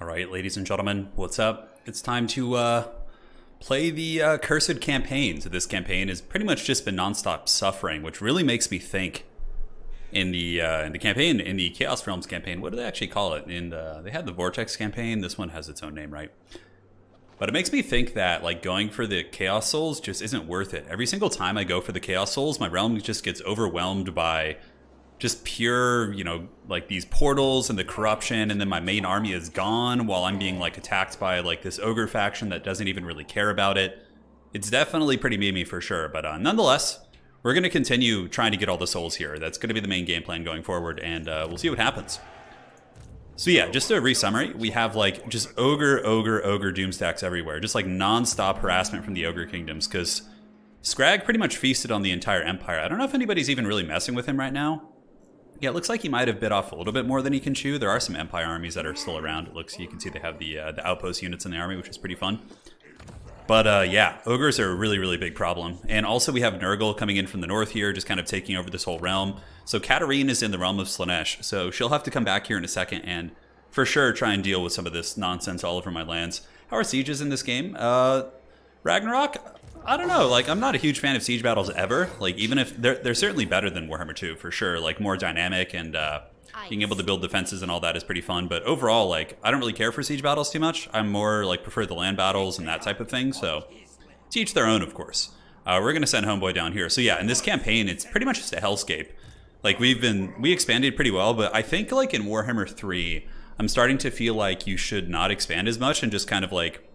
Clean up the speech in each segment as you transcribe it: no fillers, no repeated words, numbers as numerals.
All right, ladies and gentlemen, what's up? It's time to play the Cursed campaign. So this campaign has pretty much just been nonstop suffering, which really makes me think. In the campaign, in the Chaos Realms campaign, what do they actually call it? They had the Vortex campaign. This one has its own name, right? But it makes me think that like going for the Chaos Souls just isn't worth it. Every single time I go for the Chaos Souls, my realm just gets overwhelmed by just pure, like these portals and the corruption, and then my main army is gone while I'm being like attacked by like this ogre faction that doesn't even really care about it. It's definitely pretty memey for sure, but nonetheless, we're going to continue trying to get all the souls here. That's going to be the main game plan going forward, and we'll see what happens. So yeah, just a re-summary, we have like just ogre doom stacks everywhere, just like non-stop harassment from the ogre kingdoms, because Scrag pretty much feasted on the entire empire. I don't know if anybody's even really messing with him right now. Yeah, it looks like he might have bit off a little bit more than he can chew. There are some Empire armies that are still around. It looks, you can see they have the outpost units in the army, which is pretty fun. But yeah, ogres are a really big problem. And also we have Nurgle coming in from the north here, just kind of taking over this whole realm. So Katarin is in the realm of Slaanesh, so she'll have to come back here in a second and for sure try and deal with some of this nonsense all over my lands. How are sieges in this game? Ragnarok? I don't know, like I'm not a huge fan of siege battles ever. Like even if they're certainly better than Warhammer 2 for sure, like more dynamic and being able to build defenses and all that is pretty fun. But overall, like I don't really care for siege battles too much. I'm more like prefer the land battles and that type of thing. So to each their own, of course. We're gonna send Homeboy down here. So yeah, in this campaign, it's pretty much just a hellscape. Like we expanded pretty well, but I think like in Warhammer 3, I'm starting to feel like you should not expand as much and just kind of like,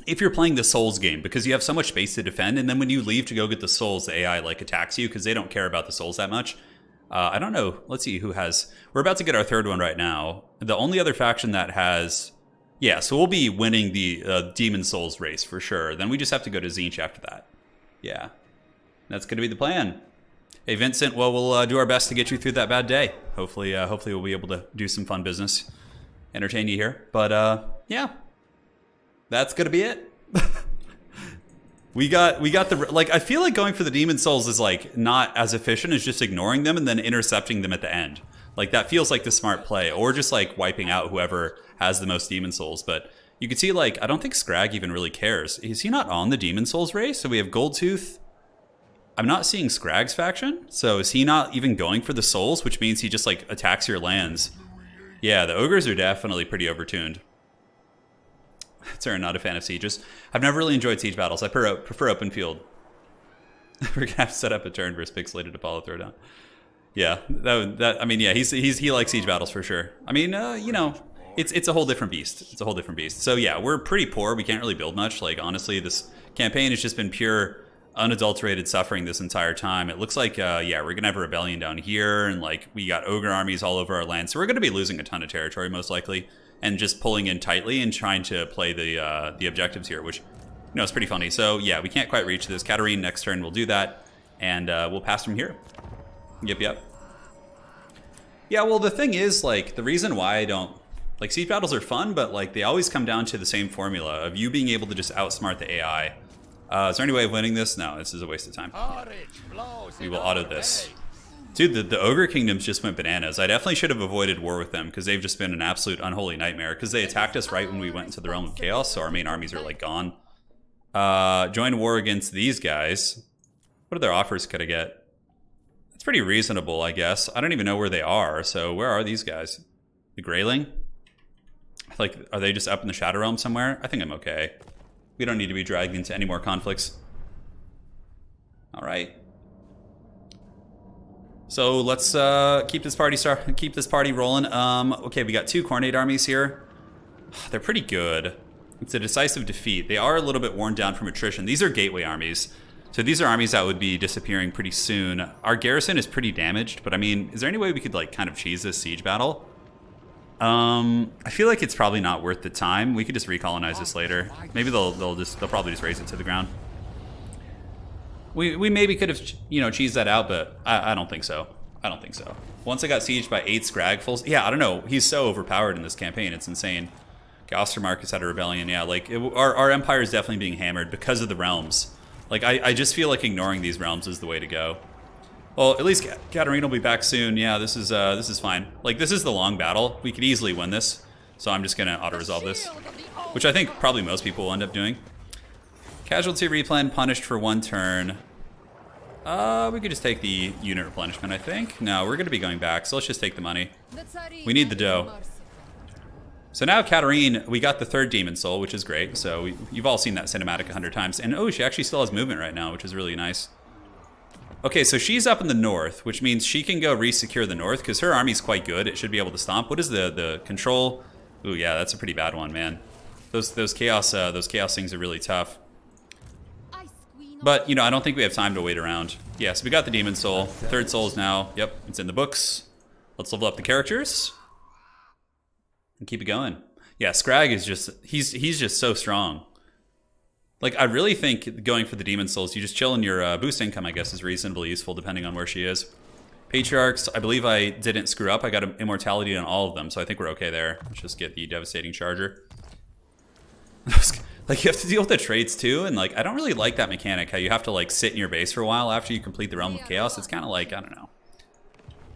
if you're playing the Souls game, because you have so much space to defend, and then when you leave to go get the Souls, the AI like attacks you because they don't care about the Souls that much. I don't know. Let's see who has. We're about to get our third one right now. The only other faction that has, yeah. So we'll be winning the Demon Souls race for sure. Then we just have to go to Tzeentch after that. Yeah, that's going to be the plan. Hey Vincent, well we'll do our best to get you through that bad day. Hopefully we'll be able to do some fun business, entertain you here. But yeah. That's gonna be it. we got the, like, I feel like going for the Demon Souls is like not as efficient as just ignoring them and then intercepting them at the end. Like that feels like the smart play, or just like wiping out whoever has the most Demon Souls. But you can see like, I don't think Scrag even really cares. Is he not on the Demon Souls race? So we have Goldtooth. I'm not seeing Scrag's faction. So is he not even going for the souls, which means he just like attacks your lands? Yeah, the ogres are definitely pretty overtuned. Sorry, not a fan of sieges. I've never really enjoyed siege battles. I prefer open field. We're gonna have to set up a turn versus pixelated Apollo throwdown. Yeah, I mean, yeah, he likes siege battles for sure. I mean, it's a whole different beast. It's a whole different beast. So yeah, we're pretty poor. We can't really build much. Like honestly, this campaign has just been pure, unadulterated suffering this entire time. It looks like yeah, we're gonna have a rebellion down here, and like we got ogre armies all over our land. So we're gonna be losing a ton of territory most likely. And just pulling in tightly and trying to play the objectives here, which, is pretty funny. So yeah, we can't quite reach this. Katarin next turn will do that, and we'll pass from here. Yep. Yeah, well, the thing is, like, the reason why I don't, like, siege battles are fun, but like they always come down to the same formula of you being able to just outsmart the AI. Is there any way of winning this? No, this is a waste of time. We will auto this. Dude, the Ogre Kingdoms just went bananas. I definitely should have avoided war with them because they've just been an absolute unholy nightmare because they attacked us right when we went into the realm of chaos, so our main armies are like gone. Join war against these guys. What other offers could I get? That's pretty reasonable, I guess. I don't even know where they are, so where are these guys? The Greyling? Like, are they just up in the Shadow Realm somewhere? I think I'm okay. We don't need to be dragged into any more conflicts. All right. So let's keep this party rolling. Okay, we got two Khornate armies here. They're pretty good. It's a decisive defeat. They are a little bit worn down from attrition. These are gateway armies. So these are armies that would be disappearing pretty soon. Our garrison is pretty damaged, but I mean, is there any way we could like kind of cheese this siege battle? I feel like it's probably not worth the time. We could just recolonize this later. Maybe they'll probably just raise it to the ground. We maybe could have, cheesed that out, but I don't think so. I don't think so. Once I got sieged by 8 Scragfuls, yeah, I don't know. He's so overpowered in this campaign. It's insane. Ostermark had a rebellion. Yeah, like, our empire is definitely being hammered because of the realms. Like, I just feel like ignoring these realms is the way to go. Well, at least Katarin will be back soon. Yeah, this is fine. Like, this is the long battle. We could easily win this. So I'm just gonna auto-resolve this, which I think probably most people will end up doing. Casualty replan punished for 1 turn. We could just take the unit replenishment, I think. No, we're gonna be going back, so let's just take the money. We need the dough. So now Katarin, we got the 3rd Demon Soul, which is great. So you've all seen that cinematic 100 times. And oh, she actually still has movement right now, which is really nice. Okay, so she's up in the north, which means she can go re-secure the north, because her army's quite good. It should be able to stomp. What is the control? Ooh, yeah, that's a pretty bad one, man. Those chaos things are really tough. But, you know, I don't think we have time to wait around. Yeah, so we got the Demon Soul. 3rd Soul is now, yep, it's in the books. Let's level up the characters. And keep it going. Yeah, Scrag is just, he's just so strong. Like, I really think going for the Demon Souls, you just chill in your boost income, I guess, is reasonably useful depending on where she is. Patriarchs, I believe I didn't screw up. I got immortality on all of them, so I think we're okay there. Let's just get the Devastating Charger. Like, you have to deal with the traits too, and like, I don't really like that mechanic, how you have to like sit in your base for a while after you complete the Realm of Chaos. It's kind of like, I don't know.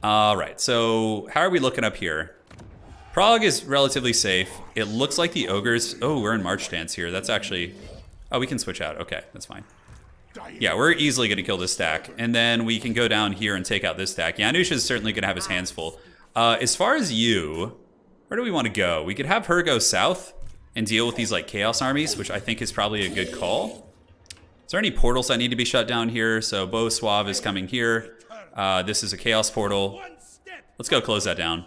Alright, so how are we looking up here? Prague is relatively safe. It looks like the ogres... Oh, we're in March stance here. That's actually... Oh, we can switch out. Okay, that's fine. Yeah, we're easily going to kill this stack. And then we can go down here and take out this stack. Janusz is certainly going to have his hands full. As far as you... Where do we want to go? We could have her go south and deal with these like chaos armies, which I think is probably a good call. Is there any portals that need to be shut down here? So Beau Suave is coming here. This is a chaos portal. Let's go close that down.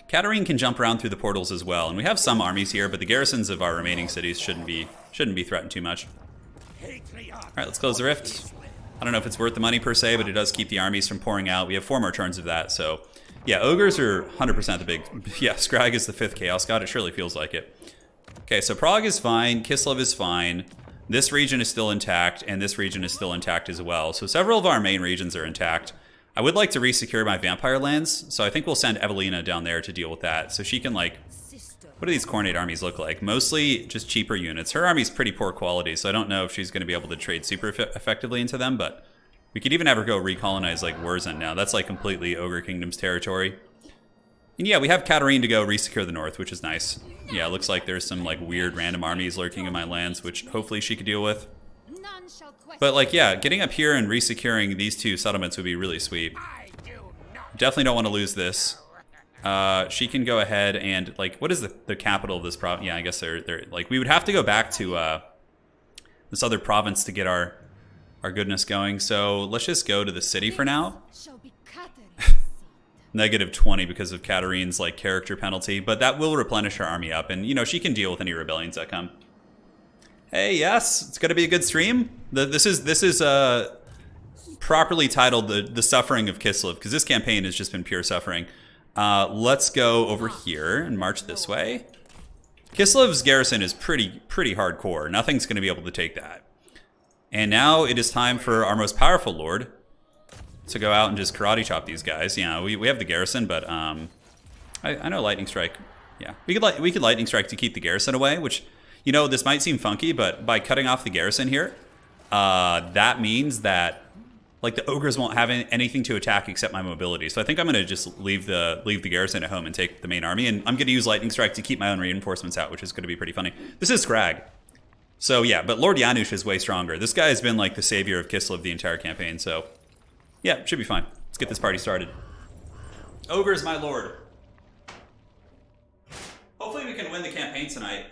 Katarin can jump around through the portals as well, and we have some armies here, but the garrisons of our remaining cities shouldn't be threatened too much. All right, let's close the rift. I don't know if it's worth the money per se, but it does keep the armies from pouring out. We have 4 more turns of that, so yeah, ogres are 100% the big. Yeah, Scrag is the 5th chaos god. It surely feels like it. Okay, so Prague is fine. Kislev is fine. This region is still intact, and this region is still intact as well. So several of our main regions are intact. I would like to re-secure my vampire lands, so I think we'll send Evelina down there to deal with that. So she can, like, what do these Coronate armies look like? Mostly just cheaper units. Her army's pretty poor quality, so I don't know if she's going to be able to trade super effectively into them, but we could even have her go recolonize, like, Ursin now. That's, like, completely Ogre Kingdom's territory. And yeah, we have Katarin to go re-secure the north, which is nice. Yeah, it looks like there's some, like, weird random armies lurking in my lands, which hopefully she could deal with. But, like, yeah, getting up here and re-securing these 2 settlements would be really sweet. Definitely don't want to lose this. She can go ahead and, like, what is the capital of this province? Yeah, I guess they're like, we would have to go back to this other province to get our goodness going. So let's just go to the city for now. -20 because of Katarin's, like, character penalty, but that will replenish her army up, and, you know, she can deal with any rebellions that come. Hey, yes, it's going to be a good stream. This is properly titled the Suffering of Kislev, because this campaign has just been pure suffering. Let's go over here and march this way. Kislev's garrison is pretty hardcore. Nothing's going to be able to take that. And now it is time for our most powerful lord to go out and just karate chop these guys. Yeah, we have the garrison, but I know Lightning Strike. Yeah, we could Lightning Strike to keep the garrison away, which, you know, this might seem funky, but by cutting off the garrison here, that means that, like, the ogres won't have anything to attack except my mobility. So I think I'm going to just leave the garrison at home and take the main army, and I'm going to use Lightning Strike to keep my own reinforcements out, which is going to be pretty funny. This is Scrag. So yeah, but Lord Janusz is way stronger. This guy has been, like, the savior of Kislev the entire campaign, so yeah, should be fine. Let's get this party started. Ogres, my lord. Hopefully we can win the campaign tonight.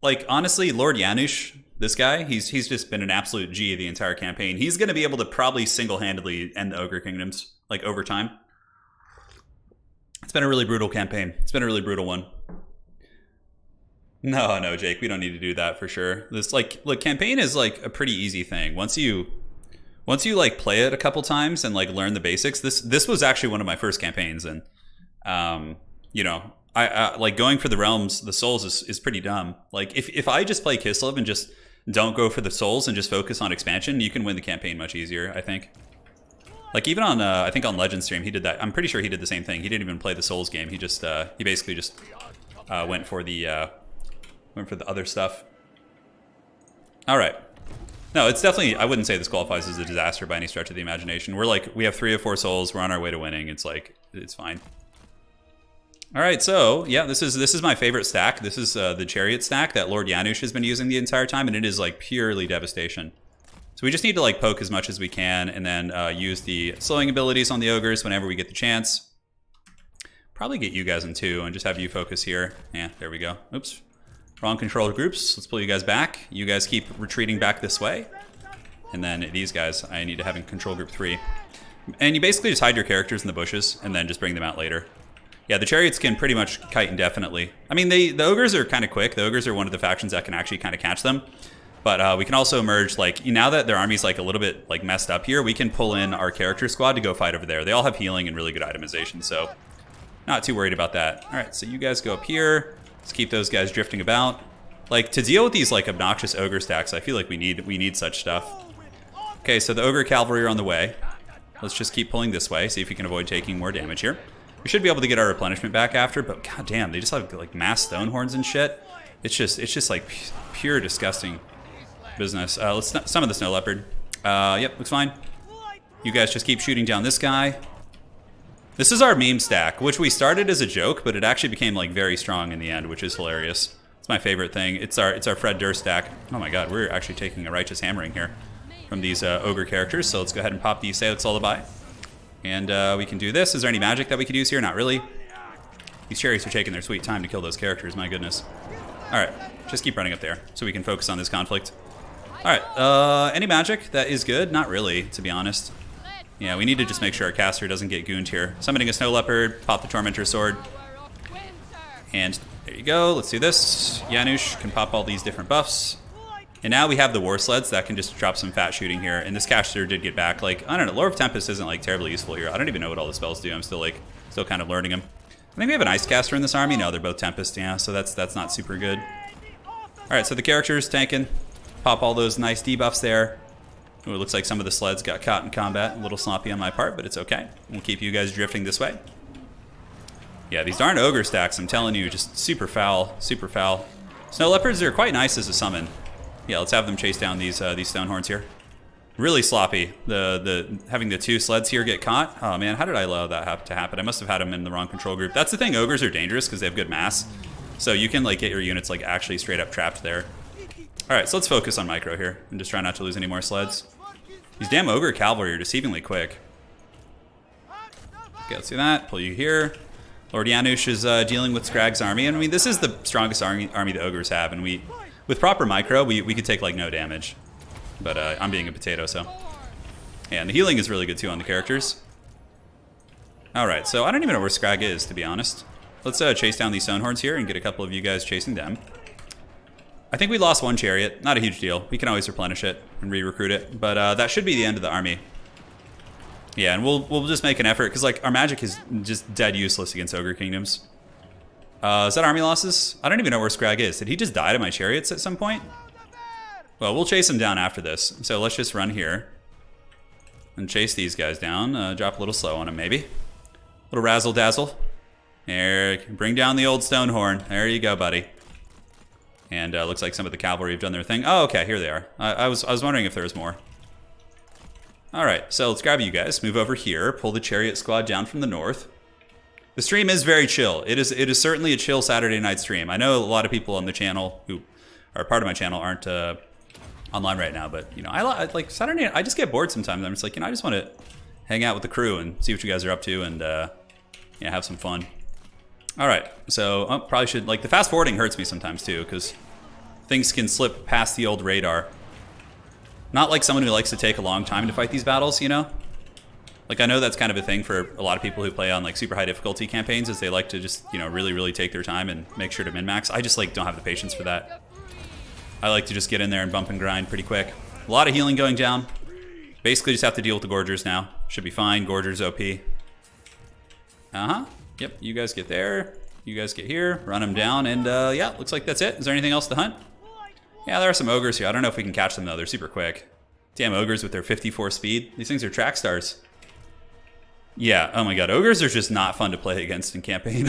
Like, honestly, Lord Janusz, this guy, he's just been an absolute G the entire campaign. He's going to be able to probably single-handedly end the Ogre Kingdoms, like, over time. It's been a really brutal campaign. It's been a really brutal one. No, Jake, we don't need to do that for sure. This, like, look, campaign is, like, a pretty easy thing. Once you like, play it a couple times and, like, learn the basics, this was actually one of my first campaigns, and, you know, I like, going for the realms, the souls is pretty dumb. Like, if I just play Kislev and just don't go for the souls and just focus on expansion, you can win the campaign much easier, I think. Like, even on, I think on Legend Stream, he did that. I'm pretty sure he did the same thing. He didn't even play the souls game. He just, he basically just went for the other stuff. All right. No, it's definitely, I wouldn't say this qualifies as a disaster by any stretch of the imagination. We have 3 of 4 souls. We're on our way to winning. It's like, it's fine. All right, so yeah, this is my favorite stack. This is the chariot stack that Lord Janusz has been using the entire time, and it is like purely devastation. So we just need to like poke as much as we can, and then use the slowing abilities on the ogres whenever we get the chance. Probably get you guys in two and just have you focus here. Yeah, there we go. Oops, wrong control groups. Let's pull you guys back. You guys keep retreating back this way, and then these guys I need to have in control group 3. And you basically just hide your characters in the bushes and then just bring them out later. Yeah, the chariots can pretty much kite indefinitely. I mean, the ogres are kind of quick. The ogres are one of the factions that can actually kind of catch them. But we can also merge, like, now that their army's like a little bit like messed up here, we can pull in our character squad to go fight over there. They all have healing and really good itemization, so not too worried about that. All right, so you guys go up here. Let's keep those guys drifting about. Like, to deal with these like obnoxious ogre stacks, I feel like we need such stuff. Okay, so the ogre cavalry are on the way. Let's just keep pulling this way, see if we can avoid taking more damage here. We should be able to get our replenishment back after, but goddamn, they just have like mass stone horns and shit. It's just like pure disgusting business. Let's summon the snow leopard. Yep, looks fine. You guys just keep shooting down this guy. This is our meme stack, which we started as a joke, but it actually became like very strong in the end, which is hilarious. It's my favorite thing. It's our Fred Durst stack. Oh my god, we're actually taking a righteous hammering here from these ogre characters. So let's go ahead and pop the Salix Lullaby. And we can do this. Is there any magic that we could use here? Not really. These chariots are taking their sweet time to kill those characters, my goodness. Alright, just keep running up there so we can focus on this conflict. Alright, any magic that is good? Not really, to be honest. Yeah, we need to just make sure our caster doesn't get gooned here. Summoning a snow leopard, pop the Tormentor sword. And there you go, let's do this. Janusz can pop all these different buffs. And now we have the war sleds that can just drop some fat shooting here. And this caster did get back. Like, I don't know, Lore of Tempest isn't like terribly useful here. I don't even know what all the spells do. I'm still kind of learning them. I think we have an ice caster in this army. No, they're both Tempest, yeah, so that's not super good. Alright, so the characters tanking. Pop all those nice debuffs there. Ooh, it looks like some of the sleds got caught in combat. A little sloppy on my part, but it's okay. We'll keep you guys drifting this way. Yeah, these darn ogre stacks, I'm telling you, just super foul, super foul. Snow leopards are quite nice as a summon. Yeah, let's have them chase down these stone horns here. Really sloppy. Having the two sleds here get caught. Oh man, how did I allow that to happen? I must have had them in the wrong control group. That's the thing, ogres are dangerous because they have good mass. So you can like get your units like actually straight up trapped there. Alright, so let's focus on micro here and just try not to lose any more sleds. These damn ogre cavalry are deceivingly quick. Okay, let's do that. Pull you here. Lord Janusz is dealing with Scrag's army. And I mean, this is the strongest army the ogres have, and with proper micro, we could take like no damage. But I'm being a potato, so. Yeah, and the healing is really good too on the characters. Alright, so I don't even know where Scrag is, to be honest. Let's chase down these stone horns here and get a couple of you guys chasing them. I think we lost one chariot. Not a huge deal. We can always replenish it and re-recruit it. But that should be the end of the army. Yeah, and we'll just make an effort, because like our magic is just dead useless against ogre kingdoms. Is that army losses? I don't even know where Scrag is. Did he just die to my chariots at some point? Well, we'll chase him down after this. So let's just run here and chase these guys down. Drop a little slow on him, maybe. A little razzle dazzle. There, bring down the old stone horn. There you go, buddy. And looks like some of the cavalry have done their thing. Oh, okay, here they are. I was wondering if there was more. All right, so let's grab you guys. Move over here. Pull the chariot squad down from the north. The stream is very chill. It is certainly a chill Saturday night stream. I know a lot of people on the channel who are part of my channel aren't online right now, but you know, I like Saturday night. I just get bored sometimes. I'm just like, you know, I just want to hang out with the crew and see what you guys are up to, and yeah, have some fun. All right, so probably should, like, the fast forwarding hurts me sometimes too, because things can slip past the old radar. Not like someone who likes to take a long time to fight these battles, you know? Like, I know that's kind of a thing for a lot of people who play on like super high difficulty campaigns, is they like to just, you know, really take their time and make sure to min-max. I just like don't have the patience for that. I like to just get in there and bump and grind pretty quick. A lot of healing going down. Basically just have to deal with the Gorgers now. Should be fine. Gorgers OP. Uh-huh. Yep, you guys get there. You guys get here. Run them down, and yeah, looks like that's it. Is there anything else to hunt? Yeah, there are some ogres here. I don't know if we can catch them, though. They're super quick. Damn ogres with their 54 speed. These things are track stars. Yeah, oh my god. Ogres are just not fun to play against in campaign.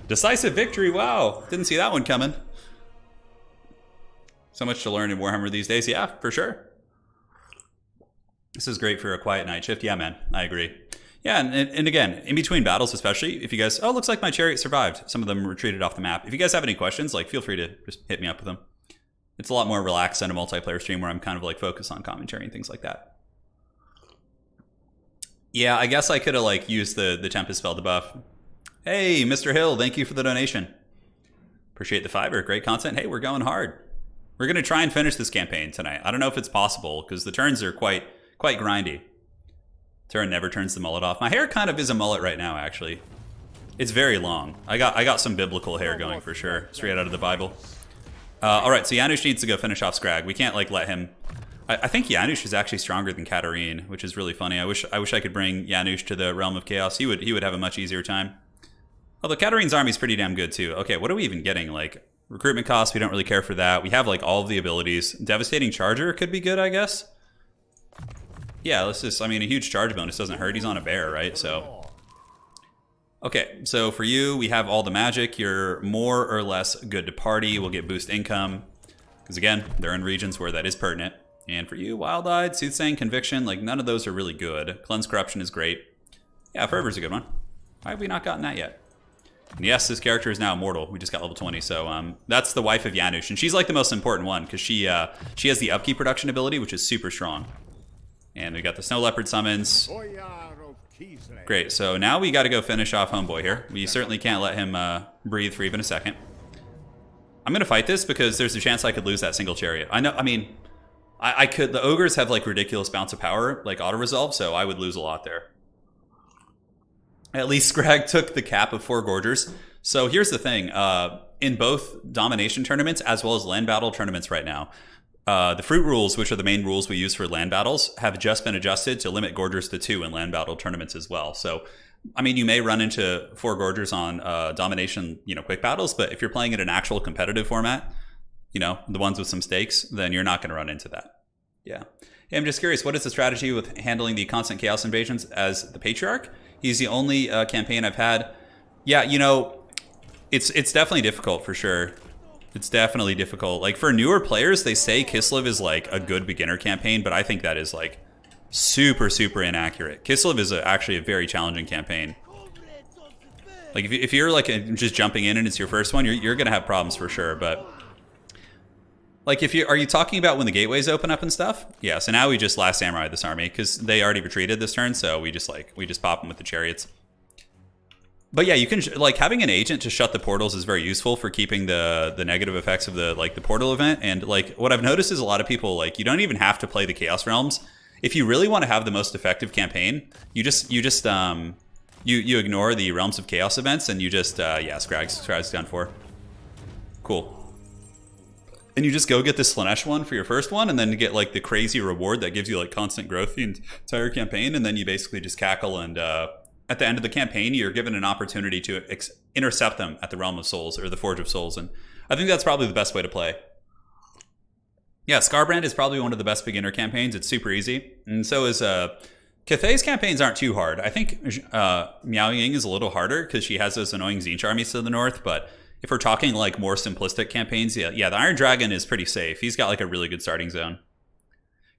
Decisive victory, wow. Didn't see that one coming. So much to learn in Warhammer these days. Yeah, for sure. This is great for a quiet night shift. Yeah, man, I agree. Yeah, and again, in between battles especially, if you guys, oh, looks like my chariot survived. Some of them retreated off the map. If you guys have any questions, like, feel free to just hit me up with them. It's a lot more relaxed than a multiplayer stream where I'm kind of like focused on commentary and things like that. Yeah, I guess I could have like used the Tempest spell debuff. Hey, Mr. Hill, thank you for the donation. Appreciate the fiber, great content. Hey, we're going hard. We're gonna try and finish this campaign tonight. I don't know if it's possible because the turns are quite grindy. Turin never turns the mullet off. My hair kind of is a mullet right now, actually. It's very long. I got some biblical hair going for sure, straight out of the Bible. All right, so Janusz needs to go finish off Scrag. We can't like let him. I think Janusz is actually stronger than Katarin, which is really funny. I wish I could bring Janusz to the Realm of Chaos. He would have a much easier time. Although Katarin's army is pretty damn good too. Okay, what are we even getting? Like recruitment costs, we don't really care for that. We have like all of the abilities. Devastating Charger could be good, I guess. Yeah, let's just, I mean, a huge charge bonus doesn't hurt. He's on a bear, right? So, okay, so for you, we have all the magic. You're more or less good to party. We'll get boost income. Because again, they're in regions where that is pertinent. And for you, Wild-Eyed, Soothsaying, Conviction, like none of those are really good. Cleanse Corruption is great. Yeah, Fervor's a good one. Why have we not gotten that yet? And yes, this character is now immortal. We just got level 20, so that's the wife of Janusz. And she's like the most important one because she has the upkeep production ability, which is super strong. And we got the Snow Leopard summons. Great, so now we got to go finish off Homeboy here. We certainly can't let him breathe for even a second. I'm going to fight this because there's a chance I could lose that single chariot. I know, I mean, I could, the ogres have like ridiculous bounce of power, like auto-resolve, so I would lose a lot there. At least Scrag took the cap of 4 Gorgers. So here's the thing, in both domination tournaments as well as land battle tournaments right now, the fruit rules, which are the main rules we use for land battles, have just been adjusted to limit Gorgers to 2 in land battle tournaments as well. So, I mean, you may run into 4 Gorgers on domination, quick battles, but if you're playing in an actual competitive format, the ones with some stakes, then you're not going to run into that. Yeah. Hey, I'm just curious, what is the strategy with handling the constant chaos invasions as the Patriarch? He's the only campaign I've had. Yeah, it's definitely difficult for sure. It's definitely difficult. Like for newer players, they say Kislev is like a good beginner campaign, but I think that is like super, super inaccurate. Kislev is actually a very challenging campaign. Like if you're like just jumping in and it's your first one, you're gonna have problems for sure. But like are you talking about when the gateways open up and stuff? Yeah. So now we just last samurai this army because they already retreated this turn, so we just pop them with the chariots. But yeah, you can like having an agent to shut the portals is very useful for keeping the negative effects of the portal event. And like what I've noticed is a lot of people like you don't even have to play the Chaos Realms if you really want to have the most effective campaign. You ignore the Realms of Chaos events and you just Scrag's done for. Cool. And you just go get the Slanesh one for your first one, and then you get like the crazy reward that gives you like constant growth the entire campaign, and then you basically just cackle and. At the end of the campaign, you're given an opportunity to intercept them at the Realm of Souls or the Forge of Souls, and I think that's probably the best way to play. Yeah, Scarbrand is probably one of the best beginner campaigns. It's super easy, and so is Cathay's campaigns aren't too hard. I think Miao Ying is a little harder because she has those annoying Tzeentch armies to the north, but if we're talking like more simplistic campaigns, yeah, the Iron Dragon is pretty safe. He's got like a really good starting zone.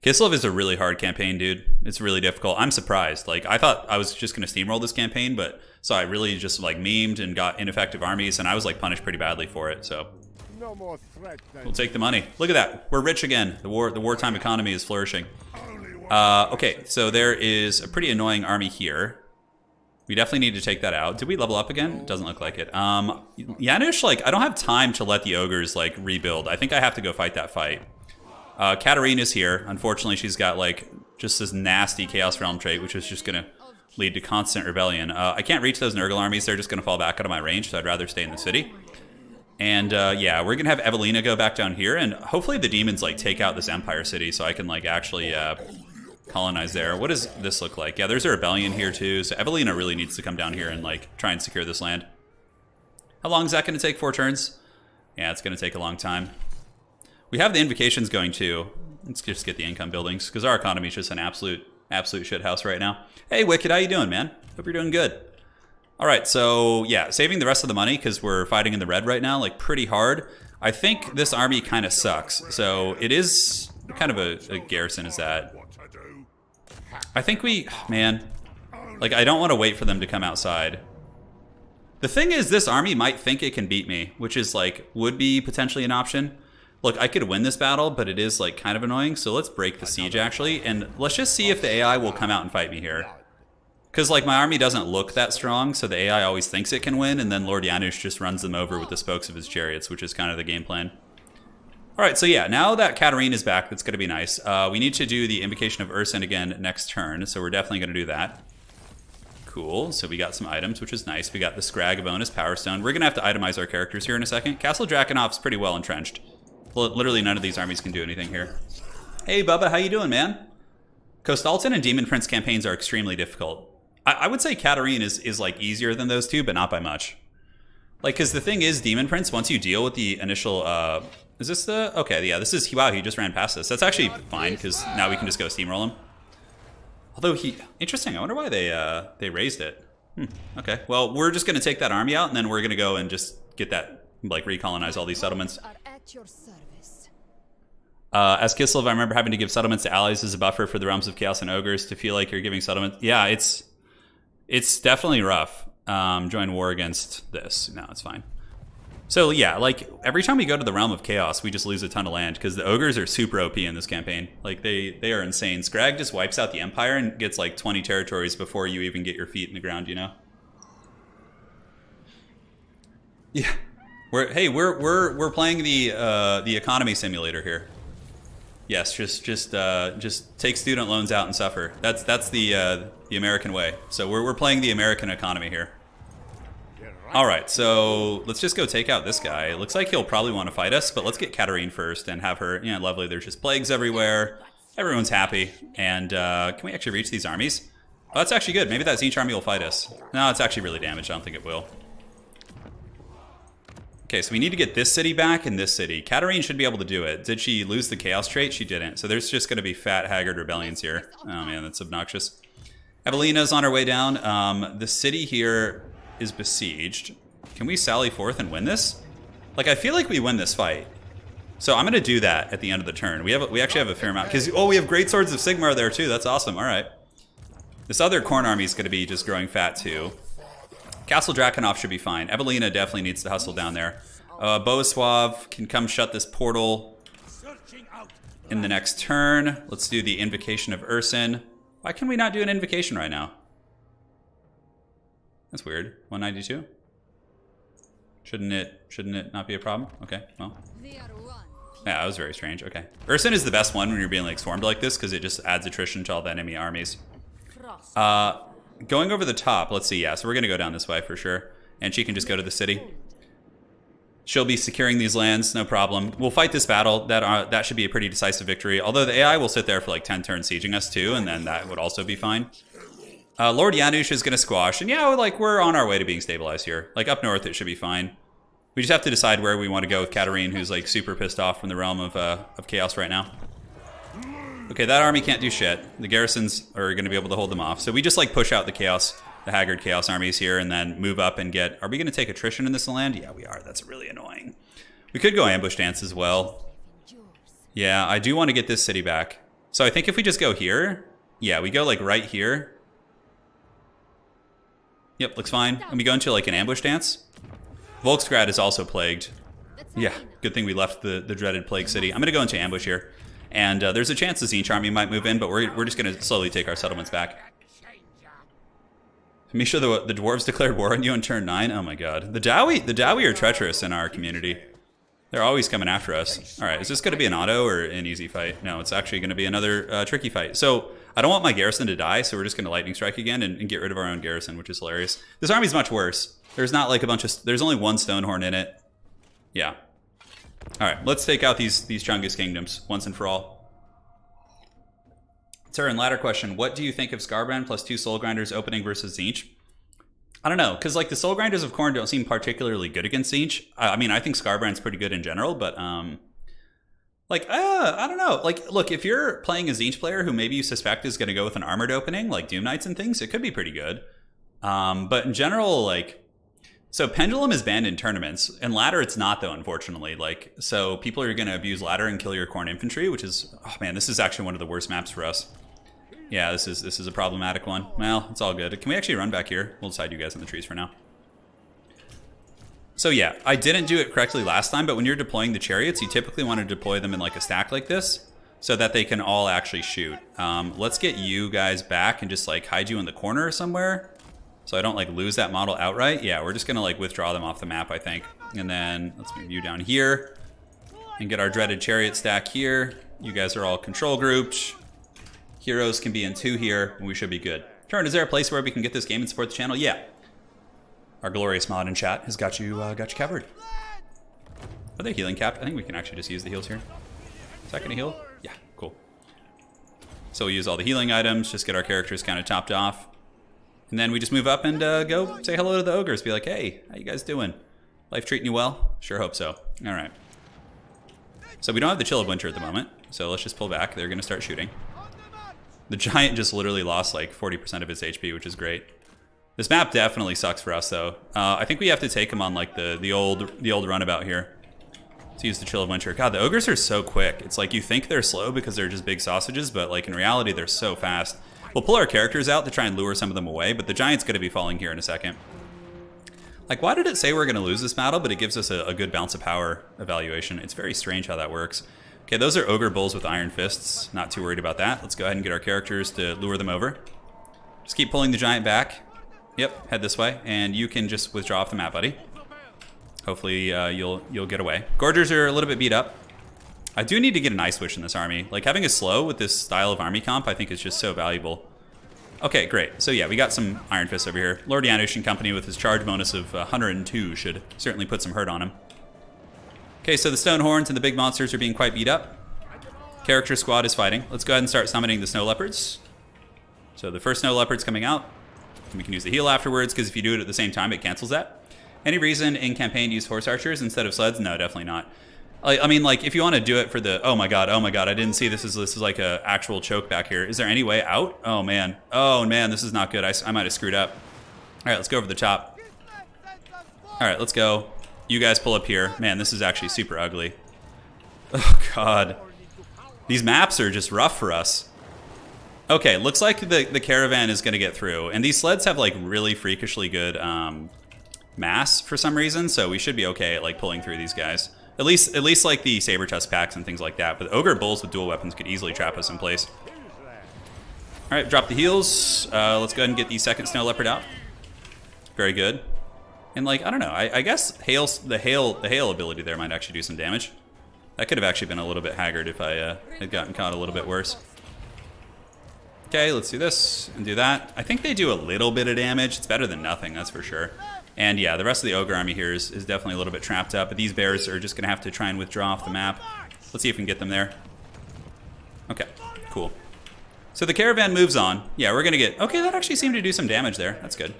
Kislev is a really hard campaign, dude. It's really difficult. I'm surprised. Like, I thought I was just going to steamroll this campaign, but so I really just like memed and got ineffective armies, and I was like punished pretty badly for it. So no more threat we'll take the money. Look at that. We're rich again. The wartime economy is flourishing. Okay, so there is a pretty annoying army here. We definitely need to take that out. Did we level up again? Doesn't look like it. Janusz, like, I don't have time to let the ogres like rebuild. I think I have to go fight that fight. Katarin is here. Unfortunately, she's got like just this nasty Chaos Realm trait, which is just going to lead to constant rebellion. I can't reach those Nurgle armies. They're just going to fall back out of my range, so I'd rather stay in the city. And yeah, we're going to have Evelina go back down here, and hopefully the demons like take out this Empire city so I can like actually colonize there. What does this look like? Yeah, there's a rebellion here too, so Evelina really needs to come down here and like try and secure this land. How long is that going to take? 4 turns? Yeah, it's going to take a long time. We have the invocations going too. Let's just get the income buildings because our economy is just an absolute shit house right now. Hey, Wicked, how you doing, man? Hope you're doing good. All right, so yeah, saving the rest of the money because we're fighting in the red right now, like pretty hard. I think this army kind of sucks. So it is kind of a garrison is that. I think man, Like, I don't want to wait for them to come outside. The thing is, this army might think it can beat me, which is, like, would be potentially an option. Look, I could win this battle, but it is, like, kind of annoying. So let's break the siege, actually. And let's just see if the AI will come out and fight me here. Because, like, my army doesn't look that strong, so the AI always thinks it can win, and then Lord Janusz just runs them over with the spokes of his chariots, which is kind of the game plan. Alright, so yeah, now that Katarin is back, that's going to be nice. We need to do the Invocation of Ursin again next turn, so we're definitely going to do that. Cool, so we got some items, which is nice. We got the Scrag bonus, Power Stone. We're going to have to itemize our characters here in a second. Castle Drakenov's pretty well entrenched. Literally none of these armies can do anything here. Hey, Bubba, how you doing, man? Kostalton and Demon Prince campaigns are extremely difficult. I would say Katarin is like easier than those two, but not by much. Like, because the thing is, Demon Prince, once you deal with the initial, is this the, okay, yeah, this is, wow, he just ran past this. That's actually fine, because now we can just go steamroll him. Although interesting, I wonder why they raised it. Okay, well, we're just going to take that army out, and then we're going to go and just get that, like, recolonize all these settlements. As Kislev, I remember having to give settlements to allies as a buffer for the realms of chaos and ogres to feel like you're giving settlements. Yeah, it's definitely rough. Join war against this. No, it's fine. So yeah, like every time we go to the realm of chaos, we just lose a ton of land because the ogres are super OP in this campaign. Like they are insane. Scrag just wipes out the empire and gets like 20 territories before you even get your feet in the ground. You know? Yeah. We're playing the economy simulator here. Yes, just take student loans out and suffer. That's the American way. So we're playing the American economy here. All right, so let's just go take out this guy. It looks like he'll probably want to fight us, but let's get Katarin first and have her. Yeah, lovely. There's just plagues everywhere. Everyone's happy. And can we actually reach these armies? Oh, that's actually good. Maybe that Tzeentch army will fight us. No, it's actually really damaged. I don't think it will. Okay, so we need to get this city back and this city. Katarin should be able to do it. Did she lose the chaos trait? She didn't. So there's just going to be fat, haggard rebellions here. Oh man, that's obnoxious. Evelina's on her way down. The city here is besieged. Can we sally forth and win this? Like, I feel like we win this fight. So I'm going to do that at the end of the turn. We actually have a fair amount. Because, oh, we have great swords of Sigmar there too. That's awesome. All right. This other corn army is going to be just growing fat too. Castle Drakenov should be fine. Evelina definitely needs to hustle down there. Boaswav can come shut this portal in the next turn. Let's do the Invocation of Ursin. Why can we not do an invocation right now? That's weird. 192? Shouldn't it not be a problem? Okay, well. Yeah, that was very strange. Okay. Ursin is the best one when you're being like swarmed like this because it just adds attrition to all the enemy armies. Going over the top, let's see, yeah, so we're going to go down this way for sure. And she can just go to the city. She'll be securing these lands, no problem. We'll fight this battle. That should be a pretty decisive victory. Although the AI will sit there for like 10 turns sieging us too, and then that would also be fine. Lord Janusz is going to squash. And yeah, like we're on our way to being stabilized here. Like up north, it should be fine. We just have to decide where we want to go with Katarin, who's like super pissed off from the realm of chaos right now. Okay, that army can't do shit. The garrisons are going to be able to hold them off. So we just like push out the chaos, the haggard chaos armies here, and then move up and get... Are we going to take attrition in this land? Yeah, we are. That's really annoying. We could go ambush dance as well. Yeah, I do want to get this city back. So I think if we just go here... Yeah, we go like right here. Yep, looks fine. And we go into like an ambush dance. Volksgrad is also plagued. Yeah, good thing we left the dreaded plague city. I'm going to go into ambush here. And there's a chance the Tzeentch army might move in, but we're just going to slowly take our settlements back. Make sure the dwarves declared war on you on turn 9. Oh my god. The Dawi are treacherous in our community. They're always coming after us. Alright, is this going to be an auto or an easy fight? No, it's actually going to be another tricky fight. So, I don't want my garrison to die, so we're just going to lightning strike again and get rid of our own garrison, which is hilarious. This army's much worse. There's not like a bunch of... There's only one Stonehorn in it. Yeah. Alright, let's take out these Chungus kingdoms once and for all. Turin, ladder question. What do you think of Skarbrand plus 2 Soul Grinders opening versus Tzeentch? I don't know, because like the Soul Grinders of Khorne don't seem particularly good against Tzeentch. I mean, I think Skarbrand's pretty good in general, but like, I don't know. Like, look, if you're playing a Tzeentch player who maybe you suspect is going to go with an armored opening, like Doom Knights and things, it could be pretty good. But in general, like... So Pendulum is banned in tournaments, and Ladder it's not though, unfortunately. Like, so people are going to abuse Ladder and kill your Khorne infantry, which is... Oh man, this is actually one of the worst maps for us. Yeah, this is a problematic one. Well, it's all good. Can we actually run back here? We'll decide you guys in the trees for now. So yeah, I didn't do it correctly last time, but when you're deploying the chariots, you typically want to deploy them in like a stack like this so that they can all actually shoot. Let's get you guys back and just like hide you in the corner somewhere so I don't like lose that model outright. Yeah, we're just gonna like withdraw them off the map, I think. And then let's move you down here and get our dreaded chariot stack here. You guys are all control grouped. Heroes can be in 2 here, and we should be good. Turin, is there a place where we can get this game and support the channel? Yeah. Our glorious mod in chat has got you covered. Are they healing capped? I think we can actually just use the heals here. Is that gonna heal? Yeah, cool. So we use all the healing items, just get our characters kind of topped off. And then we just move up and go say hello to the ogres. Be like, hey, how you guys doing? Life treating you well? Sure hope so. All right. So we don't have the chill of winter at the moment, so let's just pull back. They're gonna start shooting. The giant just literally lost like 40% of its HP, which is great. This map definitely sucks for us, though. I think we have to take him on like the old runabout here. Let's use the chill of winter. God, the ogres are so quick. It's like you think they're slow because they're just big sausages, but like in reality, they're so fast. We'll pull our characters out to try and lure some of them away, but the giant's going to be falling here in a second. Like, why did it say we're going to lose this battle, but it gives us a good bounce of power evaluation? It's very strange how that works. Okay, those are ogre bulls with iron fists. Not too worried about that. Let's go ahead and get our characters to lure them over. Just keep pulling the giant back. Yep, head this way, and you can just withdraw off the map, buddy. Hopefully you'll get away. Gorgers are a little bit beat up. I do need to get an ice switch in this army. Like having a slow with this style of army comp, I think is just so valuable. Okay, great. So yeah, we got some iron fists over here. Lord Janusz and company with his charge bonus of 102 should certainly put some hurt on him. Okay, so the stone horns and the big monsters are being quite beat up. Character squad is fighting. Let's go ahead and start summoning the snow leopards. So the first snow leopard's coming out. We can use the heal afterwards, because if you do it at the same time, it cancels that. Any reason in campaign to use horse archers instead of sleds? No, definitely not. I mean, like, if you want to do it for the... Oh my god, I didn't see this is like a actual choke back here. Is there any way out? Oh man, this is not good. I might have screwed up. All right, let's go over the top. All right, let's go. You guys pull up here. Man, this is actually super ugly. Oh god. These maps are just rough for us. Okay, looks like the caravan is going to get through. And these sleds have like really freakishly good mass for some reason, so we should be okay at like pulling through these guys. At least like the saber tusk packs and things like that. But ogre bulls with dual weapons could easily trap us in place. All right, drop the heals. Let's go ahead and get the second snow leopard out. Very good. And like, I don't know, I guess the hail ability there might actually do some damage. That could have actually been a little bit haggard if I had gotten caught a little bit worse. Okay, let's do this and do that. I think they do a little bit of damage. It's better than nothing, that's for sure. And yeah, the rest of the ogre army here is definitely a little bit trapped up, but these bears are just gonna have to try and withdraw off the map. Let's see if we can get them there. Okay, cool. So the caravan moves on. Yeah, we're gonna get, okay, that actually seemed to do some damage there. That's good.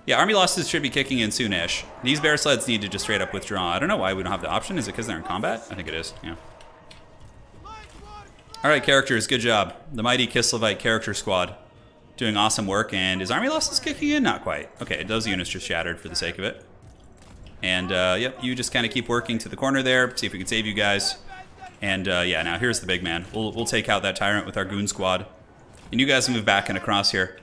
Yeah, army losses should be kicking in soonish. These bear sleds need to just straight up withdraw. I don't know why we don't have the option. Is it because they're in combat? I think it is, yeah. All right, characters, good job. The mighty Kislevite character squad doing awesome work. And is army losses kicking in? Not quite. Okay, those units just shattered for the sake of it. And yep, you just kind of keep working to the corner there, see if we can save you guys. And yeah, now here's the big man. We'll take out that tyrant with our goon squad. And you guys move back and across here.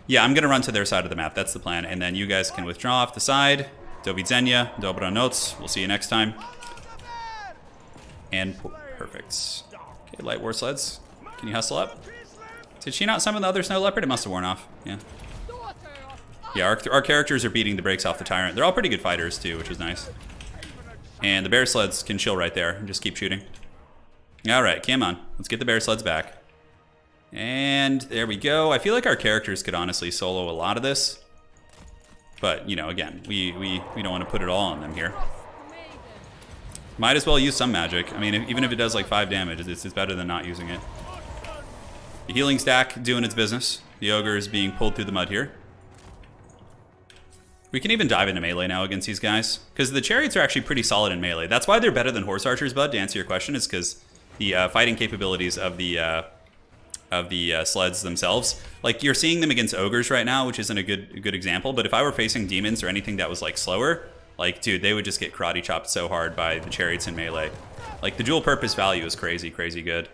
Yeah, I'm gonna run to their side of the map, that's the plan. And then you guys can withdraw off the side. Do widzenia, dobranoc. We'll see you next time. And perfect. Okay, light war sleds. Can you hustle up? Did she not summon the other snow leopard? It must have worn off. Yeah. Yeah, our characters are beating the brakes off the tyrant. They're all pretty good fighters too, which is nice. And the bear sleds can chill right there and just keep shooting. All right, come on. Let's get the bear sleds back. And there we go. I feel like our characters could honestly solo a lot of this. But, you know, again, we don't want to put it all on them here. Might as well use some magic. I mean, even if it does like 5 damage, it's better than not using it. The healing stack doing its business. The ogre is being pulled through the mud here. We can even dive into melee now against these guys, because the chariots are actually pretty solid in melee. That's why they're better than horse archers, bud, to answer your question, is because the fighting capabilities of the sleds themselves. Like, you're seeing them against ogres right now, which isn't a good example, but if I were facing demons or anything that was like slower, like, dude, they would just get karate chopped so hard by the chariots in melee. Like, the dual purpose value is crazy, crazy good.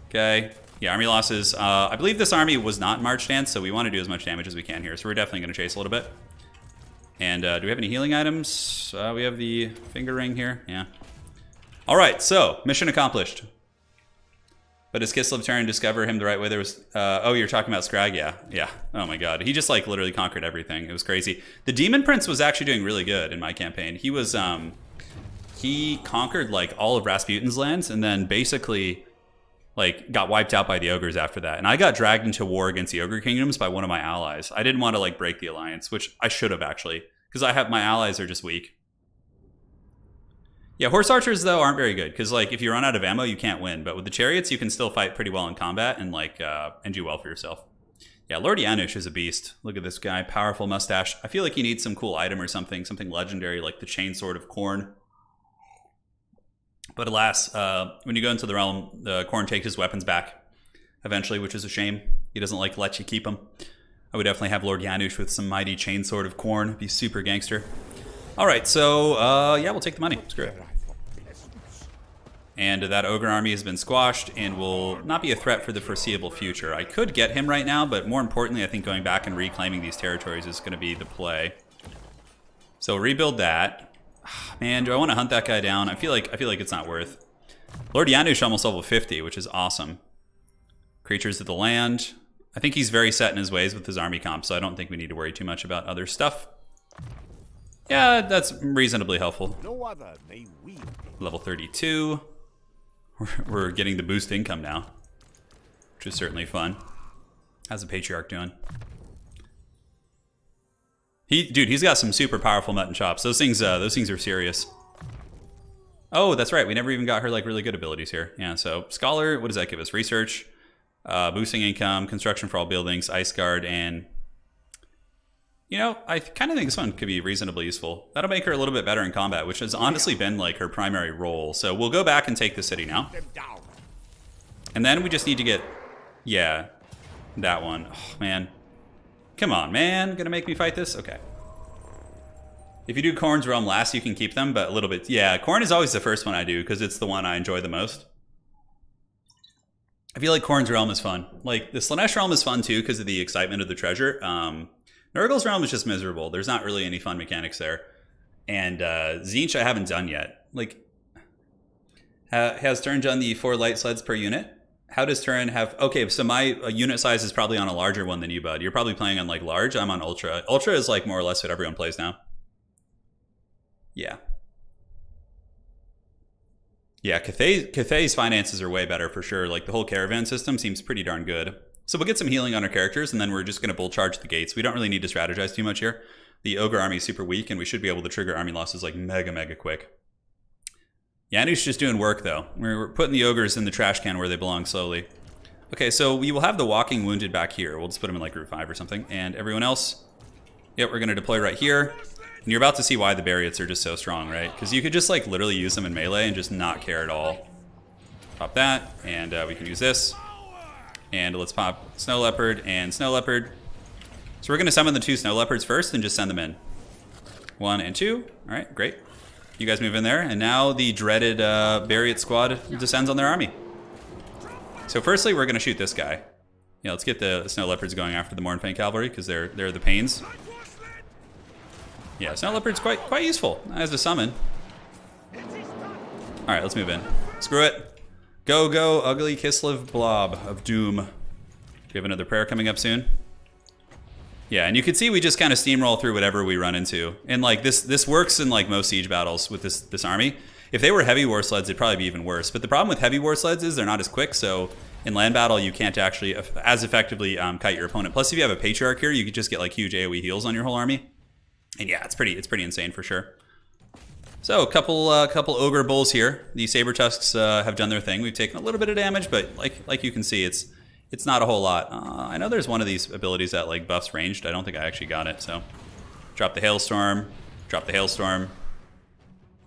Okay, Yeah, army losses. I believe this army was not in March stance, so we want to do as much damage as we can here. So we're definitely going to chase a little bit. And do we have any healing items? We have the finger ring here. Yeah. All right, so mission accomplished. But as Kislev Turin discover him the right way, there was... oh, you're talking about Scrag? Yeah. Yeah. Oh my god. He just like literally conquered everything. It was crazy. The Demon Prince was actually doing really good in my campaign. He was... he conquered like all of Rasputin's lands and then basically... like got wiped out by the ogres after that, and I got dragged into war against the ogre kingdoms by one of my allies. I didn't want to like break the alliance, which I should have actually, because I have my allies are just weak. Yeah, horse archers though aren't very good because like if you run out of ammo, you can't win. But with the chariots, you can still fight pretty well in combat and like and do well for yourself. Yeah, Lord Janusz is a beast. Look at this guy, powerful mustache. I feel like he needs some cool item or something legendary like the Chainsword of Khorne. But alas, when you go into the realm, the Khorne takes his weapons back eventually, which is a shame. He doesn't like let you keep them. I would definitely have Lord Janusz with some mighty Chainsword of Khorne. It'd be super gangster. All right, so yeah, we'll take the money. Screw it. And that ogre army has been squashed and will not be a threat for the foreseeable future. I could get him right now, but more importantly, I think going back and reclaiming these territories is going to be the play. So rebuild that. Man, do I want to hunt that guy down? I feel like it's not worth. Lord Janusz almost level 50, which is awesome. Creatures of the land. I think he's very set in his ways with his army comp, so I don't think we need to worry too much about other stuff. Yeah, that's reasonably helpful. No other may we. Level 32. We're getting the boost income now, which is certainly fun. How's the Patriarch doing? Dude, he's got some super powerful mutton chops. Those things are serious. Oh, that's right. We never even got her like really good abilities here. Yeah. So Scholar, what does that give us? Research, boosting income, construction for all buildings, Ice Guard, and you know, I kind of think this one could be reasonably useful. That'll make her a little bit better in combat, which has honestly been like her primary role. So we'll go back and take the city now, and then we just need to get, yeah, that one. Oh man. Come on, man. Gonna make me fight this? Okay. If you do Khorne's Realm last, you can keep them, but a little bit... yeah, Khorne is always the first one I do, because it's the one I enjoy the most. I feel like Khorne's Realm is fun. Like, the Slanesh Realm is fun, too, because of the excitement of the treasure. Nurgle's Realm is just miserable. There's not really any fun mechanics there. And Tzeentch I haven't done yet. Like, has Turin done the 4 light sleds per unit? How does Turin have... okay, so my unit size is probably on a larger one than you, bud. You're probably playing on, like, large. I'm on Ultra. Ultra is, like, more or less what everyone plays now. Yeah. Yeah, Cathay's finances are way better, for sure. Like, the whole caravan system seems pretty darn good. So we'll get some healing on our characters, and then we're just going to bull charge the gates. We don't really need to strategize too much here. The Ogre army is super weak, and we should be able to trigger army losses, like, mega quick. Janusz just doing work, though. We're putting the ogres in the trash can where they belong slowly. Okay, so we will have the walking wounded back here. We'll just put them in like Route 5 or something. And everyone else, yep, we're going to deploy right here. And you're about to see why the Barriots are just so strong, right? Because you could just like literally use them in melee and just not care at all. Pop that, and we can use this. And let's pop Snow Leopard and Snow Leopard. So we're going to summon the 2 Snow Leopards first and just send them in. 1 and 2. All right, great. You guys move in there, and now the dreaded Barriot squad descends on their army. So firstly, we're going to shoot this guy. Yeah, let's get the Snow Leopards going after the Mournfang Cavalry, because they're the pains. Yeah, Snow Leopard's quite useful as a summon. All right, let's move in. Screw it. Go, ugly Kislev blob of doom. Do we have another prayer coming up soon? Yeah, and you can see we just kind of steamroll through whatever we run into. And like this works in like most siege battles with this army. If they were heavy war sleds, it'd probably be even worse. But the problem with heavy war sleds is they're not as quick, so in land battle you can't actually as effectively kite your opponent. Plus if you have a Patriarch here, you could just get like huge AoE heals on your whole army. And yeah, it's pretty insane for sure. So a couple ogre bulls here. The saber tusks have done their thing. We've taken a little bit of damage, but like you can see, it's not a whole lot. I know there's one of these abilities that like buffs ranged. I don't think I actually got it. So drop the hailstorm. Drop the hailstorm.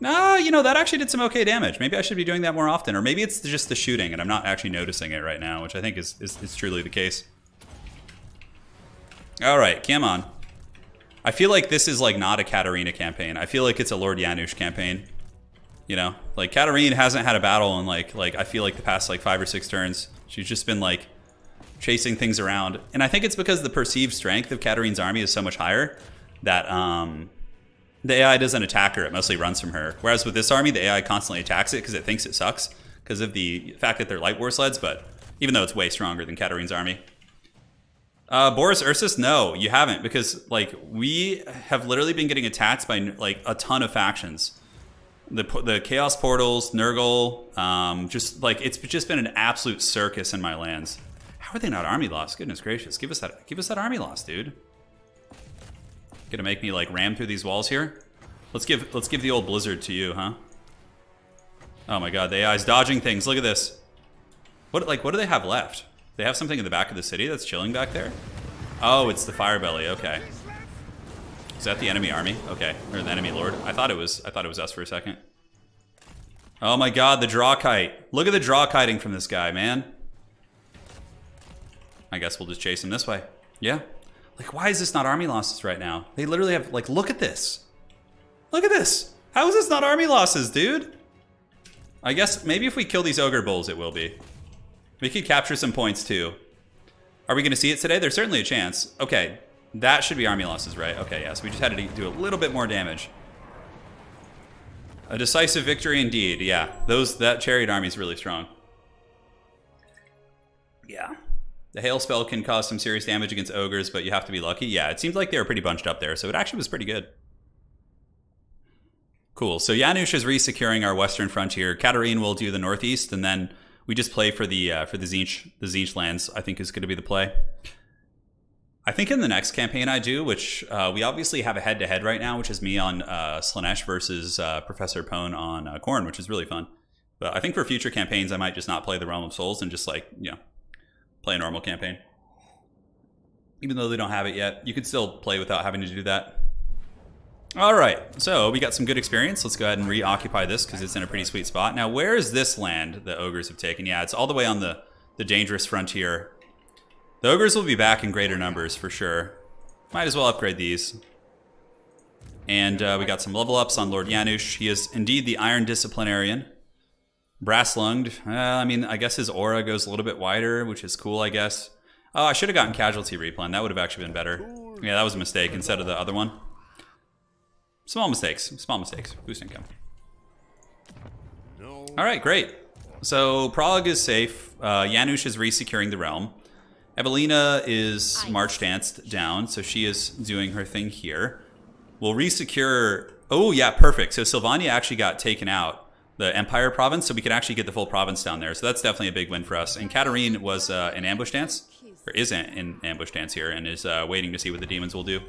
No, you know, that actually did some okay damage. Maybe I should be doing that more often, or maybe it's just the shooting and I'm not actually noticing it right now, which I think is truly the case. All right, come on. I feel like this is like not a Katarin campaign. I feel like it's a Lord Janusz campaign. You know, like Katarin hasn't had a battle in like I feel like the past like 5 or 6 turns. She's just been like chasing things around, and I think it's because the perceived strength of Katarin's army is so much higher that the AI doesn't attack her. It mostly runs from her. Whereas with this army, the AI constantly attacks it because it thinks it sucks because of the fact that they're light war sleds. But even though it's way stronger than Katarin's army. Boris Ursus, no, you haven't, because like we have literally been getting attacked by like a ton of factions. The Chaos Portals, Nurgle, just like it's just been an absolute circus in my lands. How are they not army lost? Goodness gracious, give us that army lost, dude. Gonna make me like ram through these walls here. Let's give the old blizzard to you, huh? Oh my god, the AI's dodging things. Look at this. What do they have left? They have something in the back of the city that's chilling back there? Oh, it's the fire belly. Okay. Is that the enemy army? Okay, or the enemy lord? I thought it was us for a second. Oh my god, the draw kite. Look at the draw kiting from this guy, man. I guess we'll just chase him this way. Yeah. Like, why is this not army losses right now? They literally have, like, look at this. Look at this. How is this not army losses, dude? I guess maybe if we kill these ogre bulls, it will be. We could capture some points too. Are we going to see it today? There's certainly a chance. Okay, that should be army losses, right? Okay, yes. We just had to do a little bit more damage. A decisive victory indeed. Yeah, that chariot army is really strong. Yeah. The hail spell can cause some serious damage against ogres, but you have to be lucky. Yeah, it seems like they were pretty bunched up there, so it actually was pretty good. Cool. So Janusz is re-securing our western frontier. Katarin will do the northeast, and then we just play for the Tzeentch lands. I think is going to be the play. I think in the next campaign I do, which we obviously have a head-to-head right now, which is me on Slaanesh versus Professor Pone on Khorne, which is really fun. But I think for future campaigns, I might just not play the Realm of Souls and just like, you know, play a normal campaign. Even though they don't have it yet, you could still play without having to do that. All right, so we got some good experience. Let's go ahead and reoccupy this because it's in a pretty sweet spot. Now, where is this land the ogres have taken? Yeah, it's all the way on the dangerous frontier. The ogres will be back in greater numbers for sure. Might as well upgrade these. And we got some level ups on Lord Janusz. He is indeed the Iron Disciplinarian. Brass lunged. I mean, I guess his aura goes a little bit wider, which is cool, I guess. Oh, I should have gotten casualty replan. That would have actually been better. Yeah, that was a mistake instead of the other one. Small mistakes. Small mistakes. Boost income. All right, great. So Prague is safe. Janusz is re-securing the realm. Evelina is march danced down, so she is doing her thing here. We'll re-secure... Oh, yeah, perfect. So Sylvania actually got taken out. The Empire province, so we could actually get the full province down there. So that's definitely a big win for us. And Katarin was in ambush dance, or is in ambush dance here, and is waiting to see what the demons will do.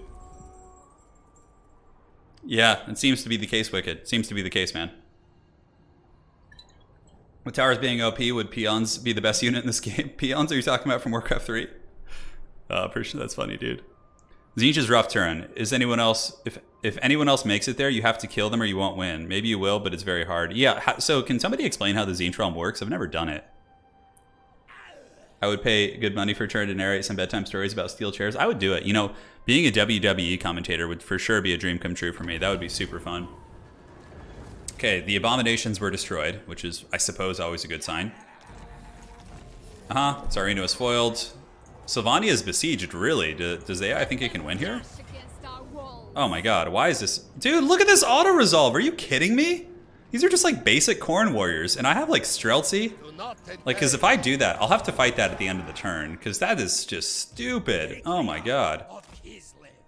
Yeah, it seems to be the case, Wicked. Seems to be the case, man. With towers being OP, would peons be the best unit in this game? Peons, are you talking about from Warcraft 3? Pretty sure that's funny, dude. Tzeentch is rough Turin. Is anyone else... If anyone else makes it there, you have to kill them or you won't win. Maybe you will, but it's very hard. Yeah, so can somebody explain how the Tzeentch realm works? I've never done it. I would pay good money for a turn to narrate some bedtime stories about steel chairs. I would do it. You know, being a WWE commentator would for sure be a dream come true for me. That would be super fun. Okay, the abominations were destroyed, which is, I suppose, always a good sign. Tzarina was foiled. Sylvania is besieged, really. Does the AI think it can win here? Oh my god, why is this... Dude, look at this auto-resolve. Are you kidding me? These are just like basic Khorne warriors, and I have like Streltsy. Like, because if I do that, I'll have to fight that at the end of the turn, because that is just stupid. Oh my god.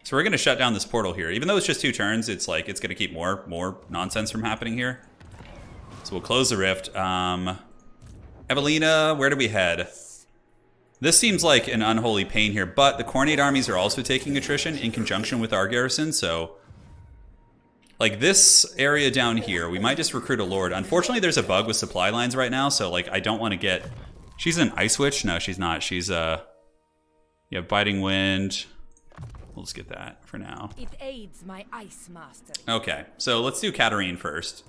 So we're going to shut down this portal here. Even though it's just 2 turns, it's like, it's going to keep more nonsense from happening here. So we'll close the rift. Evelina, where do we head? This seems like an unholy pain here, but the Khornate armies are also taking attrition in conjunction with our garrison, so... Like, this area down here, we might just recruit a lord. Unfortunately, there's a bug with supply lines right now, so, like, I don't want to get... She's an Ice Witch? No, she's not. She's, yeah, Biting Wind. We'll just get that for now. It aids my ice mastery. Okay, so let's do Katarin first.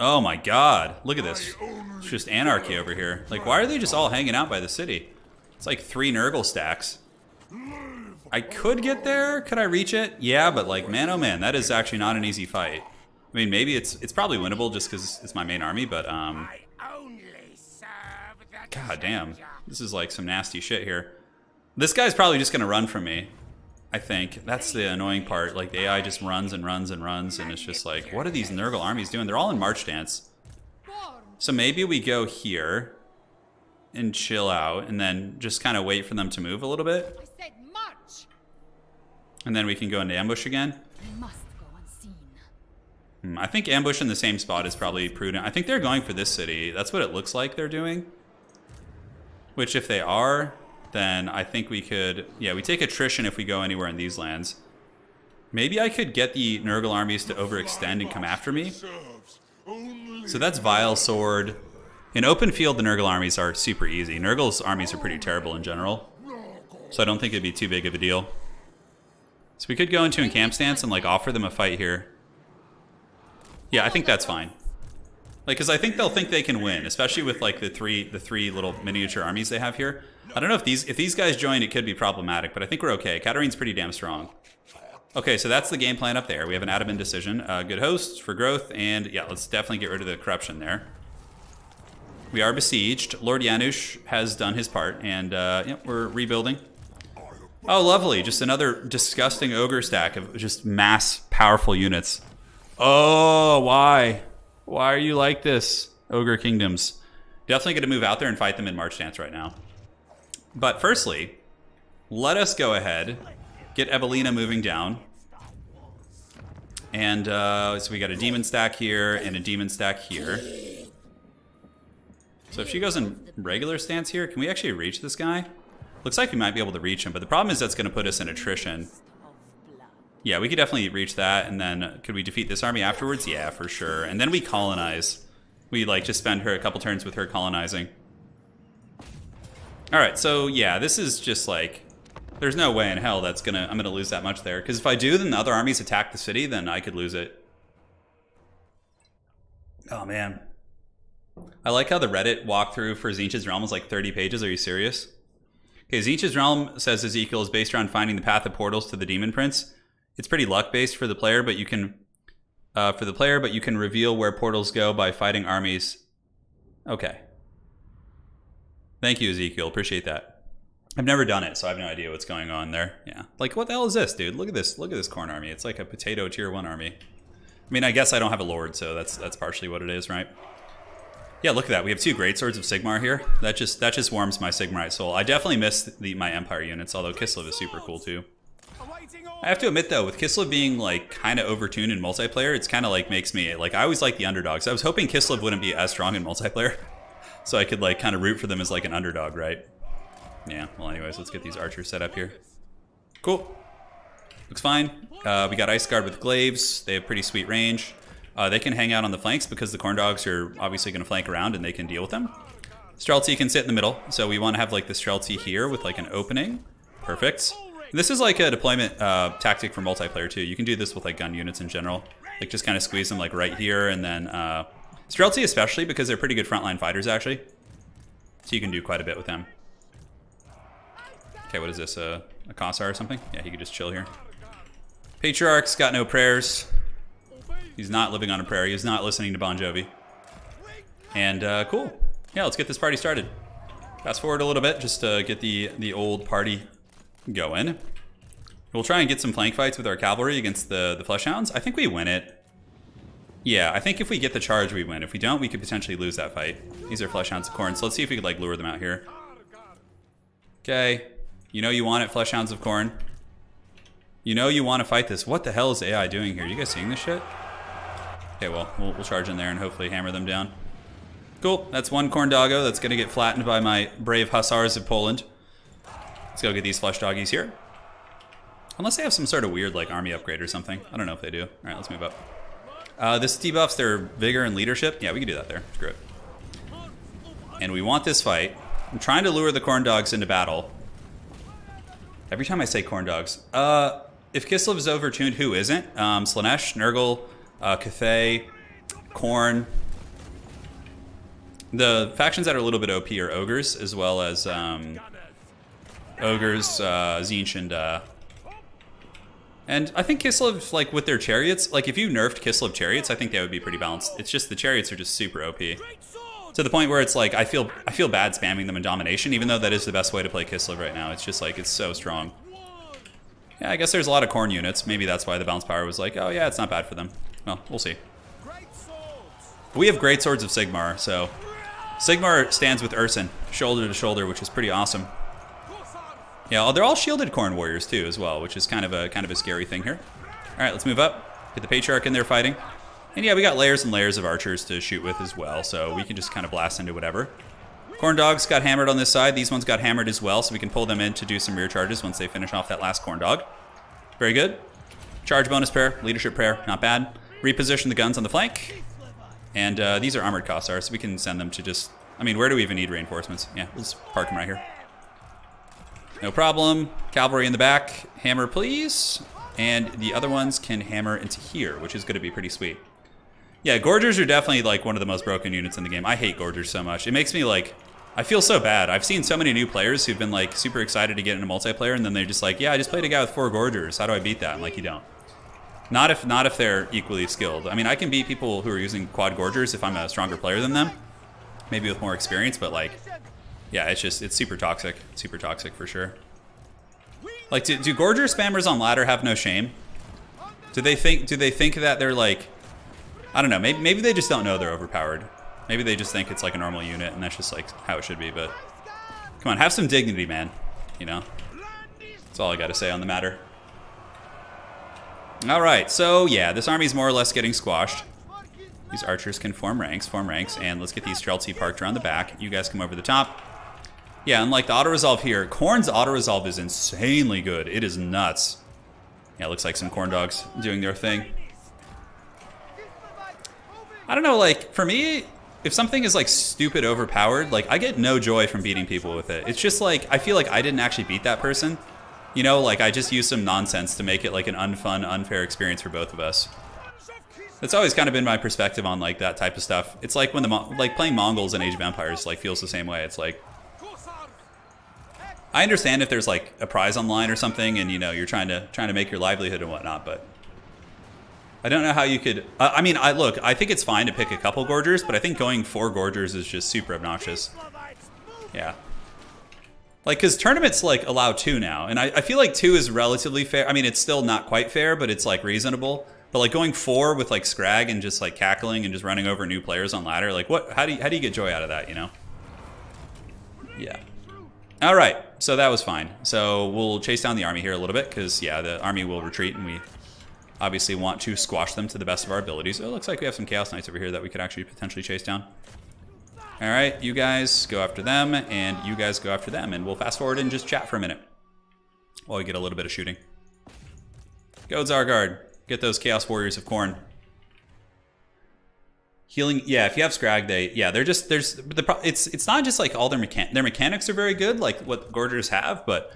Oh my god, look at this. It's just anarchy over here. Like, why are they just all hanging out by the city? It's like 3 Nurgle stacks. I could get there. Could I reach it? Yeah, but like, man, oh man, that is actually not an easy fight. I mean, maybe it's probably winnable just because it's my main army, but God damn, this is like some nasty shit here. This guy's probably just gonna run from me. I think that's the annoying part. Like the AI just runs and runs and runs, and it's just like, what are these Nurgle armies doing? They're all in march stance. So maybe we go here and chill out, and then just kind of wait for them to move a little bit. I said march. And then we can go into ambush again. We must go unseen. I think ambush in the same spot is probably prudent. I think they're going for this city. That's what it looks like they're doing. Which if they are, then I think we could... Yeah, we take attrition if we go anywhere in these lands. Maybe I could get the Nurgle armies to overextend and come after me. So that's Vile Sword. In open field, the Nurgle armies are super easy. Nurgle's armies are pretty terrible in general. So I don't think it'd be too big of a deal. So we could go into a camp stance and like offer them a fight here. Yeah, I think that's fine. Like, because I think they'll think they can win, especially with like the three little miniature armies they have here. I don't know if these guys join, it could be problematic, but I think we're okay. Katarin's pretty damn strong. Okay, so that's the game plan up there. We have an adamant decision. Good hosts for growth, and yeah, let's definitely get rid of the corruption there. We are besieged. Lord Janusz has done his part, and yeah, we're rebuilding. Oh, lovely. Just another disgusting ogre stack of just mass powerful units. Oh, why? Why are you like this, Ogre Kingdoms? Definitely going to move out there and fight them in march stance right now. But firstly, let us go ahead, get Evelina moving down. And so we got a demon stack here and a demon stack here. So if she goes in regular stance here, can we actually reach this guy? Looks like we might be able to reach him, but the problem is that's going to put us in attrition. Yeah, we could definitely reach that, and then could we defeat this army afterwards? Yeah, for sure. And then we colonize. We like just spend her a couple turns with her colonizing. All right, so yeah, this is just like, there's no way in hell that's I'm gonna lose that much there. Because if I do, then the other armies attack the city, then I could lose it. Oh man. I like how the Reddit walkthrough for Tzeentch's Realm is like 30 pages. Are you serious? Okay, Tzeentch's Realm, says Ezekiel, is based around finding the path of portals to the Demon Prince. It's pretty luck-based for the player, but you can reveal where portals go by fighting armies. Okay. Thank you, Ezekiel. Appreciate that. I've never done it, so I have no idea what's going on there. Yeah. Like, what the hell is this, dude? Look at this. Look at this corn army. It's like a potato tier 1 army. I mean, I guess I don't have a lord, so that's partially what it is, right? Yeah, look at that. We have 2 greatswords of Sigmar here. That just warms my Sigmarite soul. I definitely miss my Empire units, although Kislev is super cool too. I have to admit though, with Kislev being like kind of overtuned in multiplayer, it's kind of like makes me like, I always like the underdogs. I was hoping Kislev wouldn't be as strong in multiplayer, so I could like kind of root for them as like an underdog, right? Yeah. Well, anyways, let's get these archers set up here. Cool. Looks fine. We got Ice Guard with glaives. They have pretty sweet range. They can hang out on the flanks because the corn dogs are obviously going to flank around and they can deal with them. Streltsy can sit in the middle, so we want to have like the Streltsy here with like an opening. Perfect. This is like a deployment tactic for multiplayer too. You can do this with like gun units in general. Like just kind of squeeze them like right here, and then Streltsy especially because they're pretty good frontline fighters actually. So you can do quite a bit with them. Okay, what is this? A Kossar or something? Yeah, he could just chill here. Patriarch's got no prayers. He's not living on a prayer. He's not listening to Bon Jovi. And cool. Yeah, let's get this party started. Fast forward a little bit just to get the old party going. We'll try and get some flank fights with our cavalry against the Fleshhounds. I think we win it. Yeah, I think if we get the charge, we win. If we don't, we could potentially lose that fight. These are Fleshhounds of Khorne, so let's see if we could like lure them out here. Okay. You know you want it, Fleshhounds of Khorne. You know you want to fight this. What the hell is AI doing here? You guys seeing this shit? Okay, well, we'll charge in there and hopefully hammer them down. Cool. That's one corn doggo that's going to get flattened by my brave hussars of Poland. Let's go get these flesh doggies here. Unless they have some sort of weird like army upgrade or something. I don't know if they do. All right, let's move up. This debuffs their vigor and leadership. Yeah, we can do that there. Screw it. And we want this fight. I'm trying to lure the corn dogs into battle. Every time I say corn dogs. If Kislev is overtuned, who isn't? Slaanesh, Nurgle, Cathay, Khorne. The factions that are a little bit OP are ogres, as well as ogres, Tzeentch, and And I think Kislev, like, with their chariots, like, if you nerfed Kislev chariots, I think they would be pretty balanced. It's just the chariots are just super OP. To the point where it's like, I feel bad spamming them in domination, even though that is the best way to play Kislev right now. It's just like, it's so strong. Yeah, I guess there's a lot of Khorne units. Maybe that's why the bounce power was like, oh yeah, it's not bad for them. Well, we'll see. We have great swords of Sigmar, so Sigmar stands with Ursin, shoulder to shoulder, which is pretty awesome. Yeah, they're all shielded Khorne warriors too, as well, which is kind of a scary thing here. All right, let's move up. Get the Patriarch in there fighting. And yeah, we got layers and layers of archers to shoot with as well, so we can just kind of blast into whatever. Khorne dogs got hammered on this side. These ones got hammered as well, so we can pull them in to do some rear charges once they finish off that last Khorne dog. Very good. Charge bonus prayer, leadership prayer, not bad. Reposition the guns on the flank. And these are armored Kossars, so we can send them to just... I mean, where do we even need reinforcements? Yeah, we'll just park them right here. No problem. Cavalry in the back. Hammer, please. And the other ones can hammer into here, which is going to be pretty sweet. Yeah, Gorgers are definitely, like, one of the most broken units in the game. I hate Gorgers so much. It makes me, like... I feel so bad. I've seen so many new players who've been, like, super excited to get into multiplayer, and then they're just like, yeah, I just played a guy with 4 Gorgers. How do I beat that? I'm like, you don't. Not if they're equally skilled. I mean, I can beat people who are using quad Gorgers if I'm a stronger player than them. Maybe with more experience, but, like... Yeah, it's super toxic. Super toxic for sure. Like, do Gorger spammers on ladder have no shame? Do they think that they're like, I don't know, maybe they just don't know they're overpowered. Maybe they just think it's like a normal unit and that's just like how it should be, but come on, have some dignity, man. You know? That's all I gotta say on the matter. Alright, so yeah, this army's more or less getting squashed. These archers can form ranks, and let's get these Streltsy parked around the back. You guys come over the top. Yeah, unlike the auto-resolve here, Khorne's auto-resolve is insanely good. It is nuts. Yeah, it looks like some Khorne dogs doing their thing. I don't know, like, for me, if something is, like, stupid overpowered, like, I get no joy from beating people with it. It's just, like, I feel like I didn't actually beat that person. You know, like, I just used some nonsense to make it, like, an unfun, unfair experience for both of us. That's always kind of been my perspective on, like, that type of stuff. It's like when like, playing Mongols in Age of Empires, like, feels the same way. It's like... I understand if there's like a prize online or something, and you know you're trying to make your livelihood and whatnot, but I don't know how you could. I mean, I think it's fine to pick a couple Gorgers, but I think going 4 Gorgers is just super obnoxious. Yeah, like because tournaments like allow 2 now, and I feel like 2 is relatively fair. I mean, it's still not quite fair, but it's like reasonable. But like going 4 with like Scrag and just like cackling and just running over new players on ladder, like what? How do you get joy out of that? You know? Yeah. All right, so that was fine. So we'll chase down the army here a little bit because, yeah, the army will retreat and we obviously want to squash them to the best of our abilities. Oh, it looks like we have some Chaos Knights over here that we could actually potentially chase down. All right, you guys go after them and you guys go after them, and we'll fast forward and just chat for a minute while we get a little bit of shooting. Go Zargard, get those Chaos Warriors of Khorne. Healing, yeah. If you have Scrag, they're just it's not just like all their mechanics are very good, like what Gorgers have, but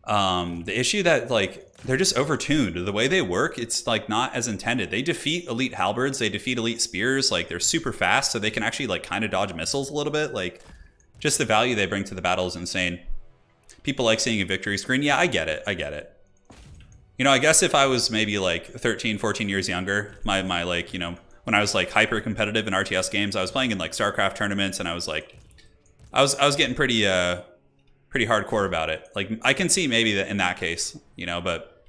the issue that like they're just overtuned. The way they work, it's like not as intended. They defeat elite halberds, they defeat elite spears. Like they're super fast, so they can actually like kind of dodge missiles a little bit. Like just the value they bring to the battle is insane. People like seeing a victory screen. Yeah, I get it. You know, I guess if I was maybe like 13, 14 years younger, my like, you know, when I was like hyper competitive in RTS games, I was playing in like StarCraft tournaments, and I was like, I was getting pretty hardcore about it. Like I can see maybe that in that case, you know, but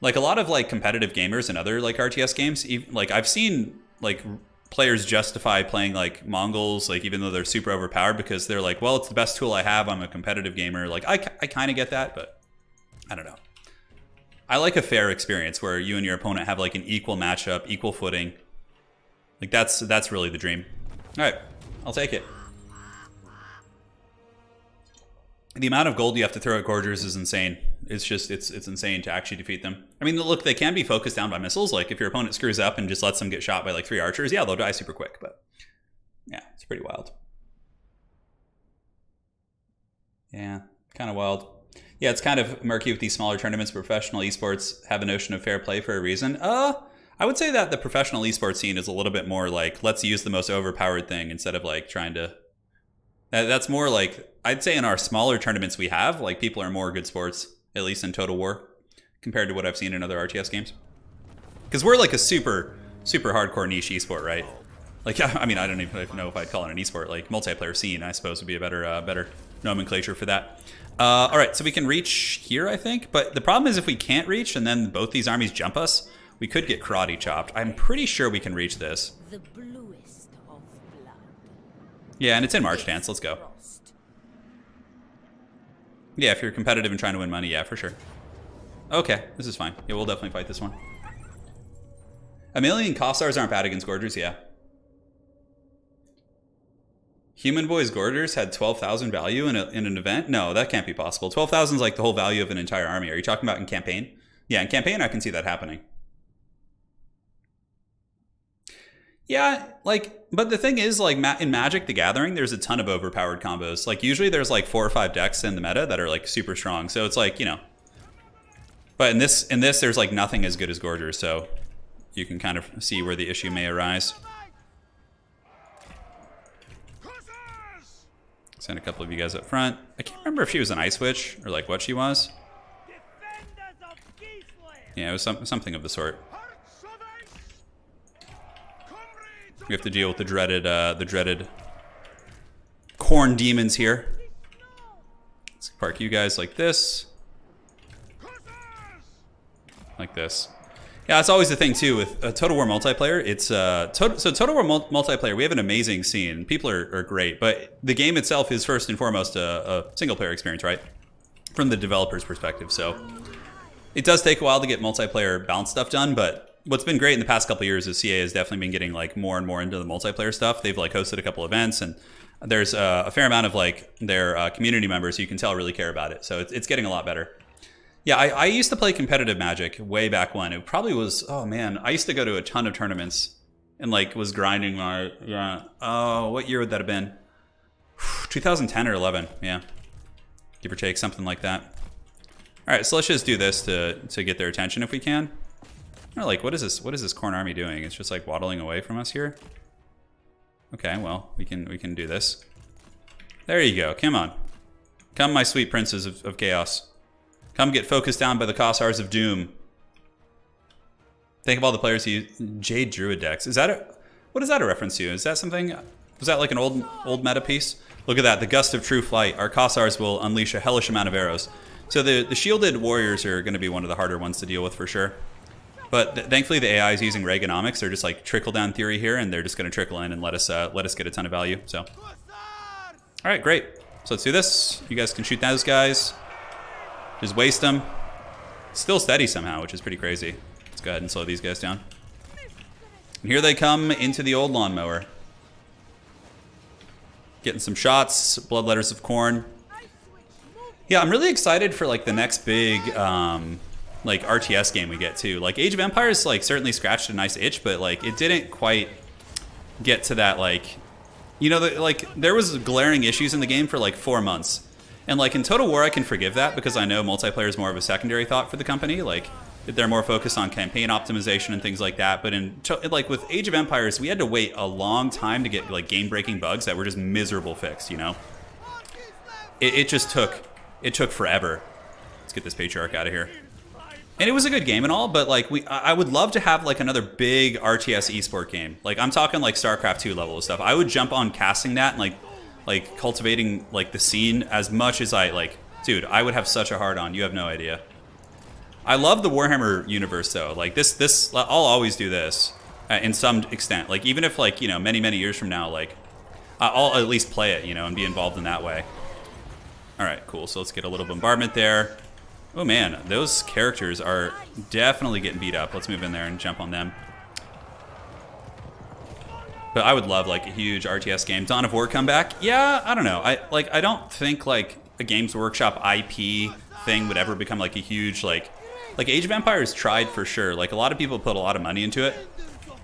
like a lot of like competitive gamers and other like RTS games, like I've seen like players justify playing like Mongols, like even though they're super overpowered, because they're like, well, it's the best tool I have. I'm a competitive gamer. Like I kind of get that, but I don't know. I like a fair experience where you and your opponent have like an equal matchup, equal footing. Like that's really the dream. All right, I'll take it. The amount of gold you have to throw at Gorgers is insane. It's just, it's insane to actually defeat them. I mean, look, they can be focused down by missiles. Like if your opponent screws up and just lets them get shot by like 3 archers, yeah, they'll die super quick, but yeah, it's pretty wild. Yeah, kind of wild. Yeah, it's kind of murky with these smaller tournaments. Professional esports have a notion of fair play for a reason. I would say that the professional esports scene is a little bit more like, let's use the most overpowered thing instead of like trying to... That's more like, I'd say in our smaller tournaments we have, like people are more good sports, at least in Total War. compared to what I've seen in other RTS games. Because we're like a super hardcore niche esport, right? Like, I mean, I don't even know if I'd call it an esport. Like, multiplayer scene, I suppose, would be a better nomenclature for that. All right, so we can reach here, I think. But the problem is if we can't reach and then both these armies jump us, we could get karate chopped. I'm pretty sure we can reach this. The bluest of blood. Yeah, and it's in March Dance. Let's go. Yeah, if you're competitive and trying to win money, yeah, for sure. Okay, this is fine. Yeah, we'll definitely fight this one. A million Kossars aren't bad against Gorgers, yeah. Human Boys Gorgers had 12,000 value in an event? No, that can't be possible. 12,000 is like the whole value of an entire army. Are you talking about in campaign? Yeah, in campaign, I can see that happening. Yeah, like, but the thing is, like, in Magic the Gathering, there's a ton of overpowered combos. Like, usually there's like 4 or 5 decks in the meta that are like super strong. So it's like, you know. But in this, there's like nothing as good as Gorgers, so you can kind of see where the issue may arise. Send a couple of you guys up front. I can't remember if she was an Ice Witch or like what she was. Yeah, it was something of the sort. We have to deal with the dreaded corn demons here. Let's park you guys like this. Like this. Yeah, it's always the thing too with Total War multiplayer. It's Total War multiplayer. We have an amazing scene. People are great, but the game itself is first and foremost a single player experience, right? From the developer's perspective. So it does take a while to get multiplayer balance stuff done, but what's been great in the past couple of years is CA has definitely been getting like more and more into the multiplayer stuff. They've like hosted a couple events, and there's a fair amount of like their community members you can tell really care about it. So it's getting a lot better. Yeah, I used to play competitive Magic way back when. It probably was, oh man, I used to go to a ton of tournaments and like was grinding my, oh, what year would that have been? 2010 or 11, yeah. Give or take, something like that. All right, so let's just do this to get their attention if we can. Or like, what is this Corn Army doing? It's just like waddling away from us here. Okay, well, we can do this. There you go, come on. Come, my sweet princes of chaos. Come get focused down by the Kossars of Doom. Think of all the players who use Jade Druid decks. What is that a reference to? Is that something? Was that like an old meta piece? Look at that, the gust of true flight. Our Kossars will unleash a hellish amount of arrows. So the shielded warriors are going to be one of the harder ones to deal with for sure. But thankfully the AI is using Reaganomics. They're just like trickle down theory here, and they're just going to trickle in and let us get a ton of value. So, all right, great. So let's do this. You guys can shoot those guys. Just waste them. Still steady somehow, which is pretty crazy. Let's go ahead and slow these guys down. And here they come into the old lawnmower. Getting some shots, bloodletters of corn. Yeah, I'm really excited for like the next big like RTS game we get too. Like Age of Empires like certainly scratched a nice itch, but like it didn't quite get to that like, you know, like there was glaring issues in the game for like 4 months. And like in Total War, I can forgive that because I know multiplayer is more of a secondary thought for the company. Like they're more focused on campaign optimization and things like that. But like with Age of Empires, we had to wait a long time to get like game-breaking bugs that were just miserable fixed. You know, it took forever. Let's get this patriarch out of here. And it was a good game and all, but like I would love to have like another big RTS esport game. Like I'm talking like StarCraft 2 level of stuff. I would jump on casting that and like cultivating like the scene as much as I like. Dude, I would have such a hard on. You have no idea. I love the Warhammer universe though. Like this I'll always do this in some extent. Like even if like, you know, many years from now, like I'll at least play it, you know, and be involved in that way. All right, cool. So let's get a little bombardment there. Oh man, those characters are definitely getting beat up. Let's move in there and jump on them. But I would love like a huge RTS game. Dawn of War comeback. Yeah, I don't know. I don't think like a Games Workshop IP thing would ever become like a huge like Age of Empires tried for sure. Like a lot of people put a lot of money into it.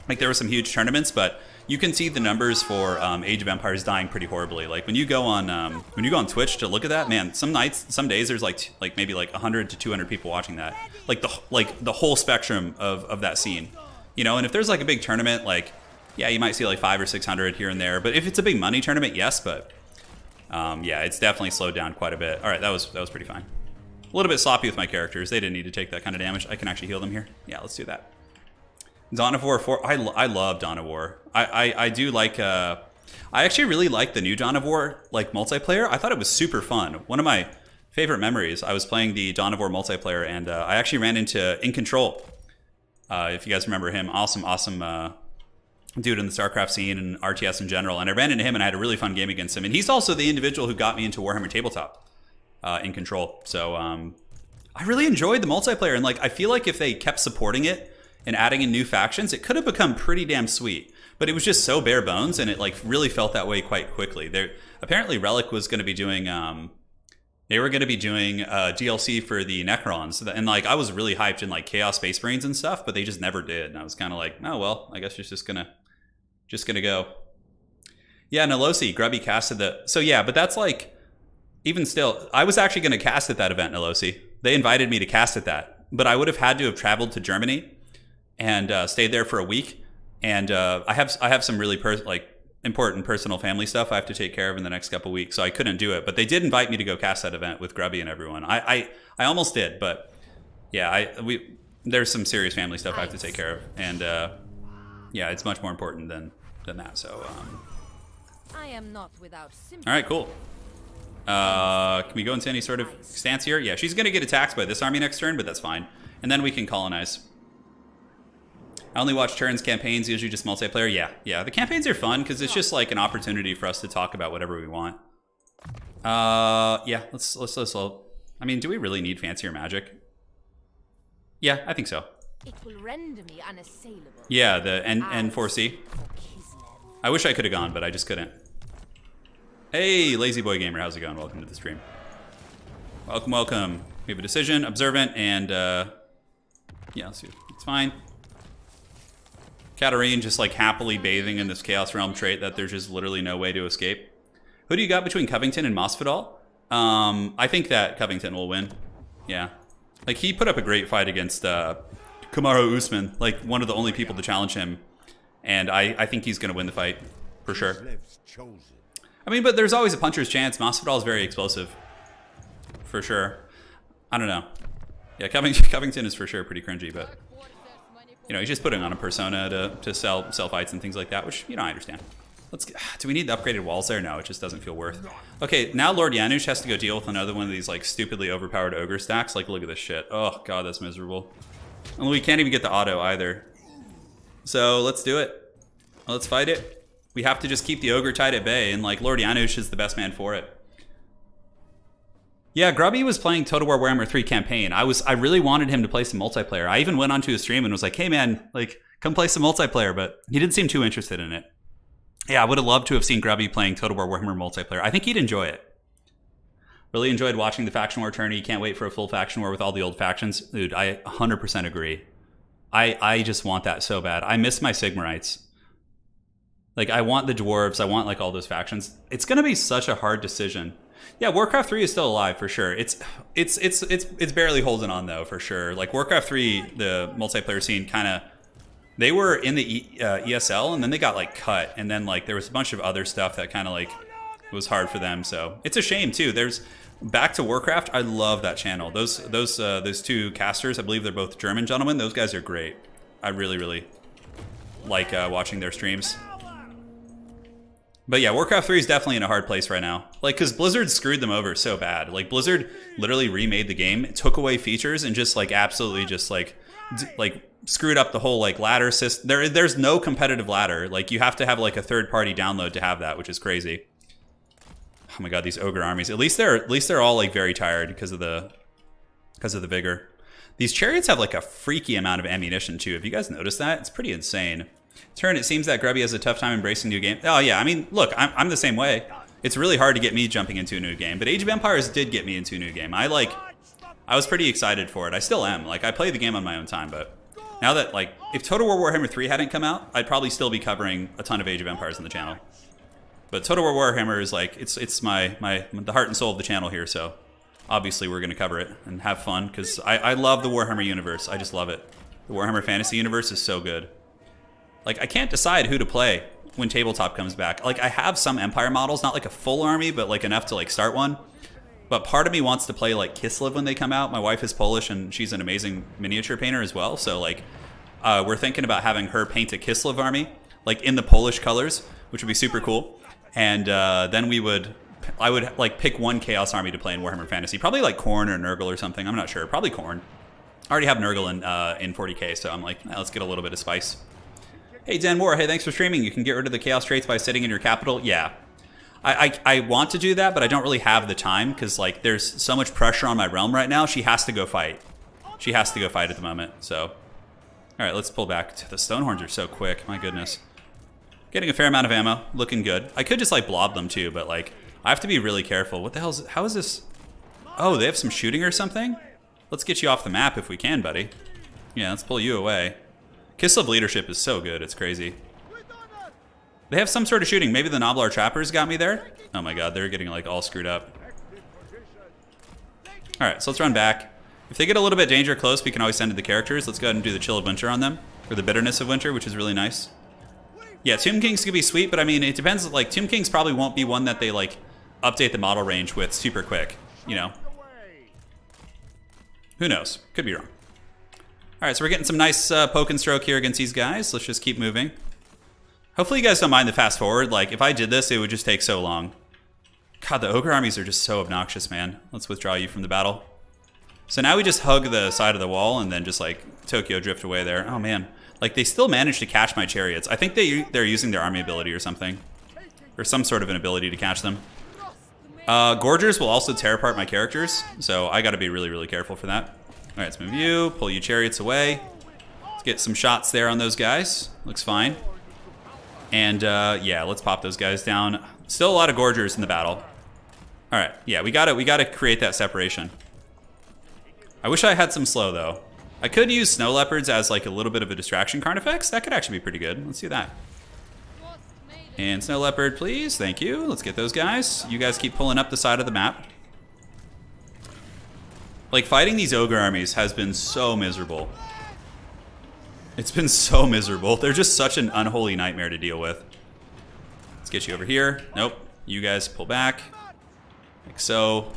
Like there were some huge tournaments, but you can see the numbers for Age of Empires dying pretty horribly. Like when you go on Twitch to look at that, man, some days there's like maybe like 100 to 200 people watching that. Like the whole spectrum of that scene, you know. And if there's like a big tournament, like yeah, you might see like 500 or 600 here and there. But if it's a big money tournament, yes. But yeah, it's definitely slowed down quite a bit. All right, that was pretty fine. A little bit sloppy with my characters. They didn't need to take that kind of damage. I can actually heal them here. Yeah, let's do that. Dawn of War 4. I love Dawn of War. I do like... I actually really like the new Dawn of War like multiplayer. I thought it was super fun. One of my favorite memories, I was playing the Dawn of War multiplayer, and I actually ran into In Control. If you guys remember him, awesome dude in the StarCraft scene and RTS in general. And I ran into him, and I had a really fun game against him. And he's also the individual who got me into Warhammer Tabletop, In Control. So I really enjoyed the multiplayer, and like I feel like if they kept supporting it and adding in new factions, it could have become pretty damn sweet. But it was just so bare bones, and it like really felt that way quite quickly. There apparently Relic was going to be doing. They were going to be doing DLC for the Necrons, and like I was really hyped in like Chaos Space Marines and stuff, but they just never did. And I was kind of like, oh well, I guess it's just gonna go. Yeah, Nolosi, Grubby casted the. So yeah, but that's like, even still, I was actually going to cast at that event, Nolosi. They invited me to cast at that, but I would have had to have traveled to Germany and stayed there for a week. And I have some really important personal family stuff I have to take care of in the next couple weeks, so I couldn't do it. But they did invite me to go cast that event with Grubby and everyone. I almost did, but yeah, there's some serious family stuff I have to take care of, and yeah, it's much more important than that. So I am not without sympathy. all right, cool. Can we go into any sort of stance here? Yeah, she's gonna get attacked by this army next turn, but that's fine. And then we can colonize. I only watch Turin's campaigns, usually just multiplayer. Yeah. The campaigns are fun because it's just like an opportunity for us to talk about whatever we want. Yeah, let's. I mean, do we really need fancier magic? Yeah, I think so. It will render me unassailable. Yeah, the N4C. I wish I could have gone, but I just couldn't. Hey, Lazy Boy Gamer, how's it going? Welcome to the stream. Welcome. We have a decision, observant, and yeah, let's see. It's fine. Katarin just like happily bathing in this Chaos Realm trait that there's just literally no way to escape. Who do you got between Covington and Masvidal? I think that Covington will win. Yeah. Like he put up a great fight against Kamaru Usman, like one of the only people to challenge him. And I think he's going to win the fight for sure. I mean, but there's always a puncher's chance. Masvidal is very explosive. For sure. I don't know. Yeah, Covington is for sure pretty cringy, but... You know, he's just putting on a persona to sell fights and things like that, which, you know, I understand. Do we need the upgraded walls there? No, it just doesn't feel worth. Okay, now Lord Yanush has to go deal with another one of these, like, stupidly overpowered ogre stacks. Like, look at this shit. Oh, God, that's miserable. And we can't even get the auto either. So, let's do it. Let's fight it. We have to just keep the ogre tied at bay, and, like, Lord Yanush is the best man for it. Yeah, Grubby was playing Total War Warhammer 3 campaign. I really wanted him to play some multiplayer. I even went onto his stream and was like, hey man, like, come play some multiplayer, but he didn't seem too interested in it. Yeah, I would have loved to have seen Grubby playing Total War Warhammer multiplayer. I think he'd enjoy it. Really enjoyed watching the Faction War tourney. Can't wait for a full Faction War with all the old factions. Dude, I 100% agree. I just want that so bad. I miss my Sigmarites. Like, I want the dwarves. I want, like, all those factions. It's going to be such a hard decision. Yeah, Warcraft 3 is still alive for sure. It's barely holding on though, for sure. Like Warcraft 3, the multiplayer scene kind of, they were in the ESL and then they got like cut, and then like there was a bunch of other stuff that kind of like was hard for them. So it's a shame too. There's back to Warcraft. I love that channel. Those two casters, I believe they're both German gentlemen. Those guys are great. I really like watching their streams. But yeah, Warcraft 3 is definitely in a hard place right now. Like, because Blizzard screwed them over so bad. Like, Blizzard literally remade the game, took away features, and just, like, absolutely just, like screwed up the whole, like, ladder system. There's no competitive ladder. Like, you have to have, like, a third-party download to have that, which is crazy. Oh my god, these ogre armies. At least they're all, like, very tired because of the vigor. These chariots have, like, a freaky amount of ammunition, too. Have you guys noticed that? It's pretty insane. Turn, it seems that Grubby has a tough time embracing new game. Oh yeah, I mean, look, I'm the same way. It's really hard to get me jumping into a new game, but Age of Empires did get me into a new game. I was pretty excited for it. I still am. Like, I play the game on my own time, but now that, like, if Total War Warhammer 3 hadn't come out, I'd probably still be covering a ton of Age of Empires on the channel. But Total War Warhammer is like, it's the heart and soul of the channel here, so obviously we're going to cover it and have fun, because I love the Warhammer universe. I just love it. The Warhammer Fantasy universe is so good. Like, I can't decide who to play when Tabletop comes back. Like, I have some Empire models, not like a full army, but like enough to like start one. But part of me wants to play like Kislev when they come out. My wife is Polish and she's an amazing miniature painter as well. So like we're thinking about having her paint a Kislev army like in the Polish colors, which would be super cool. And then I would like pick one Chaos army to play in Warhammer Fantasy. Probably like Khorne or Nurgle or something. I'm not sure. Probably Khorne. I already have Nurgle in 40k, so I'm like, let's get a little bit of spice. Hey, Dan Moore. Hey, thanks for streaming. You can get rid of the Chaos traits by sitting in your capital. Yeah. I want to do that, but I don't really have the time because like there's so much pressure on my realm right now. She has to go fight. She has to go fight at the moment. So, all right, let's pull back. The Stonehorns are so quick. My goodness. Getting a fair amount of ammo. Looking good. I could just like blob them too, but like I have to be really careful. What the hell is? How is this? Oh, they have some shooting or something? Let's get you off the map if we can, buddy. Yeah, let's pull you away. Kislev leadership is so good. It's crazy. They have some sort of shooting. Maybe the Noblar Trappers got me there. Oh my god, they're getting like all screwed up. Alright, so let's run back. If they get a little bit danger close, we can always send to the characters. Let's go ahead and do the Chill of Winter on them. Or the Bitterness of Winter, which is really nice. Yeah, Tomb Kings could be sweet, but I mean, it depends. Like, Tomb Kings probably won't be one that they like update the model range with super quick. You know? Who knows? Could be wrong. Alright, so we're getting some nice poke and stroke here against these guys. Let's just keep moving. Hopefully you guys don't mind the fast forward. Like, if I did this, it would just take so long. God, the ogre armies are just so obnoxious, man. Let's withdraw you from the battle. So now we just hug the side of the wall and then just, like, Tokyo drift away there. Oh, man. Like, they still managed to catch my chariots. I think they're using their army ability or something. Or some sort of an ability to catch them. Gorgers will also tear apart my characters, so I gotta be really, really careful for that. Alright, let's move you. Pull you chariots away. Let's get some shots there on those guys. Looks fine. And yeah, let's pop those guys down. Still a lot of Gorgers in the battle. All right, yeah, we gotta create that separation. I wish I had some slow though. I could use Snow Leopards as like a little bit of a distraction. Carnifex, that could actually be pretty good. Let's do that. And Snow Leopard, please. Thank you. Let's get those guys. You guys keep pulling up the side of the map. Like, fighting these ogre armies has been so miserable. It's been so miserable. They're just such an unholy nightmare to deal with. Let's get you over here. Nope. You guys pull back. Like so.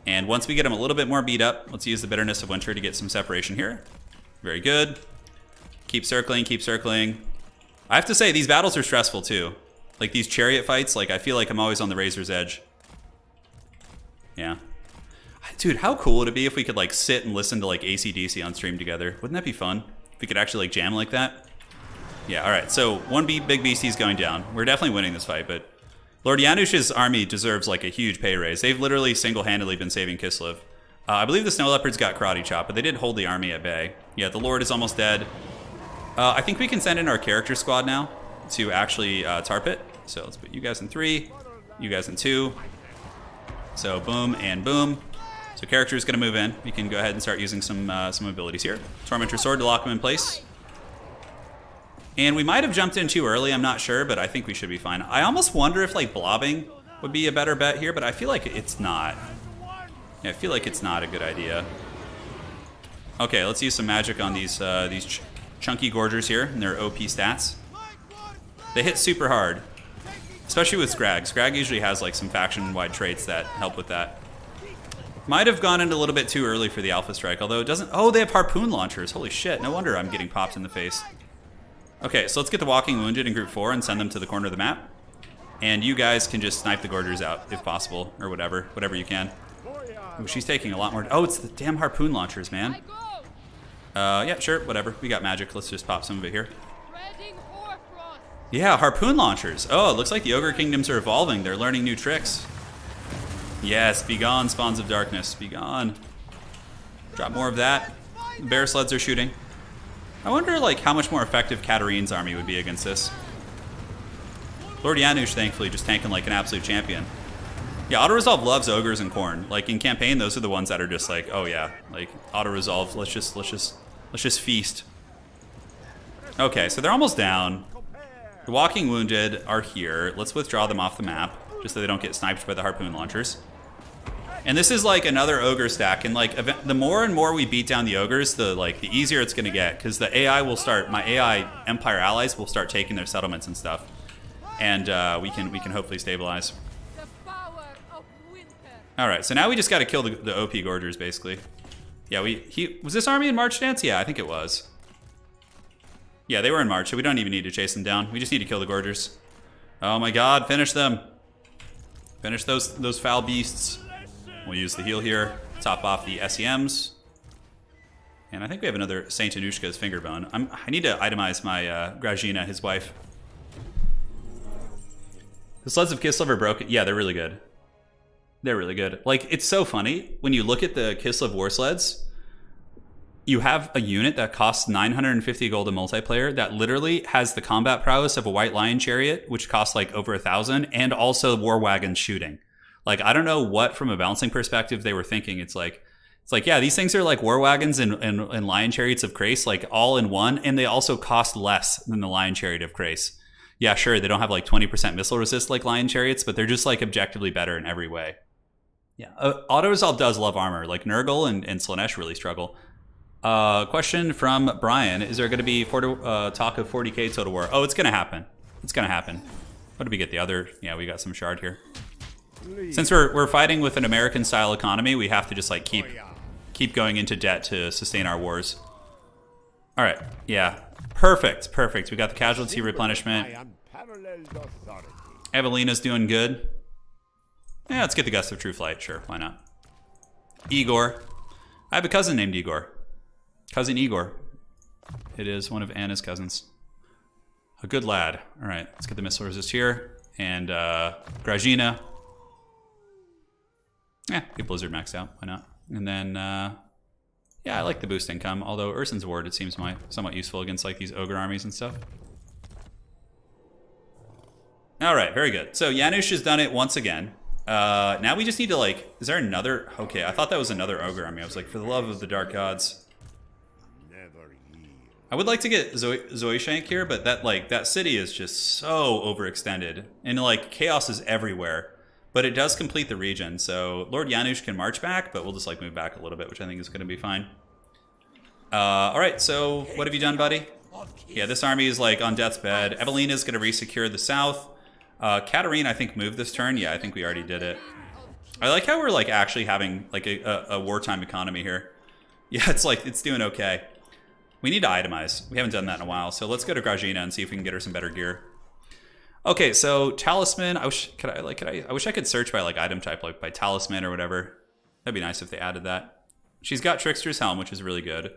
And once we get them a little bit more beat up, let's use the Bitterness of Winter to get some separation here. Very good. Keep circling, keep circling. I have to say, these battles are stressful too. Like these chariot fights, like I feel like I'm always on the razor's edge. Yeah. Dude, how cool would it be if we could like sit and listen to like AC/DC on stream together? Wouldn't that be fun? If we could actually like jam like that? Yeah, alright, so one big beastie is going down. We're definitely winning this fight, but Lord Janusz's army deserves like a huge pay raise. They've literally single-handedly been saving Kislev. I believe the Snow Leopards got karate chop, but they did hold the army at bay. Yeah, the Lord is almost dead. I think we can send in our character squad now to actually tarp it. So let's put you guys in 3, you guys in 2. So boom and boom. So character is going to move in. We can go ahead and start using some abilities here. Tormentor Sword to lock him in place. And we might have jumped in too early, I'm not sure, but I think we should be fine. I almost wonder if like blobbing would be a better bet here, but I feel like it's not. Yeah, I feel like it's not a good idea. Okay, let's use some magic on these chunky Gorgers here and their OP stats. They hit super hard, especially with Scrag. Scrag usually has like some faction-wide traits that help with that. Might have gone in a little bit too early for the Alpha Strike, although it doesn't... Oh, they have harpoon launchers. Holy shit, no wonder I'm getting popped in the face. Okay, so let's get the Walking Wounded in Group 4 and send them to the corner of the map. And you guys can just snipe the Gorgers out, if possible, or whatever you can. Ooh, she's taking a lot more... Oh, it's the damn harpoon launchers, man. Yeah, sure, whatever. We got magic. Let's just pop some of it here. Yeah, harpoon launchers. Oh, it looks like the Ogre Kingdoms are evolving. They're learning new tricks. Yes, be gone, Spawns of Darkness. Be gone. Drop more of that. Bear sleds are shooting. I wonder, like, how much more effective Katarin's army would be against this. Lord Janusz, thankfully, just tanking like an absolute champion. Yeah, Auto-Resolve loves ogres and Khorne. Like, in campaign, those are the ones that are just like, oh yeah, like, Auto-Resolve, let's just feast. Okay, so they're almost down. The Walking Wounded are here. Let's withdraw them off the map, just so they don't get sniped by the harpoon launchers. And this is like another ogre stack, and like the more and more we beat down the ogres, the easier it's gonna get, because the AI will start, my AI Empire allies will start taking their settlements and stuff, and we can hopefully stabilize. All right, so now we just got to kill the OP Gorgers, basically. Yeah, was this army in March stance? Yeah, I think it was. Yeah, they were in March, so we don't even need to chase them down. We just need to kill the Gorgers. Oh my god, finish them. Finish those foul beasts. We'll use the heal here, top off the SEMs. And I think we have another Saint Anushka's finger bone. I need to itemize my Grajina, his wife. The sleds of Kislev are broken. Yeah, they're really good. They're really good. Like, it's so funny. When you look at the Kislev war sleds, you have a unit that costs 950 gold in multiplayer that literally has the combat prowess of a White Lion Chariot, which costs like over 1,000, and also war wagons shooting. Like, I don't know what, from a balancing perspective, they were thinking. It's like, yeah, these things are like war wagons and Lion Chariots of Krace, like all in one, and they also cost less than the Lion Chariot of Krace. Yeah, sure, they don't have like 20% missile resist like Lion Chariots, but they're just like objectively better in every way. Yeah, Autoresolve does love armor. Like Nurgle and Slanesh really struggle. Question from Brian. Is there going to be talk of 40k Total War? Oh, it's going to happen. It's going to happen. What did we get? The other? Yeah, we got some shard here. Since we're fighting with an American-style economy, we have to just like keep going into debt to sustain our wars. All right. Yeah. Perfect. Perfect. We got the casualty replenishment. Evelina's doing good. Yeah, let's get the Gust of True Flight. Sure, why not? Igor. I have a cousin named Igor. Cousin Igor. It is one of Anna's cousins. A good lad. All right, let's get the missile resist here. And Grajina. Yeah, get Blizzard maxed out. Why not? And then, yeah, I like the boost income. Although Ursin's Ward, it seems somewhat useful against like these ogre armies and stuff. All right, very good. So Janusz has done it once again. Now we just need to like, is there another? Okay, I thought that was another ogre army. I was like, for the love of the dark gods. I would like to get Zoe Shank here, but that city is just so overextended. And like chaos is everywhere. But it does complete the region, so Lord Janusz can march back, but we'll just like move back a little bit, which I think is gonna be fine. Alright, so what have you done, buddy? Yeah, this army is like on death's bed. Evelina's gonna resecure the south. Katarin, I think, moved this turn. Yeah, I think we already did it. I like how we're like actually having like a wartime economy here. Yeah, it's doing okay. We need to itemize. We haven't done that in a while, so let's go to Grajina and see if we can get her some better gear. Okay, so Talisman. I wish I could search by like item type, like by Talisman or whatever. That'd be nice if they added that. She's got Trickster's Helm, which is really good.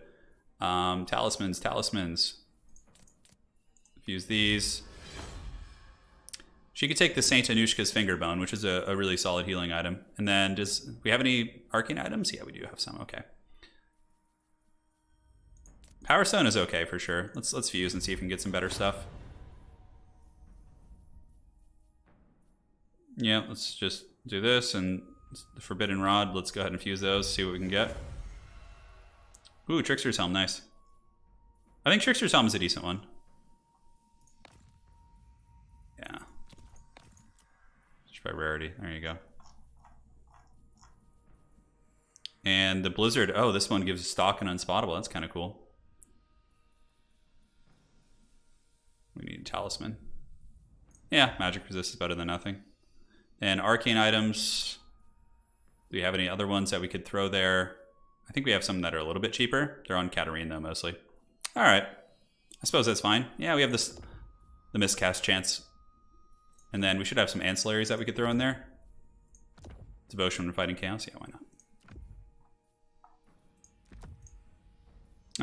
Talismans. Use these. She could take the Saint Anushka's Finger Bone, which is a really solid healing item. And then do we have any arcane items? Yeah, we do have some. Okay. Power Stone is okay for sure. Let's fuse and see if we can get some better stuff. Yeah, let's just do this and the Forbidden Rod. Let's go ahead and fuse those, see what we can get. Ooh, Trickster's Helm, nice. I think Trickster's Helm is a decent one. Yeah. Just by rarity. There you go. And the Blizzard, oh, this one gives stock and unspottable. That's kind of cool. We need Talisman. Yeah, magic resist is better than nothing. And arcane items. Do we have any other ones that we could throw there? I think we have some that are a little bit cheaper. They're on Katarin though, mostly. All right. I suppose that's fine. Yeah, we have the miscast chance. And then we should have some ancillaries that we could throw in there. Devotion when fighting chaos. Yeah, why not?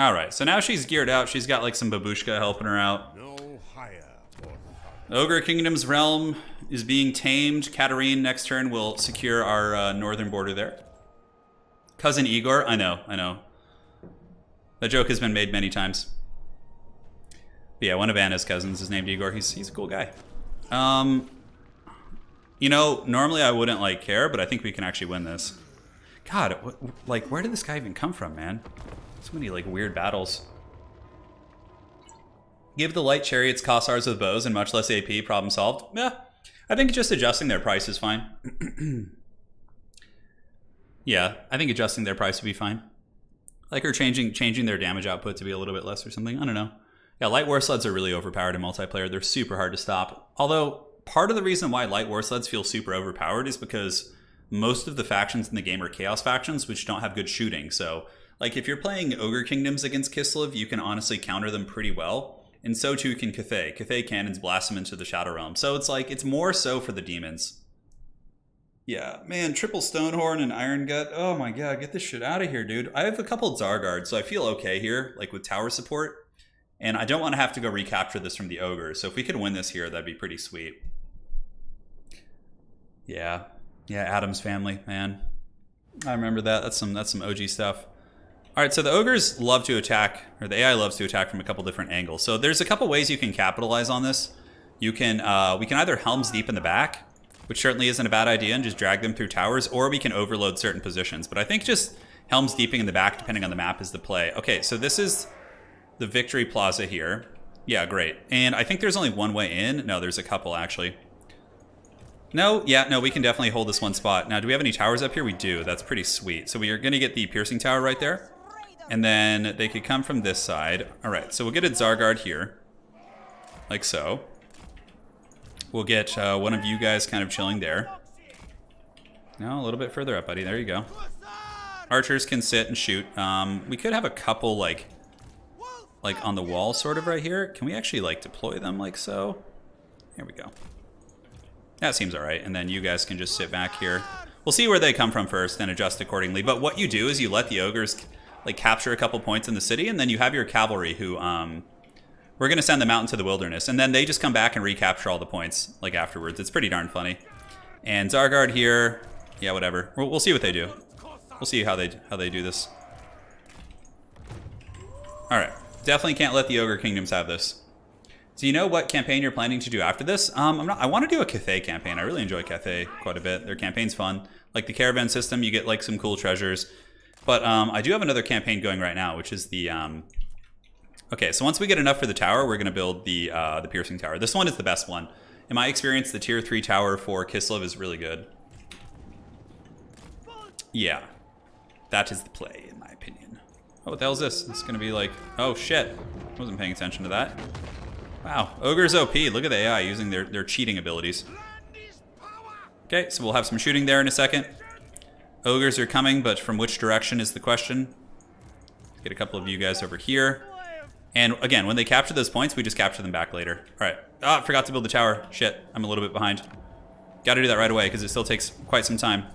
All right, so now she's geared out. She's got like some babushka helping her out. Ogre Kingdom's realm is being tamed. Katarin next turn will secure our northern border there. Cousin Igor, I know. That joke has been made many times. But yeah, one of Anna's cousins is named Igor. He's a cool guy. You know, normally I wouldn't like care, but I think we can actually win this. God, like where did this guy even come from, man? So many like weird battles. Give the light chariots Kossars with bows and much less AP, problem solved. Yeah, I think just adjusting their price is fine. Yeah, I think adjusting their price would be fine. Like, or changing their damage output to be a little bit less or something. I don't know. Yeah, light war sleds are really overpowered in multiplayer. They're super hard to stop. Although, part of the reason why light war sleds feel super overpowered is because most of the factions in the game are Chaos factions, which don't have good shooting. So, like, if you're playing Ogre Kingdoms against Kislev, you can honestly counter them pretty well. And so too can Cathay. Cathay cannons blast them into the Shadow Realm. So it's like, it's more so for the demons. Yeah, man, triple Stonehorn and Iron Gut. Oh my god, get this shit out of here, dude. I have a couple Zarguards, so I feel okay here, like with tower support. And I don't want to have to go recapture this from the Ogre. So if we could win this here, that'd be pretty sweet. Yeah. Yeah, Adam's family, man. I remember that. That's some OG stuff. All right, so the Ogres love to attack, or the AI loves to attack from a couple different angles. So there's a couple ways you can capitalize on this. You can, we can either Helm's Deep in the back, which certainly isn't a bad idea, and just drag them through towers, or we can overload certain positions. But I think just Helm's Deeping in the back, depending on the map, is the play. Okay, so this is the Victory Plaza here. Yeah, great. And I think there's only one way in. No, there's a couple, actually. No, yeah, no, we can definitely hold this one spot. Now, do we have any towers up here? We do. That's pretty sweet. So we are going to get the Piercing Tower right there. And then they could come from this side. All right, so we'll get a Zarguard here. Like so. We'll get one of you guys kind of chilling there. No, a little bit further up, buddy. There you go. Archers can sit and shoot. We could have a couple, like on the wall sort of right here. Can we actually, like, deploy them like so? Here we go. That seems all right. And then you guys can just sit back here. We'll see where they come from first and adjust accordingly. But what you do is you let the Ogres, like, capture a couple points in the city, and then you have your cavalry who, we're going to send them out into the wilderness. And then they just come back and recapture all the points, like, afterwards. It's pretty darn funny. And Zarguard here, yeah, whatever. We'll see what they do. We'll see how they do this. All right. Definitely can't let the Ogre Kingdoms have this. So you know what campaign you're planning to do after this? I want to do a Cathay campaign. I really enjoy Cathay quite a bit. Their campaign's fun. Like the caravan system, you get like some cool treasures. But I do have another campaign going right now, which is the... Okay, so once we get enough for the tower, we're going to build the Piercing Tower. This one is the best one. In my experience, the Tier 3 tower for Kislev is really good. Yeah. That is the play, in my opinion. Oh, what the hell is this? It's going to be like... Oh, shit. I wasn't paying attention to that. Wow. Ogre's OP. Look at the AI using their cheating abilities. Okay, so we'll have some shooting there in a second. Ogres are coming, but from which direction is the question. Let's get a couple of you guys over here. And again, when they capture those points, we just capture them back later. All right. Ah, I forgot to build the tower. Shit, I'm a little bit behind. Got to do that right away because it still takes quite some time.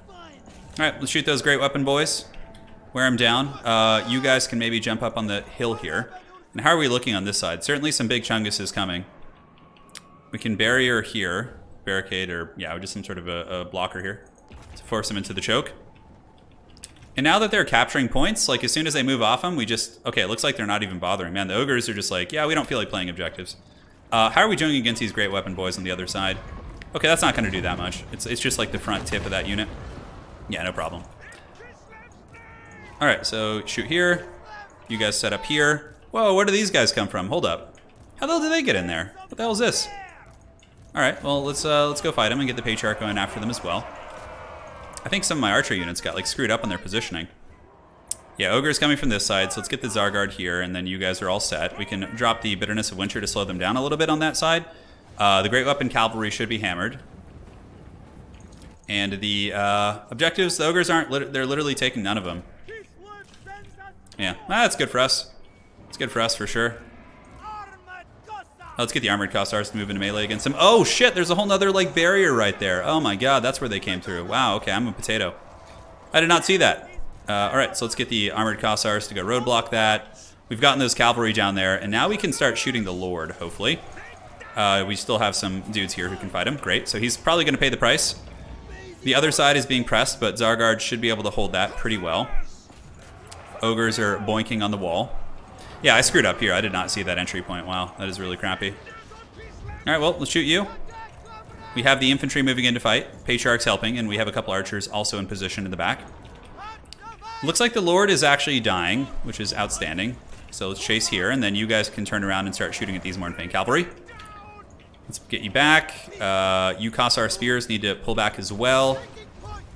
All right, let's shoot those great weapon boys. Wear them down. You guys can maybe jump up on the hill here. And how are we looking on this side? Certainly some big chungus is coming. We can barrier here. Barricade or, yeah, just some sort of a blocker here to force them into the choke. And now that they're capturing points, like as soon as they move off them, we just... Okay, it looks like they're not even bothering. Man, the Ogres are just like, yeah, we don't feel like playing objectives. How are we doing against these great weapon boys on the other side? Okay, that's not going to do that much. It's just like the front tip of that unit. Yeah, no problem. All right, so shoot here. You guys set up here. Whoa, where do these guys come from? Hold up. How the hell did they get in there? What the hell is this? All right, well, let's go fight them and get the Patriarch going after them as well. I think some of my archer units got like screwed up on their positioning. Yeah, Ogre's coming from this side, so let's get the Zarguard here, and then you guys are all set. We can drop the Bitterness of Winter to slow them down a little bit on that side. The Great Weapon Cavalry should be hammered. And the objectives, the Ogres aren't, they're literally taking none of them. Yeah, that's good for us. It's good for us for sure. Let's get the Armored Cossars to move into melee against them. Oh shit, there's a whole nother like barrier right there. Oh my god, that's where they came through. Wow, okay, I'm a potato. I did not see that. Alright, so let's get the Armored Cossars to go roadblock that. We've gotten those cavalry down there, and now we can start shooting the Lord, hopefully. We still have some dudes here who can fight him. Great, so he's probably going to pay the price. The other side is being pressed, but Zarguard should be able to hold that pretty well. Ogres are boinking on the wall. Yeah, I screwed up here. I did not see that entry point. Wow, that is really crappy. Alright, well, let's shoot you. We have the infantry moving in to fight. Patriarch's helping, and we have a couple archers also in position in the back. Looks like the Lord is actually dying, which is outstanding. So let's chase here, and then you guys can turn around and start shooting at these Mornfang Cavalry. Let's get you back. You Kossar Spears need to pull back as well.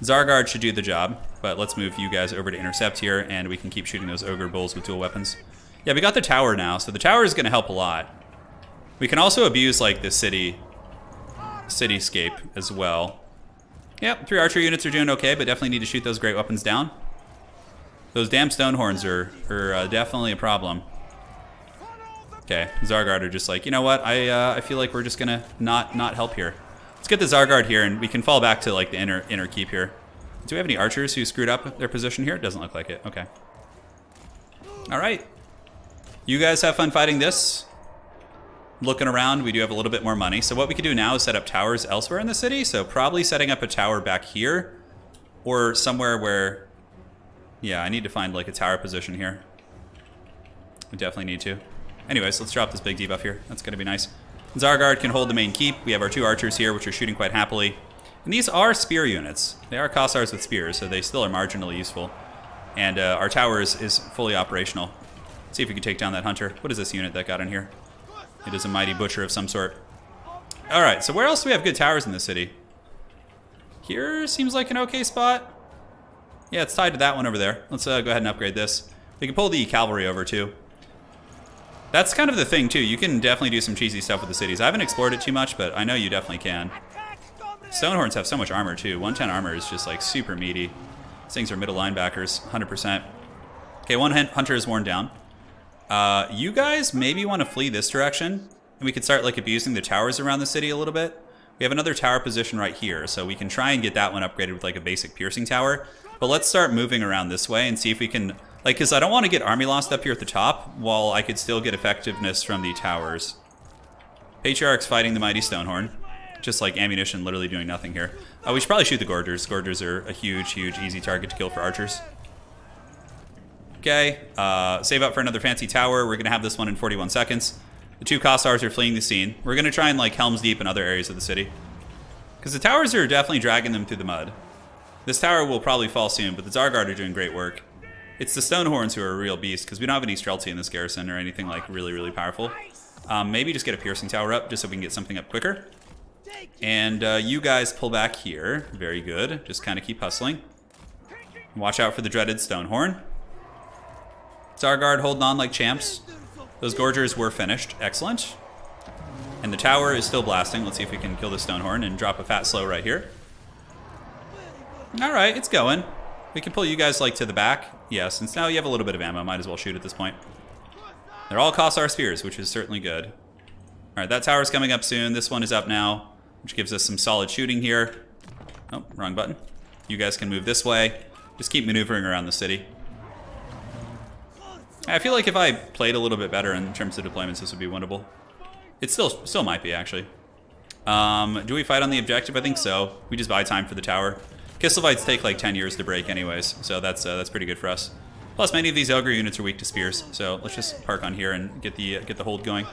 Zarguard should do the job, but let's move you guys over to intercept here, and we can keep shooting those Ogre Bulls with dual weapons. Yeah, we got the tower now, so the tower is going to help a lot. We can also abuse, like, the cityscape as well. Yep, 3 archer units are doing okay, but definitely need to shoot those great weapons down. Those damn stone horns are definitely a problem. Okay, Zargard are just like, you know what? I feel like we're just gonna not help here. Let's get the Zargard here, and we can fall back to like the inner keep here. Do we have any archers who screwed up their position here? It doesn't look like it. Okay. All right. You guys have fun fighting this. Looking around, we do have a little bit more money. So what we could do now is set up towers elsewhere in the city. So probably setting up a tower back here, or somewhere where, yeah, I need to find like a tower position here. We definitely need to. Anyways, let's drop this big debuff here. That's going to be nice. Zargard can hold the main keep. We have our 2 archers here, which are shooting quite happily. And these are spear units. They are Kossars with spears, so they still are marginally useful. And our tower is fully operational. Let's see if we can take down that hunter. What is this unit that got in here? It is a mighty butcher of some sort. All right, so where else do we have good towers in the city? Here seems like an okay spot. Yeah, it's tied to that one over there. Let's go ahead and upgrade this. We can pull the cavalry over too. That's kind of the thing too. You can definitely do some cheesy stuff with the cities. I haven't explored it too much, but I know you definitely can. Stonehorns have so much armor too. 110 armor is just like super meaty. These things are middle linebackers, 100%. Okay, one hunter is worn down. You guys maybe want to flee this direction, and we could start like abusing the towers around the city a little bit. We have another tower position right here, so we can try and get that one upgraded with like a basic piercing tower. But let's start moving around this way and see if we can, like, because I don't want to get army lost up here at the top, while I could still get effectiveness from the towers. Patriarch's fighting the mighty Stonehorn. Just like ammunition, literally doing nothing here. We should probably shoot the Gorgers. Gorgers are a huge, easy target to kill for archers. Okay, save up for another fancy tower. We're going to have this one in 41 seconds. The 2 Kossars are fleeing the scene. We're going to try and like Helm's Deep in other areas of the city. Because the towers are definitely dragging them through the mud. This tower will probably fall soon, but the Zargard are doing great work. It's the Stonehorns who are a real beast, because we don't have any Streltsy in this garrison or anything like really powerful. Maybe just get a piercing tower up, just so we can get something up quicker. And you guys pull back here. Very good. Just kind of keep hustling. Watch out for the dreaded Stonehorn. Zargard holding on like champs. Those Gorgers were finished. Excellent. And the tower is still blasting. Let's see if we can kill the Stonehorn and drop a fat slow right here. Alright, it's going. We can pull you guys like to the back. Yeah, since now you have a little bit of ammo, might as well shoot at this point. They're all Kossar spears, which is certainly good. Alright, that tower's coming up soon. This one is up now, which gives us some solid shooting here. Oh, wrong button. You guys can move this way. Just keep maneuvering around the city. I feel like if I played a little bit better in terms of deployments, this would be winnable. It still might be, actually. Do we fight on the objective? I think so. We just buy time for the tower. Kislevites take like 10 years to break anyways, so that's pretty good for us. Plus, many of these ogre units are weak to spears, so let's just park on here and get the hold going.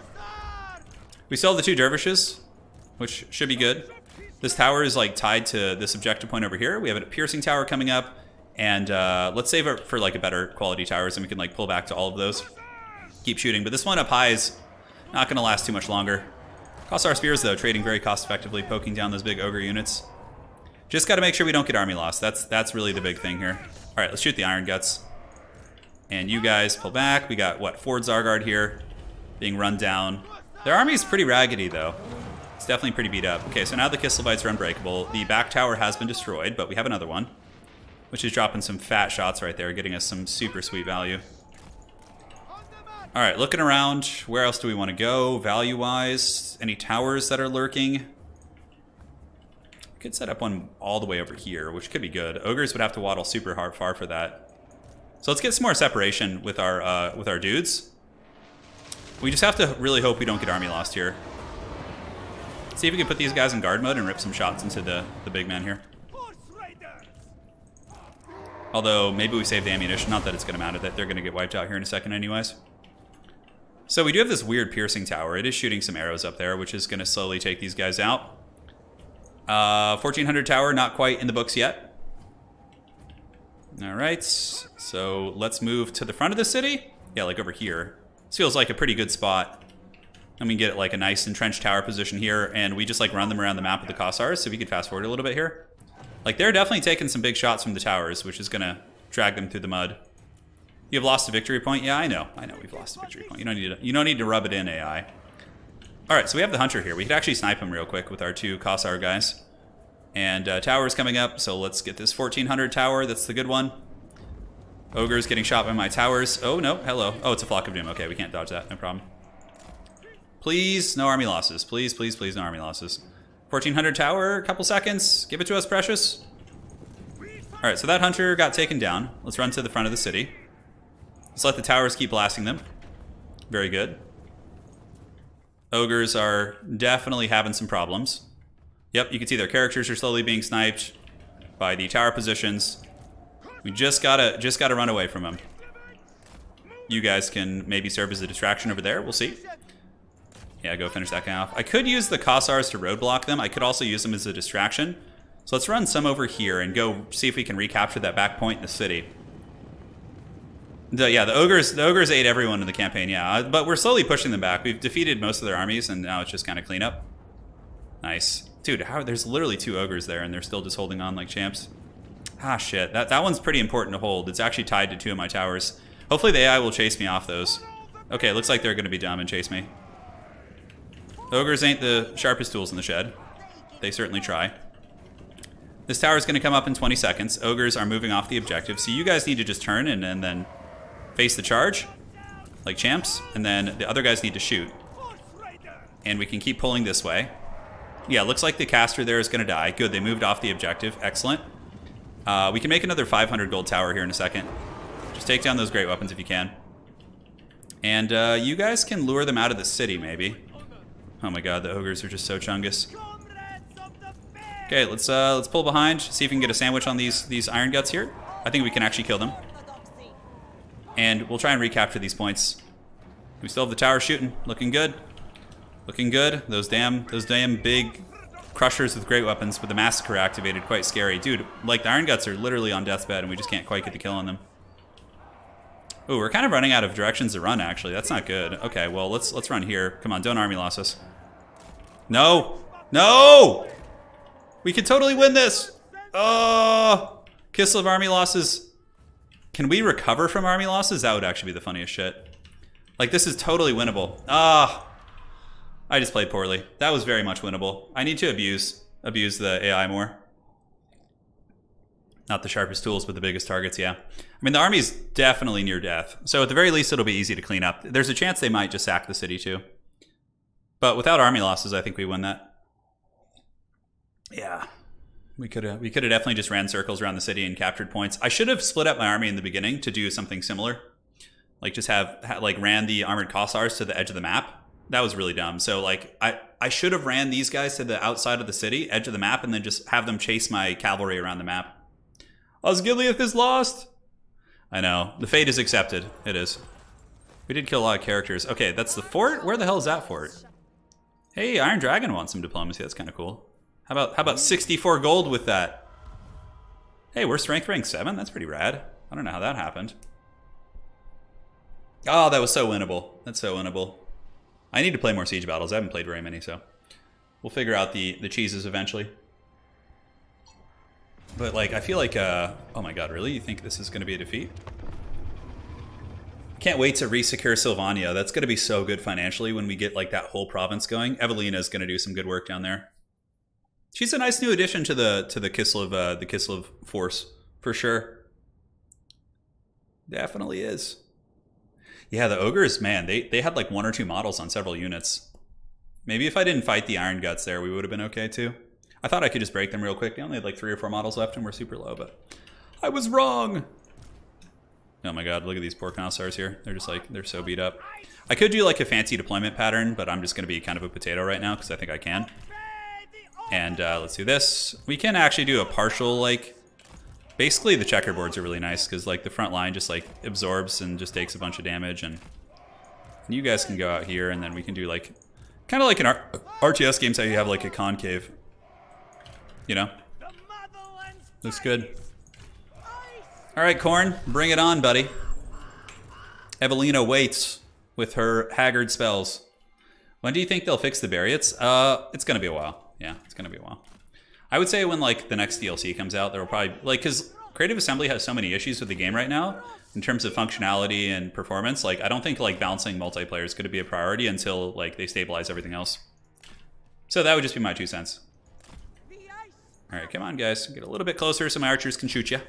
We still have the 2 dervishes, which should be good. This tower is like tied to this objective point over here. We have a piercing tower coming up, and let's save it for like a better quality towers, and we can like pull back to all of those. Keep shooting, but this one up high is not going to last too much longer. Kossar spears though, trading very cost effectively, poking down those big ogre units. Just got to make sure we don't get army loss. That's really the big thing here. All right, let's shoot the Iron Guts. And you guys pull back. We got, what, Ford Zargard here being run down. Their army is pretty raggedy, though. It's definitely pretty beat up. Okay, so now the Kislevites are unbreakable. The back tower has been destroyed, but we have another one, which is dropping some fat shots right there, getting us some super sweet value. All right, looking around. Where else do we want to go, value-wise? Any towers that are lurking? Could set up one all the way over here, which could be good. Ogres would have to waddle super far for that. So let's get some more separation with our dudes. We just have to really hope we don't get army lost here. See if we can put these guys in guard mode and rip some shots into the big man here. Although maybe we save the ammunition. Not that it's going to matter, that they're going to get wiped out here in a second anyways. So we do have this weird piercing tower. It is shooting some arrows up there, which is going to slowly take these guys out. 1400 tower, not quite in the books yet. All right, so let's move to the front of the city. Yeah, like over here. This feels like a pretty good spot. And we can get like a nice entrenched tower position here, and we just like run them around the map with the Kossars, so we could fast forward a little bit here. Like they're definitely taking some big shots from the towers, which is gonna drag them through the mud. You have lost a victory point? Yeah, I know we've lost a victory point. You don't need to rub it in, AI. All right, so we have the hunter here. We could actually snipe him real quick with our 2 Kossar guys. And tower's coming up, so let's get this 1400 tower. That's the good one. Ogre's getting shot by my towers. Oh, no, hello. Oh, it's a flock of doom. Okay, we can't dodge that, no problem. Please, no army losses. Please, please, please, no army losses. 1400 tower, a couple seconds. Give it to us, precious. All right, so that hunter got taken down. Let's run to the front of the city. Let's let the towers keep blasting them. Very good. Ogres are definitely having some problems. Yep, you can see their characters are slowly being sniped by the tower positions. We just gotta run away from them. You guys can maybe serve as a distraction over there. We'll see. Yeah, go finish that guy off. I could use the Kossars to roadblock them. I could also use them as a distraction. So let's run some over here and go see if we can recapture that back point in the city. Yeah, the ogres ate everyone in the campaign, yeah. But we're slowly pushing them back. We've defeated most of their armies, and now it's just kind of cleanup. Nice. Dude, there's literally 2 ogres there, and they're still just holding on like champs. Ah, shit. That one's pretty important to hold. It's actually tied to 2 of my towers. Hopefully the AI will chase me off those. Okay, looks like they're going to be dumb and chase me. Ogres ain't the sharpest tools in the shed. They certainly try. This tower is going to come up in 20 seconds. Ogres are moving off the objective, so you guys need to just turn and then face the charge, like champs, and then the other guys need to shoot. And we can keep pulling this way. Yeah, looks like the caster there is going to die. Good, they moved off the objective. Excellent. We can make another 500 gold tower here in a second. Just take down those great weapons if you can. And you guys can lure them out of the city, maybe. Oh my god, the ogres are just so chungus. Okay, let's pull behind, see if we can get a sandwich on these iron guts here. I think we can actually kill them. And we'll try and recapture these points. We still have the tower shooting. Looking good. Looking good. Those damn big crushers with great weapons with the massacre activated. Quite scary. Dude, like the iron guts are literally on death's bed and we just can't quite get the kill on them. Ooh, we're kind of running out of directions to run, actually. That's not good. Okay, well, let's run here. Come on, don't army loss us. No! No! We can totally win this! Oh! Kiss of army losses. Can we recover from army losses? That would actually be the funniest shit. Like, this is totally winnable. Ah! I just played poorly. That was very much winnable. I need to abuse the AI more. Not the sharpest tools, but the biggest targets, yeah. I mean, the army's definitely near death. So at the very least, it'll be easy to clean up. There's a chance they might just sack the city, too. But without army losses, I think we win that. Yeah. We could have definitely just ran circles around the city and captured points. I should have split up my army in the beginning to do something similar. Like, just ran the armored Kossars to the edge of the map. That was really dumb. So, like, I should have ran these guys to the outside of the city, edge of the map, and then just have them chase my cavalry around the map. Osgiliath is lost! I know. The fate is accepted. It is. We did kill a lot of characters. Okay, that's the fort? Where the hell is that fort? Hey, Iron Dragon wants some diplomacy. That's kind of cool. How about 64 gold with that? Hey, we're strength rank 7? That's pretty rad. I don't know how that happened. Oh, that was so winnable. That's so winnable. I need to play more siege battles. I haven't played very many, so we'll figure out the cheeses eventually. But, like, I feel like, oh my god, really? You think this is going to be a defeat? Can't wait to re-secure Sylvania. That's going to be so good financially when we get, like, that whole province going. Evelina's going to do some good work down there. She's a nice new addition to the Kislev force, for sure. Definitely is. Yeah, the ogres, man, they had like 1 or 2 models on several units. Maybe if I didn't fight the iron guts there, we would have been okay too. I thought I could just break them real quick. They only had like 3 or 4 models left and we're super low, but I was wrong. Oh my god, look at these poor Kossars here. They're just like, they're so beat up. I could do like a fancy deployment pattern, but I'm just going to be kind of a potato right now because I think I can. And let's do this. We can actually do a partial, like, basically the checkerboards are really nice because like the front line just like absorbs and just takes a bunch of damage, and you guys can go out here and then we can do like, kind of like in RTS games how you have like a concave. You know? Looks good. Alright, Corn, bring it on, buddy. Evelina waits with her haggard spells. When do you think they'll fix the Barriots? It's gonna be a while. Yeah, it's gonna be a while. I would say when like the next DLC comes out, there will probably, like, because Creative Assembly has so many issues with the game right now in terms of functionality and performance. Like, I don't think like balancing multiplayer is going to be a priority until like they stabilize everything else. So that would just be my 2 cents. Alright, come on, guys. Get a little bit closer so my archers can shoot you.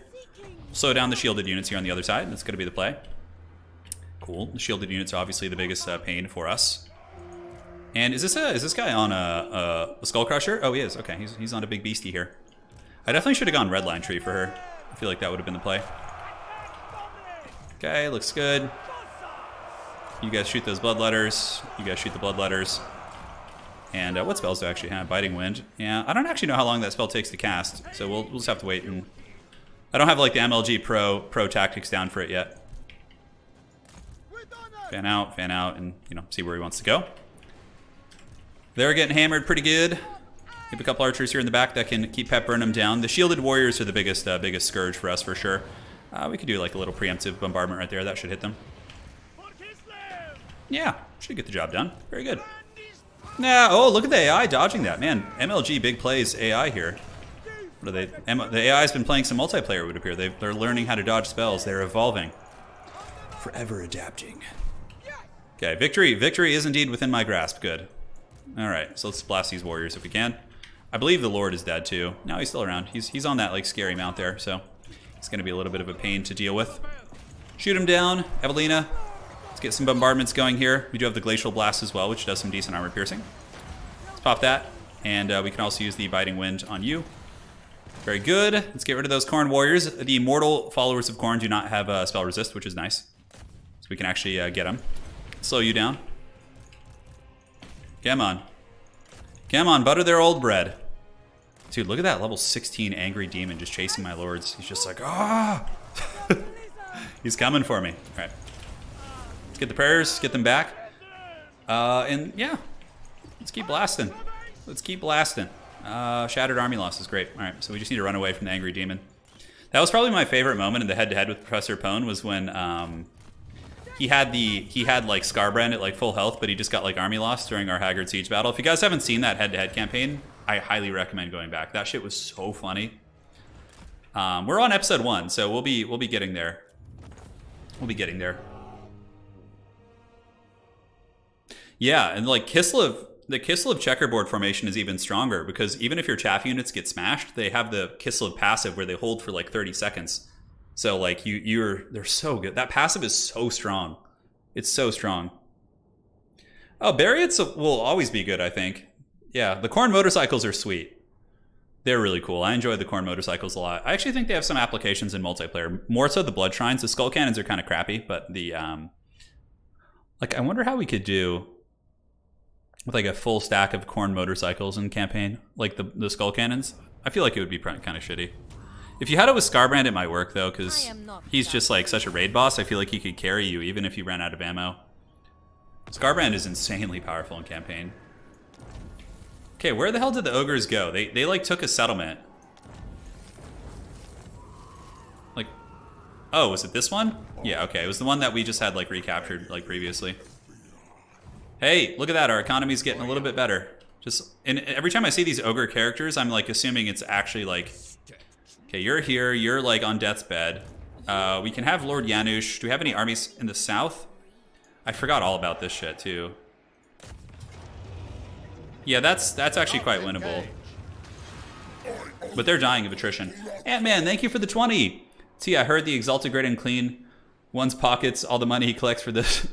Slow down the shielded units here on the other side. That's going to be the play. Cool. The shielded units are obviously the biggest pain for us. And is this guy on a Skull Crusher? Oh, he is. Okay, he's on a big beastie here. I definitely should have gone red line tree for her. I feel like that would have been the play. Okay, looks good. You guys shoot those bloodletters. You guys shoot the bloodletters. And what spells do I actually have? Biting Wind. Yeah, I don't actually know how long that spell takes to cast, so we'll just have to wait. And I don't have like the MLG Pro tactics down for it yet. Fan out, and see where he wants to go. They're getting hammered pretty good. Keep a couple archers here in the back that can keep peppering them down. The shielded warriors are the biggest scourge for us for sure. We could do like a little preemptive bombardment right there. That should hit them. Yeah, should get the job done. Very good. Nah, oh, look at the AI dodging that. Man, MLG big plays AI here. What are they? The AI has been playing some multiplayer, it would appear. They're learning how to dodge spells. They're evolving. Forever adapting. Okay, victory is indeed within my grasp. Good. Alright, so let's blast these warriors if we can. I believe the Lord is dead too. No, he's still around. He's on that like scary mount there, so it's going to be a little bit of a pain to deal with. Shoot him down, Evelina. Let's get some bombardments going here. We do have the Glacial Blast as well, which does some decent armor piercing. Let's pop that, and we can also use the Biting Wind on you. Very good. Let's get rid of those Khorne warriors. The Immortal followers of Khorne do not have spell resist, which is nice. So we can actually get them. Slow you down. Come on. Come on, butter their old bread. Dude, look at that level 16 angry demon just chasing my lords. He's just like, ah! He's coming for me. All right. Let's get the prayers, get them back. And yeah, let's keep blasting. Let's keep blasting. Shattered army loss is great. All right, so we just need to run away from the angry demon. That was probably my favorite moment in the head-to-head with Professor Pone was when he had like Scarbrand at like full health, but he just got like army loss during our Haggard Siege battle. If you guys haven't seen that head-to-head campaign, I highly recommend going back. That shit was so funny. We're on episode 1, so we'll be getting there. We'll be getting there. Yeah, and like the Kislev checkerboard formation is even stronger because even if your chaff units get smashed, they have the Kislev passive where they hold for like 30 seconds. So like they're so good. That passive is so strong. It's so strong. Oh, Barriots will always be good, I think. Yeah, the Khorne motorcycles are sweet. They're really cool. I enjoy the Khorne motorcycles a lot. I actually think they have some applications in multiplayer. More so the blood shrines. The skull cannons are kind of crappy, but the like I wonder how we could do with like a full stack of Khorne motorcycles in campaign, like the skull cannons. I feel like it would be kind of shitty. If you had it with Scarbrand, it might work though, because he's just like such a raid boss. I feel like he could carry you even if you ran out of ammo. Scarbrand is insanely powerful in campaign. Okay, where the hell did the ogres go? They like took a settlement. Like, oh, was it this one? Yeah, okay, it was the one that we just had like recaptured like previously. Hey, look at that, our economy's getting a little bit better. And every time I see these ogre characters, I'm like assuming it's actually like, okay, you're here, you're like on death's bed. We can have Lord Janusz. Do we have any armies in the south? I forgot all about this shit too. Yeah, that's actually quite winnable. But they're dying of attrition. Ant-Man, thank you for the 20. See, I heard the Exalted Great and Clean one's pockets all the money he collects for this.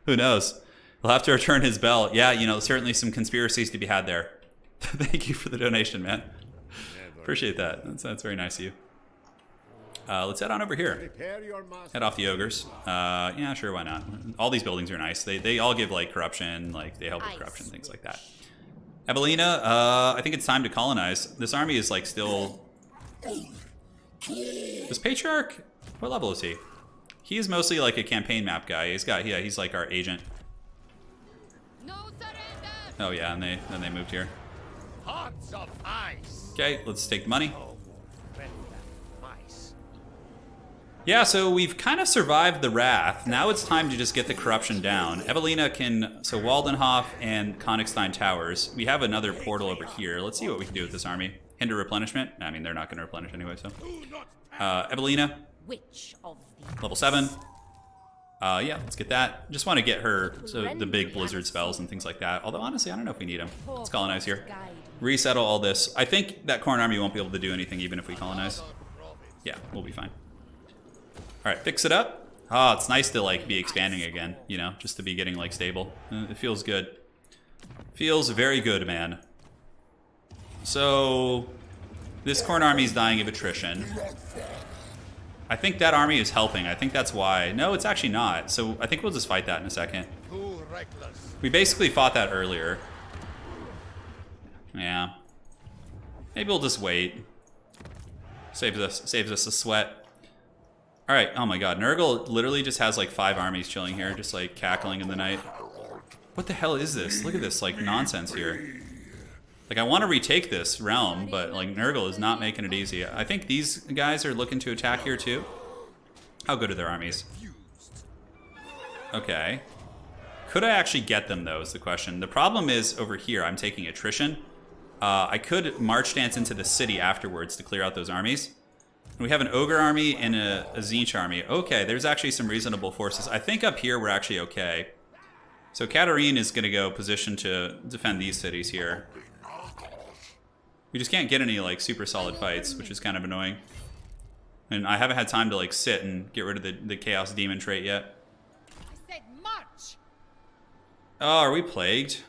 Who knows? He'll have to return his bell. Yeah, you know, certainly some conspiracies to be had there. Thank you for the donation, man. Appreciate that. That's very nice of you. Let's head on over here. Head off the ogres. Yeah, sure, why not? All these buildings are nice. They all give like corruption, like they help with corruption, things like that. Evelina, I think it's time to colonize. This army is like still... This Patriarch, what level is he? He is mostly like a campaign map guy. He's like our agent. Oh yeah, and then they moved here. Hearts of ice. Okay, let's take the money. Yeah, so we've kind of survived the Wrath. Now it's time to just get the corruption down. Evelina can... So Waldenhof and Konigstein Towers. We have another portal over here. Let's see what we can do with this army. Hinder replenishment. I mean, they're not going to replenish anyway, so... Evelina. Level 7. Yeah, let's get that. Just want to get her the big blizzard spells and things like that. Although, honestly, I don't know if we need them. Let's colonize here. resettle all this. I think that Khorne army won't be able to do anything even if we colonize. Yeah, we'll be fine. All right, fix it up. Ah, it's nice to like be expanding again, you know, just to be getting like stable. It feels good. Feels very good, man. So this Khorne army is dying of attrition. I think that army is helping. I think that's why. No, it's actually not. So I think we'll just fight that in a second. We basically fought that earlier. Yeah. Maybe we'll just wait. Saves us a sweat. Alright, oh my god. Nurgle literally just has like 5 armies chilling here, just like cackling in the night. What the hell is this? Look at this like nonsense here. Like I want to retake this realm, but like Nurgle is not making it easy. I think these guys are looking to attack here too. How good are their armies? Okay. Could I actually get them though is the question. The problem is over here I'm taking attrition. I could march dance into the city afterwards to clear out those armies. And we have an Ogre army and a Tzeentch army. Okay, there's actually some reasonable forces. I think up here we're actually okay. So Katarin is going to go position to defend these cities here. We just can't get any like super solid fights, which is kind of annoying. And I haven't had time to like sit and get rid of the Chaos Demon trait yet. I said march. Oh, are we plagued?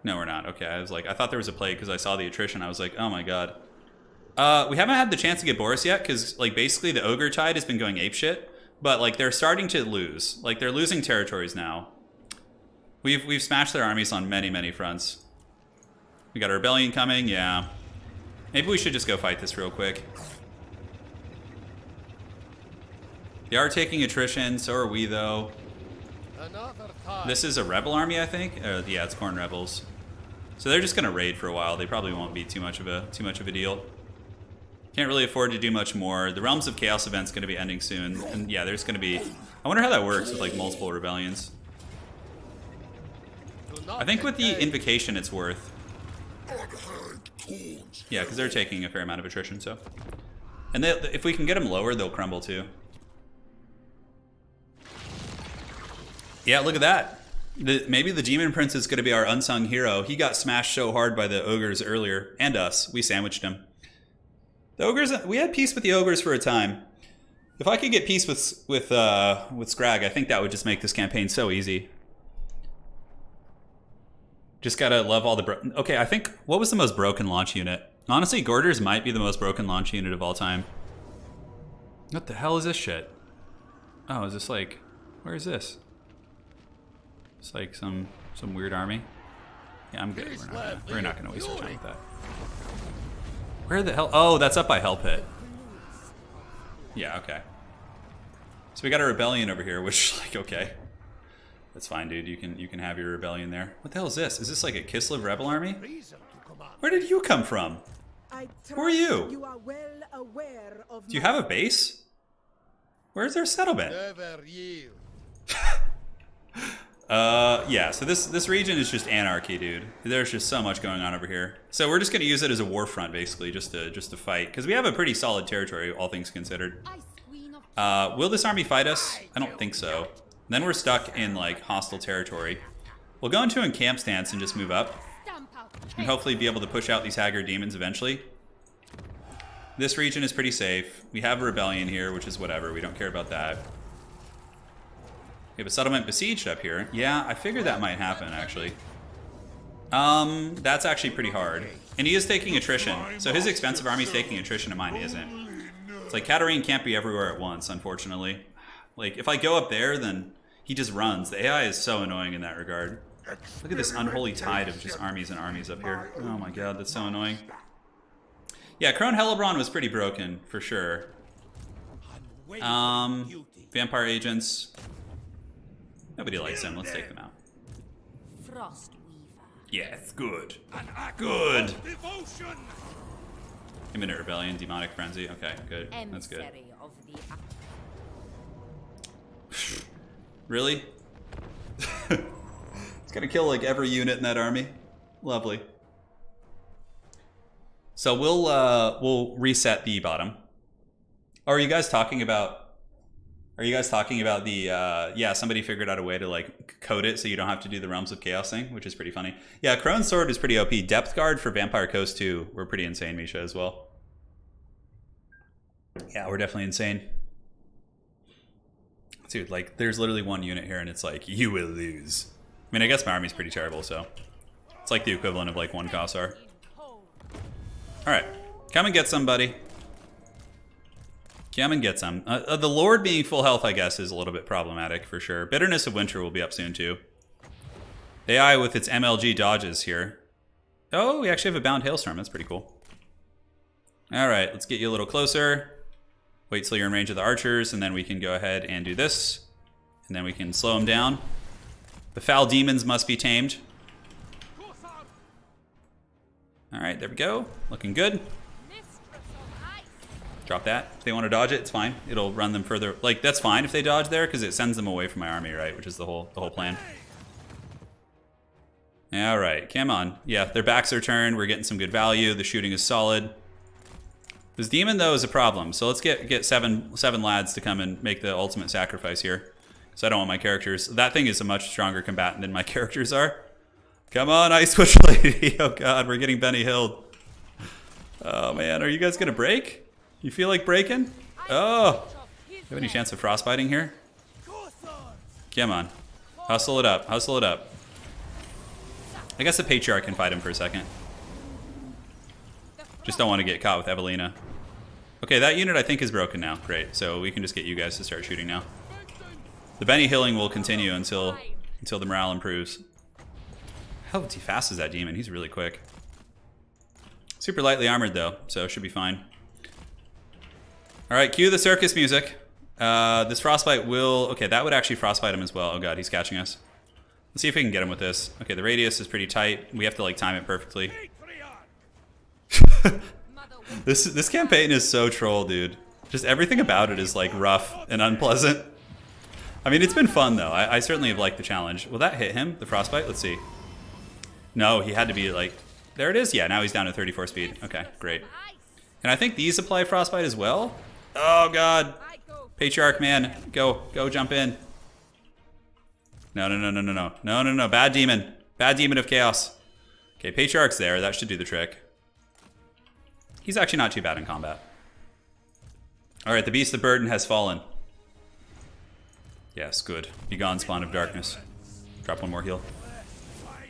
No, we're not. Okay, I thought there was a plague because I saw the attrition. I was like, oh my god. We haven't had the chance to get Boris yet because like basically the Ogre tide has been going apeshit. But like they're starting to lose. Like they're losing territories now. We've smashed their armies on many fronts. We got a rebellion coming, yeah. Maybe we should just go fight this real quick. They are taking attrition, so are we though. This is a rebel army, I think. Yeah, it's Khorne rebels. So they're just gonna raid for a while. They probably won't be too much of a deal. Can't really afford to do much more. The Realms of Chaos event's gonna be ending soon, and yeah, there's gonna be. I wonder how that works with like multiple rebellions. I think with the Invocation, it's worth. Yeah, because they're taking a fair amount of attrition, so. And if we can get them lower, they'll crumble too. Yeah, look at that. Maybe the Demon Prince is going to be our unsung hero. He got smashed so hard by the Ogres earlier, and us. We sandwiched him. The Ogres, we had peace with the Ogres for a time. If I could get peace with Scrag, I think that would just make this campaign so easy. Just gotta love all the okay, I think, what was the most broken launch unit? Honestly, Gorders might be the most broken launch unit of all time. What the hell is this shit? Oh, is this like, where is this? It's like some weird army. Yeah, I'm good. We're not gonna waste our time with that. Where the hell? Oh, that's up by Hell Pit. Yeah, okay. So we got a rebellion over here, which like okay. That's fine, dude. You can have your rebellion there. What the hell is this? Is this like a Kislev rebel army? Where did you come from? Who are you? You are well aware of Do you have a base? Where's their settlement? Never yield. Yeah. So this region is just anarchy, dude. There's just so much going on over here. So we're just gonna use it as a war front, basically, just to fight, because we have a pretty solid territory, all things considered. Will this army fight us? I don't think so. Then we're stuck in like hostile territory. We'll go into a camp stance and just move up. And hopefully be able to push out these Haggard demons eventually. This region is pretty safe. We have a rebellion here, which is whatever. We don't care about that. We have a settlement besieged up here. Yeah, I figured that might happen, actually. That's actually pretty hard. And he is taking attrition. So his expensive army's taking attrition and mine isn't. It's like Katarin can't be everywhere at once, unfortunately. Like, if I go up there, then he just runs. The AI is so annoying in that regard. Look at this unholy tide of just armies and armies up here. Oh my god, that's so annoying. Yeah, Crone Hellebron was pretty broken, for sure. Vampire agents. Nobody likes him. Let's take them out. Yes, good. Good. Imminent Rebellion, Demonic Frenzy. Okay, good. That's good. Really? It's gonna kill like every unit in that army. Lovely. So we'll reset the bottom. Oh, are you guys talking about Are you guys talking about the, yeah, somebody figured out a way to, like, code it so you don't have to do the Realms of Chaos thing, which is pretty funny. Yeah, Crone's Sword is pretty OP. Depth Guard for Vampire Coast 2 were pretty insane, Misha, as well. Yeah, we're definitely insane. Dude, like, there's literally one unit here, and it's like, you will lose. I mean, I guess my army's pretty terrible, so... It's like the equivalent of, like, one Kossar. Alright. Come and get some, buddy. Come and get some. The Lord being full health, I guess, is a little bit problematic, for sure. Bitterness of Winter will be up soon, too. AI with its MLG dodges here. Oh, we actually have a Bound Hailstorm. That's pretty cool. Alright, let's get you a little closer. Wait till you're in range of the archers, and then we can go ahead and do this. And then we can slow them down. The foul demons must be tamed. Alright, there we go. Looking good. Drop that. If they want to dodge it, it's fine. It'll run them further. Like, that's fine if they dodge there, because it sends them away from my army, right? Which is the whole plan. Alright, come on. Yeah, their backs are turned. We're getting some good value. The shooting is solid. This demon, though, is a problem. So let's get seven lads to come and make the ultimate sacrifice here. So I don't want my characters... That thing is a much stronger combatant than my characters are. Come on, Ice Witch Lady. Oh, God, we're getting Benny Hilled. Oh, man, are you guys going to break? You feel like breaking? Oh! You have any chance of frostbiting here? Come on. Hustle it up. Hustle it up. I guess the Patriarch can fight him for a second. Just don't want to get caught with Evelina. Okay, that unit I think is broken now. Great. So we can just get you guys to start shooting now. The Benny Hilling will continue until the morale improves. How fast is that demon? He's really quick. Super lightly armored though, so should be fine. Alright, cue the circus music. This frostbite will... Okay, that would actually frostbite him as well. Oh god, he's catching us. Let's see if we can get him with this. Okay, the radius is pretty tight. We have to like time it perfectly. This campaign is so troll, dude. Just everything about it is like rough and unpleasant. I mean, it's been fun though. I certainly have liked the challenge. Will that hit him, the frostbite? Let's see. No, he had to be like... There it is. Yeah, now he's down to 34 speed. Okay, great. And I think these apply frostbite as well. Oh god. Patriarch, man. Go jump in. No. Bad demon. Bad demon of chaos. Okay, Patriarch's there. That should do the trick. He's actually not too bad in combat. Alright, the beast of burden has fallen. Yes, good. Begone, spawn of darkness. Drop one more heal.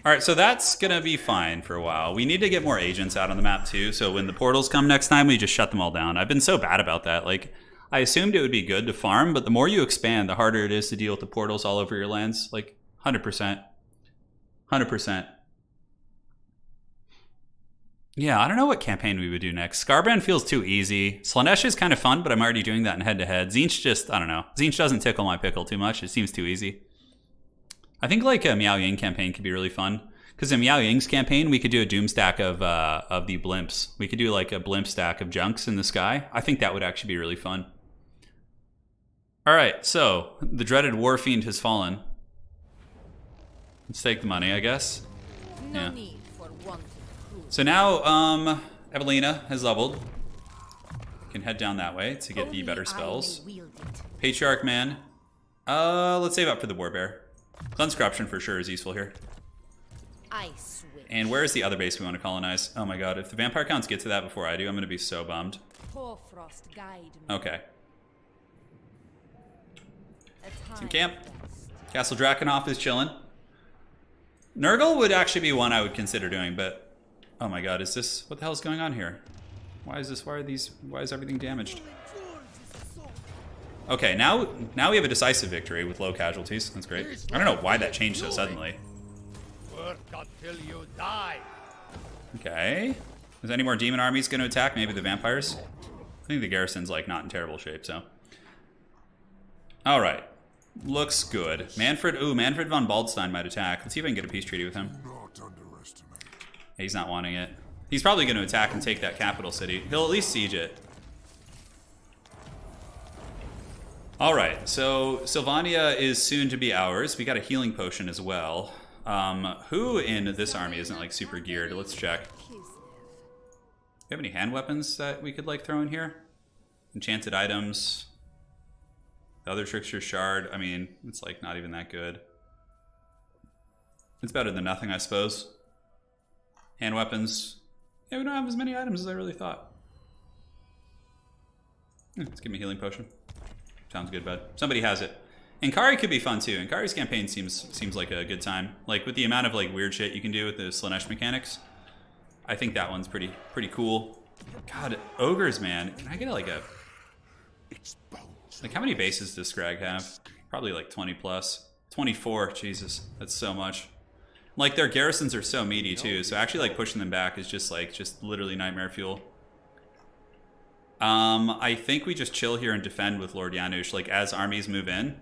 Alright, so that's gonna be fine for a while. We need to get more agents out on the map too, so when the portals come next time, we just shut them all down. I've been so bad about that. Like, I assumed it would be good to farm, but the more you expand, the harder it is to deal with the portals all over your lands. Like, 100%. 100%. Yeah, I don't know what campaign we would do next. Scarbrand feels too easy. Slanesh is kind of fun, but I'm already doing that in head-to-head. Tzeentch just, I don't know. Tzeentch doesn't tickle my pickle too much. It seems too easy. I think like a Miao Ying campaign could be really fun. Because in Miao Ying's campaign, we could do a doom stack of the blimps. We could do like a blimp stack of junks in the sky. I think that would actually be really fun. Alright, so the dreaded War Fiend has fallen. Let's take the money, I guess. No need for wanting. So now, Evelina has leveled. We can head down that way to get the better spells. Patriarch man. Let's save up for the Warbear. Cleanse Corruption for sure is useful here. And where is the other base we want to colonize? Oh my god, if the vampire counts get to that before I do, I'm going to be so bummed. Okay. Team camp. Castle Drakenhof is chilling. Nurgle would actually be one I would consider doing, but... Oh my god, is this... What the hell is going on here? Why is this... Why is everything damaged? Okay, now we have a decisive victory with low casualties. That's great. I don't know why that changed so suddenly. Work until you die. Okay. Is any more demon armies going to attack? Maybe the vampires? I think the garrison's like not in terrible shape, so... Alright. Looks good. Manfred... Ooh, Manfred von Baldstein might attack. Let's see if I can get a peace treaty with him. He's not wanting it. He's probably going to attack and take that capital city. He'll at least siege it. Alright, so Sylvania is soon to be ours. We got a healing potion as well. Who in this army isn't like super geared? Let's check. Do you have any hand weapons that we could like throw in here? Enchanted items. The other Trickster Shard, I mean, it's like not even that good. It's better than nothing, I suppose. Hand weapons. Yeah, we don't have as many items as I really thought. Let's give me a healing potion. Sounds good, bud. Somebody has it. Inkari could be fun too. Inkari's campaign seems like a good time. Like with the amount of like weird shit you can do with the Slanesh mechanics. I think that one's pretty cool. God, ogres, man. Can I get like a... Like how many bases does Scrag have? Probably like 20 plus. 24, Jesus. That's so much. Like their garrisons are so meaty too, so actually like pushing them back is just literally nightmare fuel. I think we just chill here and defend with Lord Janusz, like as armies move in.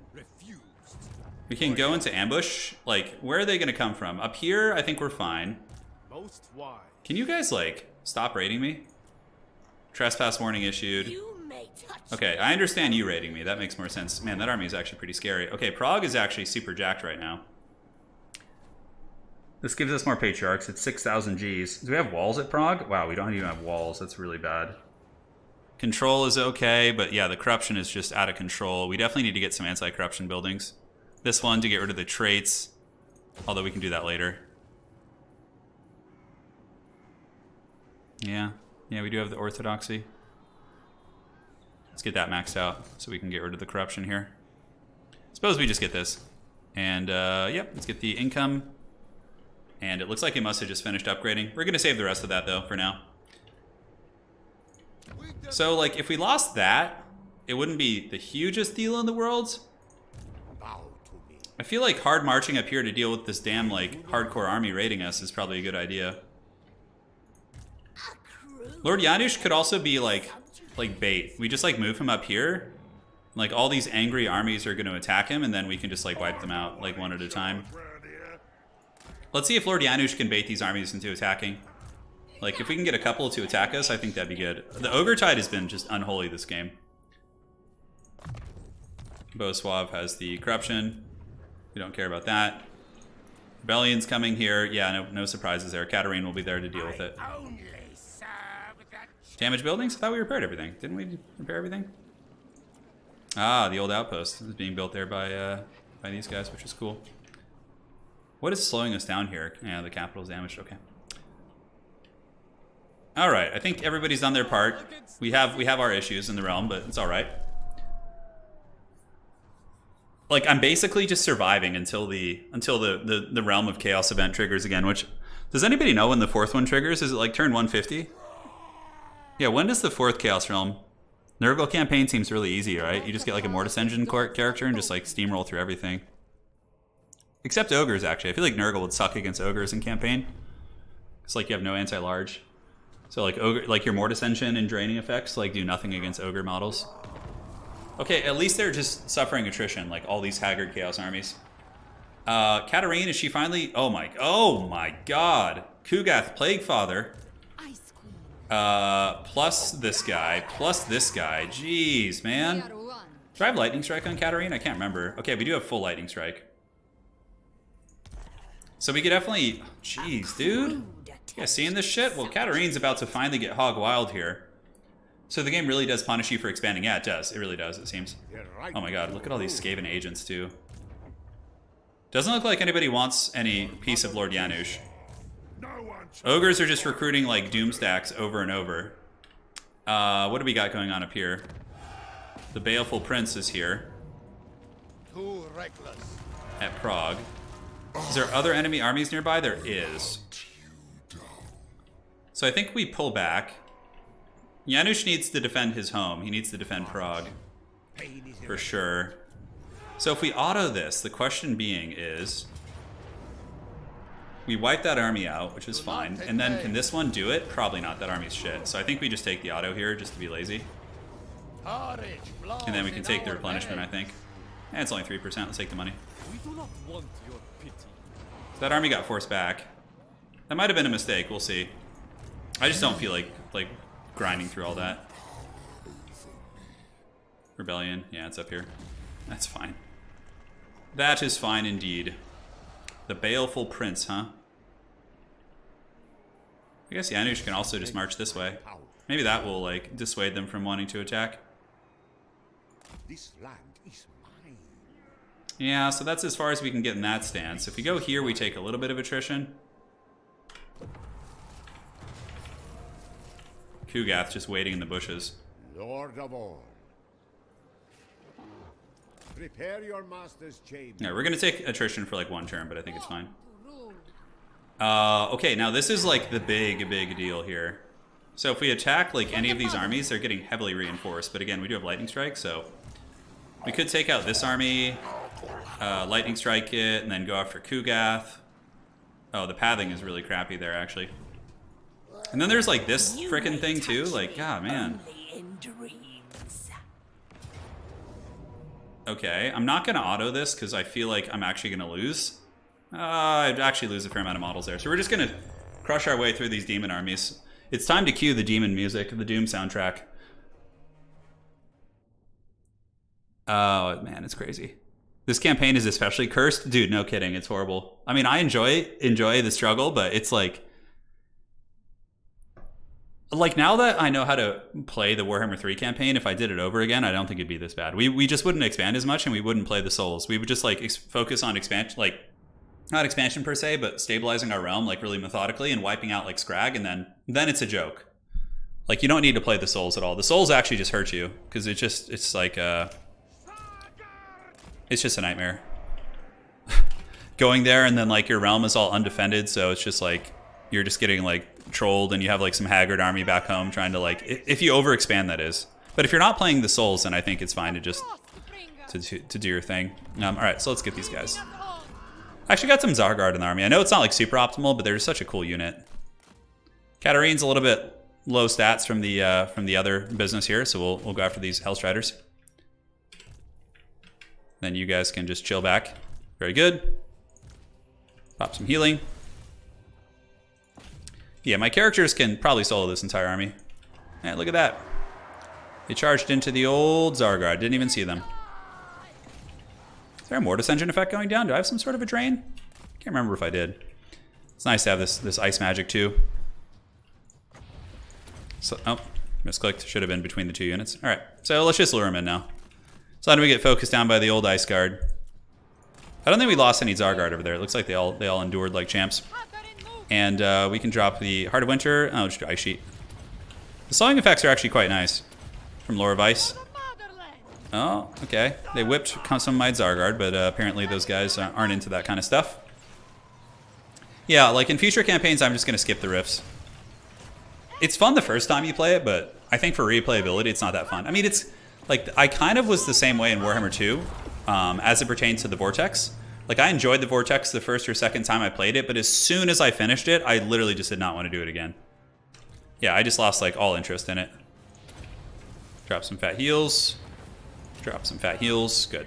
We can go into ambush. Like, where are they gonna come from? Up here, I think we're fine. Can you guys like stop raiding me? Trespass warning issued. Okay, I understand you raiding me. That makes more sense. Man, that army is actually pretty scary. Okay, Prague is actually super jacked right now. This gives us more patriarchs. It's 6,000 Gs. Do we have walls at Prague? Wow, we don't even have walls. That's really bad. Control is okay, but yeah, the corruption is just out of control. We definitely need to get some anti-corruption buildings. This one to get rid of the traits, although we can do that later. Yeah, we do have the orthodoxy. Let's get that maxed out so we can get rid of the corruption here. Suppose we just get this. And yep, let's get the income. And it looks like it must have just finished upgrading. We're gonna save the rest of that though for now. So like if we lost that, it wouldn't be the hugest deal in the world. I feel like hard marching up here to deal with this damn like hardcore army raiding us is probably a good idea. Lord Janusz could also be like bait. We just like move him up here. Like all these angry armies are gonna attack him and then we can just like wipe them out like one at a time. Let's see if Lord Janusz can bait these armies into attacking. Like, if we can get a couple to attack us, I think that'd be good. The Ogre Tide has been just unholy this game. Boswav has the corruption. We don't care about that. Rebellion's coming here. Yeah, no surprises there. Katarin will be there to deal with it. Damaged buildings? I thought we repaired everything. Didn't we repair everything? Ah, the old outpost is being built there by these guys, which is cool. What is slowing us down here? Yeah, the capital's damaged. Okay. All right. I think everybody's done their part. We have our issues in the realm, but it's all right. Like I'm basically just surviving until the realm of chaos event triggers again. Which does anybody know when the fourth one triggers? Is it like turn 150? Yeah. When does the fourth chaos realm? Nurgle campaign seems really easy, right? You just get like a Mortis Engine character and just like steamroll through everything. Except ogres, actually. I feel like Nurgle would suck against ogres in campaign. It's like you have no anti-large. So like ogre, like your Mortis Engine and draining effects like do nothing against ogre models. Okay, at least they're just suffering attrition, like all these haggard chaos armies. Katarin, is she finally? Oh my god. Kugath, Plaguefather. Plus this guy, plus this guy. Jeez, man. Do I have Lightning Strike on Katarin? I can't remember. Okay, we do have full Lightning Strike. So we could definitely... Jeez, dude. You guys seeing this shit? Well, Katarin's about to finally get hog wild here. So the game really does punish you for expanding. Yeah, it does. It really does, it seems. Oh my god, look at all these Skaven agents, too. Doesn't look like anybody wants any piece of Lord Janusz. Ogres are just recruiting, like, Doom stacks over and over. What do we got going on up here? The Baleful Prince is here. Too reckless. At Prague. Is there other enemy armies nearby? There is. So I think we pull back. Janusz needs to defend his home. He needs to defend Prague. For sure. So if we auto this, the question being is... We wipe that army out, which is fine. And then can this one do it? Probably not. That army's shit. So I think we just take the auto here just to be lazy. And then we can take the replenishment, I think. And it's only 3%. Let's take the money. We do not want your pity. So that army got forced back. That might have been a mistake. We'll see. I just don't feel like grinding through all that. Rebellion. Yeah, it's up here. That's fine. That is fine indeed. The Baleful Prince, huh? I guess Janusz can also just march this way. Maybe that will like dissuade them from wanting to attack. This land is mine. Yeah, so that's as far as we can get in that stance. If we go here, we take a little bit of attrition. Kugath just waiting in the bushes. Lord of all. Prepare your master's chamber. Yeah, we're gonna take attrition for like one turn, but I think it's fine. Rule. Okay, now this is like the big deal here. So if we attack like any of these armies, they're getting heavily reinforced. But again, we do have lightning strike, so we could take out this army, lightning strike it, and then go after Kugath. Oh, the pathing is really crappy there, actually. And then there's like this frickin' thing too. Like, god, man. Okay, I'm not gonna auto this because I feel like I'm actually gonna lose. I'd actually lose a fair amount of models there. So we're just gonna crush our way through these demon armies. It's time to cue the demon music, the Doom soundtrack. Oh man, it's crazy. This campaign is especially cursed. Dude, no kidding, it's horrible. I mean, I enjoy the struggle, but it's like now that I know how to play the Warhammer 3 campaign, if I did it over again, I don't think it'd be this bad. We just wouldn't expand as much and we wouldn't play the souls. We would just like focus on expansion, like not expansion per se, but stabilizing our realm like really methodically and wiping out like Scrag, and then it's a joke. Like you don't need to play the souls at all. The souls actually just hurt you because it's just it's just a nightmare. Going there and then like your realm is all undefended, so it's just like you're just getting like trolled and you have like some haggard army back home trying to like, if you overexpand, that is. But if you're not playing the souls, then I think it's fine to just to do your thing. All right, so let's get these guys. I actually got some Zargard in the army. I know it's not like super optimal, but they're such a cool unit. Katarin's a little bit low stats from the other business here, so we'll go after these Hellstriders. Then you guys can just chill back. Very good. Pop some healing. Yeah, my characters can probably solo this entire army. Yeah, look at that. They charged into the old Zargard. Didn't even see them. Is there a Mortis Engine effect going down? Do I have some sort of a drain? Can't remember if I did. It's nice to have this ice magic too. So, oh, misclicked. Should have been between the two units. All right, so let's just lure him in now. So how do we get focused down by the old ice guard? I don't think we lost any Zargard over there. It looks like they all endured like champs. And we can drop the Heart of Winter. Oh, just do Ice Sheet. The slowing effects are actually quite nice from Lore of Ice. Oh, okay. They whipped some of my Zargard, but apparently those guys aren't into that kind of stuff. Yeah, like in future campaigns, I'm just going to skip the rifts. It's fun the first time you play it, but I think for replayability, it's not that fun. I mean, it's like I kind of was the same way in Warhammer 2 as it pertains to the Vortex. Like, I enjoyed the Vortex the first or second time I played it, but as soon as I finished it, I literally just did not want to do it again. Yeah, I just lost, like, all interest in it. Drop some fat heals. Drop some fat heals. Good.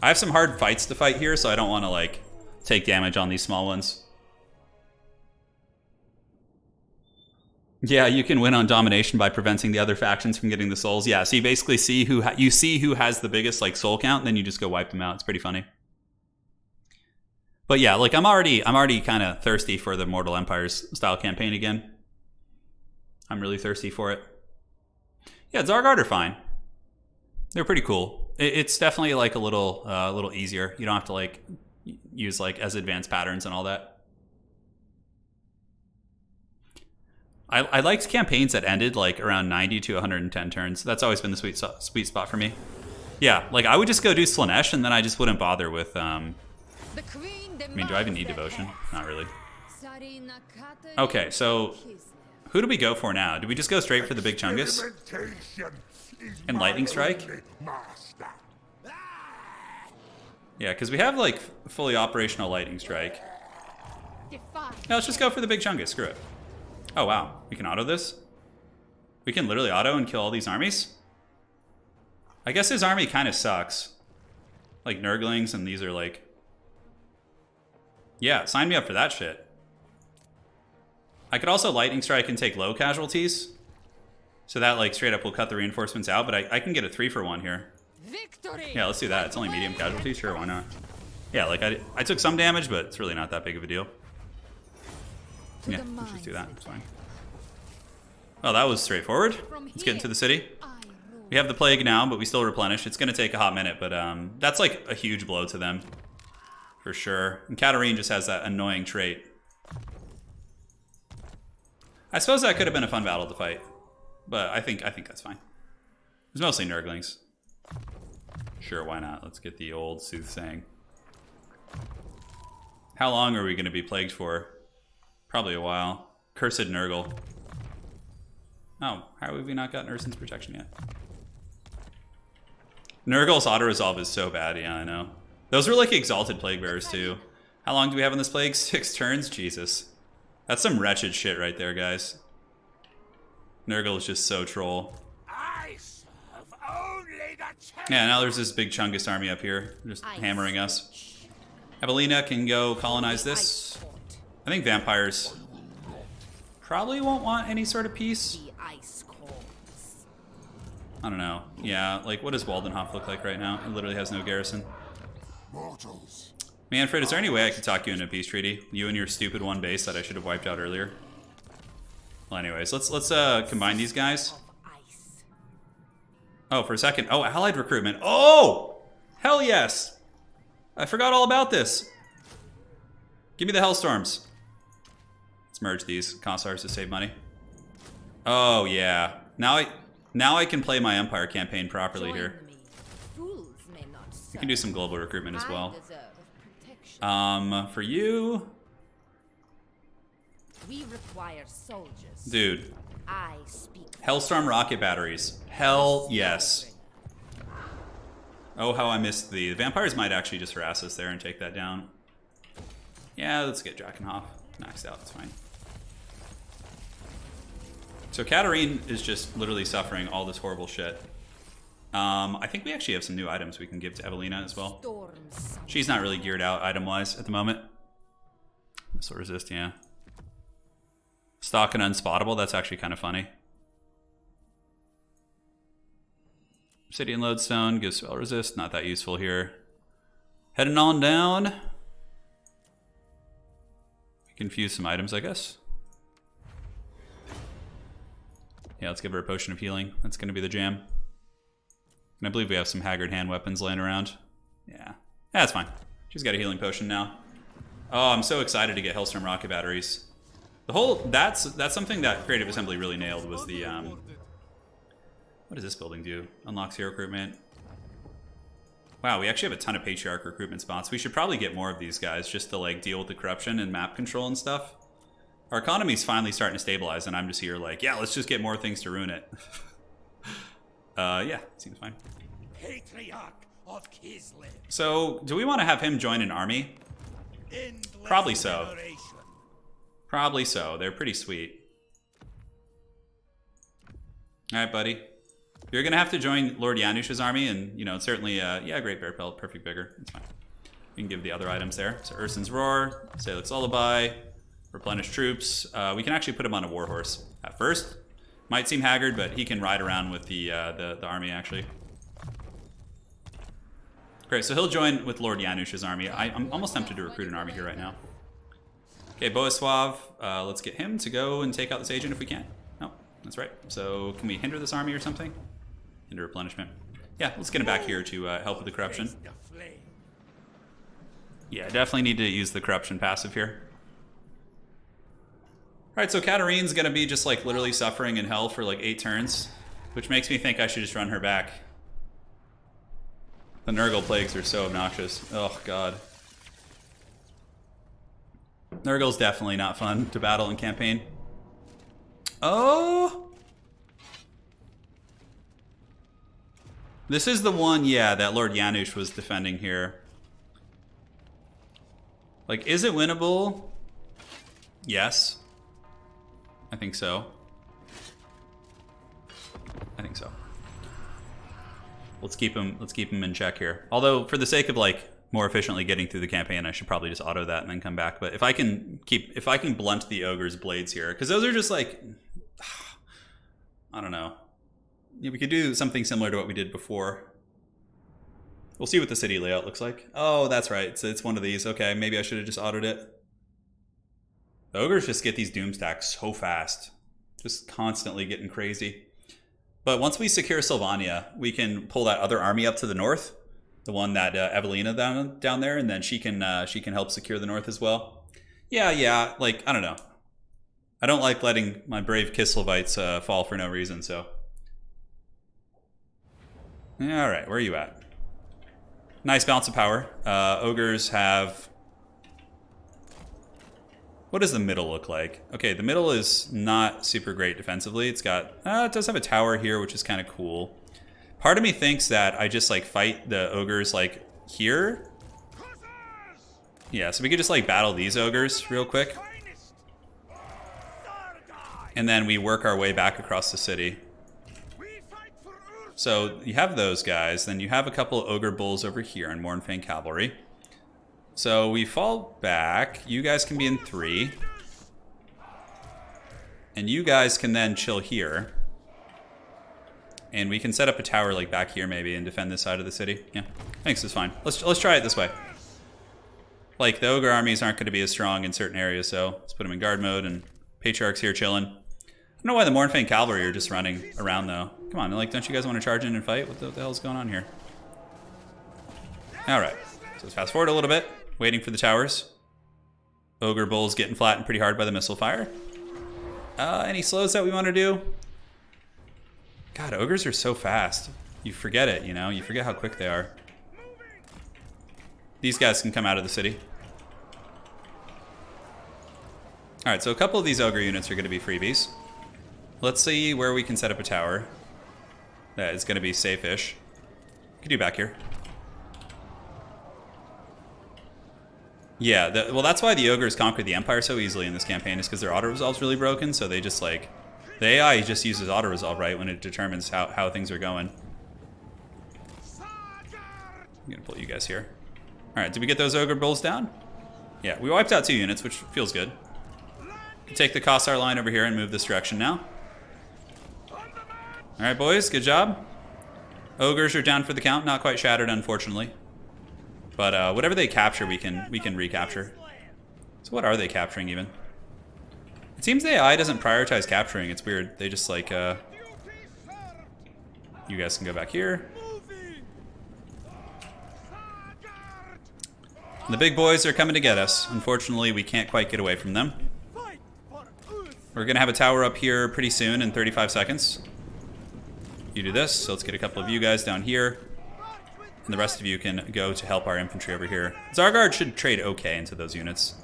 I have some hard fights to fight here, so I don't want to, like, take damage on these small ones. Yeah, you can win on domination by preventing the other factions from getting the souls. Yeah, so you basically see who has the biggest like soul count, and then you just go wipe them out. It's pretty funny. But yeah, like I'm already kind of thirsty for the Mortal Empires style campaign again. I'm really thirsty for it. Yeah, Zargard are fine. They're pretty cool. It's definitely like a little easier. You don't have to like use like as advanced patterns and all that. I liked campaigns that ended like around 90 to 110 turns. That's always been the sweet spot for me. Yeah, like I would just go do Slanesh and then I just wouldn't bother with. I mean, do I even need devotion? Not really. Okay, so who do we go for now? Do we just go straight for the big Chungus and lightning strike? Yeah, because we have like fully operational lightning strike. No, let's just go for the big Chungus. Screw it. Oh, wow. We can auto this? We can literally auto and kill all these armies? I guess his army kind of sucks. Like Nurglings, and these are like... Yeah, sign me up for that shit. I could also lightning strike and take low casualties. So that like straight up will cut the reinforcements out, but I can get a 3-for-1 here. Victory! Yeah, let's do that. It's only medium casualties. Sure, why not? Yeah, like I took some damage, but it's really not that big of a deal. Yeah, let's just do that. It's fine. Oh, that was straightforward. Let's get into the city. We have the plague now, but we still replenish. It's going to take a hot minute, but that's like a huge blow to them. For sure. And Katarin just has that annoying trait. I suppose that could have been a fun battle to fight. But I think that's fine. It was mostly Nurglings. Sure, why not? Let's get the old soothsaying. How long are we going to be plagued for? Probably a while. Cursed Nurgle. Oh, how have we not gotten Ursin's protection yet? Nurgle's auto-resolve is so bad, yeah, I know. Those were like exalted plague bearers too. How long do we have on this plague? 6 turns? Jesus. That's some wretched shit right there, guys. Nurgle is just so troll. I serve only the Yeah, now there's this big Chungus army up here, just hammering us. Evelina can go colonize this. I think vampires probably won't want any sort of peace. I don't know. Yeah, like what does Waldenhof look like right now? It literally has no garrison. mortals. Manfred, is there any way I could talk you into a peace treaty? You and your stupid one base that I should have wiped out earlier. Well, anyways, let's combine these guys. Oh, for a second. Oh, allied recruitment. Oh! Hell yes! I forgot all about this. Give me the Hellstorms. Let's merge these Kossars to save money. Oh, yeah. Now I can play my Empire campaign properly here. We can do some global recruitment as well. For you... We require soldiers. Dude. I speak. Hellstorm rocket batteries. Hell yes. Oh, how I missed the vampires might actually just harass us there and take that down. Yeah, let's get Drakenhof maxed out. It's fine. So Katarin is just literally suffering all this horrible shit. I think we actually have some new items we can give to Evelina as well. She's not really geared out item-wise at the moment. Missile resist, yeah. Stock and unspottable, that's actually kind of funny. Obsidian Lodestone gives spell resist, not that useful here. Heading on down. We can fuse some items, I guess. Yeah, let's give her a potion of healing. That's going to be the jam. And I believe we have some Haggard hand weapons laying around. Yeah, that's fine. She's got a healing potion now. Oh, I'm so excited to get Hellstorm rocket batteries. The whole that's something that Creative Assembly really nailed was the what does this building do? Unlocks hero recruitment. Wow, we actually have a ton of Patriarch recruitment spots. We should probably get more of these guys just to like deal with the corruption and map control and stuff. Our economy's finally starting to stabilize, and I'm just here like, yeah, let's just get more things to ruin it. Yeah, seems fine. Patriarch of Kislev. So, do we want to have him join an army? Probably so. Probably so. They're pretty sweet. Alright, buddy. You're gonna have to join Lord Janusz's army, and, you know, certainly, yeah, Great Bear Pelt, perfect vigor. It's fine. We can give the other items there. So, Ursin's Roar, Salix Lullaby, replenish troops. We can actually put him on a warhorse at first. Might seem haggard, but he can ride around with the army, actually. Great, so he'll join with Lord Janusz's army. I'm almost tempted to recruit an army here right now. Okay, Boaswav, let's get him to go and take out this agent if we can. No, that's right. So can we hinder this army or something? Hinder replenishment. Yeah, let's get him back here to help with the corruption. Yeah, definitely need to use the corruption passive here. Alright, so Katarin's gonna be just like literally suffering in hell for like 8 turns, which makes me think I should just run her back. The Nurgle plagues are so obnoxious. Oh god. Nurgle's definitely not fun to battle in campaign. Oh! This is the one, yeah, that Lord Janusz was defending here. Like, is it winnable? Yes. I think so. I think so. Let's keep him in check here. Although, for the sake of like more efficiently getting through the campaign, I should probably just auto that and then come back. But if I can blunt the ogre's blades here, because those are just like, I don't know. Yeah, we could do something similar to what we did before. We'll see what the city layout looks like. Oh, that's right. So it's one of these. Okay, maybe I should have just autoed it. The ogres just get these doom stacks so fast. Just constantly getting crazy. But once we secure Sylvania, we can pull that other army up to the north, the one that Evelina down there, and then she can help secure the north as well. Yeah. Like, I don't know. I don't like letting my brave Kislevites fall for no reason. So, all right, where are you at? Nice balance of power. Ogres have. What does the middle look like? Okay, the middle is not super great defensively. It's got, it does have a tower here, which is kind of cool. Part of me thinks that I just like fight the ogres like here. Yeah, so we could just like battle these ogres real quick. And then we work our way back across the city. So you have those guys, then you have a couple of ogre bulls over here in Mournfang Cavalry. So we fall back. You guys can be in 3. And you guys can then chill here. And we can set up a tower like back here maybe and defend this side of the city. Yeah, I think this is fine. Let's try it this way. Like, the ogre armies aren't going to be as strong in certain areas, so let's put them in guard mode, and Patriarch's here chilling. I don't know why the Mournfang Cavalry are just running around, though. Come on, like, don't you guys want to charge in and fight? What the hell's going on here? Alright, so let's fast forward a little bit. Waiting for the towers. Ogre Bull's getting flattened pretty hard by the missile fire. Any slows that we want to do? God, ogres are so fast. You forget it, you know? You forget how quick they are. These guys can come out of the city. Alright, so a couple of these ogre units are going to be freebies. Let's see where we can set up a tower that is going to be safe-ish. We can do back here. Yeah, well, that's why the ogres conquered the Empire so easily in this campaign, is because their auto-resolve's really broken, so they just, like... The AI just uses auto-resolve, right, when it determines how things are going. I'm gonna pull you guys here. Alright, did we get those ogre bulls down? Yeah, we wiped out 2 units, which feels good. Can take the Kossar line over here and move this direction now. Alright, boys, good job. Ogres are down for the count, not quite shattered, unfortunately. But whatever they capture, we can recapture. So what are they capturing, even? It seems the AI doesn't prioritize capturing. It's weird. They just, like, You guys can go back here. The big boys are coming to get us. Unfortunately, we can't quite get away from them. We're going to have a tower up here pretty soon in 35 seconds. You do this, so let's get a couple of you guys down here. And the rest of you can go to help our infantry over here. Zargard should trade okay into those units.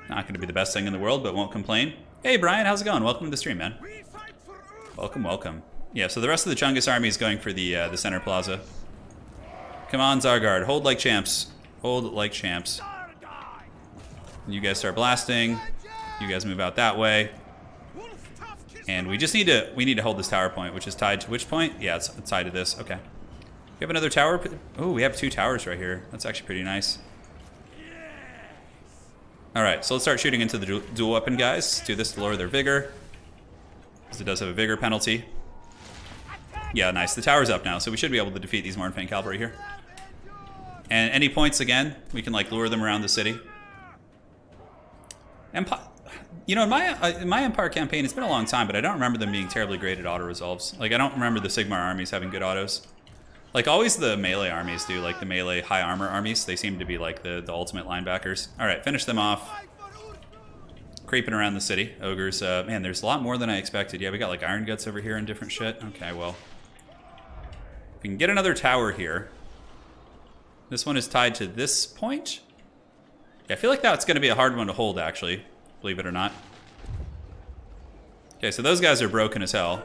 Not going to be the best thing in the world, but won't complain. Hey, Brian, how's it going? Welcome to the stream, man. Welcome, welcome. Yeah, so the rest of the Chungus army is going for the center plaza. Come on, Zargard. Hold like champs. Hold like champs. You guys start blasting. You guys move out that way. And we just need to hold this tower point, which is tied to which point? Yeah, it's tied to this. Okay. We have another tower. Oh, we have 2 towers right here. That's actually pretty nice. Alright, so let's start shooting into the dual weapon guys. Do this to lower their vigor, because it does have a vigor penalty. Yeah, nice. The tower's up now, so we should be able to defeat these Mournfang Cavalry here. And any points, again, we can, like, lure them around the city. You know, in my Empire campaign, it's been a long time, but I don't remember them being terribly great at auto-resolves. Like, I don't remember the Sigmar armies having good autos. Like, always the melee armies do, like the melee high armor armies. They seem to be like the ultimate linebackers. Alright, finish them off. Creeping around the city. Ogres, man, there's a lot more than I expected. Yeah, we got like Iron Guts over here and different shit. Okay, well. We can get another tower here. This one is tied to this point. Yeah, I feel like that's going to be a hard one to hold, actually. Believe it or not. Okay, so those guys are broken as hell.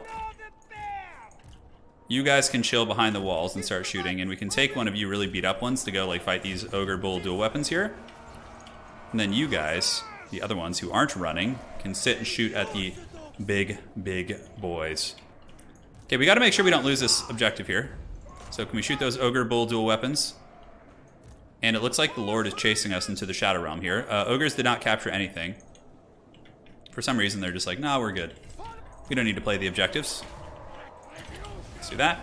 You guys can chill behind the walls and start shooting, and we can take one of you really beat up ones to go like fight these Ogre Bull dual weapons here. And then you guys, the other ones who aren't running, can sit and shoot at the big boys. Okay, we got to make sure we don't lose this objective here. So can we shoot those Ogre Bull dual weapons? And it looks like the Lord is chasing us into the Shadow Realm here. Ogres did not capture anything. For some reason, they're just like, nah, we're good. We don't need to play the objectives. Let's do that.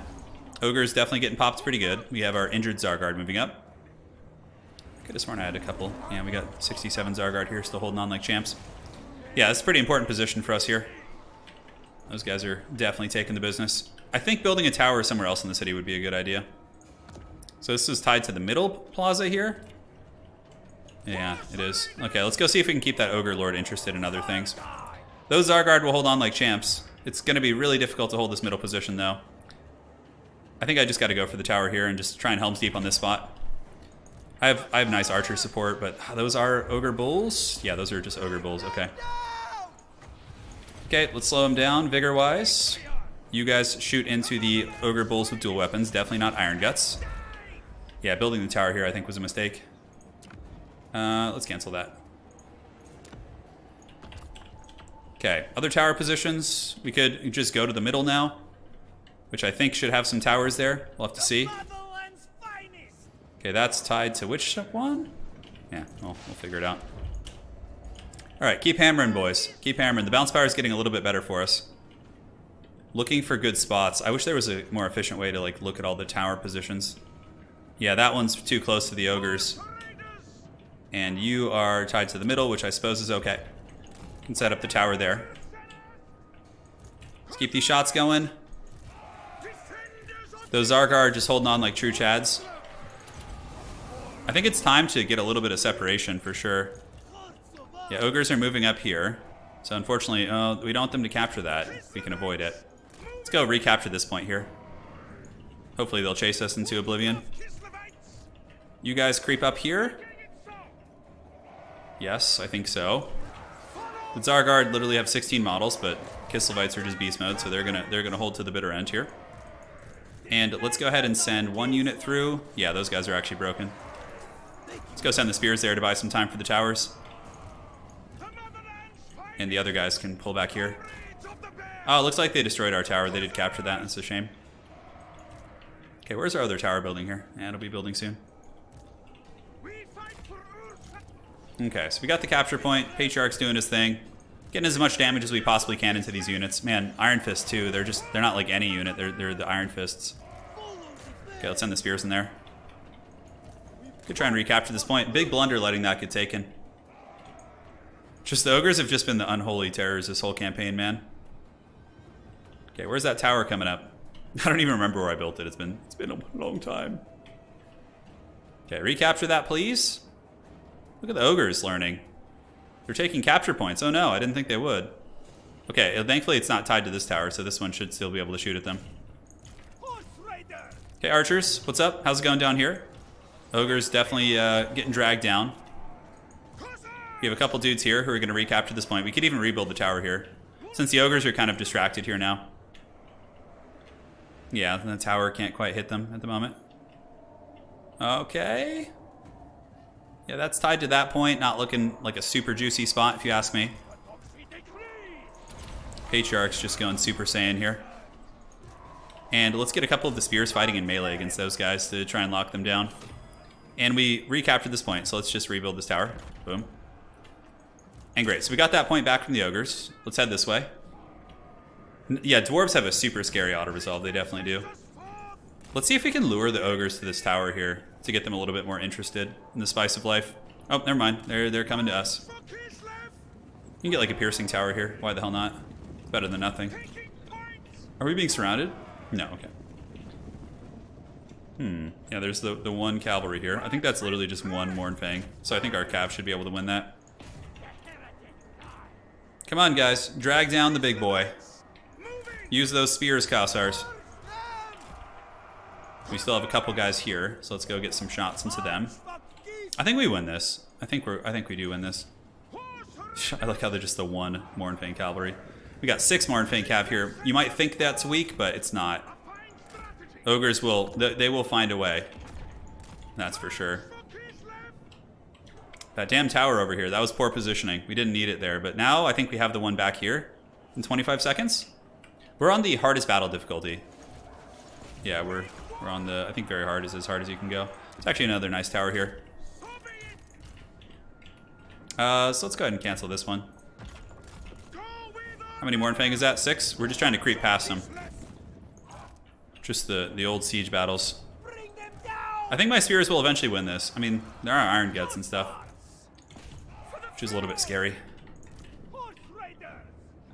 Ogre's definitely getting popped pretty good. We have our injured Zargard moving up. I could have sworn I had a couple. Yeah, we got 67 Zargard here, still holding on like champs. Yeah, it's a pretty important position for us here. those guys are definitely taking the business. I think building a tower somewhere else in the city would be a good idea. So this is tied to the middle plaza here. Yeah, it is. Okay, let's go see if we can keep that Ogre Lord interested in other things. Those Zargard will hold on like champs. It's going to be really difficult to hold this middle position, though. I think I just got to go for the tower here and just try and Helm's Deep on this spot. I have nice archer support, but those are Ogre Bulls? Yeah, those are just Ogre Bulls. Okay. Okay, let's slow them down vigor-wise. You guys shoot into the Ogre Bulls with dual weapons. Definitely not Iron Guts. Yeah, building the tower here I think was a mistake. Let's cancel that. Okay, other tower positions. We could just go to the middle now, which I think should have some towers there. We'll have to see. Okay, that's tied to which one? Yeah, well, we'll figure it out. All right, keep hammering, boys. Keep hammering. The bounce power is getting a little bit better for us. Looking for good spots. I wish there was a more efficient way to like look at all the tower positions. Yeah, that one's too close to the ogres. And you are tied to the middle, which I suppose is okay. Can set up the tower there. Let's keep these shots going. Those Zargar are just holding on like true Chads. I think it's time to get a little bit of separation for sure. Yeah, ogres are moving up here. So unfortunately, we don't want them to capture that. If we can avoid it. Let's go recapture this point here. Hopefully they'll chase us into oblivion. You guys creep up here. Yes, I think so. The Zargard literally have 16 models, but Kislevites are just beast mode, so they're gonna hold to the bitter end here. And let's go ahead and send one unit through. Yeah, those guys are actually broken. Let's go send the spears there to buy some time for the towers. And the other guys can pull back here. Oh, it looks like they destroyed our tower. They did capture that. That's a shame. Okay, where's our other tower building here? Yeah, it'll be building soon. Okay, so we got the capture point. Patriarch's doing his thing. Getting as much damage as we possibly can into these units. Man, Iron Fist too. They're not like any unit. They're the Iron Fists. Okay, let's send the spears in there. Could try and recapture this point. Big blunder letting that get taken. Just the ogres have just been the unholy terrors this whole campaign, man. Okay, where's that tower coming up? I don't even remember where I built it. It's been a long time. Okay, recapture that, please. Look at the ogres learning. They're taking capture points. Oh no, I didn't think they would. Okay, thankfully it's not tied to this tower, so this one should still be able to shoot at them. Okay, archers, what's up? How's it going down here? Ogres definitely getting dragged down. We have a couple dudes here who are going to recapture this point. We could even rebuild the tower here, since the ogres are kind of distracted here now. Yeah, the tower can't quite hit them at the moment. Okay. Yeah, that's tied to that point. Not looking like a super juicy spot, if you ask me. Patriarch's just going Super Saiyan here. And let's get a couple of the spears fighting in melee against those guys to try and lock them down. And we recaptured this point, so let's just rebuild this tower. Boom. And great, so we got that point back from the ogres. Let's head this way. Yeah, dwarves have a super scary auto-resolve. They definitely do. Let's see if we can lure the ogres to this tower here to get them a little bit more interested in the spice of life. Oh, never mind. They're coming to us. You can get like a piercing tower here. Why the hell not? It's better than nothing. Are we being surrounded? No, okay. Yeah, there's the one cavalry here. I think that's literally just one Mournfang. So I think our cav should be able to win that. Come on, guys. Drag down the big boy. Use those spears, Kassars. We still have a couple guys here, so let's go get some shots into them. I think we win this. I think we do win this. I like how they're just the one Mournfang cavalry. We got 6 Mournfang cav here. You might think that's weak, but it's not. Ogres they will find a way. That's for sure. That damn tower over here, that was poor positioning. We didn't need it there, but now I think we have the one back here in 25 seconds. We're on the hardest battle difficulty. Yeah, we're on the, I think very hard is as hard as you can go. It's actually another nice tower here. So let's go ahead and cancel this one. How many Mournfang is that? 6? We're just trying to creep past them. Just the old siege battles. I think my spears will eventually win this. I mean, there are Iron Guts and stuff, which is a little bit scary.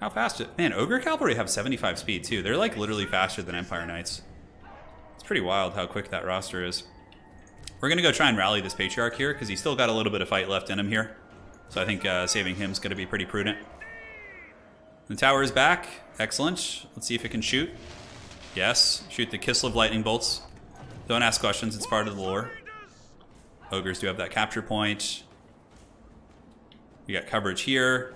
How fast? Man, Ogre Cavalry have 75 speed too. They're like literally faster than Empire Knights. It's pretty wild how quick that roster is. We're gonna go try and rally this Patriarch here because he's still got a little bit of fight left in him here. So I think saving him is gonna be pretty prudent. The tower is back. Excellent. Let's see if it can shoot. Yes. Shoot the Kislev lightning bolts. Don't ask questions. It's part of the lore. Ogres do have that capture point. We got coverage here.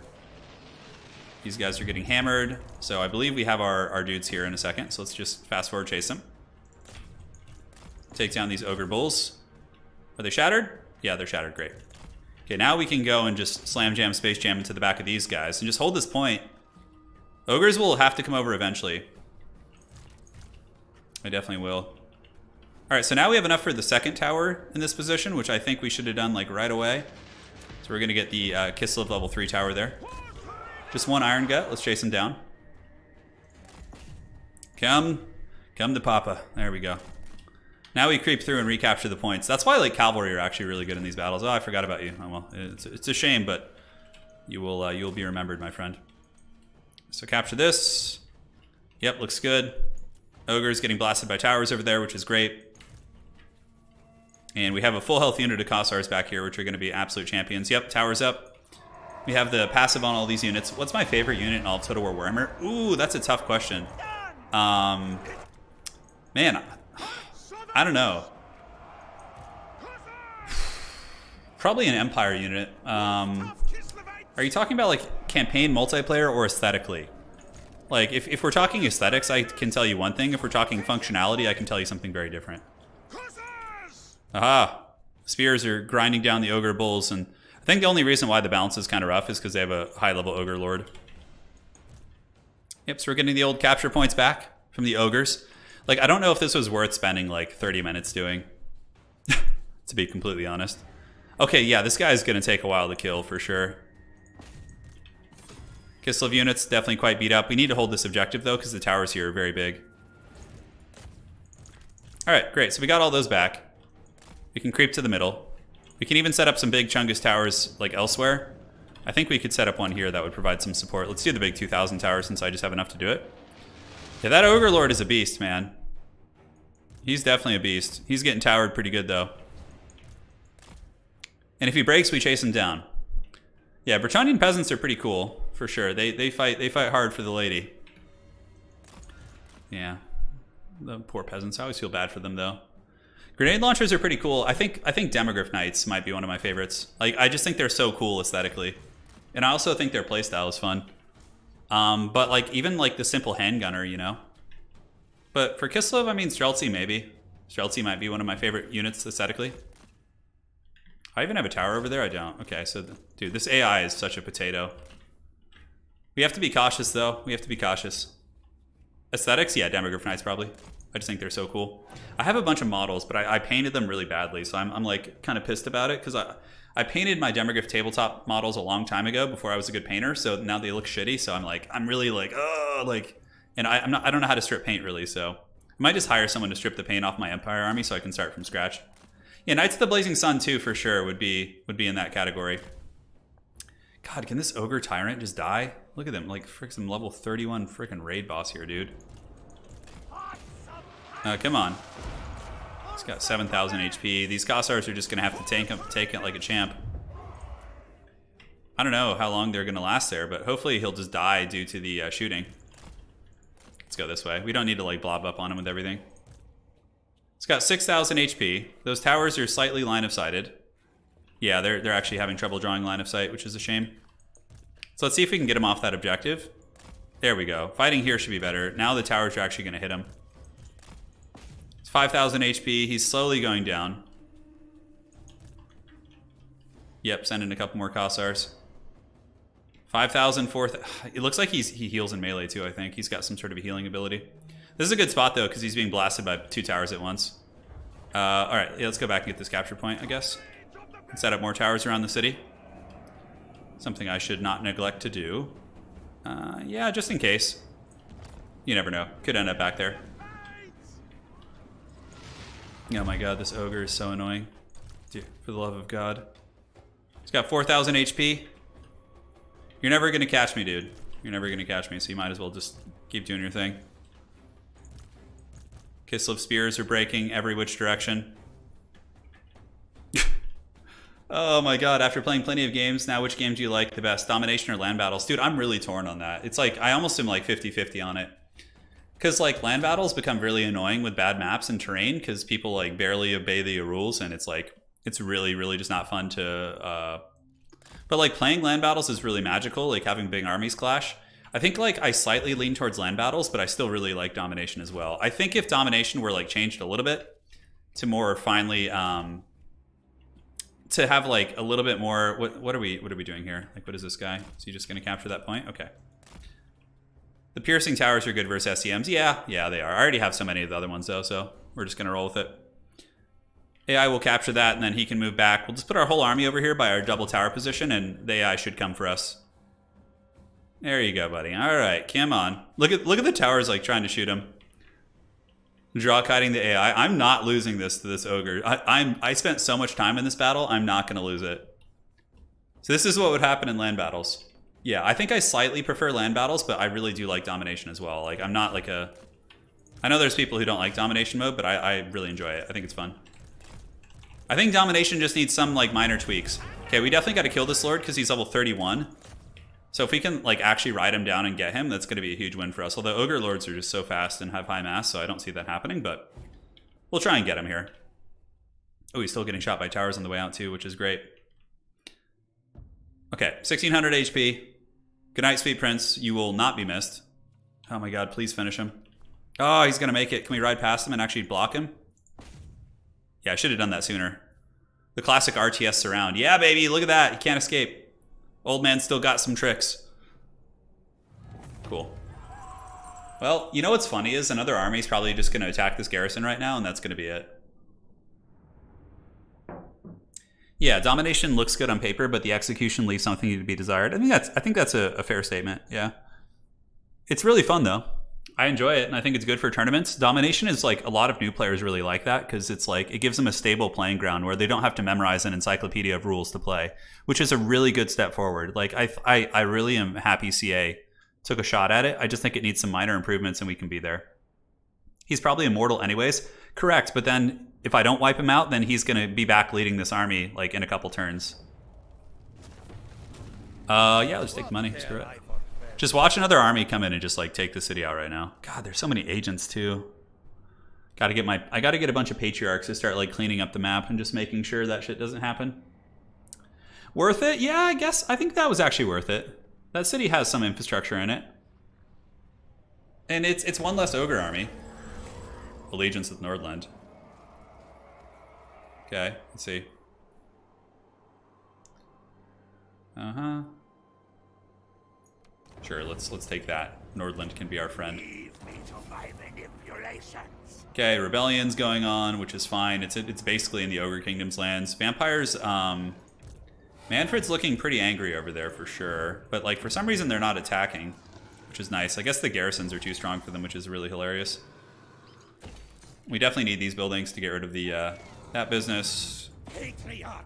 These guys are getting hammered. So I believe we have our dudes here in a second. So let's just fast forward chase them. Take down these ogre bulls. Are they shattered? Yeah, they're shattered. Great. Okay, now we can go and just slam jam, space jam into the back of these guys and just hold this point. Ogres will have to come over eventually. I definitely will. All right, so now we have enough for the second tower in this position, which I think we should have done like right away. So we're gonna get the Kislev level 3 tower there. Just one Iron Gut. Let's chase him down. Come to Papa. There we go. Now we creep through and recapture the points. That's why like cavalry are actually really good in these battles. Oh, I forgot about you. Oh well, it's a shame, but you'll be remembered, my friend. So capture this. Yep, looks good. Ogre's getting blasted by towers over there, which is great. And we have a full health unit of Kossars back here, which are going to be absolute champions. Yep, towers up. We have the passive on all these units. What's my favorite unit in all of Total War Warhammer? Ooh, that's a tough question. Man, I don't know. Probably an Empire unit. Are you talking about like campaign multiplayer or aesthetically? Like if we're talking aesthetics, I can tell you one thing. If we're talking functionality, I can tell you something very different. Aha! Spears are grinding down the ogre bulls, and I think the only reason why the balance is kind of rough is because they have a high-level ogre lord. Yep, so we're getting the old capture points back from the ogres. Like, I don't know if this was worth spending like 30 minutes doing, to be completely honest. Okay, yeah, this guy's going to take a while to kill for sure. Kislev units definitely quite beat up. We need to hold this objective though because the towers here are very big. All right, great. So we got all those back. We can creep to the middle. We can even set up some big Chungus towers like elsewhere. I think we could set up one here that would provide some support. Let's do the big 2000 tower since I just have enough to do it. Yeah, that Ogre Lord is a beast, man. He's definitely a beast. He's getting towered pretty good though. And if he breaks, we chase him down. Yeah, Bretonnian peasants are pretty cool for sure. They fight hard for the lady. Yeah, the poor peasants. I always feel bad for them though. Grenade launchers are pretty cool. I think Demogryph Knights might be one of my favorites. Like, I just think they're so cool aesthetically, and I also think their playstyle is fun. But like even like the simple handgunner, you know. But for Kislev, I mean Streltsy maybe. Streltsy might be one of my favorite units aesthetically. I even have a tower over there. I don't. Okay, so dude, this AI is such a potato. We have to be cautious though. We have to be cautious. Aesthetics, yeah, Demogryph Knights probably. I just think they're so cool. I have a bunch of models, but I painted them really badly, so I'm like kind of pissed about it because I painted my Demogryph tabletop models a long time ago before I was a good painter, so now they look shitty. So I'm really like, oh, like, and I don't know how to strip paint really, so I might just hire someone to strip the paint off my Empire army so I can start from scratch. Yeah, Knights of the Blazing Sun too for sure would be in that category. God, can this Ogre Tyrant just die? Look at them, like some level 31 freaking raid boss here, dude. Come on. He's got 7,000 HP. These Kossars are just going to have to take it like a champ. I don't know how long they're going to last there, but hopefully he'll just die due to the shooting. Let's go this way. We don't need to like blob up on him with everything. It's got 6,000 HP. Those towers are slightly line of sighted. Yeah, they're actually having trouble drawing line of sight, which is a shame. So let's see if we can get him off that objective. There we go. Fighting here should be better. Now the towers are actually going to hit him. 5,000 HP. He's slowly going down. Yep, send in a couple more Kossars. 5,000, 4,000. It looks like he heals in melee too, I think. He's got some sort of a healing ability. This is a good spot though, because he's being blasted by 2 towers at once. Alright, yeah, let's go back and get this capture point, I guess. And set up more towers around the city. Something I should not neglect to do. Yeah, just in case. You never know. Could end up back there. Oh my god, this ogre is so annoying. Dude, for the love of God. He's got 4,000 HP. You're never gonna catch me, dude. You're never gonna catch me, so you might as well just keep doing your thing. Kislev spears are breaking every which direction. Oh my god, after playing plenty of games, now which game do you like the best? Domination or land battles? Dude, I'm really torn on that. It's like, I almost am like 50-50 on it. Because like land battles become really annoying with bad maps and terrain because people like barely obey the rules and it's like, it's really, really just not fun to... But like playing land battles is really magical, like having big armies clash. I think like I slightly lean towards land battles, but I still really like domination as well. I think if domination were like changed a little bit to more finely... to have like a little bit more... What are we doing here? Like what is this guy? Is he just going to capture that point? Okay. The piercing towers are good versus SCMs. Yeah, they are. I already have so many of the other ones though, so we're just going to roll with it. AI will capture that and then he can move back. We'll just put our whole army over here by our double tower position and the AI should come for us. There you go, buddy. All right, come on. Look at the towers like trying to shoot him. Draw kiting the AI. I'm not losing this to this ogre. I spent so much time in this battle, I'm not going to lose it. So this is what would happen in land battles. Yeah, I think I slightly prefer land battles, but I really do like domination as well. Like, I'm not like a... I know there's people who don't like domination mode, but I really enjoy it. I think it's fun. I think domination just needs some, like, minor tweaks. Okay, we definitely got to kill this lord because he's level 31. So if we can, like, actually ride him down and get him, that's going to be a huge win for us. Although ogre lords are just so fast and have high mass, so I don't see that happening, but we'll try and get him here. Oh, he's still getting shot by towers on the way out, too, which is great. Okay, 1600 HP. Good night, sweet prince. You will not be missed. Oh my god, please finish him. Oh, he's gonna make it. Can we ride past him and actually block him? Yeah, I should have done that sooner. The classic RTS surround. Yeah, baby, look at that. He can't escape. Old man still got some tricks. Cool. Well, you know what's funny is another army's probably just gonna attack this garrison right now, and that's gonna be it. Yeah, domination looks good on paper, but the execution leaves something to be desired. I think that's a fair statement. Yeah, it's really fun though. I enjoy it, and I think it's good for tournaments. Domination is like a lot of new players really like that because it's like it gives them a stable playing ground where they don't have to memorize an encyclopedia of rules to play, which is a really good step forward. Like I really am happy CA took a shot at it. I just think it needs some minor improvements, and we can be there. He's probably immortal anyways. Correct, but then if I don't wipe him out, then he's going to be back leading this army like in a couple turns. Yeah, let's take the money. Screw it. Just watch another army come in and just like take the city out right now. God, there's so many agents too. I gotta get a bunch of patriarchs to start like cleaning up the map and just making sure that shit doesn't happen. Worth it? Yeah, I think that was actually worth it. That city has some infrastructure in it. And it's one less ogre army. Allegiance with Nordland. Okay, let's see. Uh-huh. Sure, let's take that. Nordland can be our friend. Leave me to my manipulations. Okay, rebellion's going on, which is fine. It's basically in the Ogre Kingdom's lands. Vampires, Manfred's looking pretty angry over there for sure. But like for some reason they're not attacking, which is nice. I guess the garrisons are too strong for them, which is really hilarious. We definitely need these buildings to get rid of the that business. Patriarch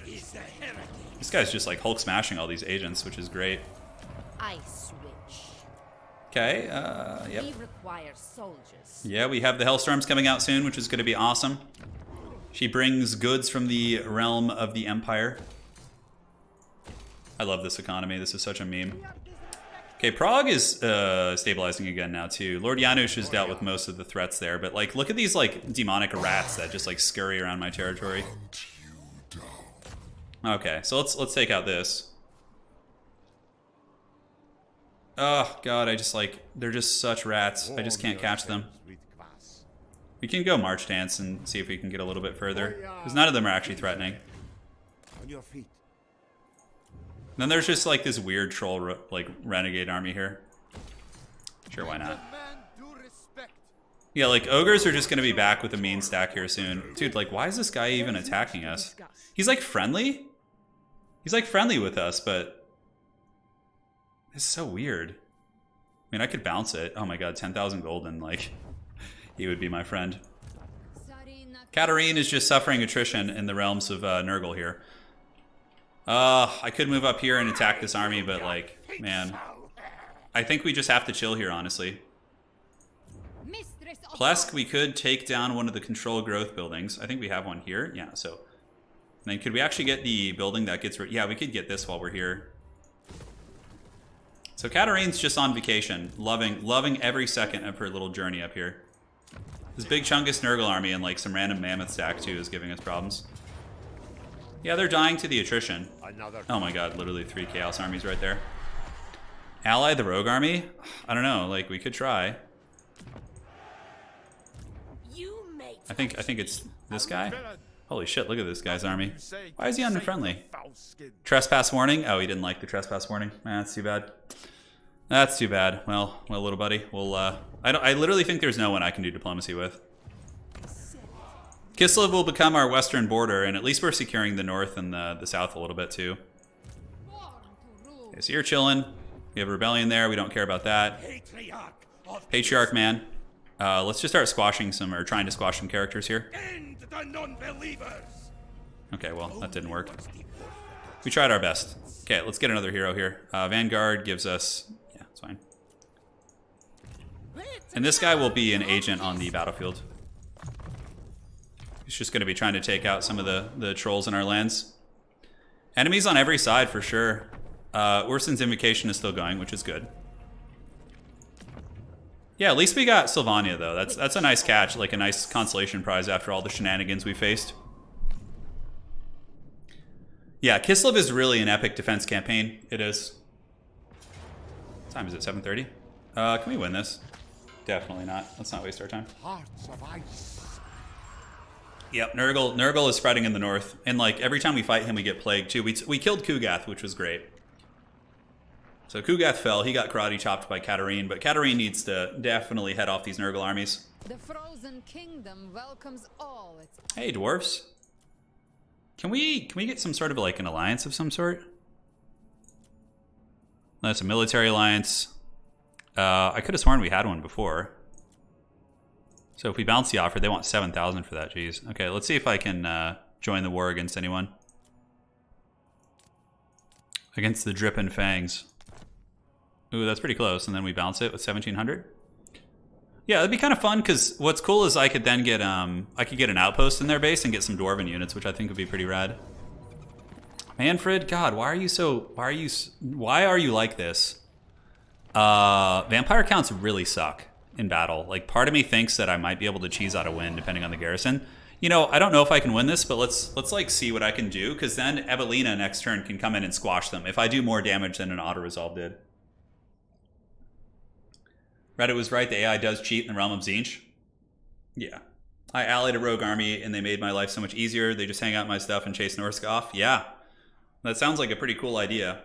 is the heretic. This guy's just like Hulk smashing all these agents, which is great. I switch. Okay, yep. We require soldiers. Yeah, we have the Hellstorms coming out soon, which is going to be awesome. She brings goods from the realm of the Empire. I love this economy. This is such a meme. Okay, Prague is stabilizing again now too. Lord Janusz has dealt with most of the threats there, but like, look at these like demonic rats that just like scurry around my territory. Okay, so let's take out this. Oh god, I just like they're just such rats. I just can't catch them. We can go March Dance and see if we can get a little bit further, because none of them are actually threatening. On your feet. Then there's just like this weird troll like renegade army here. Sure, why not? Yeah, like ogres are just gonna be back with a mean stack here soon. Dude, like why is this guy even attacking us? He's like friendly? He's like friendly with us, but it's so weird. I mean, I could bounce it. Oh my god, 10,000 gold and like he would be my friend. Katarin is just suffering attrition in the realms of Nurgle here. I could move up here and attack this army, but like, man. I think we just have to chill here, honestly. Mistress of Plesk, we could take down one of the control growth buildings. I think we have one here. Yeah, so... then could we actually get the building that gets... yeah, we could get this while we're here. So Katarin's just on vacation, loving every second of her little journey up here. This big Chungus Nurgle army and like some random mammoth stack too is giving us problems. Yeah, they're dying to the attrition. Oh my god, literally 3 Chaos armies right there. Ally the Rogue army? I don't know, like we could try. I think it's this guy. Holy shit, look at this guy's army. Why is he unfriendly? Trespass warning? Oh, he didn't like the trespass warning. That's too bad. That's too bad. Well, little buddy. We'll, I literally think there's no one I can do diplomacy with. Kislev will become our western border, and at least we're securing the north and the south a little bit, too. Okay, so you're chilling. We have a rebellion there. We don't care about that. Patriarch, man. Let's just start squashing some, or trying to squash some characters here. Okay, well, that didn't work. We tried our best. Okay, let's get another hero here. Vanguard gives us... yeah, it's fine. And this guy will be an agent on the battlefield. He's just going to be trying to take out some of the trolls in our lands. Enemies on every side, for sure. Ursin's Invocation is still going, which is good. Yeah, at least we got Sylvania, though. That's a nice catch, like a nice consolation prize after all the shenanigans we faced. Yeah, Kislev is really an epic defense campaign. It is. What time is it? 7:30? Can we win this? Definitely not. Let's not waste our time. Hearts of ice. Yep, Nurgle is spreading in the north. And like every time we fight him, we get plagued too. We killed Kugath, which was great. So Kugath fell. He got karate chopped by Katarin, but Katarin needs to definitely head off these Nurgle armies. the frozen kingdom welcomes all its... Hey, dwarves. Can we get some sort of like an alliance of some sort? That's a military alliance. I could have sworn we had one before. So if we bounce the offer, they want 7,000 for that. Jeez. Okay, let's see if I can join the war against anyone. Against the Drippin' Fangs. Ooh, that's pretty close. And then we bounce it with 1,700. Yeah, that'd be kind of fun because what's cool is I could then get I could get an outpost in their base and get some dwarven units, which I think would be pretty rad. Manfred, God, why are you like this? Vampire counts really suck in battle. Like, part of me thinks that I might be able to cheese out a win depending on the garrison. You know, I don't know if I can win this, but let's like see what I can do, because then Evelina next turn can come in and squash them if I do more damage than an auto resolve did. Reddit was right, the AI does cheat in the realm of Tzeentch. Yeah. I allied a rogue army and they made my life so much easier. They just hang out my stuff and chase Norsk off. Yeah. That sounds like a pretty cool idea.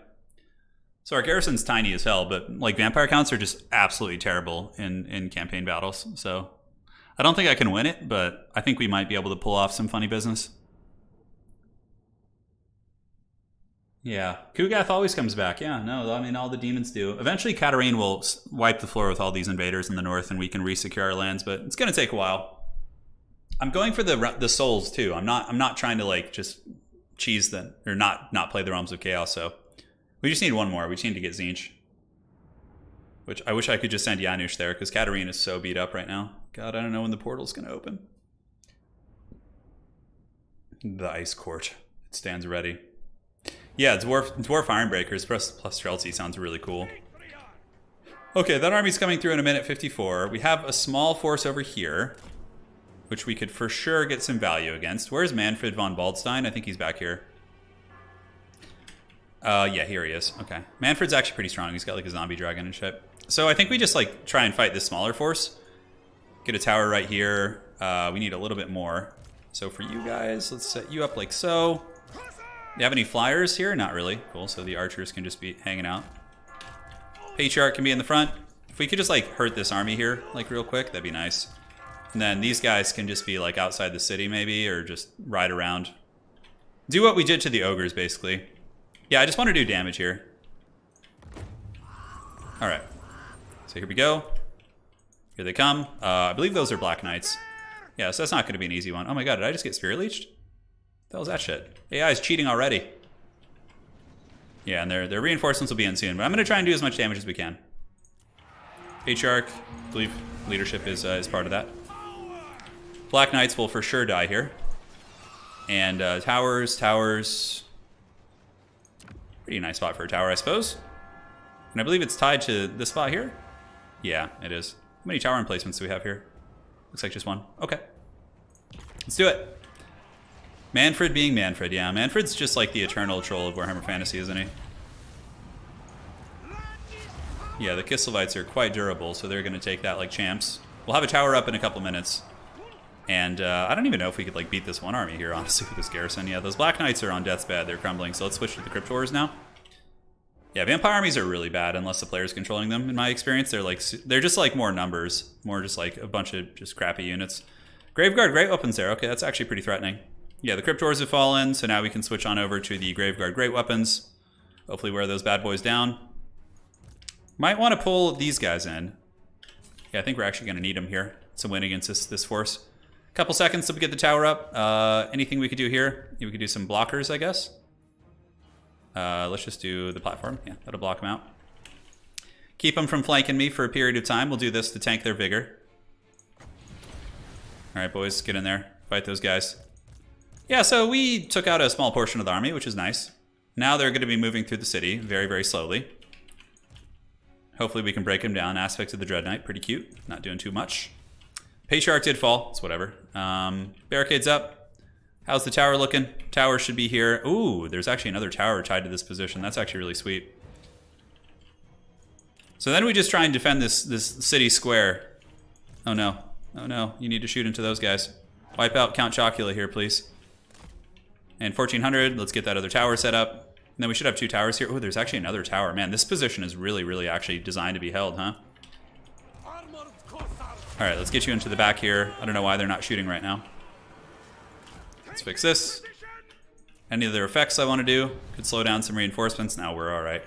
So our garrison's tiny as hell, but like vampire counts are just absolutely terrible in campaign battles. So I don't think I can win it, but I think we might be able to pull off some funny business. Yeah, Kugath always comes back. Yeah, no, I mean, all the demons do. Eventually, Katarin will wipe the floor with all these invaders in the north, and we can resecure our lands, but it's going to take a while. I'm going for the souls, too. I'm not trying to, like, just cheese them, or not play the Realms of Chaos, so... We just need one more. We just need to get Tzeentch. Which, I wish I could just send Janusz there, because Katarin is so beat up right now. God, I don't know when the portal's going to open. The Ice Court. It stands ready. Yeah, Dwarf Ironbreakers plus Streltsy sounds really cool. Okay, that army's coming through in a minute 54. We have a small force over here, which we could for sure get some value against. Where's Manfred von Baldstein? I think he's back here. Yeah, here he is. Okay. Manfred's actually pretty strong. He's got like a zombie dragon and shit. So I think we just like try and fight this smaller force. Get a tower right here. We need a little bit more. So for you guys, let's set you up like so. Do you have any flyers here? Not really. Cool, so the archers can just be hanging out. Patriarch can be in the front. If we could just like hurt this army here, like real quick, that'd be nice. And then these guys can just be like outside the city maybe, or just ride around. Do what we did to the ogres, basically. Yeah, I just want to do damage here. Alright. So here we go. Here they come. I believe those are Black Knights. Yeah, so that's not going to be an easy one. Oh my god, did I just get Spirit Leeched? What the hell is that shit? AI is cheating already. Yeah, and their reinforcements will be in soon. But I'm going to try and do as much damage as we can. Patriarch, I believe leadership is part of that. Black Knights will for sure die here. And towers. Pretty nice spot for a tower, I suppose. And I believe it's tied to this spot here. Yeah, it is. How many tower emplacements do we have here? Looks like just one. Okay. Let's do it. Manfred being Manfred. Yeah, Manfred's just like the eternal troll of Warhammer Fantasy, isn't he? Yeah, the Kislevites are quite durable, so they're going to take that like champs. We'll have a tower up in a couple minutes. And I don't even know if we could like beat this one army here, honestly, with this garrison. Yeah, those Black Knights are on death's bed. They're crumbling, so let's switch to the Cryptors now. Yeah, Vampire armies are really bad unless the player's controlling them, in my experience. They're just like more numbers. More just like a bunch of just crappy units. Graveguard Great Weapons there. Okay, that's actually pretty threatening. Yeah, the Cryptors have fallen, so now we can switch on over to the Graveguard Great Weapons. Hopefully wear those bad boys down. Might want to pull these guys in. Yeah, I think we're actually going to need them here to win against this force. Couple seconds till we get the tower up. Anything we could do here? We could do some blockers, I guess. Let's just do the platform. Yeah, that'll block them out. Keep them from flanking me for a period of time. We'll do this to tank their vigor. All right, boys, get in there. Fight those guys. Yeah, so we took out a small portion of the army, which is nice. Now they're going to be moving through the city very, very slowly. Hopefully we can break them down. Aspects of the Dread Knight, pretty cute. Not doing too much. Patriarch did fall. It's whatever. Barricades up. How's the tower looking? Tower should be here. Ooh, there's actually another tower tied to this position. That's actually really sweet. So then we just try and defend this city square. Oh no. Oh no. You need to shoot into those guys. Wipe out Count Chocula here, please. And 1400. Let's get that other tower set up. And then we should have two towers here. Oh, there's actually another tower. Man, this position is really, really actually designed to be held, huh? All right, let's get you into the back here. I don't know why they're not shooting right now. Let's fix this. Any other effects I want to do? Could slow down some reinforcements. Now we're all right.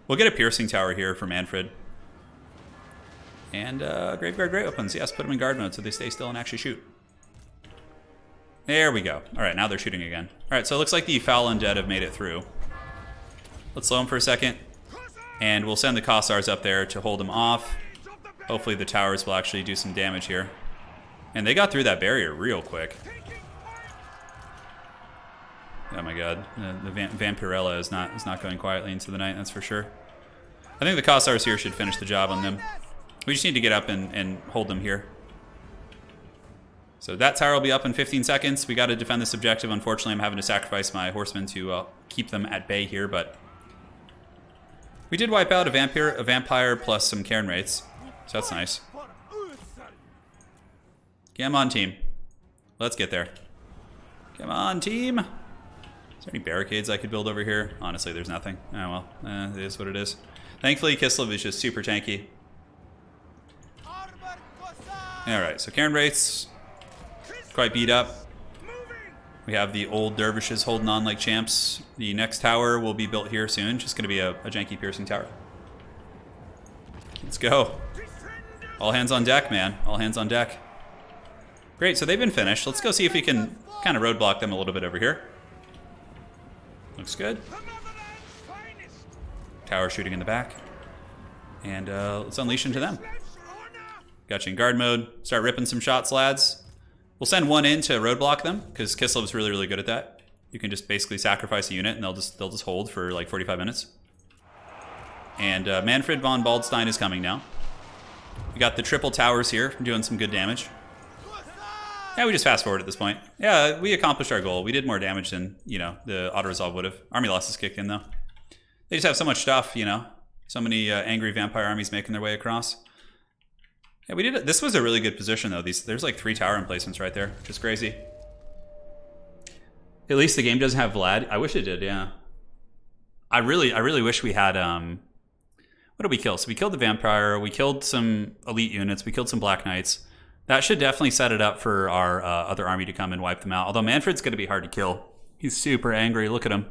We'll get a piercing tower here for Manfred. And Graveguard Great Weapons. Yes, put them in guard mode so they stay still and actually shoot. There we go. All right, now they're shooting again. All right, so it looks like the Foul Undead have made it through. Let's slow them for a second. And we'll send the Kossars up there to hold them off. Hopefully the towers will actually do some damage here. And they got through that barrier real quick. Oh my god, the Vampirella is not going quietly into the night, that's for sure. I think the Kossars here should finish the job on them. We just need to get up and hold them here. So that tower will be up in 15 seconds. We got to defend this objective. Unfortunately, I'm having to sacrifice my horsemen to keep them at bay here, but we did wipe out a vampire plus some Cairn Wraiths. So that's nice. Come on, team. Let's get there. Come on, team. Is there any barricades I could build over here? Honestly, there's nothing. Oh well, it is what it is. Thankfully, Kislev is just super tanky. Alright, so Cairn Wraiths, quite beat up. We have the old dervishes holding on like champs. The next tower will be built here soon. Just going to be a janky piercing tower. Let's go. All hands on deck, man. All hands on deck. Great, so they've been finished. Let's go see if we can kind of roadblock them a little bit over here. Looks good. Tower shooting in the back. And let's unleash into them. Got you in guard mode. Start ripping some shots, lads. We'll send one in to roadblock them, because Kislev's really, really good at that. You can just basically sacrifice a unit, and they'll just hold for like 45 minutes. And Manfred von Baldstein is coming now. We got the triple towers here, doing some good damage. Yeah, we just fast forward at this point. Yeah, we accomplished our goal. We did more damage than, you know, the auto-resolve would have. Army losses kicked in, though. They just have so much stuff, you know. So many angry vampire armies making their way across. Yeah, we did it. This was a really good position, though. There's like 3 tower emplacements right there, which is crazy. At least the game doesn't have Vlad. I wish it did, yeah. I really wish we had... What did we kill? So we killed the vampire. We killed some elite units. We killed some Black Knights. That should definitely set it up for our other army to come and wipe them out. Although Manfred's going to be hard to kill. He's super angry. Look at him.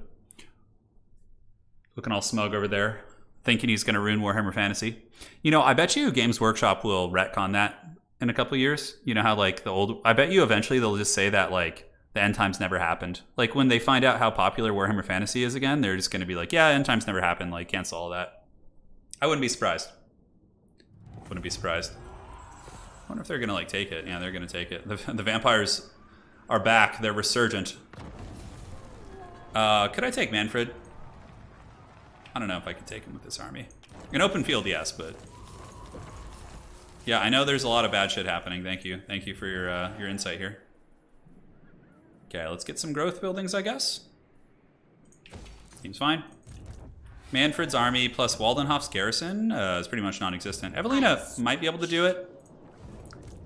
Looking all smug over there. Thinking he's going to ruin Warhammer Fantasy. You know, I bet you Games Workshop will retcon that in a couple of years. You know how, like, the old... I bet you eventually they'll just say that, like, the end times never happened. Like, when they find out how popular Warhammer Fantasy is again, they're just going to be like, yeah, end times never happened. Like, cancel all that. I wouldn't be surprised. Wouldn't be surprised. I wonder if they're gonna like take it. Yeah, they're gonna take it. The vampires are back. They're resurgent. Could I take Manfred? I don't know if I could take him with this army. An open field, yes, but yeah, I know there's a lot of bad shit happening. Thank you for your insight here. Okay, let's get some growth buildings, I guess. Seems fine. Manfred's army plus Waldenhoff's garrison is pretty much non-existent. Evelina might be able to do it.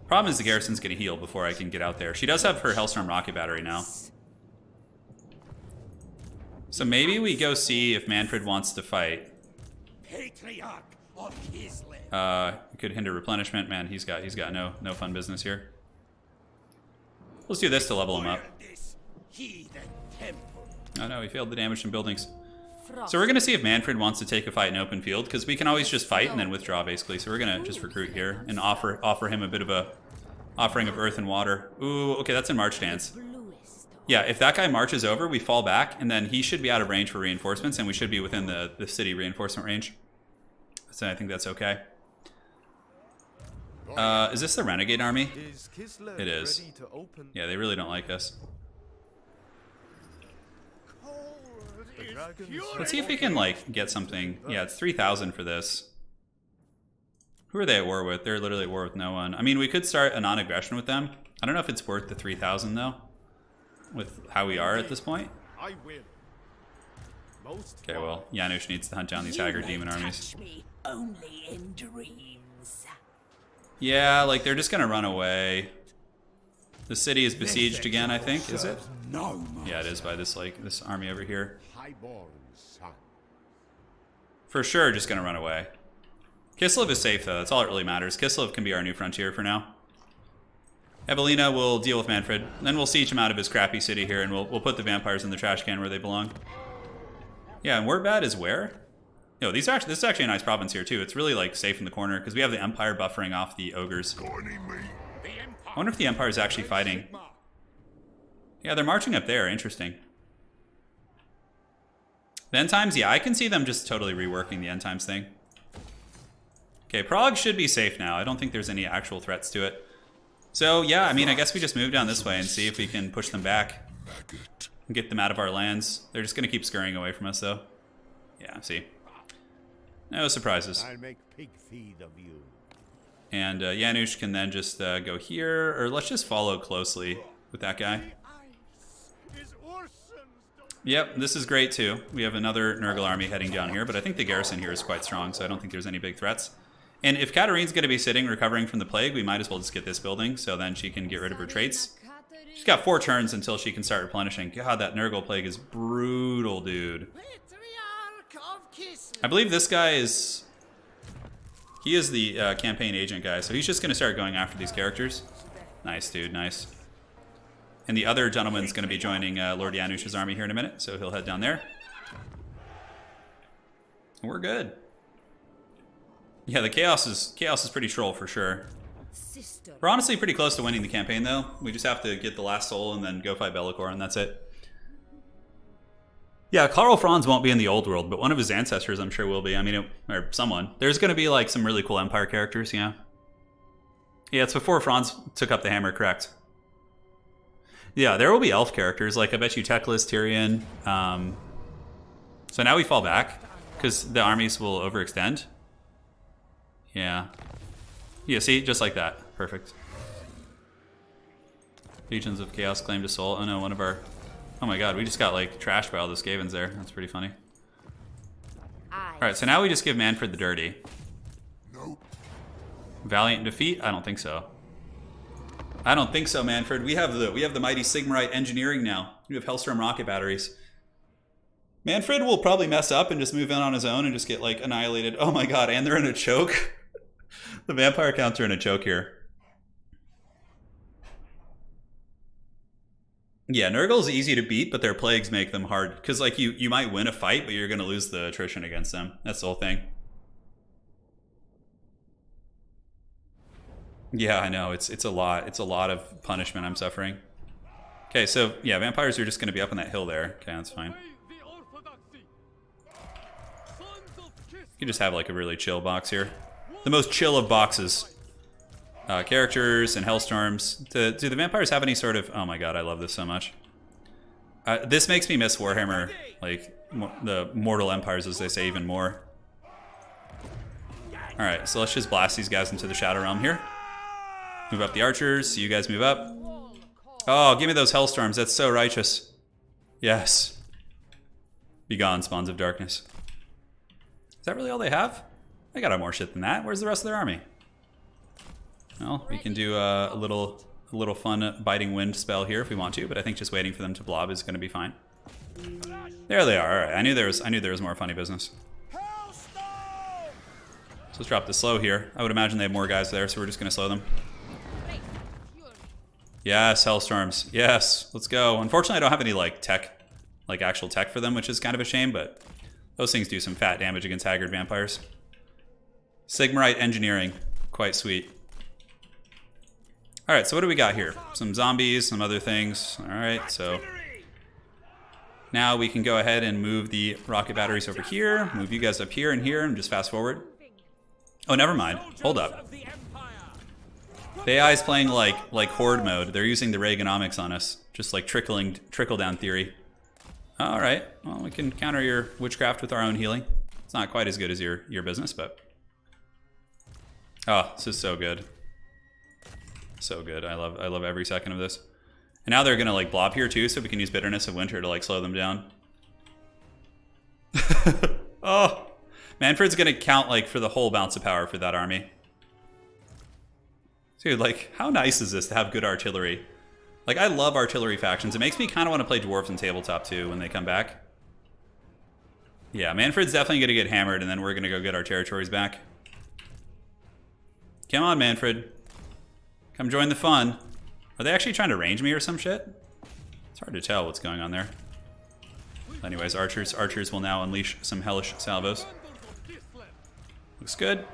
Problem is the garrison's gonna heal before I can get out there. She does have her Hellstorm rocket battery now. So maybe we go see if Manfred wants to fight. Patriarch of his land. It could hinder replenishment. Man, he's got no fun business here. Let's do this to level him up. This heathen temple. Oh no, he failed the damage from buildings. So we're gonna see if Manfred wants to take a fight in open field, because we can always just fight and then withdraw basically. So we're gonna just recruit here and offer him a bit of a offering of earth and water. Ooh, okay, that's in March Dance. Yeah, if that guy marches over, we fall back, and then he should be out of range for reinforcements, and we should be within the city reinforcement range. So I think that's okay. Is this the Renegade army? It is. Yeah, they really don't like us. Let's see if we can, like, get something. Yeah, it's 3,000 for this. Who are they at war with? They're literally at war with no one. I mean, we could start a non-aggression with them. I don't know if it's worth the 3,000, though, with how we are at this point. I will. Okay, well, Janusz needs to hunt down these Haggard demon armies. Me only in dreams. Yeah, like, they're just gonna run away. The city is besieged again, I think, is it? No. Yeah, it is by this, like, this army over here. Highborn son. For sure, just gonna run away. Kislev is safe, though. That's all that really matters. Kislev can be our new frontier for now. Evelina will deal with Manfred. Then we'll siege him out of his crappy city here, and we'll put the vampires in the trash can where they belong. Yeah, and Warbad is where? No, this is actually a nice province here, too. It's really, like, safe in the corner, because we have the Empire buffering off the ogres. I wonder if the Empire is actually fighting. Yeah, they're marching up there. Interesting. The end times, yeah, I can see them just totally reworking the end times thing. Okay, Prague should be safe now. I don't think there's any actual threats to it. So, yeah, I mean, I guess we just move down this way and see if we can push them back and get them out of our lands. They're just going to keep scurrying away from us, though. Yeah, see. No surprises. I'll make pig feed of you. And Janusz can then just go here, or let's just follow closely with that guy. Yep, this is great too. We have another Nurgle army heading down here, but I think the garrison here is quite strong, so I don't think there's any big threats. And if Katarin's going to be sitting recovering from the plague, we might as well just get this building, so then she can get rid of her traits. She's got 4 turns until she can start replenishing. God, that Nurgle plague is brutal, dude. I believe this guy is... He is the campaign agent guy, so he's just going to start going after these characters. Nice, dude, nice. And the other gentleman's going to be joining Lord Janusz's army here in a minute, so he'll head down there. We're good. Yeah, the chaos is pretty troll for sure. We're honestly pretty close to winning the campaign, though. We just have to get the last soul and then go fight Be'lakor, and that's it. Yeah, Karl Franz won't be in the old world, but one of his ancestors I'm sure will be. I mean, or someone. There's going to be like some really cool Empire characters, yeah. Yeah, it's before Franz took up the hammer, correct. Yeah, there will be elf characters, like I bet you Teclis, Tyrion. So now we fall back, because the armies will overextend. Yeah. Yeah, see? Just like that. Perfect. Legions of Chaos claimed a soul. Oh no, one of our... Oh my god, we just got like trashed by all those Skavens there. That's pretty funny. Alright, so now we just give Manfred the dirty. Nope. Valiant defeat? I don't think so. I don't think so, Manfred. We have the mighty Sigmarite engineering now. We have Hellstorm rocket batteries. Manfred will probably mess up and just move in on his own and just get like annihilated. Oh my god, and they're in a choke. The vampire counts are in a choke here. Yeah, Nurgle's easy to beat, but their plagues make them hard. Because like you might win a fight, but you're going to lose the attrition against them. That's the whole thing. Yeah, I know. It's a lot. It's a lot of punishment I'm suffering. Okay, so yeah, vampires are just going to be up on that hill there. Okay, that's fine. You can just have like a really chill box here. the most chill of boxes. Characters and Hellstorms. Do the vampires have any sort of... Oh my god, I love this so much. This makes me miss Warhammer, like, the Mortal Empires, as they say, even more. Alright, so let's just blast these guys into the Shadow Realm here. Move up the archers, so you guys move up. Oh, give me those Hellstorms, that's so righteous. Yes. Be gone, Spawns of Darkness. Is that really all they have? They got more shit than that. Where's the rest of their army? Well, we can do a little fun biting wind spell here if we want to, but I think just waiting for them to blob is going to be fine. There they are. All right, I knew there was more funny business. So let's drop the slow here. I would imagine they have more guys there, so we're just going to slow them. Yes, Hellstorms. Yes, let's go. Unfortunately, I don't have any like tech, like actual tech for them, which is kind of a shame, but those things do some fat damage against haggard vampires. Sigmarite engineering, quite sweet. All right, so what do we got here? Some zombies, some other things. All right, so now we can go ahead and move the rocket batteries over here, move you guys up here and here, and just fast forward. Oh, never mind. Hold up. The AI is playing like horde mode. They're using the Reaganomics on us, just like trickle down theory. All right, well, we can counter your witchcraft with our own healing. It's not quite as good as your business, but oh, this is so good. So good. I love every second of this. And now they're gonna like blob here too, so we can use Bitterness of Winter to like slow them down. Oh, Manfred's gonna count like for the whole bounce of power for that army. Dude, like how nice is this to have good artillery? Like I love artillery factions. It makes me kind of want to play dwarves and tabletop too when they come back. Yeah, Manfred's definitely gonna get hammered, and then we're gonna go get our territories back. Come on, Manfred. Come join the fun. Are they actually trying to range me or some shit? It's hard to tell what's going on there. Anyways, archers will now unleash some hellish salvos. Looks good.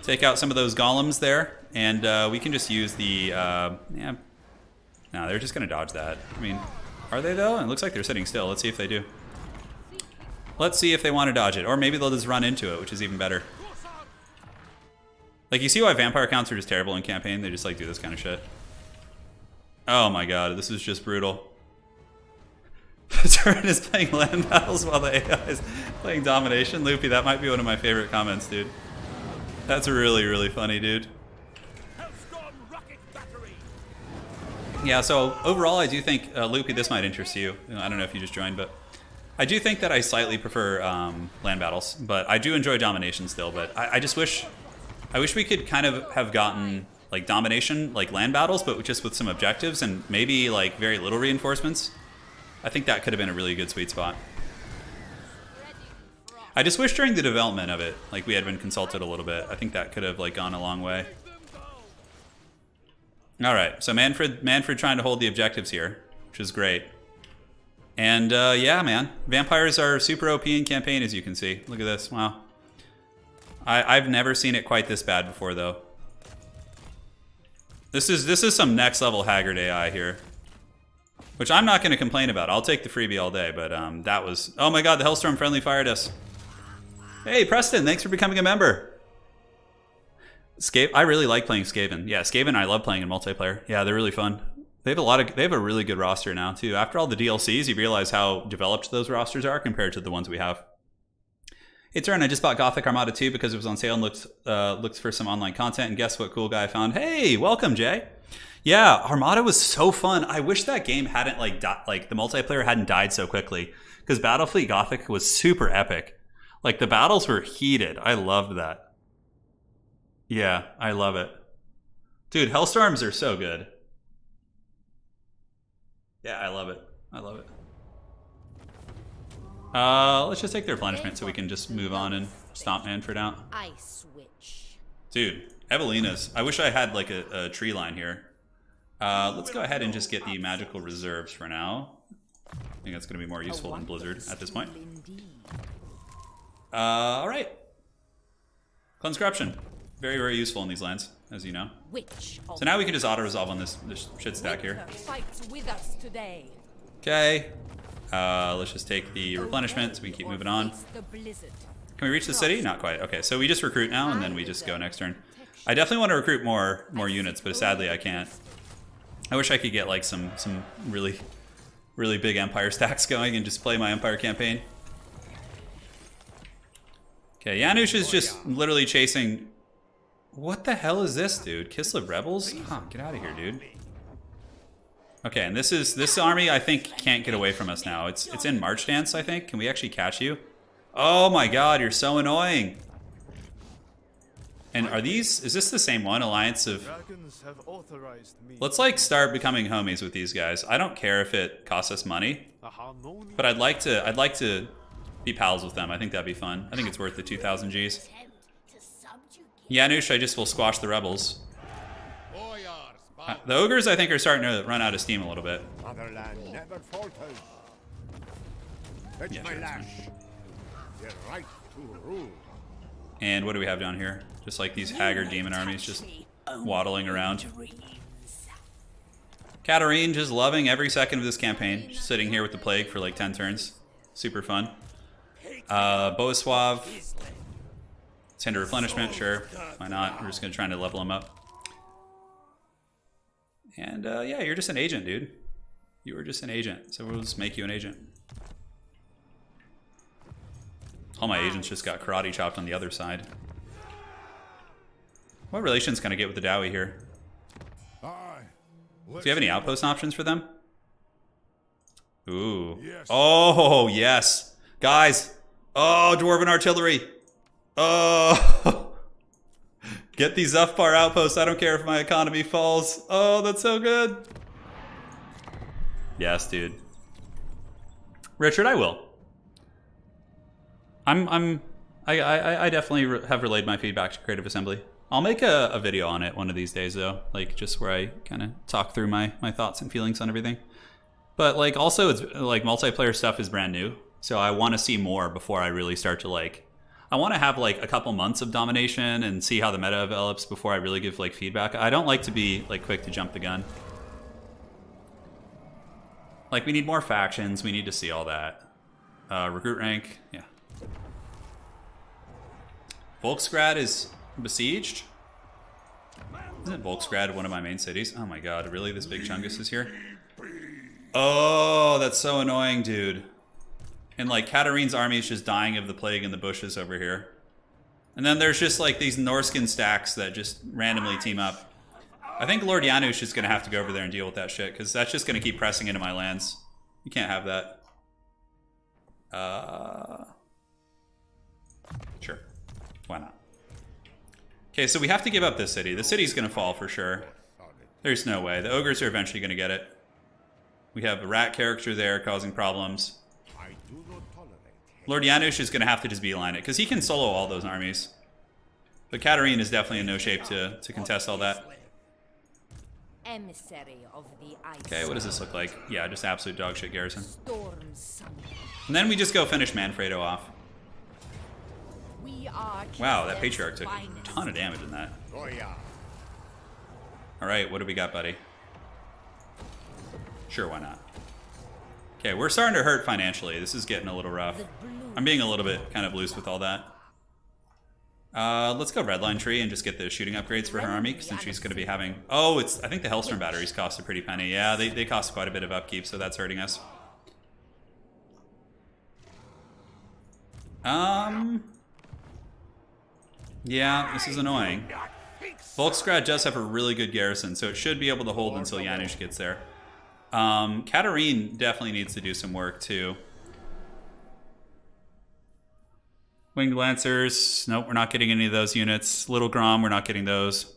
Take out some of those golems there, and we can just use the, yeah. No, they're just gonna dodge that. I mean, are they though? It looks like they're sitting still. Let's see if they do. Let's see if they want to dodge it, or maybe they'll just run into it, which is even better. Like, you see why vampire counts are just terrible in campaign? They just, like, do this kind of shit. Oh my god, this is just brutal. Turin is playing land battles while the AI is playing domination. Loopy, that might be one of my favorite comments, dude. That's really, really funny, dude. Yeah, so overall, I do think, Loopy, this might interest you. I don't know if you just joined, but I do think that I slightly prefer land battles, but I do enjoy domination still, but I just wish... I wish we could kind of have gotten like domination, like land battles, but just with some objectives and maybe like very little reinforcements. I think that could have been a really good sweet spot. I just wish during the development of it, like we had been consulted a little bit. I think that could have like gone a long way. All right, so Manfred trying to hold the objectives here, which is great. And yeah, man, vampires are super OP in campaign, as you can see. Look at this, wow. I've never seen it quite this bad before, though. This is some next level haggard AI here, which I'm not going to complain about. I'll take the freebie all day, but that was... Oh my god, the Hellstorm friendly fired us. Hey, Preston, thanks for becoming a member. I really like playing Skaven. Yeah, Skaven I love playing in multiplayer. Yeah, they're really fun. They have a really good roster now, too. After all the DLCs, you realize how developed those rosters are compared to the ones we have. Hey Turin, I just bought Gothic Armada 2 because it was on sale and looked for some online content, and guess what cool guy I found? Hey, welcome Jay. Yeah, Armada was so fun. I wish that game hadn't like the multiplayer hadn't died so quickly, because Battlefleet Gothic was super epic. Like the battles were heated. I loved that. Yeah, I love it. Dude, Hellstorms are so good. Yeah, I love it. I love it. Let's just take the replenishment so we can just move on and stomp Manfred out. I switch. Dude, Evelina's. I wish I had like a tree line here. Let's go ahead and just get the magical reserves for now. I think that's going to be more useful than Blizzard at this point. Alright. Cleanse Corruption. Very, very useful in these lands, as you know. So now we can just auto-resolve on this shit stack here. Okay. Let's just take the replenishment so we can keep moving on. Can we reach the city? Not quite. Okay, so we just recruit now, and then we just go next turn. I definitely want to recruit more units, but sadly I can't. I wish I could get like some really big Empire stacks going and just play my Empire campaign. Okay, Janusz is just literally chasing... What the hell is this, dude? Kislev rebels? Huh, get out of here, dude. Okay, and this army I think can't get away from us now. It's in March Dance, I think. Can we actually catch you? Oh my god, you're so annoying. And is this the same one? Alliance of... Let's like start becoming homies with these guys. I don't care if it costs us money, but I'd like to be pals with them. I think that'd be fun. I think it's worth the 2,000 Gs. Janusz, I just will squash the rebels. The ogres, I think, are starting to run out of steam a little bit. Motherland never falters. It's Yeah, my sure, it's lash. The right to rule. And what do we have down here? Just like these haggard demon armies just waddling around. Katarin just loving every second of this campaign. Just sitting here with the plague for like 10 turns. Super fun. Boaswav. Tender replenishment, sure. Why not? We're just gonna try to level him up. And yeah, you're just an agent, dude. You were just an agent, so we'll just make you an agent. All my agents just got karate chopped on the other side. What relations can I get with the Dowie here? Do you have any outpost options for them? Ooh. Oh, yes. Guys. Oh, Dwarven artillery. Oh. Get these Zufbar outposts. I don't care if my economy falls. Oh, that's so good. Yes, dude. Richard, I will. I definitely have relayed my feedback to Creative Assembly. I'll make a video on it one of these days, though, like just where I kind of talk through my thoughts and feelings on everything. But like also, it's like multiplayer stuff is brand new, so I want to see more before I really start to like. I want to have like a couple months of domination and see how the meta develops before I really give like feedback. I don't like to be like quick to jump the gun. Like we need more factions. We need to see all that. Recruit rank, yeah. Volksgrad is besieged? Isn't Volksgrad one of my main cities? Oh my god, really? This big Chungus is here? Oh, that's so annoying, dude. And like Katarin's army is just dying of the plague in the bushes over here. And then there's just like these Norskin stacks that just randomly team up. I think Lord Janusz is going to have to go over there and deal with that shit, because that's just going to keep pressing into my lands. You can't have that. Sure. Why not? Okay, so we have to give up this city. The city's going to fall for sure. There's no way. The ogres are eventually going to get it. We have a rat character there causing problems. I do not tolerate. Lord Janusz is going to have to just beeline it, because he can solo all those armies. But Katarin is definitely in no shape to contest all that. Emissary of the ice. Okay, what does this look like? Yeah, just absolute dog shit garrison. Storm Sun. And then we just go finish Manfredo off. We are Wow, that Kislev's Patriarch took a finest. ton of damage in that. Oh yeah. Alright, what do we got, buddy? Sure, why not? Okay, we're starting to hurt financially. This is getting a little rough. I'm being a little bit kind of loose with all that. Let's go Redline Tree and just get the shooting upgrades for her army, since she's going to be having... Oh, I think the Hellstorm batteries cost a pretty penny. Yeah, they cost quite a bit of upkeep, so that's hurting us. Yeah, this is annoying. Volksgrad does have a really good garrison, so it should be able to hold until Janusz gets there. Katarin definitely needs to do some work, too. Winged Lancers, nope, we're not getting any of those units. Little Grom, we're not getting those.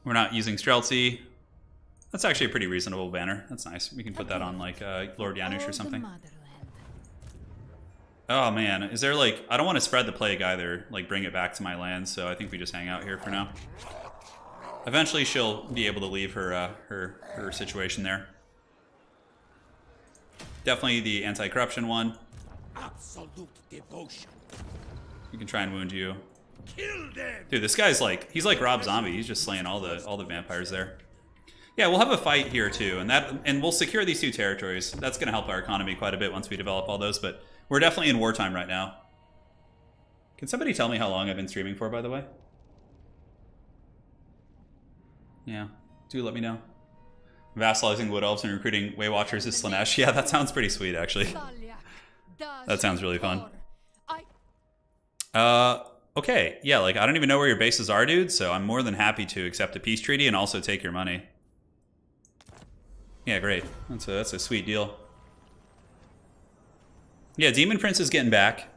We're not using Streltsy. That's actually a pretty reasonable banner. That's nice. We can put that on, like, Lord Janusz or something. Oh, man. Is there, like... I don't want to spread the plague either. Like, bring it back to my land, so I think we just hang out here for now. Eventually, she'll be able to leave her, her situation there. Definitely the anti-corruption one. Absolute devotion. We can try and wound you. Kill them. Dude, this guy's like... He's like Rob Zombie. He's just slaying all the vampires there. Yeah, we'll have a fight here, too. And we'll secure these 2 territories. That's going to help our economy quite a bit once we develop all those, but... We're definitely in wartime right now. Can somebody tell me how long I've been streaming for, by the way? Yeah, do let me know. Vassalizing Wood Elves and recruiting Way Watchers is Slanesh. Yeah, that sounds pretty sweet, actually. That sounds really fun. Okay, yeah, like, I don't even know where your bases are, dude, so I'm more than happy to accept a peace treaty and also take your money. Yeah, great. That's a sweet deal. Yeah, Demon Prince is getting back.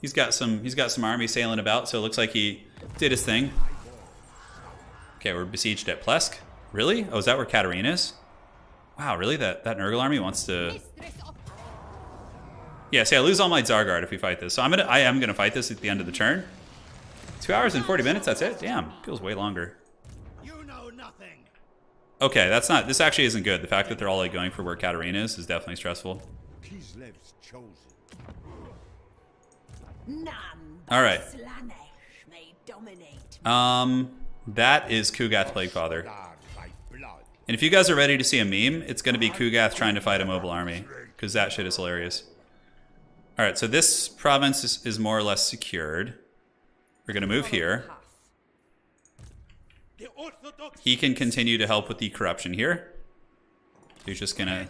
He's got some army sailing about, so it looks like he did his thing. Okay, we're besieged at Plesk. Really? Oh, is that where Katarin is? Wow, really? That Nurgle army wants to... Yeah, see, I lose all my Zargard if we fight this. So I am gonna fight this at the end of the turn. 2 hours and 40 minutes, that's it? Damn, feels way longer. You know nothing. Okay, that's not... This actually isn't good. The fact that they're all like going for where Katarin is definitely stressful. Kislev's chosen. None All right. Slanesh may dominate. That is Kugath Plaguefather. Dark by blood. And if you guys are ready to see a meme, it's going to be Kugath trying to fight a mobile army, because that shit is hilarious. All right, so this province is more or less secured. We're going to move here. The Orthodox He can continue to help with the corruption here. He's just going to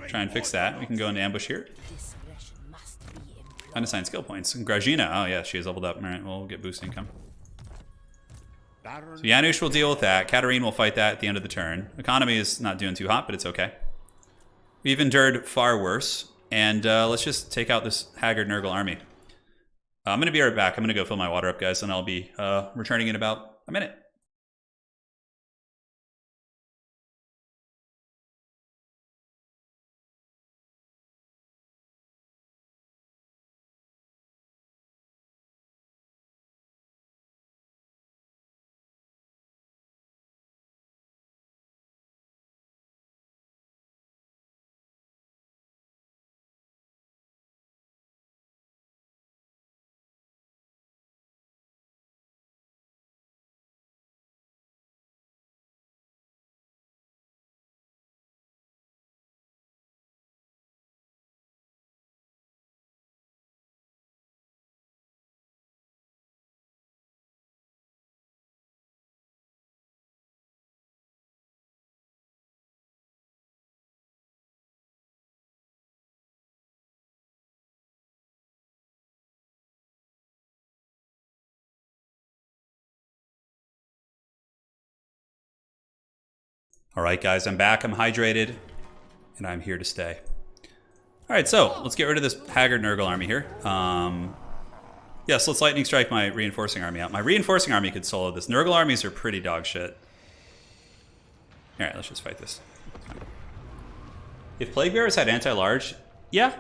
try and fix that. We can go into ambush here. Discretion must be employed. Unassigned skill points. Grajina, oh yeah, she is leveled up. All right, we'll get boost income. So Janusz will deal with that. Katarin will fight that at the end of the turn. Economy is not doing too hot, but it's okay. We've endured far worse. And let's just take out this haggard Nurgle army. I'm going to be right back. I'm going to go fill my water up, guys, and I'll be returning in about a minute. All right, guys, I'm back. I'm hydrated, and I'm here to stay. All right, so let's get rid of this haggard Nurgle army here. Yes, let's lightning strike my reinforcing army out. My reinforcing army could solo this. Nurgle armies are pretty dog shit. All right, let's just fight this. If Plague Bearers had anti-large, yeah,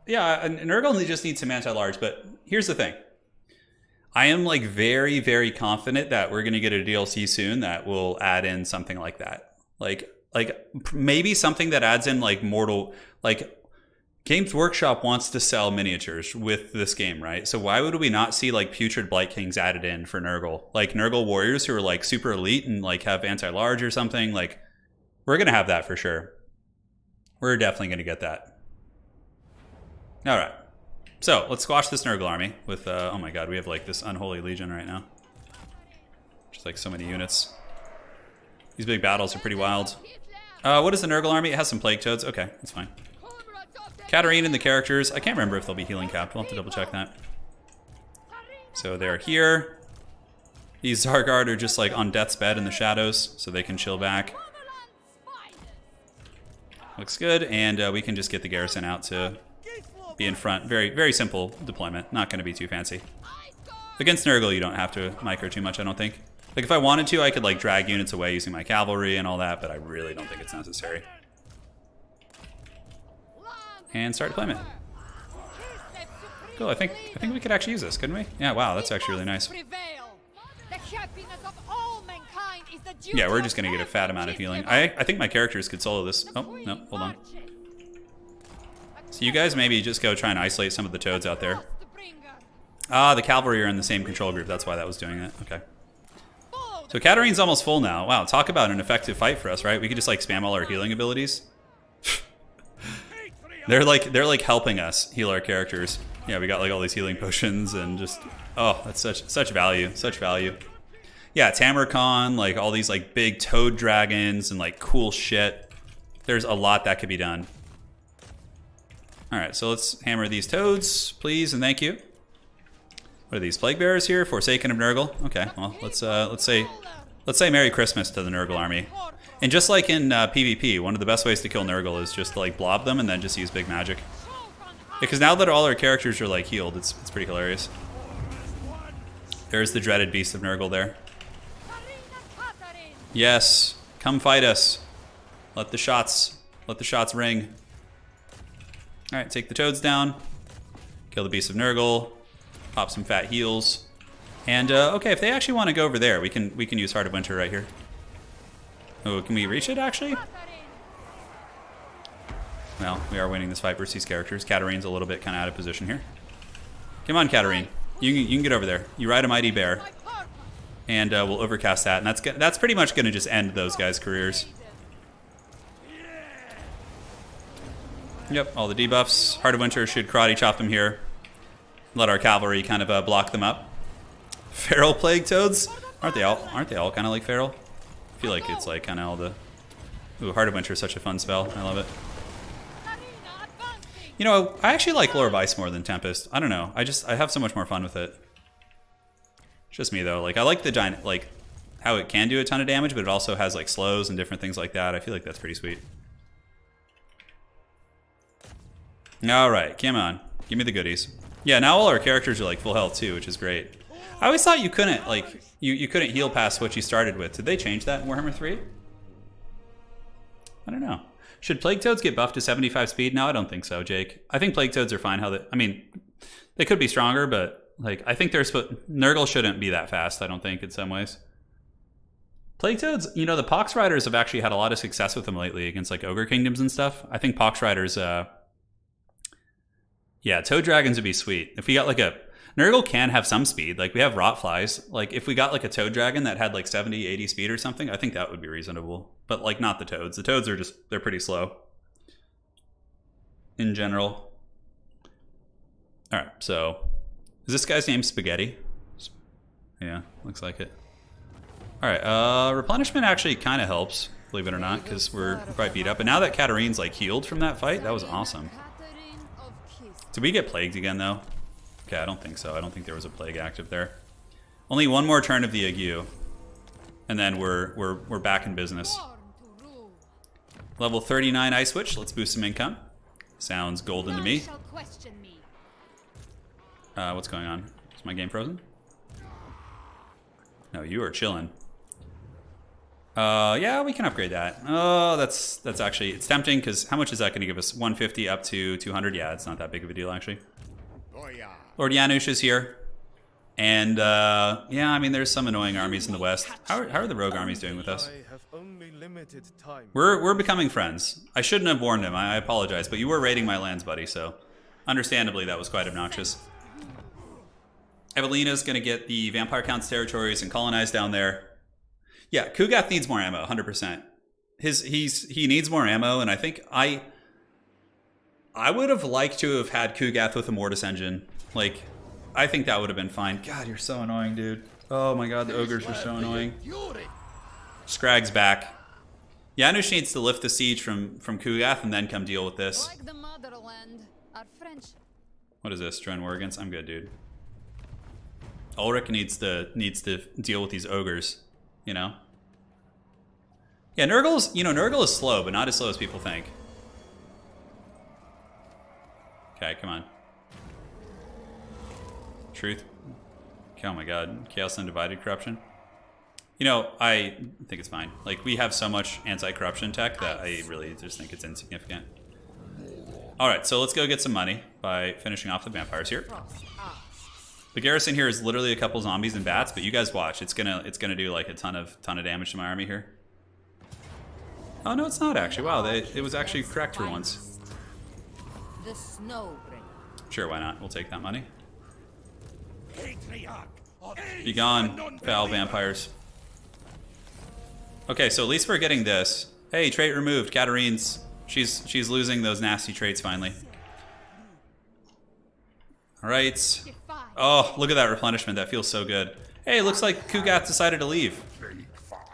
Nurgle just needs some anti-large. But here's the thing: I am like very, very confident that we're gonna get a DLC soon that will add in something like that. Like maybe something that adds in like mortal, like Games Workshop wants to sell miniatures with this game, right? So why would we not see like Putrid Blight Kings added in for Nurgle? Like Nurgle warriors who are like super elite and like have anti-large or something. Like we're gonna have that for sure. We're definitely gonna get that. All right, so let's squash this Nurgle army with. Oh my god, we have like this unholy legion right now. Just like so many units. These big battles are pretty wild. What is the Nurgle army? It has some Plague Toads. Okay, that's fine. Katarin and the characters. I can't remember if they'll be healing capped. We'll have to double check that. So they're here. These Zargard are just like on death's bed in the shadows, so they can chill back. Looks good, and we can just get the garrison out to be in front. Very, very simple deployment. Not going to be too fancy. Against Nurgle, you don't have to micro too much, I don't think. Like, if I wanted to, I could, like, drag units away using my cavalry and all that, but I really don't think it's necessary. And start deployment. Cool, I think we could actually use this, couldn't we? Yeah, wow, that's actually really nice. Yeah, we're just gonna get a fat amount of healing. I think my characters could solo this. Oh, no, hold on. So you guys maybe just go try and isolate some of the toads out there. Ah, the cavalry are in the same control group, that's why that was doing it. Okay. So Katarin's almost full now. Wow, talk about an effective fight for us, right? We could just like spam all our healing abilities. They're like helping us heal our characters. Yeah, we got like all these healing potions and just, oh, that's such value, such value. Yeah, Tamarcon, like all these like big toad dragons and like cool shit. There's a lot that could be done. All right, so let's hammer these toads, please and thank you. What are these plague bearers here? Forsaken of Nurgle. Okay, well let's say Merry Christmas to the Nurgle army. And just like in PvP, one of the best ways to kill Nurgle is just to like blob them and then just use big magic. Because now that all our characters are like healed, it's pretty hilarious. There's the dreaded beast of Nurgle there. Yes, come fight us. Let the shots ring. All right, take the toads down. Kill the beast of Nurgle. Pop some fat heals. And okay, if they actually want to go over there, we can use Heart of Winter right here. Oh, can we reach it actually? Well, we are winning this fight versus these characters. Katarin's a little bit kind of out of position here. Come on, Katarin. You can get over there. You ride a mighty bear. And we'll overcast that. And that's pretty much going to just end those guys' careers. Yep, all the debuffs. Heart of Winter should karate chop them here. Let our cavalry kind of block them up. Feral plague toads? Aren't they all kind of like feral? I feel like it's like kind of all the... Ooh, Heart of Winter is such a fun spell. I love it. You know, I actually like Lore of Ice more than Tempest. I don't know. I have so much more fun with it. It's just me though. Like I like the giant, like how it can do a ton of damage, but it also has like slows and different things like that. I feel like that's pretty sweet. All right, come on, give me the goodies. Yeah, now all our characters are like full health too, which is great. I always thought you couldn't like you couldn't heal past what you started with. Did they change that in Warhammer 3? I don't know. Should Plague Toads get buffed to 75 speed? No, I don't think so, Jake. I think Plague Toads are fine. I mean, they could be stronger, but like I think Nurgle shouldn't be that fast. I don't think in some ways. Plague Toads, you know, the Pox Riders have actually had a lot of success with them lately against like Ogre Kingdoms and stuff. I think Pox Riders, yeah, Toad Dragons would be sweet. If we got like Nurgle can have some speed. Like we have Rotflies. Like if we got like a Toad Dragon that had like 70, 80 speed or something, I think that would be reasonable. But like not the Toads. The Toads are they're pretty slow. In general. All right, so is this guy's name Spaghetti? Yeah, looks like it. All right, replenishment actually kind of helps, believe it or not, because we're quite beat up. And now that Katarin's like healed from that fight, that was awesome. Did we get plagued again though? Okay, I don't think so. I don't think there was a plague active there. Only one more turn of the ague, and then we're back in business. Level 39 Ice Witch. Let's boost some income. Sounds golden to me. What's going on? Is my game frozen? No, you are chilling. Yeah, we can upgrade that. Oh, that's actually, it's tempting because how much is that going to give us? 150 up to 200? Yeah, it's not that big of a deal actually. Lord Janusz is here. And yeah, I mean, there's some annoying armies in the west. How are the rogue armies doing with us? We're becoming friends. I shouldn't have warned him. I apologize, but you were raiding my lands, buddy, so understandably that was quite obnoxious. Evelina's going to get the Vampire Count's territories and colonize down there. Yeah, Kugath needs more ammo, 100%. He needs more ammo, and I think I would have liked to have had Kugath with a Mortis engine. Like, I think that would have been fine. God, you're so annoying, dude. Oh my god, the ogres are so annoying. Scrag's back. Janusz needs to lift the siege from Kugath and then come deal with this. Like the motherland, our French. What is this? Drone Worgens? I'm good, dude. Ulrich needs to deal with these ogres, you know? Yeah, Nurgle is slow, but not as slow as people think. Okay, come on. Truth. Oh my god. Chaos Undivided Corruption. You know, I think it's fine. Like, we have so much anti-corruption tech that I really just think it's insignificant. Alright, so let's go get some money by finishing off the vampires here. The garrison here is literally a couple zombies and bats, but you guys watch. It's gonna do like a ton of damage to my army here. Oh no, it's not actually. Wow, it was actually correct for once. The snow bringer. Sure, why not? We'll take that money. Be gone, foul vampires. Okay, so at least we're getting this. Hey, trait removed. Katarin's she's losing those nasty traits finally. All right. Oh, look at that replenishment. That feels so good. Hey, it looks like Kugath decided to leave.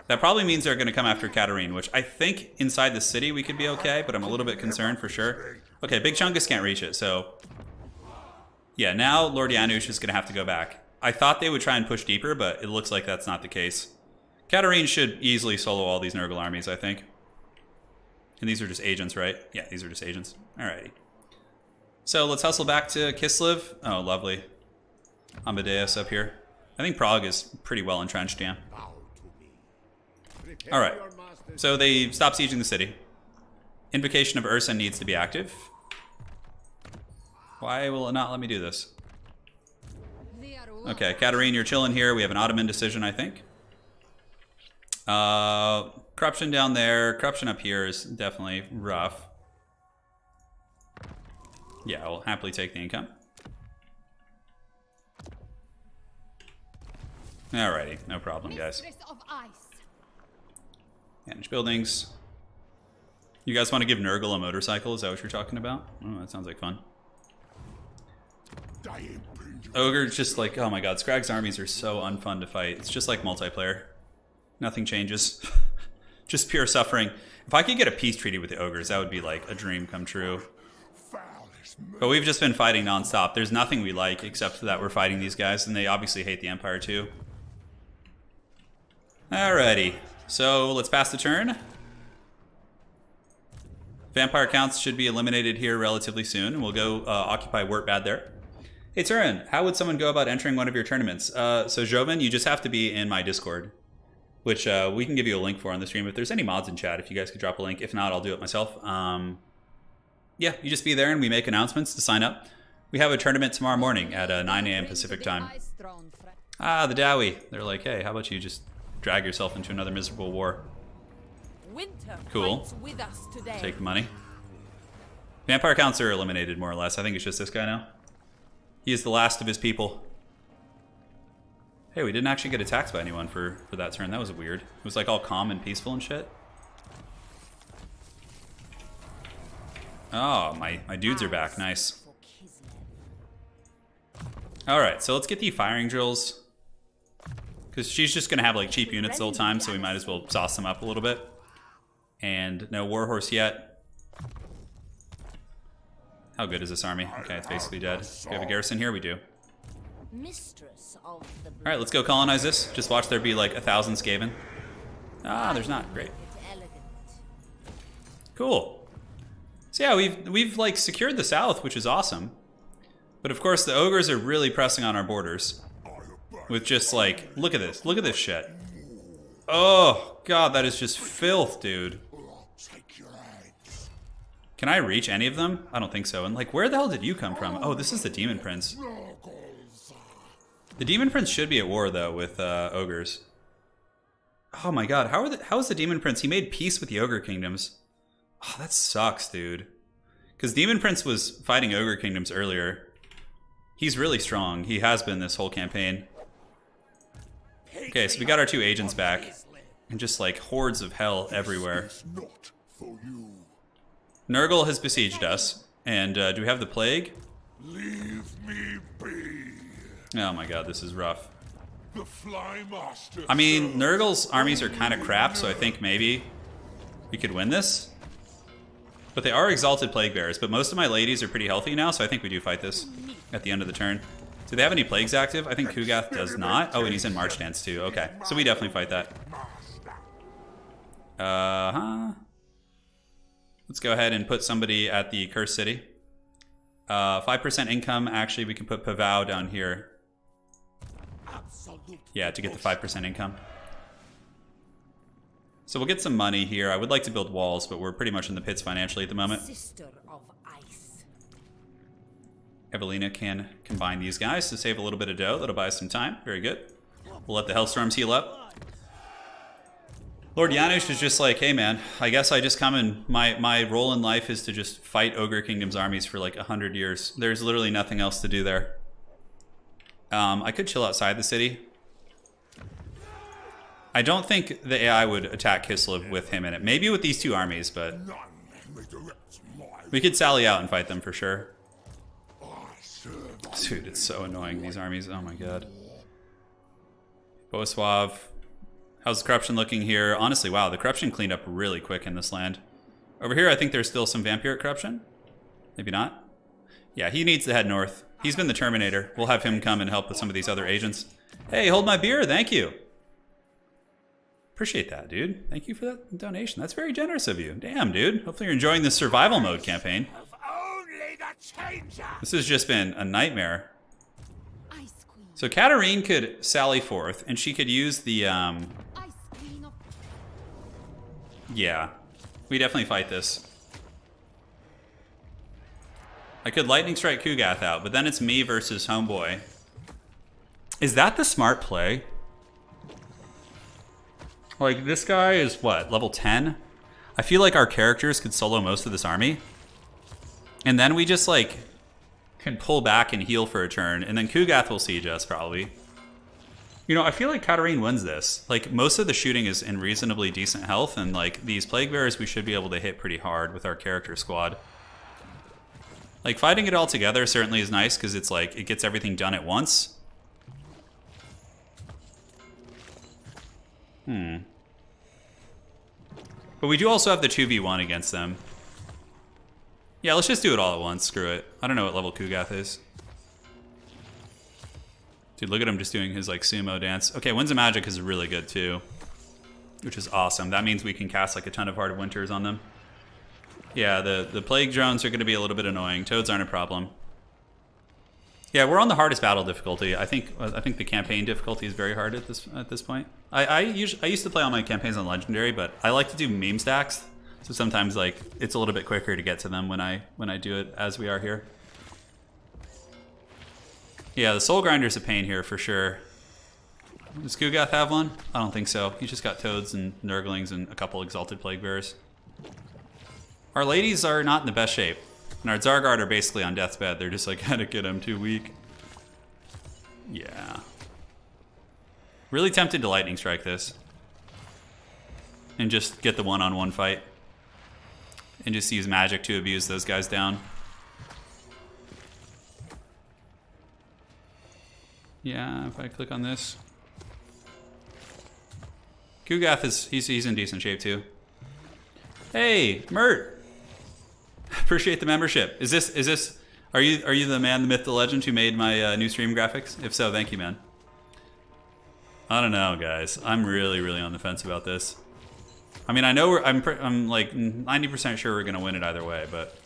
That probably means they're going to come after Katarin, which I think inside the city we could be okay, but I'm a little bit concerned for sure. Okay, Big Chungus can't reach it, so... Yeah, now Lord Janusz is going to have to go back. I thought they would try and push deeper, but it looks like that's not the case. Katarin should easily solo all these Nurgle armies, I think. And these are just agents, right? Yeah, these are just agents. Alrighty. So let's hustle back to Kislev. Oh, lovely. Amadeus up here. I think Prague is pretty well entrenched, yeah. Alright. So they stop sieging the city. Invocation of Ursin needs to be active. Why will it not let me do this? Okay, Katarin, you're chilling here. We have an Ottoman decision, I think. Corruption down there. Corruption up here is definitely rough. Yeah, I'll happily take the income. Alrighty, no problem, guys. Manage buildings. You guys want to give Nurgle a motorcycle? Is that what you're talking about? Oh, that sounds like fun. Ogre's just like, oh my god, Scrag's armies are so unfun to fight. It's just like multiplayer. Nothing changes. Just pure suffering. If I could get a peace treaty with the Ogres, that would be like a dream come true. But we've just been fighting nonstop. There's nothing we like except that we're fighting these guys, and they obviously hate the Empire too. Alrighty. So let's pass the turn. Vampire counts should be eliminated here relatively soon. We'll go occupy Wurtbad there. Hey Turin, how would someone go about entering one of your tournaments? So Joven, you just have to be in my Discord, which we can give you a link for on the stream. If there's any mods in chat, if you guys could drop a link. If not, I'll do it myself. Yeah, you just be there and we make announcements to sign up. We have a tournament tomorrow morning at 9 a.m. Pacific time. Ah, the Dowie. They're like, hey, how about you just drag yourself into another miserable war? Cool. Take the money. Vampire counts are eliminated, more or less. I think it's just this guy now. He is the last of his people. Hey, we didn't actually get attacked by anyone for that turn. That was weird. It was like all calm and peaceful and shit. Oh, my dudes are back. Nice. Alright, so let's get the firing drills. Because she's just going to have like cheap units the whole time, so we might as well sauce them up a little bit. And no Warhorse yet. How good is this army? Okay, it's basically dead. Do we have a garrison here? We do. Alright, let's go colonize this. Just watch there be like 1,000 Skaven. Ah, there's not. Great. Cool. So yeah, we've like secured the south, which is awesome. But of course the ogres are really pressing on our borders. With just like, look at this. Look at this shit. Oh, God, that is just filth, dude. Can I reach any of them? I don't think so. And like, where the hell did you come from? Oh, this is the Demon Prince. The Demon Prince should be at war, though, with ogres. Oh my god, how is the Demon Prince? He made peace with the Ogre Kingdoms. Oh, that sucks, dude. Because Demon Prince was fighting Ogre Kingdoms earlier. He's really strong. He has been this whole campaign. Okay, so we got our 2 agents back. And just like hordes of hell everywhere. Nurgle has besieged us. And do we have the plague? Leave me be. Oh my god, this is rough. The Fly Master. I mean, Nurgle's armies are kind of crap, so I think maybe we could win this. But they are Exalted Plague Bearers, but most of my ladies are pretty healthy now, so I think we do fight this at the end of the turn. Do they have any plagues active? I think Kugath does not. Oh, and he's in March Dance too. Okay, so we definitely fight that. Let's go ahead and put somebody at the Cursed City. 5% income. Actually, we can put Pavao down here. Yeah, to get the 5% income. So we'll get some money here. I would like to build walls, but we're pretty much in the pits financially at the moment. Sister of Ice. Evelina can combine these guys to save a little bit of dough. That'll buy us some time. Very good. We'll let the Hellstorms heal up. Lord Janusz is just like, hey man, I guess I just come and my role in life is to just fight Ogre Kingdom's armies for like 100 years. There's literally nothing else to do there. I could chill outside the city. I don't think the AI would attack Kislev with him in it. Maybe with these 2 armies, but we could sally out and fight them for sure. Dude, it's so annoying, these armies. Oh my god. Boaswav. How's the corruption looking here? Honestly, wow, the corruption cleaned up really quick in this land. Over here, I think there's still some vampiric corruption. Maybe not. Yeah, he needs to head north. He's been the Terminator. We'll have him come and help with some of these other agents. Hey, hold my beer. Thank you. Appreciate that, dude. Thank you for that donation. That's very generous of you. Damn, dude. Hopefully you're enjoying this survival mode campaign. Only the changer. This has just been a nightmare. Ice Queen. So Katarin could sally forth, and she could use the, Ice Queen of... yeah. We definitely fight this. I could Lightning Strike Kugath out, but then it's me versus Homeboy. Is that the smart play? Like, this guy is, what, level 10? I feel like our characters could solo most of this army. And then we just, like, can pull back and heal for a turn. And then Kugath will siege us, probably. You know, I feel like Katarin wins this. Like, most of the shooting is in reasonably decent health. And, like, these Plague Bearers we should be able to hit pretty hard with our character squad. Like, fighting it all together certainly is nice, because it's like, it gets everything done at once. But we do also have the 2v1 against them. Yeah, let's just do it all at once. Screw it. I don't know what level Kugath is. Dude, look at him just doing his, like, sumo dance. Okay, Winds of Magic is really good, too. Which is awesome. That means we can cast, like, a ton of Heart of Winters on them. Yeah, the Plague Drones are going to be a little bit annoying. Toads aren't a problem. Yeah, we're on the hardest battle difficulty. I think the campaign difficulty is very hard at this point. I used to play all my campaigns on Legendary, but I like to do meme stacks. So sometimes, like, it's a little bit quicker to get to them when I do it as we are here. Yeah, the Soul Grinder's a pain here for sure. Does Kugath have one? I don't think so. He's just got Toads and Nurglings and a couple Exalted Plague Bearers. Our ladies are not in the best shape. And our Zargard are basically on death's bed. They're just like, gotta get him, too weak. Yeah. Really tempted to Lightning Strike this. And just get the one-on-one fight. And just use magic to abuse those guys down. Yeah, if I click on this. Kugath is, he's in decent shape too. Hey, Mert! Appreciate the membership. Is this, are you the man, the myth, the legend who made my new stream graphics? If so, thank you, man. I don't know, guys. I'm really, really on the fence about this. I mean, I know I'm like 90% sure we're gonna win it either way, but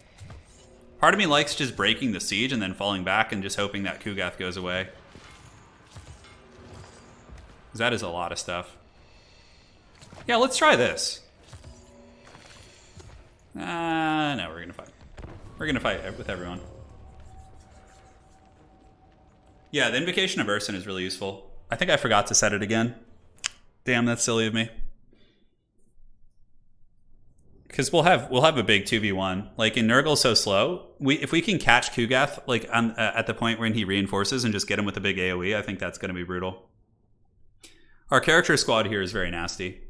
part of me likes just breaking the siege and then falling back and just hoping that Kugath goes away. 'Cause that is a lot of stuff. Yeah, let's try this. No, we're gonna fight. We're gonna fight with everyone. Yeah, the Invocation of Ursin is really useful. I think I forgot to set it again. Damn, that's silly of me. Because we'll have a big 2v1. Like, in Nurgle's so slow, if we can catch Kugath like at the point when he reinforces and just get him with a big AoE, I think that's gonna be brutal. Our character squad here is very nasty.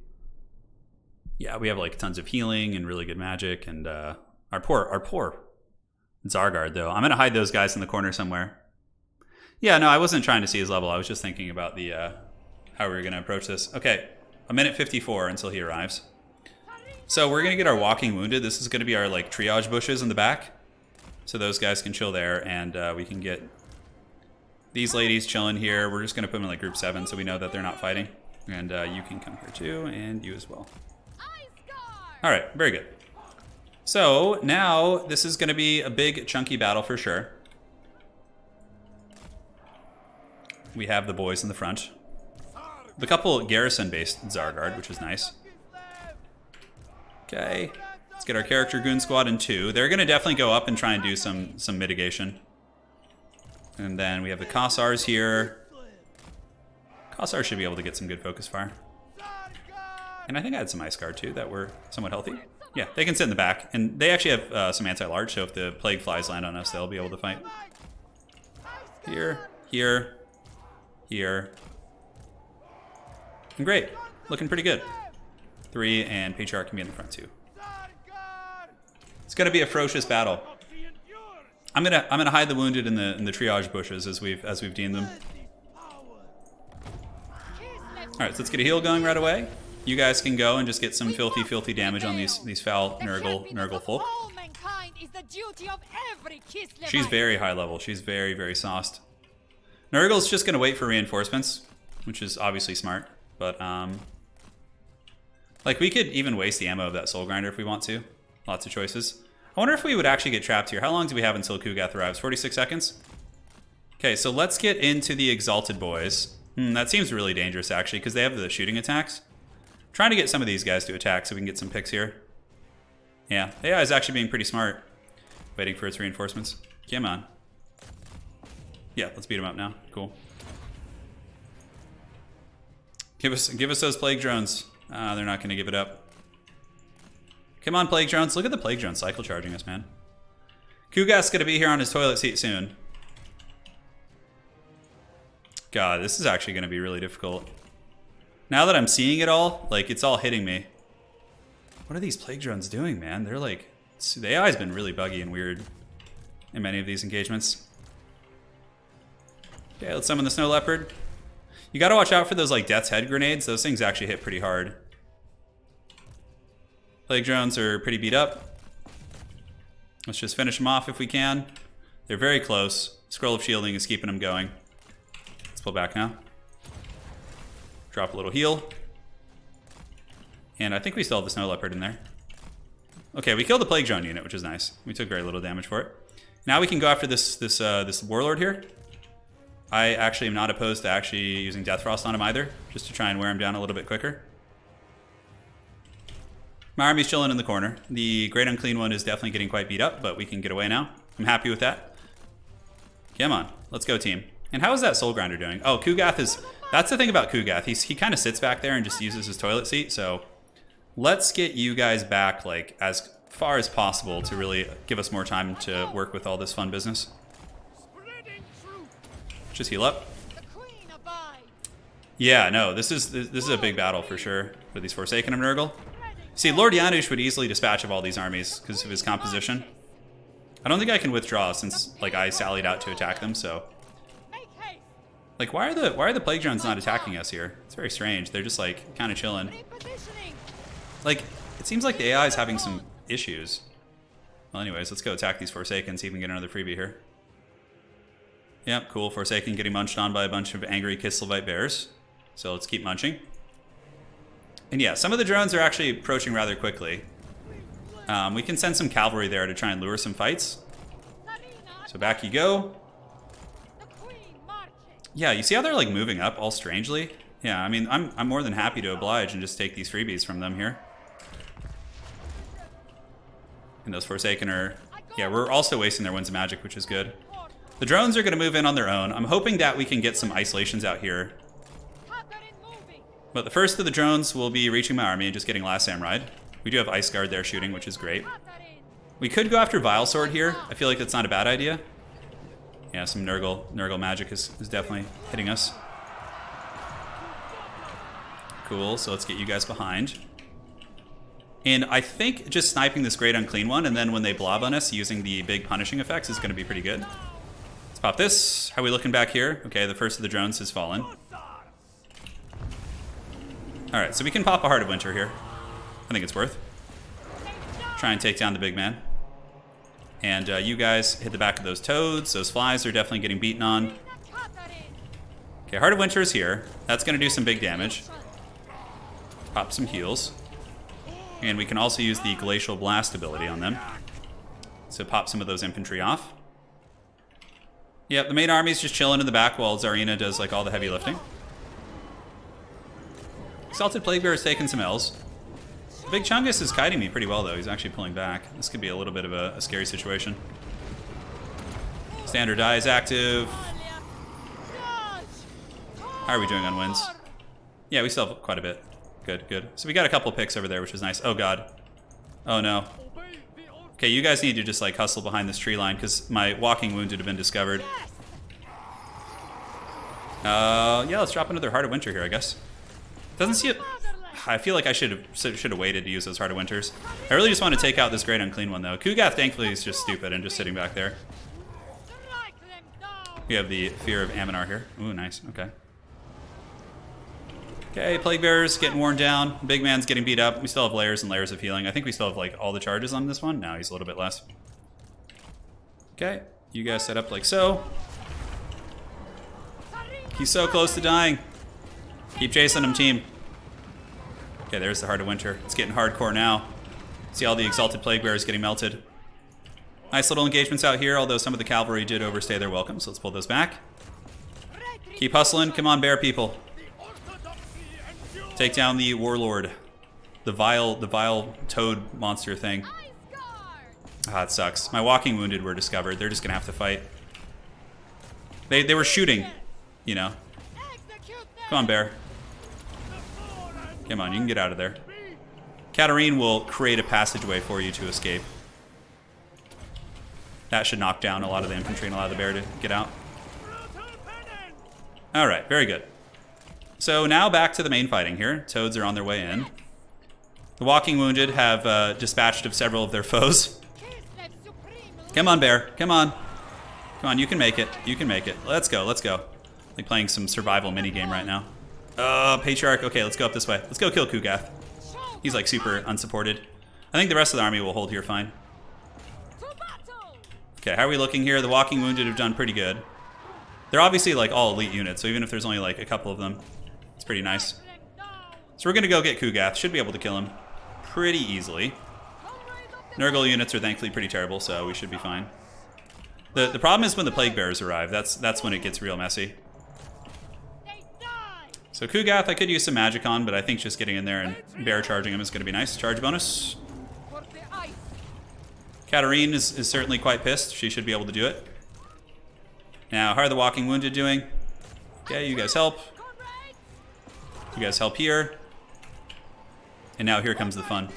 Yeah, we have like tons of healing and really good magic, and our poor Zargard though. I'm gonna hide those guys in the corner somewhere. Yeah, no, I wasn't trying to see his level. I was just thinking about the how we were gonna approach this. Okay, a minute 54 until he arrives. So we're gonna get our walking wounded. This is gonna be our like triage bushes in the back, so those guys can chill there, and we can get these ladies chilling here. We're just gonna put them in like group 7, so we know that they're not fighting. And you can come here too, and you as well. All right, very good. So now this is going to be a big chunky battle for sure. We have the boys in the front. The couple garrison-based Zargard, which is nice. Okay, let's get our character goon squad in 2. They're going to definitely go up and try and do some mitigation. And then we have the Kossars here. Kossars should be able to get some good focus fire. And I think I had some Ice Guard too that were somewhat healthy. Yeah, they can sit in the back. And they actually have some anti-large, so if the plague flies land on us, they'll be able to fight. Here, here, here. And great, looking pretty good. 3 and Patriarch can be in the front too. It's gonna be a ferocious battle. I'm gonna hide the wounded in the triage bushes as we've deemed them. All right, so let's get a heal going right away. You guys can go and just get some filthy damage on these foul Nurgle folk. All mankind is the duty of every Kislev. She's very high level. She's very sauced. Nurgle's just gonna wait for reinforcements, which is obviously smart. But like we could even waste the ammo of that Soul Grinder if we want to. Lots of choices. I wonder if we would actually get trapped here. How long do we have until Kugath arrives? 46 seconds? Okay, so let's get into the Exalted Boys. That seems really dangerous, actually, because they have the shooting attacks. Trying to get some of these guys to attack so we can get some picks here. Yeah, the AI is actually being pretty smart. Waiting for its reinforcements. Come on. Yeah, let's beat them up now. Cool. Give us those Plague Drones. They're not going to give it up. Come on, Plague Drones. Look at the Plague Drones cycle charging us, man. Kugath's going to be here on his toilet seat soon. God, this is actually going to be really difficult. Now that I'm seeing it all, like, it's all hitting me. What are these Plague Drones doing, man? They're like... The AI's been really buggy and weird in many of these engagements. Okay, let's summon the Snow Leopard. You gotta watch out for those, like, Death's Head grenades. Those things actually hit pretty hard. Plague Drones are pretty beat up. Let's just finish them off if we can. They're very close. Scroll of Shielding is keeping them going. Let's pull back now. Drop a little heal. And I think we still have the Snow Leopard in there. Okay, we killed the Plague Drone unit, which is nice. We took very little damage for it. Now we can go after this Warlord here. I actually am not opposed to actually using Death Frost on him either, just to try and wear him down a little bit quicker. My army's chilling in the corner. The Great Unclean One is definitely getting quite beat up, but we can get away now. I'm happy with that. Come on, let's go, team. And how is that Soul Grinder doing? Oh, Kugath is... That's the thing about Kugath. He kind of sits back there and just uses his toilet seat, so... Let's get you guys back, like, as far as possible to really give us more time to work with all this fun business. Just heal up. Yeah, no, this is a big battle for sure for these Forsaken of Nurgle. See, Lord Janusz would easily dispatch of all these armies because of his composition. I don't think I can withdraw since, like, I sallied out to attack them, so... Like, why are the Plague Drones not attacking us here? It's very strange. They're just, like, kind of chilling. Like, it seems like the AI is having some issues. Well, anyways, let's go attack these Forsaken, see if we can get another freebie here. Yep, cool. Forsaken getting munched on by a bunch of angry Kislevites bears. So let's keep munching. And yeah, some of the drones are actually approaching rather quickly. We can send some cavalry there to try and lure some fights. So back you go. Yeah, you see how they're like moving up all strangely? Yeah, I mean, I'm more than happy to oblige and just take these freebies from them here. And those Forsaken are... Yeah, we're also wasting their Winds of Magic, which is good. The drones are going to move in on their own. I'm hoping that we can get some isolations out here. But the first of the drones will be reaching my army and just getting Last Samurai. We do have Ice Guard there shooting, which is great. We could go after Vile Sword here. I feel like that's not a bad idea. Yeah, some Nurgle magic is definitely hitting us. Cool, so let's get you guys behind. And I think just sniping this Great Unclean One, and then when they blob on us, using the big punishing effects is going to be pretty good. Let's pop this. How are we looking back here? Okay, the first of the drones has fallen. Alright, so we can pop a Heart of Winter here. I think it's worth. Try and take down the big man. And you guys hit the back of those toads. Those flies are definitely getting beaten on. Okay, Heart of Winter is here. That's going to do some big damage. Pop some heals. And we can also use the Glacial Blast ability on them. So pop some of those infantry off. Yep, the main army's just chilling in the back while Tzarina does like all the heavy lifting. Exalted Plague Bear is taking some L's. Big Chungus is kiting me pretty well though. He's actually pulling back. This could be a little bit of a scary situation. Standard Die is active. How are we doing on wins? Yeah, we still have quite a bit. Good, good. So we got a couple picks over there, which is nice. Oh god. Oh no. Okay, you guys need to just like hustle behind this tree line because my walking wounded have been discovered. Yeah, let's drop another Heart of Winter here, I guess. Doesn't see it. I feel like I should have waited to use those Heart of Winters. I really just want to take out this Great Unclean One though. Kugath thankfully is just stupid and just sitting back there. We have the Fear of Aminar here. Ooh, nice. Okay. Okay, Plague Bearer's getting worn down. Big man's getting beat up. We still have layers and layers of healing. I think we still have like all the charges on this one. No, he's a little bit less. Okay, you guys set up like so. He's so close to dying. Keep chasing him, team. Okay, there's the Heart of Winter. It's getting hardcore now. See all the Exalted Plague Bearers getting melted. Nice little engagements out here, although some of the cavalry did overstay their welcome, so let's pull those back. Keep hustling. Come on, bear people. Take down the Warlord. The vile toad monster thing. Ah, it sucks. My walking wounded were discovered. They're just gonna have to fight. They were shooting, you know. Come on, bear. Come on, you can get out of there. Katarin will create a passageway for you to escape. That should knock down a lot of the infantry and allow the bear to get out. Alright, very good. So now back to the main fighting here. Toads are on their way in. The walking wounded have dispatched of several of their foes. Come on, bear. Come on. Come on, you can make it. You can make it. Let's go, let's go. Like playing some survival minigame right now. Patriarch. Okay, let's go up this way. Let's go kill Kugath. He's like super unsupported. I think the rest of the army will hold here fine. Okay, how are we looking here? The walking wounded have done pretty good. They're obviously like all elite units, so even if there's only like a couple of them, it's pretty nice. So we're gonna go get Kugath. Should be able to kill him pretty easily. Nurgle units are thankfully pretty terrible, so we should be fine. The problem is when the Plague Bearers arrive. That's when it gets real messy. So Kugath, I could use some magic on, but I think just getting in there and bear charging him is going to be nice. Charge bonus. Katarin is certainly quite pissed. She should be able to do it. Now, how are the walking wounded doing? Okay, you guys help. You guys help here. And now here comes the fun.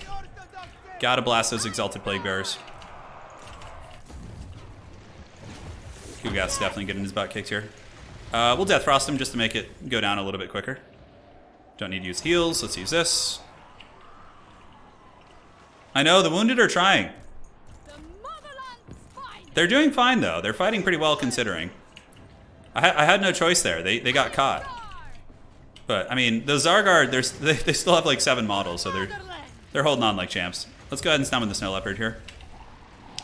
Gotta blast those Exalted Plague Bearers. Kugath's definitely getting his butt kicked here. We'll Death Frost him just to make it go down a little bit quicker. Don't need to use heals. Let's use this. I know, the wounded are trying. They're doing fine, though. They're fighting pretty well, considering. I had no choice there. They got caught. But, I mean, the Zargard, they still have, like, 7 models, so they're holding on like champs. Let's go ahead and summon the Snow Leopard here.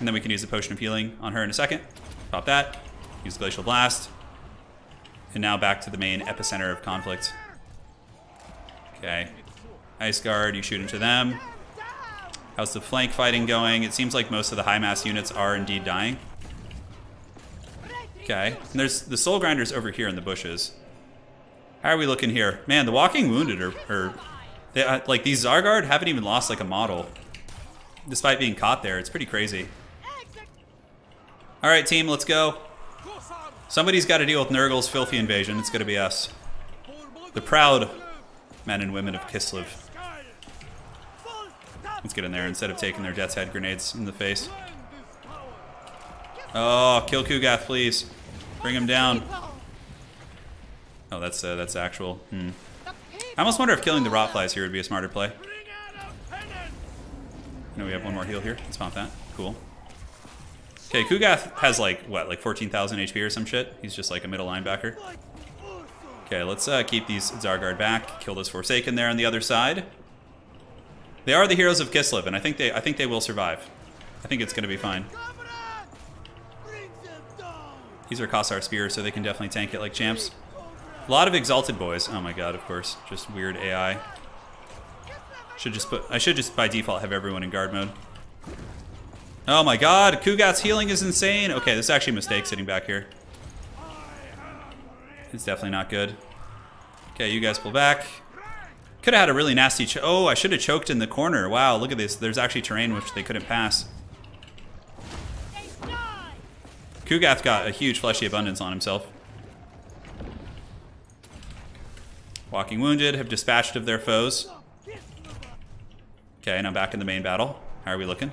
And then we can use the Potion of Healing on her in a second. Pop that. Use the Glacial Blast. And now back to the main epicenter of conflict. Okay. Ice Guard, you shoot into them. How's the flank fighting going? It seems like most of the high mass units are indeed dying. Okay. And there's the Soul Grinders over here in the bushes. How are we looking here? Man, the walking wounded are like these Zargard haven't even lost like a model. Despite being caught there. It's pretty crazy. Alright team, let's go. Somebody's got to deal with Nurgle's filthy invasion. It's going to be us. The proud men and women of Kislev. Let's get in there instead of taking their Death's Head grenades in the face. Oh, kill Kugath, please. Bring him down. Oh, that's actual. I almost wonder if killing the Rotflies here would be a smarter play. No, we have one more heal here. Let's pop that. Cool. Okay, Kugath has like, what, like 14,000 HP or some shit? He's just like a middle linebacker. Okay, let's keep these Zargard back. Kill this Forsaken there on the other side. They are the heroes of Kislev, and I think they will survive. I think it's going to be fine. These are Kossar Spears, so they can definitely tank it like champs. A lot of Exalted boys. Oh my god, of course. Just weird AI. I should just by default have everyone in guard mode. Oh my god, Kugath's healing is insane. Okay, this is actually a mistake sitting back here. It's definitely not good. Okay, you guys pull back. Could have had a really nasty oh, I should have choked in the corner. Wow, look at this. There's actually terrain which they couldn't pass. Kugath got a huge fleshy abundance on himself. Walking wounded have dispatched of their foes. Okay, now back in the main battle. How are we looking?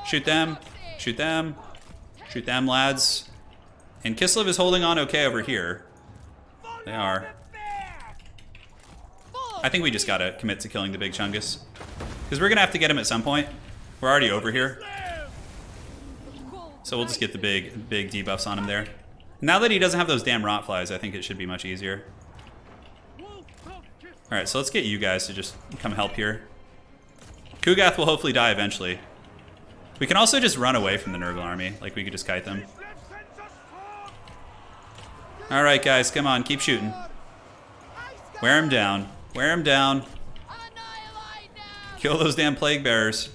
Shoot them. Shoot them. Shoot them, lads. And Kislev is holding on okay over here. They are. I think we just gotta commit to killing the big Chungus. Because we're gonna have to get him at some point. We're already over here. So we'll just get the big debuffs on him there. Now that he doesn't have those damn rot flies, I think it should be much easier. Alright, so let's get you guys to just come help here. Kugath will hopefully die eventually. We can also just run away from the Nurgle army. Like, we could just kite them. Alright, guys, come on, keep shooting. Wear him down. Wear him down. Kill those damn plague bearers.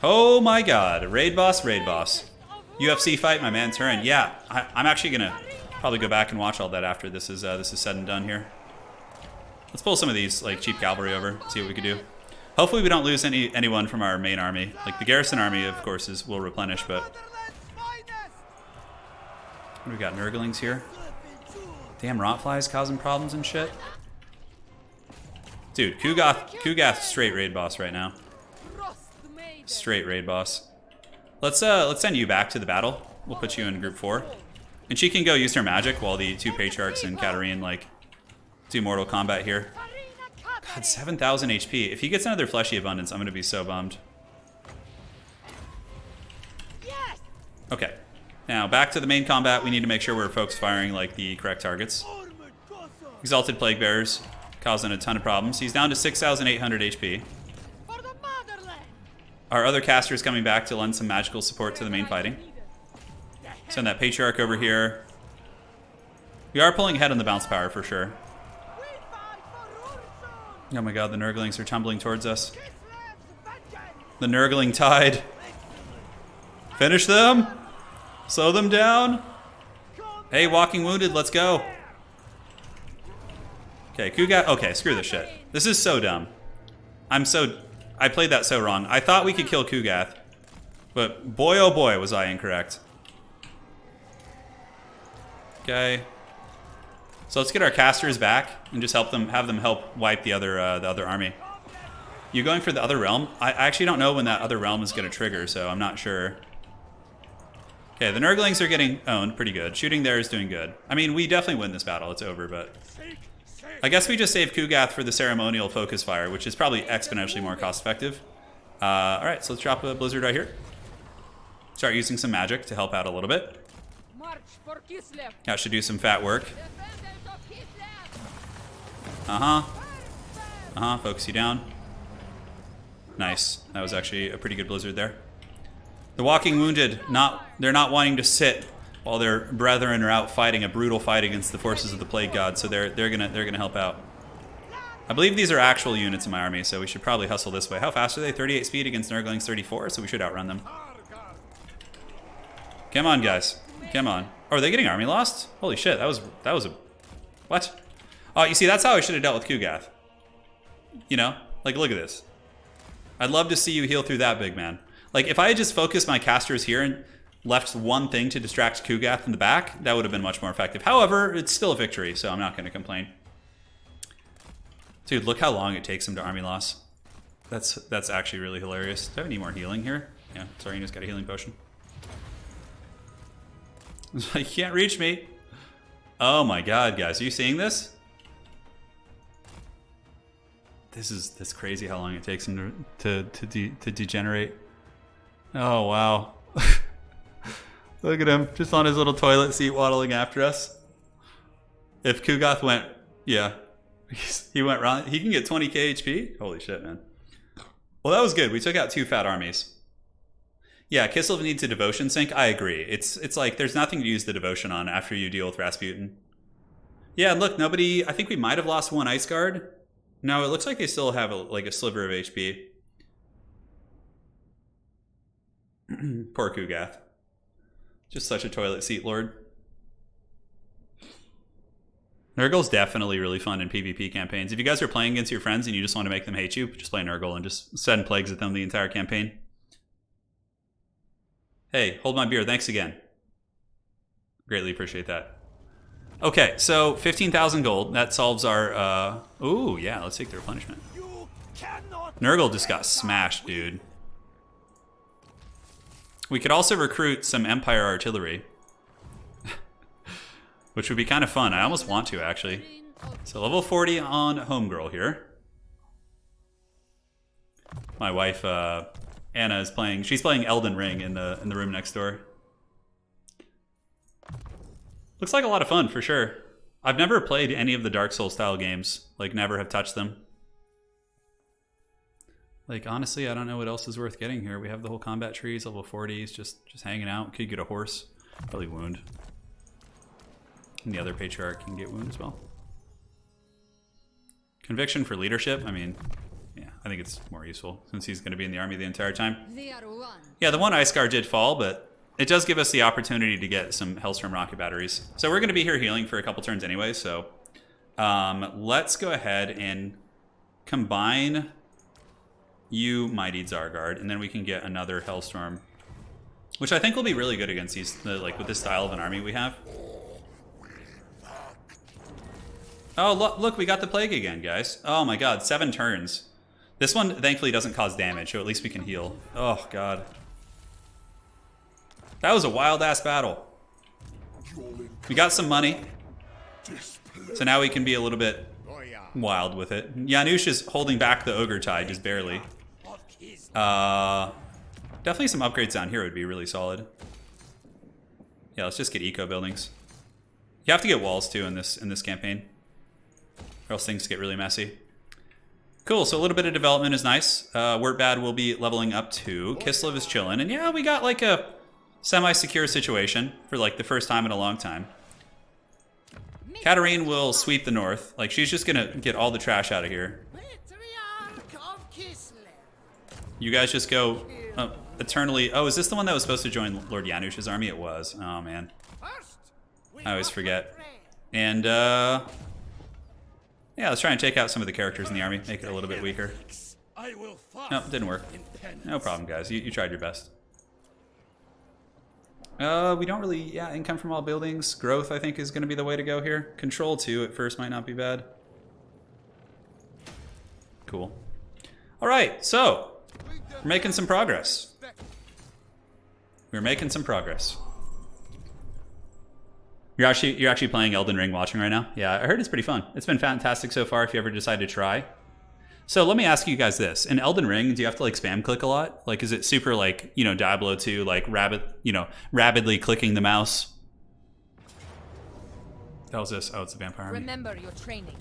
Oh my god. Raid boss, raid boss. UFC fight, my man Turin. Yeah, I'm actually gonna probably go back and watch all that after this is said and done here. Let's pull some of these like cheap cavalry over, see what we can do. Hopefully we don't lose anyone from our main army. Like the garrison army, of course, will replenish, but what do we got? Nurglings here. Damn rotflies causing problems and shit. Dude, Kugath straight raid boss right now. Straight raid boss. Let's send you back to the battle. We'll put you in group 4. And she can go use her magic while the 2 patriarchs and Katarin like do Mortal Kombat here. God, 7,000 HP. If he gets another fleshy abundance, I'm gonna be so bummed. Okay. Now back to the main combat. We need to make sure we're folks firing like the correct targets. Exalted Plague Bearers causing a ton of problems. He's down to 6,800 HP. Our other caster is coming back to lend some magical support to the main fighting. Send that Patriarch over here. We are pulling ahead on the bounce power for sure. Oh my god, the Nurglings are tumbling towards us. The Nurgling tide. Finish them! Slow them down! Hey, Walking Wounded, let's go! Okay, Kugath. Okay, screw this shit. This is so dumb. I played that so wrong. I thought we could kill Kugath, but boy oh boy was I incorrect. Okay. So let's get our casters back and just have them help wipe the other army. You going for the other realm? I actually don't know when that other realm is going to trigger, so I'm not sure. Okay, the Nurglings are getting owned pretty good. Shooting there is doing good. I mean, we definitely win this battle. It's over, but I guess we just save Kugath for the ceremonial focus fire, which is probably exponentially more cost effective. All right, so let's drop a blizzard right here. Start using some magic to help out a little bit. That should do some fat work. Focus you down. Nice. That was actually a pretty good blizzard there. The Walking Wounded, they're not wanting to sit while their brethren are out fighting a brutal fight against the forces of the Plague God, so they're gonna help out. I believe these are actual units in my army, so we should probably hustle this way. How fast are they? 38 speed against Nurglings 34, so we should outrun them. Come on, guys. Come on. Oh, are they getting army lost? Holy shit, that was a... What? Oh, you see, that's how I should have dealt with Kugath. You know? Like, look at this. I'd love to see you heal through that, big man. Like, if I had just focused my casters here and left one thing to distract Kugath in the back, that would have been much more effective. However, it's still a victory, so I'm not going to complain. Dude, look how long it takes him to army loss. That's actually really hilarious. Do I have any more healing here? Yeah, Tzarina's got a healing potion. You can't reach me. Oh my god, guys. Are you seeing this? That's crazy how long it takes him to degenerate. Oh, wow. Look at him, just on his little toilet seat waddling after us. If Kugath went, yeah, he went round, he can get 20k HP? Holy shit, man. Well, that was good. We took out 2 fat armies. Yeah, Kislev needs a devotion sink. I agree. It's like there's nothing to use the devotion on after you deal with Rasputin. Yeah, look, nobody, I think we might have lost 1 ice guard. No, it looks like they still have like a sliver of HP. Poor Kugath. Just such a toilet seat lord. Nurgle's definitely really fun in PvP campaigns. If you guys are playing against your friends and you just want to make them hate you, just play Nurgle and just send plagues at them the entire campaign. Hey, hold my beer. Thanks again. Greatly appreciate that. Okay, so 15,000 gold. That solves our... Ooh, yeah, let's take the replenishment. Nurgle just got smashed, dude. We could also recruit some Empire artillery. Which would be kind of fun. I almost want to, actually. So level 40 on Homegirl here. My wife, Anna, is playing... She's playing Elden Ring in the room next door. Looks like a lot of fun for sure. I've never played any of the Dark Souls style games. Like, never have touched them. Like, honestly, I don't know what else is worth getting here. We have the whole combat trees, level 40s, just hanging out. Could get a horse, probably wound. And the other patriarch can get wound as well. Conviction for leadership, I mean, yeah, I think it's more useful since he's going to be in the army the entire time. They are one. Yeah, the one Ice Guard did fall, but it does give us the opportunity to get some Hellstorm rocket batteries. So we're going to be here healing for a couple turns anyway, so let's go ahead and combine you, Mighty Tzarguard, and then we can get another Hellstorm, which I think will be really good against these, like with this style of an army we have. Oh, look, we got the plague again, guys. Oh my god, 7 turns. This one, thankfully, doesn't cause damage, so at least we can heal. Oh, god. That was a wild-ass battle. We got some money, so now we can be a little bit wild with it. Janusz is holding back the Ogre Tide, just barely. Definitely some upgrades down here would be really solid. Yeah, let's just get eco buildings. You have to get walls, too, in this campaign, or else things get really messy. Cool, so a little bit of development is nice. Wurtbad will be leveling up too. Kislev is chilling. And yeah, we got like a semi-secure situation for like the first time in a long time. Katarin will sweep the north. Like, she's just gonna get all the trash out of here. You guys just go eternally... Oh, is this the one that was supposed to join Lord Janusz's army? It was. Oh, man. I always forget. And, yeah, let's try and take out some of the characters in the army, make it a little bit weaker. No, didn't work. No problem, guys. You tried your best. We don't really... Yeah, income from all buildings. Growth, I think, is going to be the way to go here. Control, too, at first might not be bad. Cool. All right, so... We're making some progress. We're making some progress. You're actually playing Elden Ring watching right now? Yeah, I heard it's pretty fun. It's been fantastic so far if you ever decide to try. So let me ask you guys this. In Elden Ring, do you have to like spam click a lot? Like, is it super like, you know, Diablo 2, like rapidly clicking the mouse? That was this. Oh, it's a vampire army. Remember your training.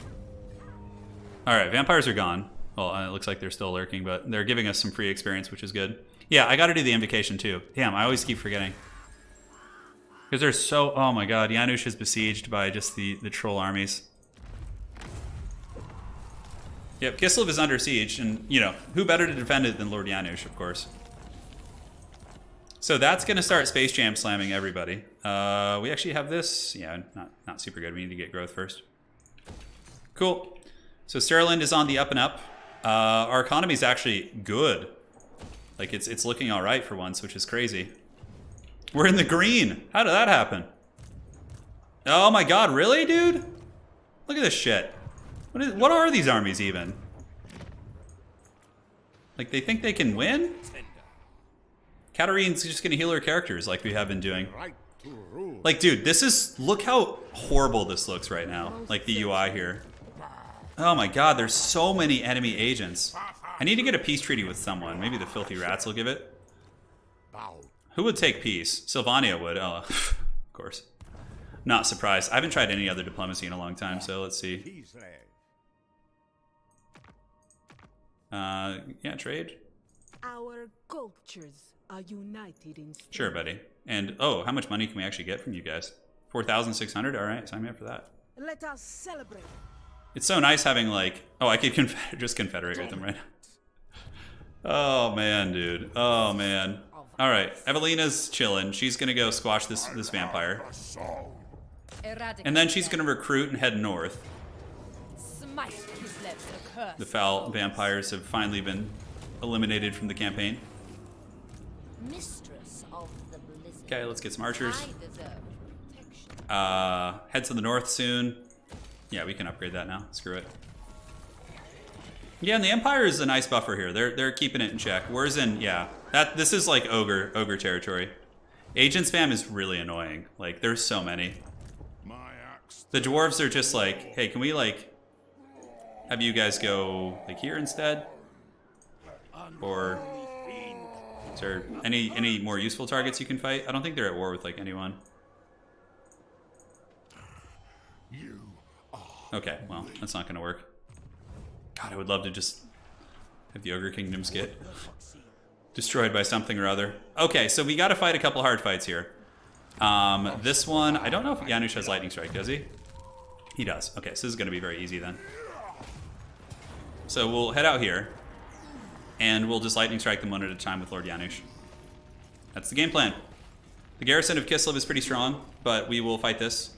All right, vampires are gone. Well, it looks like they're still lurking, but they're giving us some free experience, which is good. Yeah, I got to do the invocation too. Damn, I always keep forgetting. Because there's so... Oh my god, Janusz is besieged by just the troll armies. Yep, Kislev is under siege, and, you know, who better to defend it than Lord Janusz, of course. So that's going to start Space Jam slamming everybody. We actually have this. Yeah, not super good. We need to get growth first. Cool. So Sterland is on the up and up. Our economy is actually good. Like, it's looking all right for once, which is crazy. We're in the green. How did that happen? Oh my god, really, dude? Look at this shit. What are these armies even? Like, they think they can win? Katarin's just gonna heal her characters like we have been doing. Like, dude, this is... Look how horrible this looks right now. Like, the UI here. Oh my god, there's so many enemy agents. I need to get a peace treaty with someone. Maybe the filthy rats will give it. Who would take peace? Sylvania would. Oh, of course. Not surprised. I haven't tried any other diplomacy in a long time, so let's see. Yeah, trade. Our cultures are united in strength. Sure, buddy. And, oh, how much money can we actually get from you guys? 4,600? All right, sign me up for that. Let us celebrate. It's so nice having, like... Oh, I could just confederate with them right now. Oh, man, dude. Oh, man. All right, Evelina's chilling. She's going to go squash this vampire. And then she's going to recruit and head north. Smite Kislev's curse. The foul vampires have finally been eliminated from the campaign. Mistress of the blizzard. Okay, let's get some archers. I deserve protection. Head to the north soon. Yeah, we can upgrade that now. Screw it. Yeah, and the Empire is a nice buffer here. They're keeping it in check. Whereas in, yeah, this is like ogre territory. Agent spam is really annoying. Like, there's so many. The dwarves are just like, hey, can we like have you guys go like here instead? Or is there any more useful targets you can fight? I don't think they're at war with like anyone. Okay, well, that's not gonna work. God, I would love to just have the Ogre Kingdoms get destroyed by something or other. Okay, so we gotta fight a couple hard fights here. This one, I don't know if Janusz has Lightning Strike, does he? He does. Okay, so this is gonna be very easy then. So we'll head out here, and we'll just Lightning Strike them one at a time with Lord Janusz. That's the game plan. The garrison of Kislev is pretty strong, but we will fight this.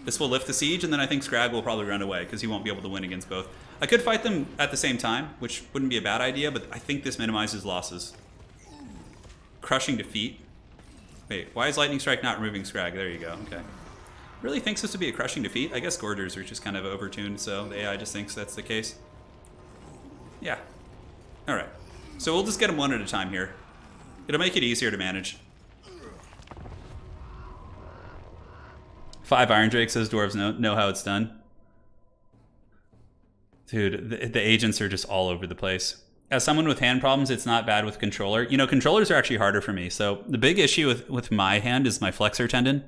This will lift the siege, and then I think Scrag will probably run away, because he won't be able to win against both. I could fight them at the same time, which wouldn't be a bad idea, but I think this minimizes losses. Crushing defeat. Wait, why is Lightning Strike not removing Scrag? There you go, okay. Really thinks this to be a crushing defeat? I guess Gorgers are just kind of overtuned, so the AI just thinks that's the case. Yeah. Alright. So we'll just get them one at a time here. It'll make it easier to manage. 5 Iron Drake says dwarves know how it's done. Dude, the agents are just all over the place. As someone with hand problems, it's not bad with controller. You know, controllers are actually harder for me. So the big issue with my hand is my flexor tendon.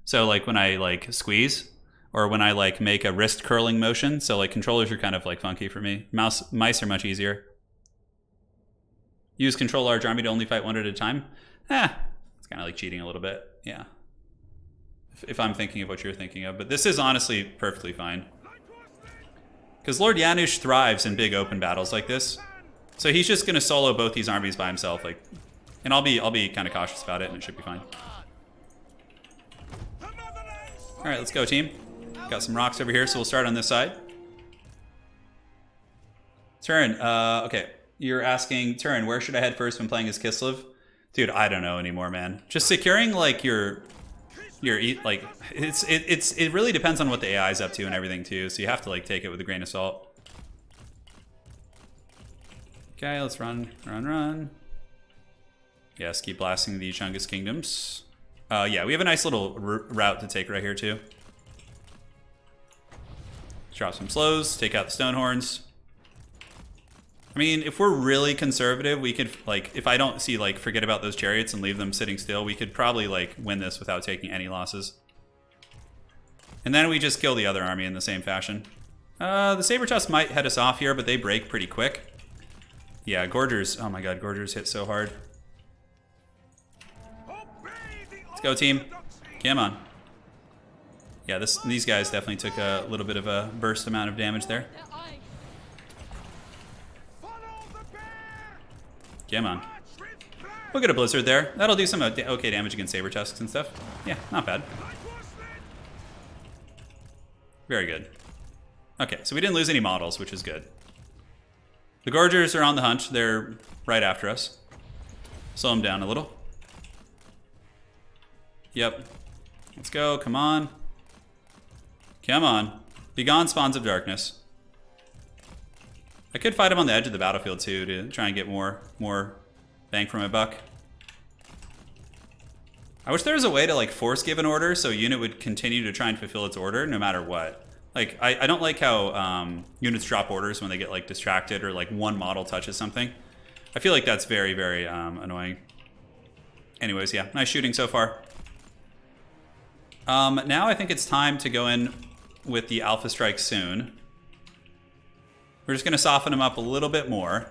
So like when I like squeeze, or when I like make a wrist curling motion. So like controllers are kind of like funky for me. Mice are much easier. Use control large army to only fight one at a time. It's kind of like cheating a little bit. Yeah. If I'm thinking of what you're thinking of. But this is honestly perfectly fine. Because Lord Janusz thrives in big open battles like this. So he's just going to solo both these armies by himself. Like, and I'll be kind of cautious about it, and it should be fine. Alright, let's go, team. Got some rocks over here, so we'll start on this side. Turin, okay. You're asking, Turin, where should I head first when playing as Kislev? Dude, I don't know anymore, man. Just securing, like, like it really depends on what the AI is up to and everything too, so you have to like take it with a grain of salt. Okay, let's run. Yes, keep blasting the Chungus Kingdoms. Yeah, we have a nice little route to take right here too. Drop some slows, take out the stone horns. I mean, if we're really conservative, we could, like, if I don't see, like, forget about those chariots and leave them sitting still, we could probably, like, win this without taking any losses. And then we just kill the other army in the same fashion. The Saber-Tusk might head us off here, but they break pretty quick. Yeah, Gorgers. Oh my god, Gorgers hit so hard. Let's go, team. Come on. Yeah, these guys definitely took a little bit of a burst amount of damage there. Come on. We'll get a Blizzard there. That'll do some okay damage against Saber-Tusks and stuff. Yeah, not bad. Very good. Okay, so we didn't lose any models, which is good. The Gorgers are on the hunt. They're right after us. Slow them down a little. Yep. Let's go. Come on. Come on. Begone, Spawns of Darkness. I could fight him on the edge of the battlefield too to try and get more bang for my buck. I wish there was a way to like force give an order so a unit would continue to try and fulfill its order no matter what. Like I don't like how units drop orders when they get like distracted or like one model touches something. I feel like that's very, very annoying. Anyways, yeah, nice shooting so far. Now I think it's time to go in with the Alpha Strike soon. We're just going to soften them up a little bit more.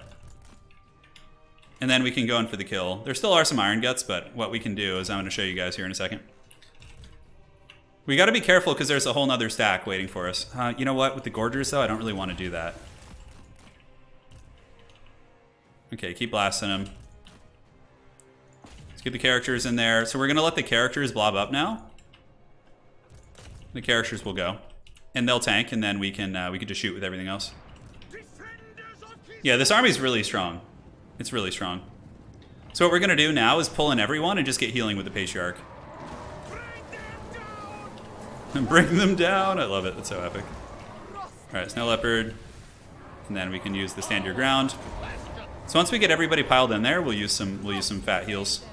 And then we can go in for the kill. There still are some Iron Guts, but what we can do is I'm going to show you guys here in a second. We got to be careful because there's a whole nother stack waiting for us. You know what? With the Gorgers, though, I don't really want to do that. Okay, keep blasting them. Let's get the characters in there. So we're going to let the characters blob up now. The characters will go. And they'll tank, and then we can just shoot with everything else. Yeah, this army's really strong. It's really strong. So what we're going to do now is pull in everyone and just get healing with the Patriarch. Bring them down! I love it. That's so epic. Alright, Snow Leopard. And then we can use the Stand Your Ground. So once we get everybody piled in there, we'll use some fat heals.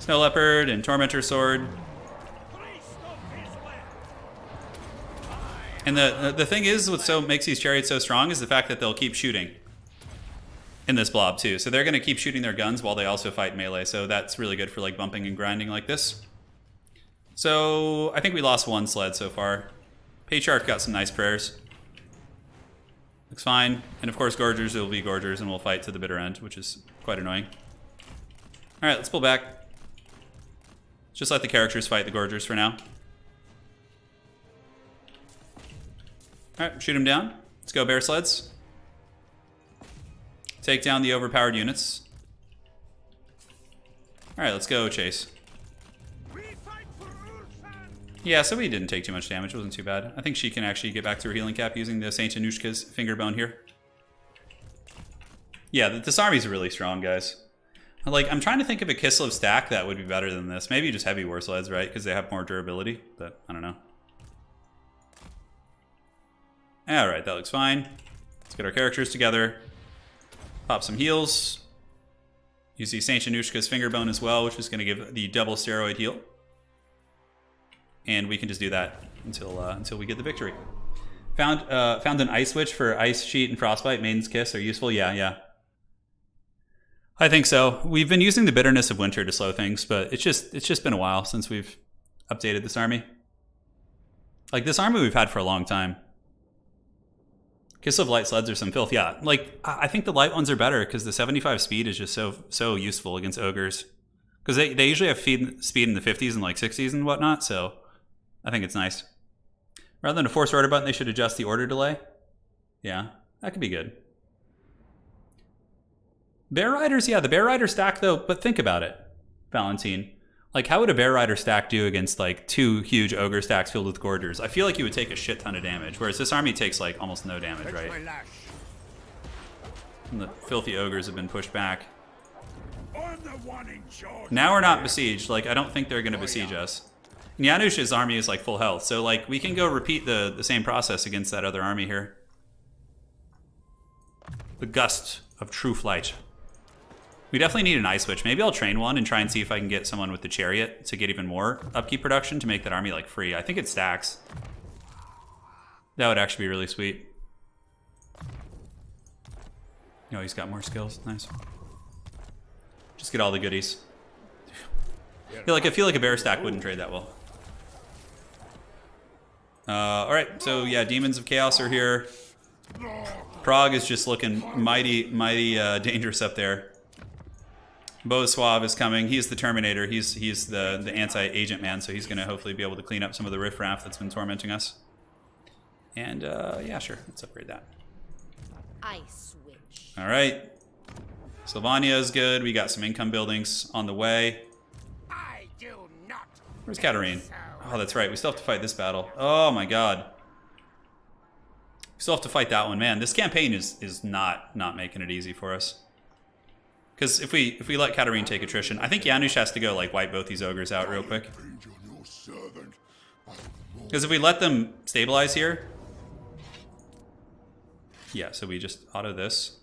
Snow Leopard and Tormentor Sword. And the thing is, what makes these chariots so strong is the fact that they'll keep shooting in this blob too. So they're going to keep shooting their guns while they also fight melee. So that's really good for like bumping and grinding like this. So I think we lost one sled so far. Patriarch got some nice prayers. Looks fine. And of course, Gorgers will be Gorgers, and we'll fight to the bitter end, which is quite annoying. Alright, let's pull back. Just let the characters fight the Gorgers for now. Alright, shoot him down. Let's go bear sleds. Take down the overpowered units. Alright, let's go chase. We fight for Ursin. Yeah, so we didn't take too much damage. It wasn't too bad. I think she can actually get back to her healing cap using the Saint Anushka's finger bone here. Yeah, this army's really strong, guys. Like, I'm trying to think of a Kislev stack that would be better than this. Maybe just heavy war sleds, right? Because they have more durability, but I don't know. Alright, that looks fine. Let's get our characters together. Pop some heals. Use the Saint Anushka's finger bone as well, which is going to give the double steroid heal. And we can just do that until we get the victory. Found an ice switch for Ice Sheet and Frostbite. Maiden's Kiss are useful. Yeah. I think so. We've been using the bitterness of winter to slow things, but it's just been a while since we've updated this army. Like, this army we've had for a long time. Kiss of Light sleds are some filth. Yeah, like, I think the light ones are better because the 75 speed is just so useful against ogres. Because they usually have speed in the 50s and like 60s and whatnot, so I think it's nice. Rather than a force order button, they should adjust the order delay. Yeah, that could be good. Bear Riders, yeah, the Bear Rider stack though, but think about it, Valentine. Like, how would a Bear Rider stack do against like 2 huge ogre stacks filled with Gorgers? I feel like you would take a shit ton of damage, whereas this army takes like almost no damage, right? And the filthy ogres have been pushed back. I'm the one in charge. Now we're not besieged. Like, I don't think they're going to besiege us. And Janusz's army is like full health, so like we can go repeat the same process against that other army here. The Gust of True Flight. We definitely need an ice switch. Maybe I'll train one and try and see if I can get someone with the chariot to get even more upkeep production to make that army like free. I think it stacks. That would actually be really sweet. Oh, he's got more skills. Nice. Just get all the goodies. I feel like a bear stack wouldn't trade that well. Alright, so yeah, Demons of Chaos are here. Prague is just looking mighty dangerous up there. Beau Suave is coming. He's the Terminator. He's the anti-agent man, so he's going to hopefully be able to clean up some of the riffraff that's been tormenting us. And yeah, sure. Let's upgrade that. Ice switch. All right. Sylvania is good. We got some income buildings on the way. I do not. Where's Katarin? Oh, that's right. We still have to fight this battle. Oh my god. We still have to fight that one. Man, this campaign is not making it easy for us. Because if we let Katarin take attrition, I think Janusz has to go like wipe both these ogres out real quick. Because if we let them stabilize here, yeah. So we just auto this.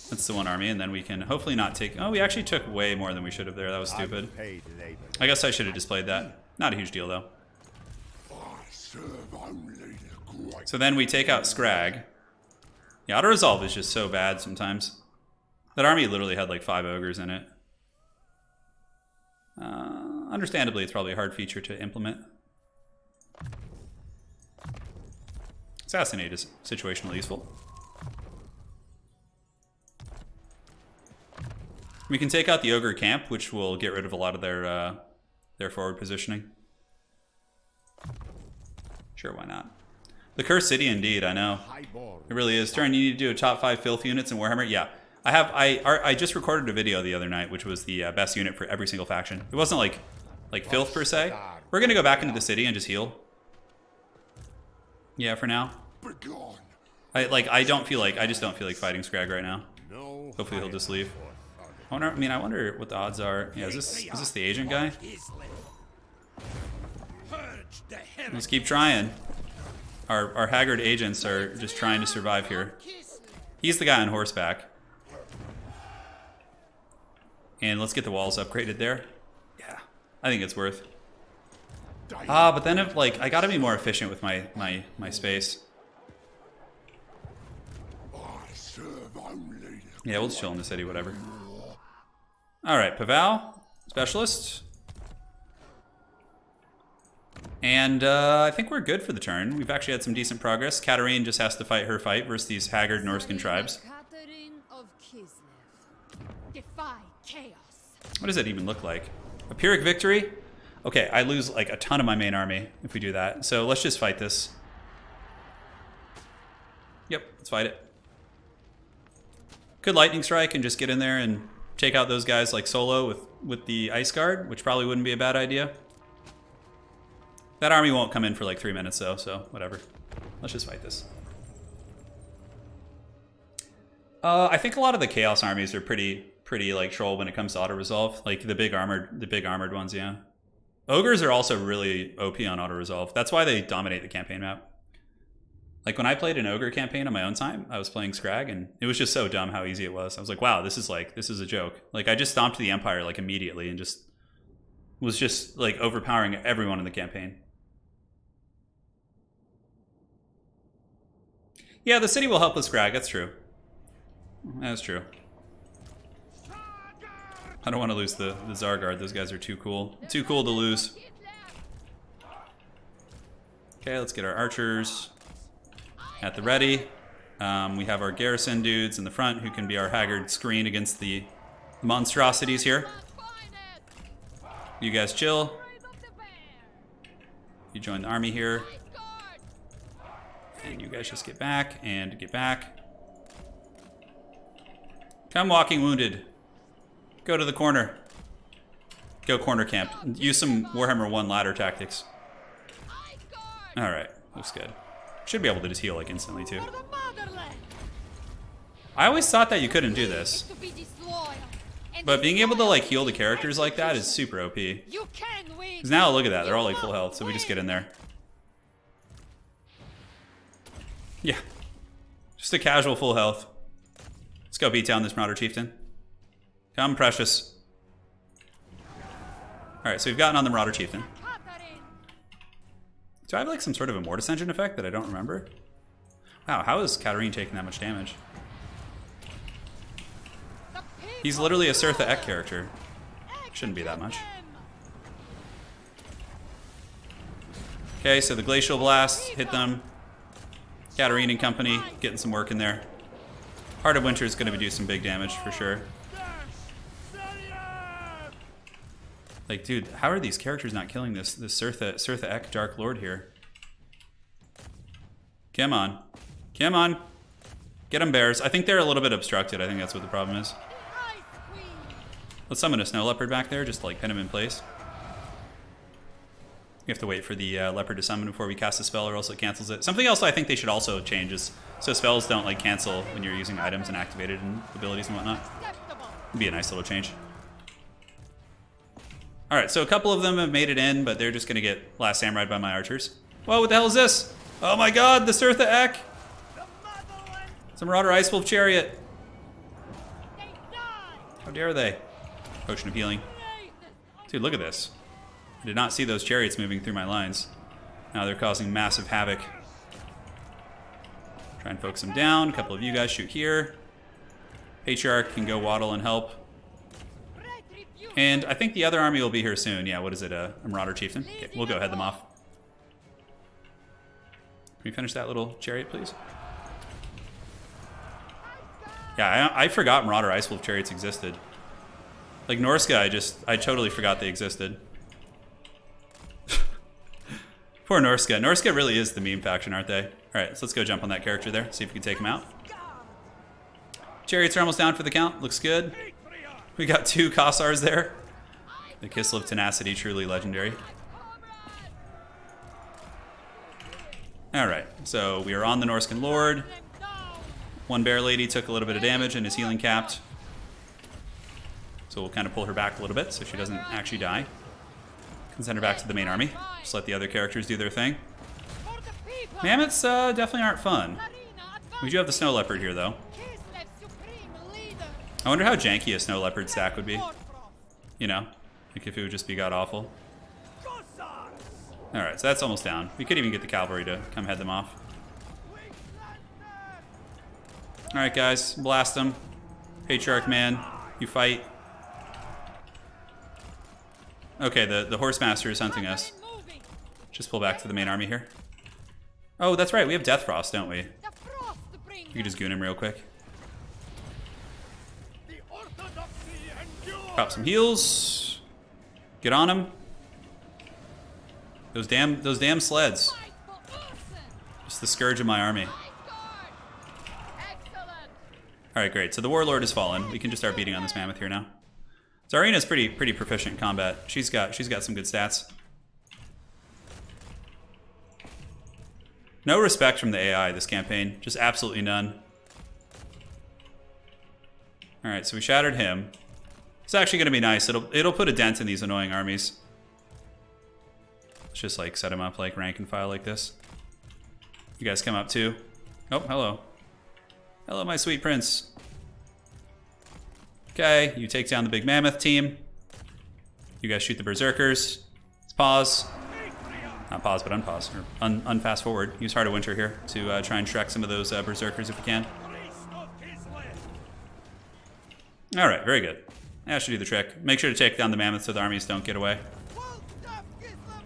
That's the one army, and then we can hopefully not take. Oh, we actually took way more than we should have there. That was stupid. I guess I should have displayed that. Not a huge deal though. So then we take out Scrag. Yeah, auto-resolve is just so bad sometimes. That army literally had like 5 ogres in it. Understandably, it's probably a hard feature to implement. Assassinate is situationally useful. We can take out the ogre camp, which will get rid of a lot of their forward positioning. Sure, why not? The Cursed City, indeed, I know. It really is. Turin, you need to do a top 5 filth units in Warhammer? Yeah. I just recorded a video the other night, which was the best unit for every single faction. It wasn't like filth per se. We're gonna go back into the city and just heal. Yeah, for now. I just don't feel like fighting Scrag right now. Hopefully he'll just leave. I wonder what the odds are. Yeah, is this the agent guy? Let's keep trying. Our haggard agents are just trying to survive here. He's the guy on horseback. And let's get the walls upgraded there. Yeah, I think it's worth. But then if I gotta be more efficient with my space. Yeah, we'll just chill in the city, whatever. All right, Paval, specialist. And I think we're good for the turn. We've actually had some decent progress. Katarin just has to fight her fight versus these haggard Norscan tribes. Katarin of Kislev. Defy chaos. What does that even look like? A Pyrrhic victory? Okay, I lose like a ton of my main army if we do that. So let's just fight this. Yep, let's fight it. Could Lightning Strike and just get in there and take out those guys like solo with the Ice Guard, which probably wouldn't be a bad idea. That army won't come in for like 3 minutes though, so whatever. Let's just fight this. I think a lot of the Chaos armies are pretty like troll when it comes to auto resolve, like the big armored ones. Yeah, ogres are also really OP on auto resolve. That's why they dominate the campaign map. Like when I played an ogre campaign on my own time, I was playing Scrag, and it was just so dumb how easy it was. I was like, wow, this is a joke. Like I just stomped the Empire like immediately and was just like overpowering everyone in the campaign. Yeah, the city will help with Scrag. That's true. That's true. I don't want to lose the Zargard. Those guys are too cool. Too cool to lose. Okay, let's get our archers at the ready. We have our garrison dudes in the front who can be our haggard screen against the monstrosities here. You guys chill. You join the army here. And you guys just get back and get back. Come walking wounded. Go to the corner. Go corner camp. Use some Warhammer 1 ladder tactics. Alright, looks good. Should be able to just heal like instantly too. I always thought that you couldn't do this. But being able to like heal the characters like that is super OP. Because now look at that, they're all like full health, so we just get in there. Yeah. Just a casual full health. Let's go beat down this Marauder Chieftain. Come, precious. Alright, so we've gotten on the Marauder Chieftain. Do I have like some sort of a Mortis Engine effect that I don't remember? Wow, how is Katarin taking that much damage? He's literally a Sirtha Ek character. Shouldn't be that much. Okay, so the Glacial Blast hit them. Katarin and company getting some work in there. Heart of Winter is going to do some big damage for sure. Like, dude, how are these characters not killing this Sirtha Ek Dark Lord here? Come on. Come on. Get them, bears. I think they're a little bit obstructed. I think that's what the problem is. Let's summon a Snow Leopard back there, just to like pin him in place. We have to wait for the leopard to summon before we cast a spell, or else it cancels it. Something else I think they should also change is so spells don't like cancel when you're using items and activated and abilities and whatnot. It'd be a nice little change. Alright, so a couple of them have made it in, but they're just going to get last samurai by my archers. Whoa, what the hell is this? Oh my god, the Sirtha Ek! It's a Marauder Ice Wolf Chariot. How dare they? Potion of Healing. Dude, look at this. I did not see those chariots moving through my lines. Now they're causing massive havoc. Try and focus them down. A couple of you guys shoot here. Patriarch can go waddle and help. And I think the other army will be here soon. Yeah, what is it? A Marauder Chieftain? Okay, we'll go head them off. Can we finish that little chariot, please? Yeah, I forgot Marauder Ice Wolf Chariots existed. Like Norska, I totally forgot they existed. Poor Norska. Norska really is the meme faction, aren't they? Alright, so let's go jump on that character there, see if we can take him out. Chariots are almost down for the count. Looks good. We got 2 Kossars there. The Kislev Tenacity, truly legendary. Alright, so we are on the Norscan Lord. One Bear Lady took a little bit of damage and is healing capped. So we'll kind of pull her back a little bit so she doesn't actually die. Can send her back to the main army. Just let the other characters do their thing. Mammoths definitely aren't fun. We do have the Snow Leopard here, though. I wonder how janky a Snow Leopard stack would be. You know, like if it would just be god-awful. Alright, so that's almost down. We could even get the cavalry to come head them off. Alright, guys, blast them. Patriarch man, you fight. Okay, the Horsemaster is hunting us. just pull back to the main army here. Oh, that's right. We have Death Frost, don't we? The frost brings We can just goon him real quick. The orthodoxy endure. Pop some heals. Get on him. Those damn sleds. fight for Ursin. Just the scourge of my army. Fight guard. Excellent. All right, great. So the warlord has fallen. We can just start beating on this mammoth here now. Tzarina's pretty proficient in combat. She's got some good stats. No respect from the AI this campaign. Just absolutely none. All right, so we shattered him. It's actually going to be nice. It'll put a dent in these annoying armies. Let's just like set him up like rank and file like this. You guys come up too. Oh, hello. Hello, my sweet prince. Okay, you take down the big mammoth team. You guys shoot the berserkers. Let's pause. Not pause, but unpause. Or unfast forward. Use Heart of Winter here to try and Shrek some of those berserkers if you can. Alright, very good. That should do the trick. Make sure to take down the mammoths so the armies don't get away.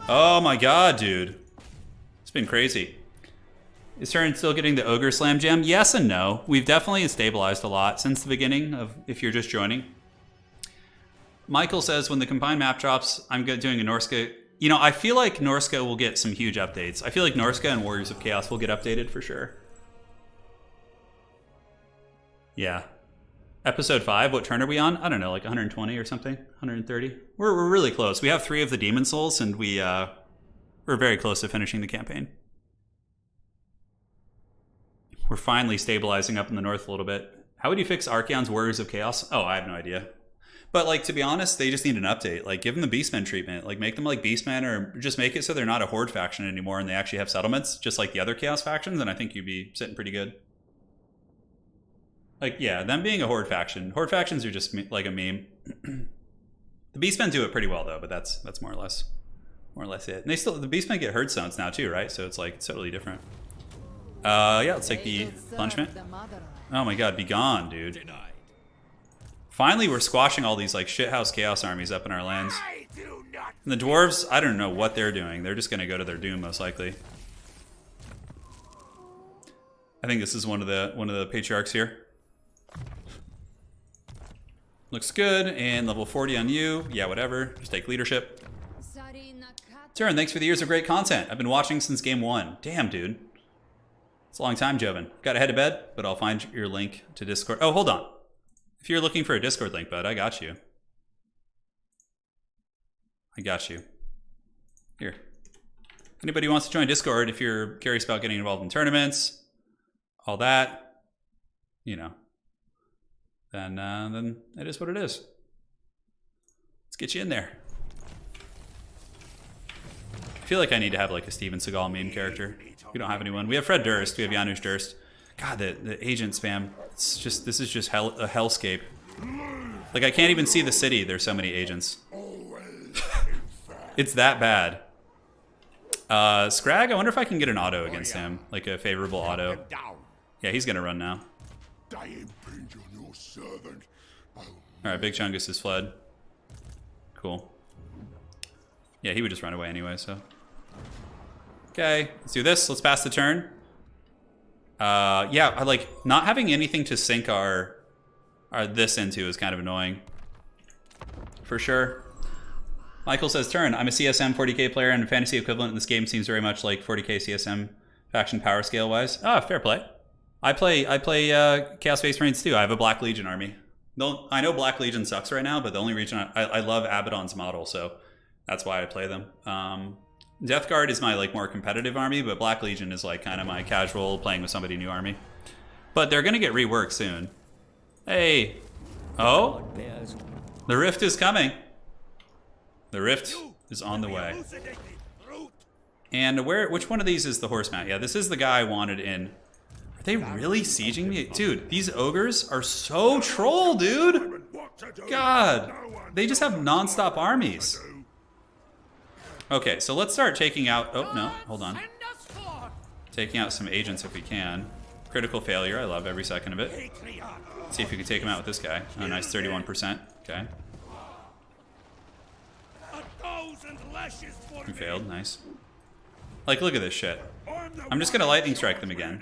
Oh my god, dude. It's been crazy. Is Turin still getting the Ogre Slam Gem? Yes and no. We've definitely stabilized a lot since the beginning of if you're just joining. Michael says, when the combined map drops, I'm doing a Norska. You know, I feel like Norska will get some huge updates. I feel like Norska and Warriors of Chaos will get updated for sure. Yeah. Episode 5, what turn are we on? I don't know, like 120 or something? 130? We're really close. We have 3 of the Demon Souls, and we're very close to finishing the campaign. We're finally stabilizing up in the north a little bit. How would you fix Archaon's Warriors of Chaos? Oh, I have no idea. But, like, to be honest, they just need an update. Like, give them the Beastmen treatment. Like, make them like Beastmen, or just make it so they're not a Horde faction anymore and they actually have settlements, just like the other Chaos factions, and I think you'd be sitting pretty good. Like, yeah, them being a Horde faction. Horde factions are just like a meme. The Beastmen do it pretty well, though, but that's more or less it. And they still, the Beastmen get herd stones now, too, right? So it's, like, it's totally different. Yeah, let's take the punishment. Oh my god, be gone, dude. Denied. Finally, we're squashing all these like shithouse chaos armies up in our lands. I do not. And the dwarves, I don't know what they're doing. They're just gonna go to their doom most likely. I think this is one of the patriarchs here. Looks good, and level 40 on you. Yeah, whatever. Just take leadership. Tzarina Turin, thanks for the years of great content. I've been watching since game 1. Damn, dude. It's a long time, Joven. Gotta head to bed, but I'll find your link to Discord. Oh, hold on. If you're looking for a Discord link, bud, I got you. I got you. Here. Anybody who wants to join Discord, if you're curious about getting involved in tournaments, all that, you know, then it is what it is. Let's get you in there. I feel like I need to have like a Steven Seagal meme character. We don't have anyone. We have Fred Durst. We have Janusz Durst. God, the agent spam. It's just, this is just a hellscape. Like, I can't even see the city. There's so many agents. It's that bad. Scrag, I wonder if I can get an auto against him. Like a favorable auto. Yeah, he's gonna run now. Alright, Big Chungus has fled. Cool. Yeah, he would just run away anyway, so. Okay, let's do this. Let's pass the turn. Yeah, I like not having anything to sink our this into is kind of annoying. For sure. Michael says, turn. I'm a CSM 40k player, and fantasy equivalent in this game seems very much like 40k CSM faction power scale wise. Ah, fair play. I play Chaos Space Marines too. I have a Black Legion army. I know Black Legion sucks right now, but the only reason I love Abaddon's model, so that's why I play them. Death Guard is my like more competitive army, but Black Legion is like kind of my casual playing with somebody new army. But they're gonna get reworked soon. Hey, oh, the Rift is coming. The Rift is on the way. And which one of these is the horseman? Yeah, this is the guy I wanted in. Are they really sieging me? Dude, these ogres are so troll, dude. God, they just have non-stop armies. Okay, so let's start taking out, oh no, hold on. Taking out some agents if we can. Critical failure, I love every second of it. Let's see if we can take him out with this guy. Oh, nice, 31%, okay. He failed, nice. Like, look at this shit. I'm I'm just gonna lightning strike them again.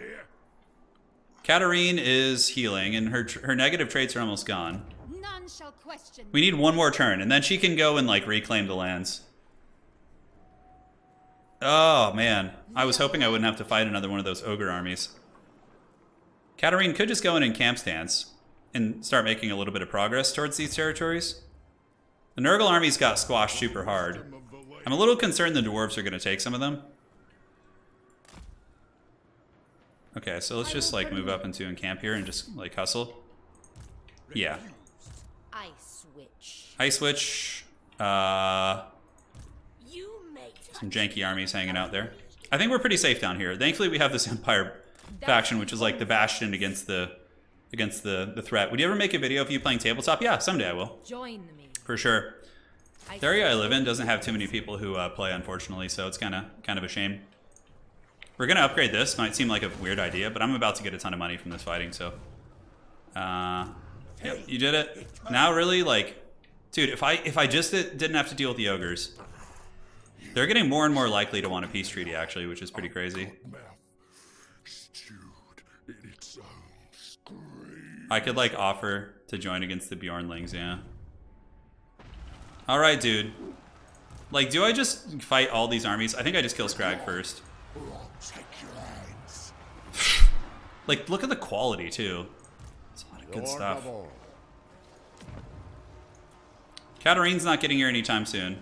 Katarin is healing, and her negative traits are almost gone. None shall question. We need one more turn, and then she can go and, like, reclaim the lands. Oh, man. I was hoping I wouldn't have to fight another one of those ogre armies. Katarin could just go in camp stance and start making a little bit of progress towards these territories. The Nurgle armies got squashed super hard. I'm a little concerned the dwarves are going to take some of them. Okay, so let's just, like, move up into camp here and just, like, hustle. Yeah. I switch. I switch. You make Some janky armies hanging out there. I think we're pretty safe down here. Thankfully, we have this Empire faction, which is like the bastion against the threat. Would you ever make a video of you playing tabletop? Yeah, someday I will. Join me. For sure. The area I live in doesn't have too many people who play, unfortunately, so it's kind of a shame. We're gonna upgrade this. Might seem like a weird idea, but I'm about to get a ton of money from this fighting, so. Yep, you did it. Now, really, like, dude, if I just didn't have to deal with the ogres, they're getting more and more likely to want a peace treaty, actually, which is pretty crazy. I could, like, offer to join against the Bjornlings, yeah. Alright, dude. Like, do I just fight all these armies? I think I just kill Scrag first. Like, look at the quality, too. It's a lot of good stuff. Katarin's not getting here anytime soon.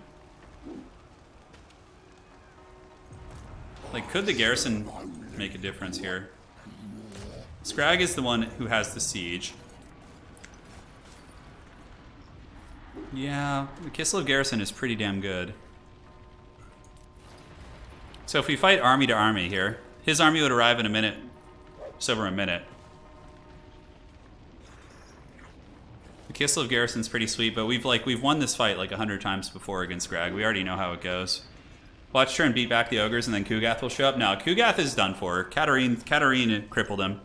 Like, could the garrison make a difference here? Scrag is the one who has the siege. Yeah, the Kislev garrison is pretty damn good. So if we fight army to army here, his army would arrive in a minute, just over a minute. The Kislev garrison's pretty sweet, but we've won this fight like 100 times before against Scrag. We already know how it goes. Watch Turin beat back the ogres, and then Kugath will show up. Now, Kugath is done for. Katarin crippled him.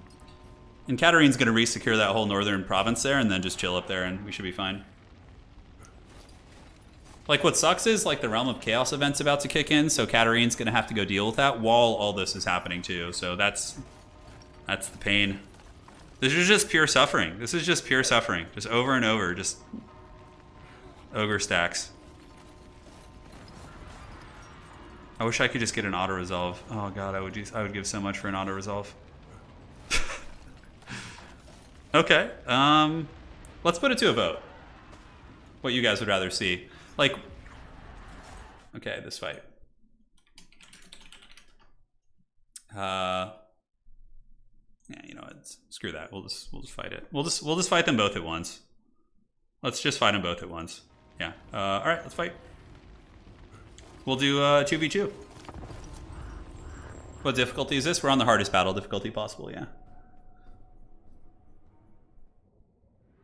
And Katarin's going to re-secure that whole northern province there, and then just chill up there, and we should be fine. Like, what sucks is, like, the Realm of Chaos event's about to kick in, so Katarin's going to have to go deal with that while all this is happening, too. So that's the pain. This is just pure suffering. This is just pure suffering. Just over and over, just ogre stacks. I wish I could just get an auto-resolve. Oh, God, I would give so much for an auto-resolve. Okay, let's put it to a vote. What you guys would rather see. Like, okay, this fight. Yeah, you know what? Screw that. We'll just fight it. We'll just fight them both at once. Let's just fight them both at once. Yeah. All right, let's fight. We'll do 2v2. What difficulty is this? We're on the hardest battle difficulty possible. Yeah.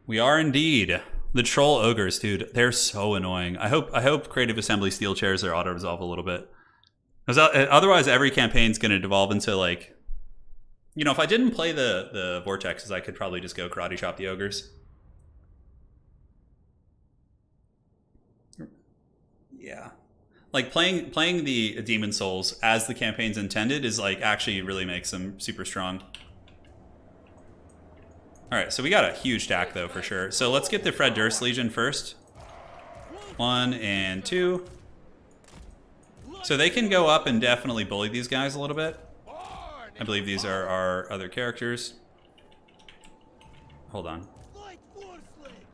We are indeed. The troll ogres, dude. They're so annoying. I hope Creative Assembly steel chairs their auto resolve a little bit. Because otherwise, every campaign's going to devolve into, like, you know, if I didn't play the vortexes, I could probably just go karate chop the ogres. Yeah. Like, playing the Demon Souls as the campaign's intended is, like, actually really makes them super strong. Alright, so we got a huge stack, though, for sure. So let's get the Fred Durst Legion first. 1 and 2. So they can go up and definitely bully these guys a little bit. I believe these are our other characters. Hold on.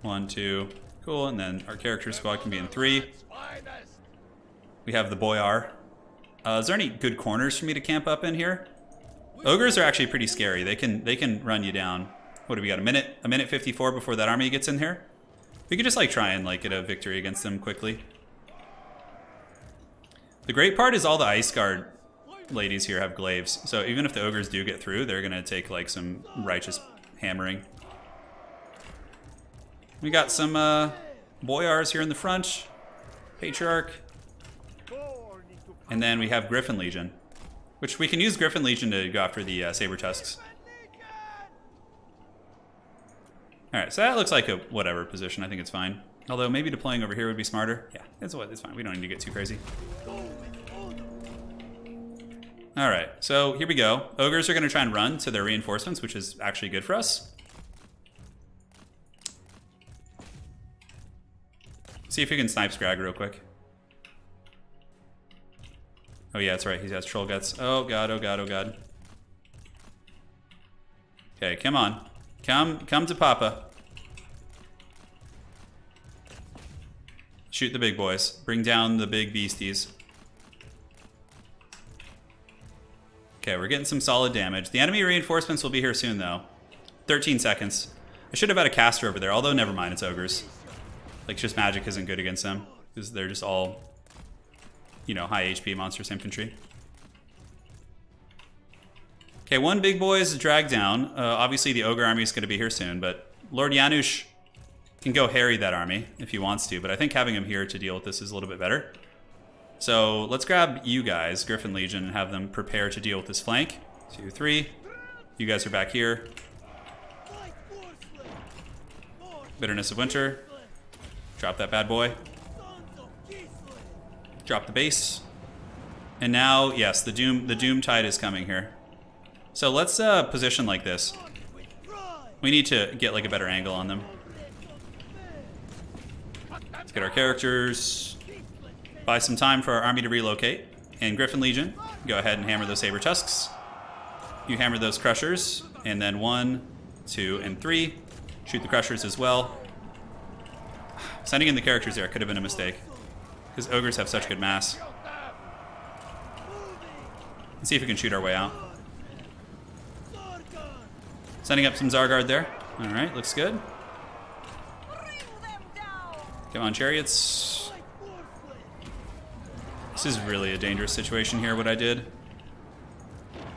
1, 2. Cool, and then our character squad can be in 3. We have the Boyar. Is there any good corners for me to camp up in here? Ogres are actually pretty scary. They can run you down. What do we got? A minute 54 before that army gets in here. We could just, like, try and, like, get a victory against them quickly. The great part is all the Ice Guard ladies here have glaives, so even if the ogres do get through, they're gonna take, like, some righteous hammering. We got some Boyars here in the front, Patriarch, and then we have Griffin Legion, which we can use Griffin Legion to go after the Saber Tusks. Alright, so that looks like a whatever position. I think it's fine. Although maybe deploying over here would be smarter. Yeah, it's fine. We don't need to get too crazy. All right, so here we go. Ogres are going to try and run to their reinforcements, which is actually good for us. See if we can snipe Scrag real quick. Oh yeah, that's right. He has troll guts. Oh god, oh god, oh god. Okay, come on. Come to Papa. Shoot the big boys. Bring down the big beasties. Okay, we're getting some solid damage. The enemy reinforcements will be here soon, though. 13 seconds. I should have had a caster over there, although never mind, it's ogres. Like, just magic isn't good against them, because they're just all, you know, high HP monstrous infantry. Okay, one big boy is dragged down. Obviously, the ogre army is going to be here soon, but Lord Janusz can go harry that army if he wants to, but I think having him here to deal with this is a little bit better. So let's grab you guys, Griffin Legion, and have them prepare to deal with this flank. 2, 3. You guys are back here. Bitterness of Winter. Drop that bad boy. Drop the base. And now, yes, the Doom Tide is coming here. So let's position like this. We need to get like a better angle on them. Let's get our characters. Buy some time for our army to relocate. And Griffin Legion, go ahead and hammer those saber tusks. You hammer those crushers. And then 1, 2, and 3. Shoot the crushers as well. Sending in the characters there could have been a mistake, because ogres have such good mass. Let's see if we can shoot our way out. Sending up some Zargard there. Alright, looks good. Come on, chariots. This is really a dangerous situation here, what I did.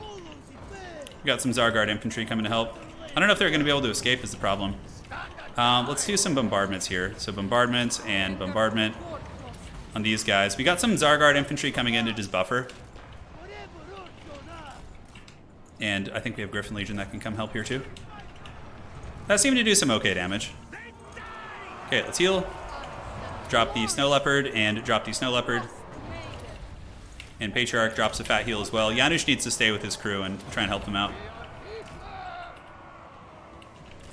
We got some Zargard infantry coming to help. I don't know if they're going to be able to escape is the problem. Let's do some bombardments here. So bombardment and bombardment on these guys. We got some Zargard infantry coming in to just buffer. And I think we have Griffin Legion that can come help here too. That seemed to do some okay damage. Okay, let's heal. Drop the Snow Leopard and drop the Snow Leopard. And Patriarch drops a fat heal as well. Janusz needs to stay with his crew and try and help them out.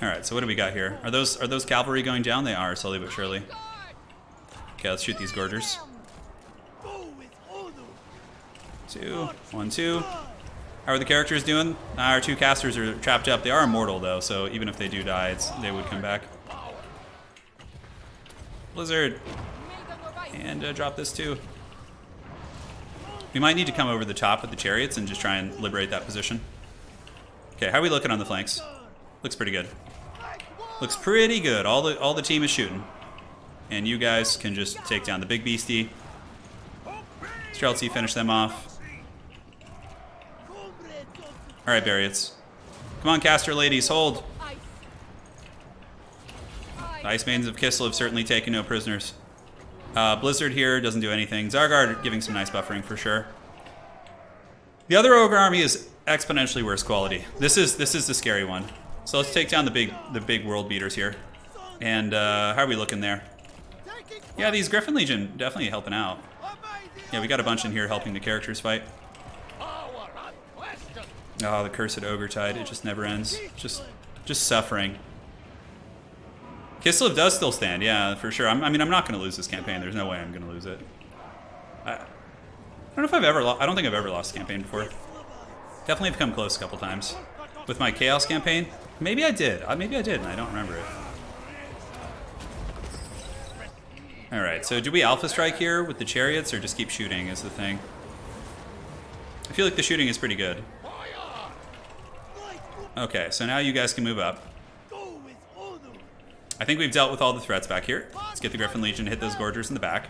Alright, so what do we got here? Are those cavalry going down? They are, slowly but surely. Okay, let's shoot these gorgers. 2, 1, 2. How are the characters doing? Our 2 casters are trapped up. They are immortal though, so even if they do die, they would come back. Blizzard. And drop this too. We might need to come over the top with the chariots and just try and liberate that position. Okay, how are we looking on the flanks? Looks pretty good. Looks pretty good. All the team is shooting. And you guys can just take down the big beastie. Streltsy, finish them off. Alright, Barriots. Come on, caster ladies, hold. The Ice Maidens of Kislev have certainly taken no prisoners. Blizzard here doesn't do anything. Zargard giving some nice buffering for sure. The other ogre army is exponentially worse quality. This is the scary one. So let's take down the big world beaters here. And how are we looking there? Yeah, these Griffin Legion definitely helping out. Yeah, we got a bunch in here helping the characters fight. Oh, the cursed ogre tide, it just never ends. Just suffering. Kislev does still stand, yeah, for sure. I mean, I'm not going to lose this campaign. There's no way I'm going to lose it. I don't know if I've ever I don't think I've ever lost a campaign before. Definitely have come close a couple times. With my Chaos campaign, maybe I did. Maybe I did, and I don't remember it. Alright, so do we Alpha Strike here with the chariots, or just keep shooting is the thing? I feel like the shooting is pretty good. Okay, so now you guys can move up. I think we've dealt with all the threats back here. Let's get the Griffin Legion to hit those Gorgers in the back.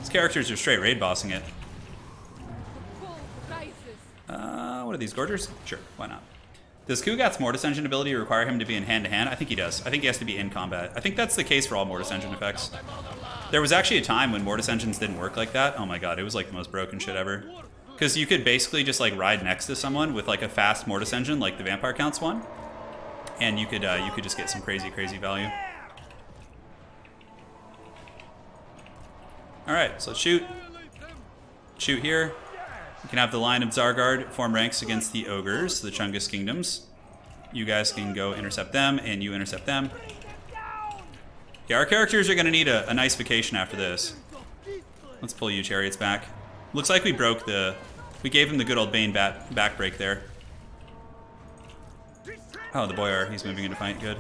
These characters are straight raid bossing it. What are these, Gorgers? Sure, why not? Does Kugat's Mortis Engine ability require him to be in hand-to-hand? I think he does. I think he has to be in combat. I think that's the case for all Mortis Engine effects. There was actually a time when Mortis Engines didn't work like that. Oh my god, it was like the most broken shit ever. Because you could basically just like ride next to someone with like a fast Mortis Engine, like the Vampire Counts one. And you could just get some crazy value. Alright, so let's shoot. Shoot here. You can have the line of Zargard form ranks against the ogres, the Chungus kingdoms. You guys can go intercept them, and you intercept them. Yeah, our characters are going to need a nice vacation after this. Let's pull you chariots back. Looks like we broke the... We gave him the good old Bane back break there. Oh, the Boyar, he's moving into fight, good.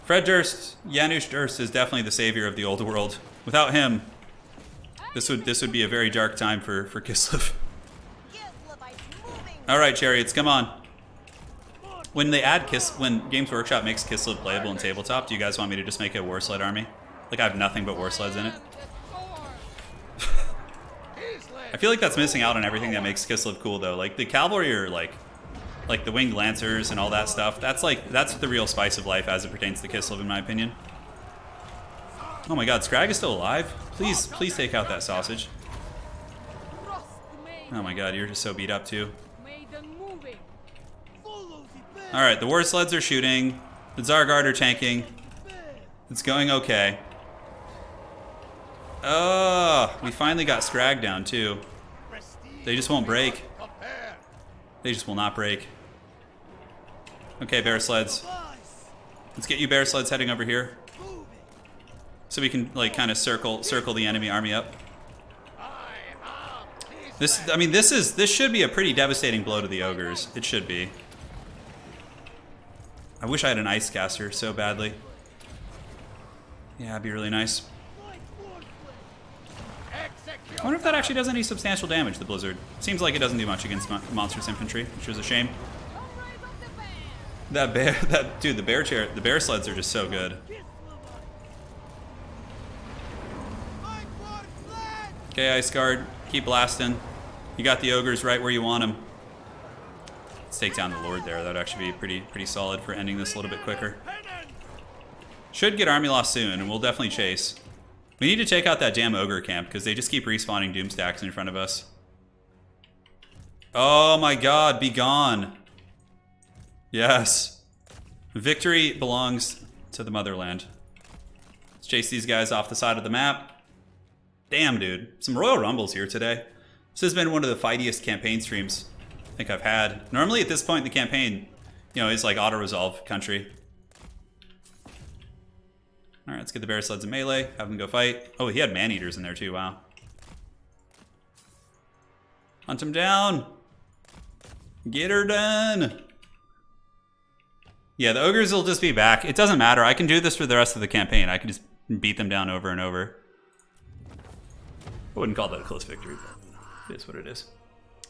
Fred Durst, Janusz Durst is definitely the savior of the old world. Without him, this would be a very dark time for Kislev. Alright, chariots, come on. When they add when Games Workshop makes Kislev playable in tabletop, do you guys want me to just make a war sled army? Like I have nothing but war sleds in it. I feel like that's missing out on everything that makes Kislev cool though. Like the cavalry are like the winged lancers and all that stuff. That's the real spice of life as it pertains to Kislev in my opinion. Oh my god, Scrag is still alive? Please take out that sausage. Oh my god, you're just so beat up too. Alright, the war sleds are shooting. The Zargard are tanking. It's going okay. Oh, we finally got Scrag down too. They just won't break. They just will not break. Okay, bear sleds. Let's get you bear sleds heading over here. So we can like kind of circle the enemy army up. This should be a pretty devastating blow to the ogres. It should be. I wish I had an ice caster so badly. Yeah, it'd be really nice. I wonder if that actually does any substantial damage, the Blizzard. Seems like it doesn't do much against monstrous infantry, which was a shame. The bear sleds are just so good. Okay, Ice Guard, keep blasting. You got the ogres right where you want them. Let's take down the Lord there. That'd actually be pretty solid for ending this a little bit quicker. Should get army loss soon, and we'll definitely chase. We need to take out that damn ogre camp because they just keep respawning doom stacks in front of us. Oh my god, be gone. Yes. Victory belongs to the motherland. Let's chase these guys off the side of the map. Damn, dude. Some Royal Rumbles here today. This has been one of the fightiest campaign streams I think I've had. Normally at this point in the campaign, you know, it's like auto-resolve country. Alright, let's get the bear sleds in melee, have them go fight. Oh, he had man-eaters in there too, wow. Hunt him down! Get her done! Yeah, the ogres will just be back. It doesn't matter, I can do this for the rest of the campaign. I can just beat them down over and over. I wouldn't call that a close victory, but it is what it is.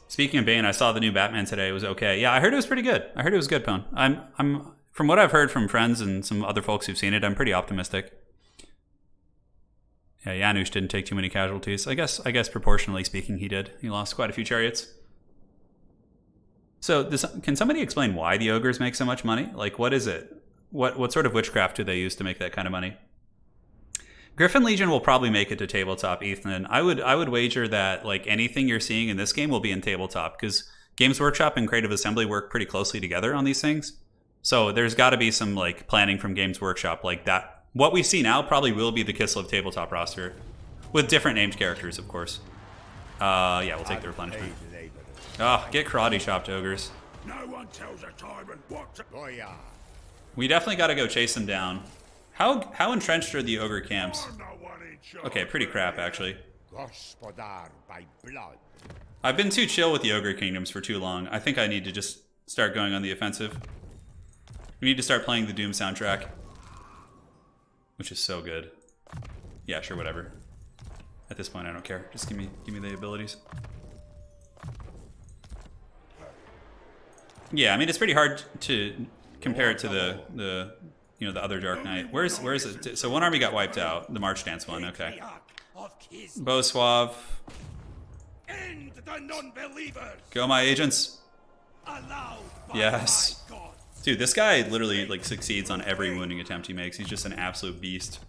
Speaking of Bane, I saw the new Batman today. It was okay. Yeah, I heard it was pretty good. I heard it was good, Pone. I'm from what I've heard from friends and some other folks who've seen it, I'm pretty optimistic. Yeah, Janusz didn't take too many casualties. I guess proportionally speaking, he did. He lost quite a few chariots. So, can somebody explain why the ogres make so much money? Like, what is it? What sort of witchcraft do they use to make that kind of money? Griffin Legion will probably make it to tabletop, Ethan. I would wager that like anything you're seeing in this game will be in tabletop because Games Workshop and Creative Assembly work pretty closely together on these things. So there's got to be some like planning from Games Workshop like that. What we see now probably will be the Kislev tabletop roster with different named characters, of course. Yeah, we'll take the replenishment. Oh, get karate chopped, ogres. No one tells a tyrant what to... We definitely got to go chase them down. How entrenched are the ogre camps? Okay, pretty crap actually. I've been too chill with the ogre kingdoms for too long. I think I need to just start going on the offensive. We need to start playing the Doom soundtrack, which is so good. Yeah, sure, whatever. At this point, I don't care. Just give me the abilities. Yeah, I mean it's pretty hard to compare it to the the other Dark Knight. Where's it? So one army got wiped out, the March Dance one. Okay. Beau Suave. End the non-believers. Go my agents. Yes. Dude, this guy literally like succeeds on every wounding attempt he makes. He's just an absolute beast.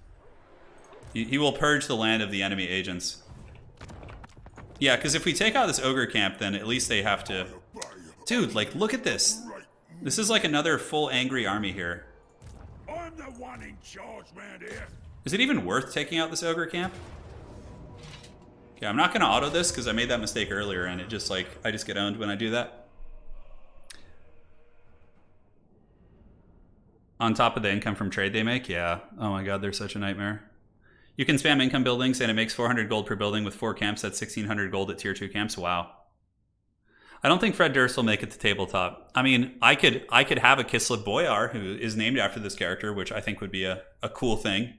He will purge the land of the enemy agents. Yeah, because if we take out this ogre camp, then at least they have to... Dude, like, look at this. This is like another full angry army here. I'm the one in charge, man, here. Is it even worth taking out this ogre camp? Okay, I'm not gonna auto this because I made that mistake earlier and it just like, I just get owned when I do that. On top of the income from trade they make? Yeah. Oh my god, they're such a nightmare. You can spam income buildings and it makes 400 gold per building with 4 camps. That's 1600 gold at tier 2 camps. Wow. I don't think Fred Durst will make it to tabletop. I mean, I could have a Kislev Boyar who is named after this character, which I think would be a cool thing.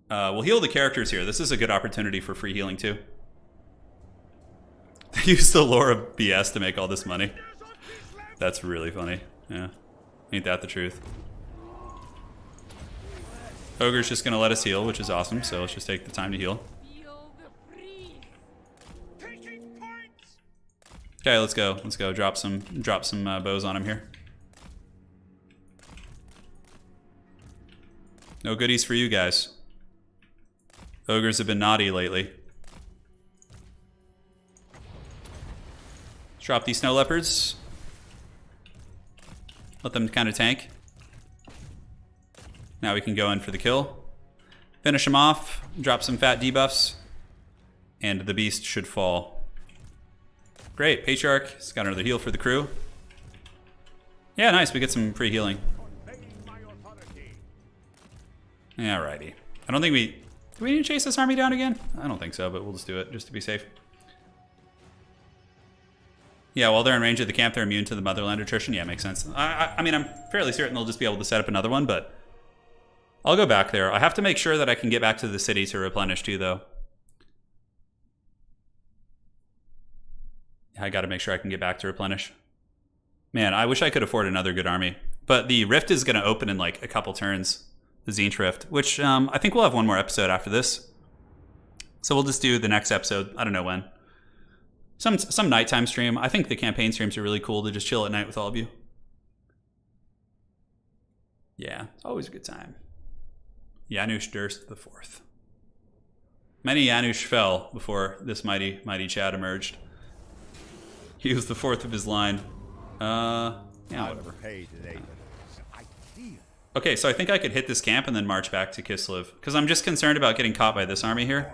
We'll heal the characters here. This is a good opportunity for free healing too. They use the lore of BS to make all this money. That's really funny. Yeah. Ain't that the truth? Ogre's just gonna let us heal, which is awesome, so let's just take the time to heal. Feel the breeze. Taking points. Okay, let's go. Let's go. Drop some bows on him here. No goodies for you guys. Ogres have been naughty lately. Let's drop these snow leopards. Let them kind of tank. Now we can go in for the kill. Finish him off. Drop some fat debuffs. And the beast should fall. Great. Patriarch has got another heal for the crew. Yeah, nice. We get some free healing. Alrighty. I don't think we... Do we need to chase this army down again? I don't think so, but we'll just do it just to be safe. Yeah, while they're in range of the camp, they're immune to the motherland attrition. Yeah, makes sense. I mean, I'm fairly certain they'll just be able to set up another one, but I'll go back there. I have to make sure that I can get back to the city to replenish too, though. I got to make sure I can get back to replenish. Man, I wish I could afford another good army. But the Rift is going to open in like a couple turns. The Zinch Rift, which I think we'll have one more episode after this. So we'll just do the next episode. I don't know when. Some nighttime stream. I think the campaign streams are really cool to just chill at night with all of you. Yeah, it's always a good time. Janusz Durst the Fourth. Many Janusz fell before this mighty Chad emerged. He was the fourth of his line. Yeah, whatever. Okay, so I think I could hit this camp and then march back to Kislev. Because I'm just concerned about getting caught by this army here.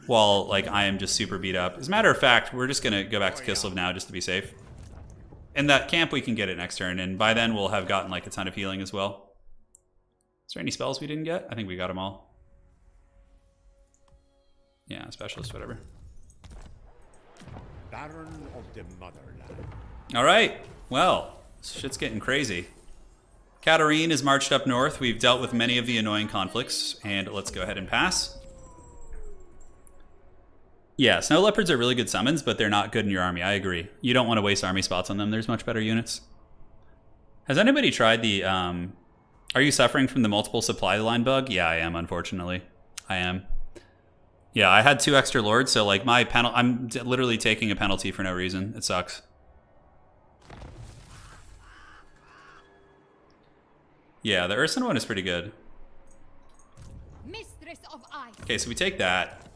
While, like, I am just super beat up. As a matter of fact, we're just going to go back to Kislev now just to be safe. And that camp, we can get it next turn. And by then, we'll have gotten, like, a ton of healing as well. Is there any spells we didn't get? I think we got them all. Yeah, specialist, whatever. Baron of the Motherland. All right. Well, shit's getting crazy. Katarin is marched up north. We've dealt with many of the annoying conflicts, and let's go ahead and pass. Yeah, Snow Leopards are really good summons, but they're not good in your army. I agree. You don't want to waste army spots on them. There's much better units. Has anybody tried the... Are you suffering from the multiple supply line bug? Yeah, I am, unfortunately. I am. Yeah, I had 2 extra lords, so like my penalty... I'm literally taking a penalty for no reason. It sucks. Yeah, the Ursin one is pretty good. Mistress of ice. Okay, so we take that.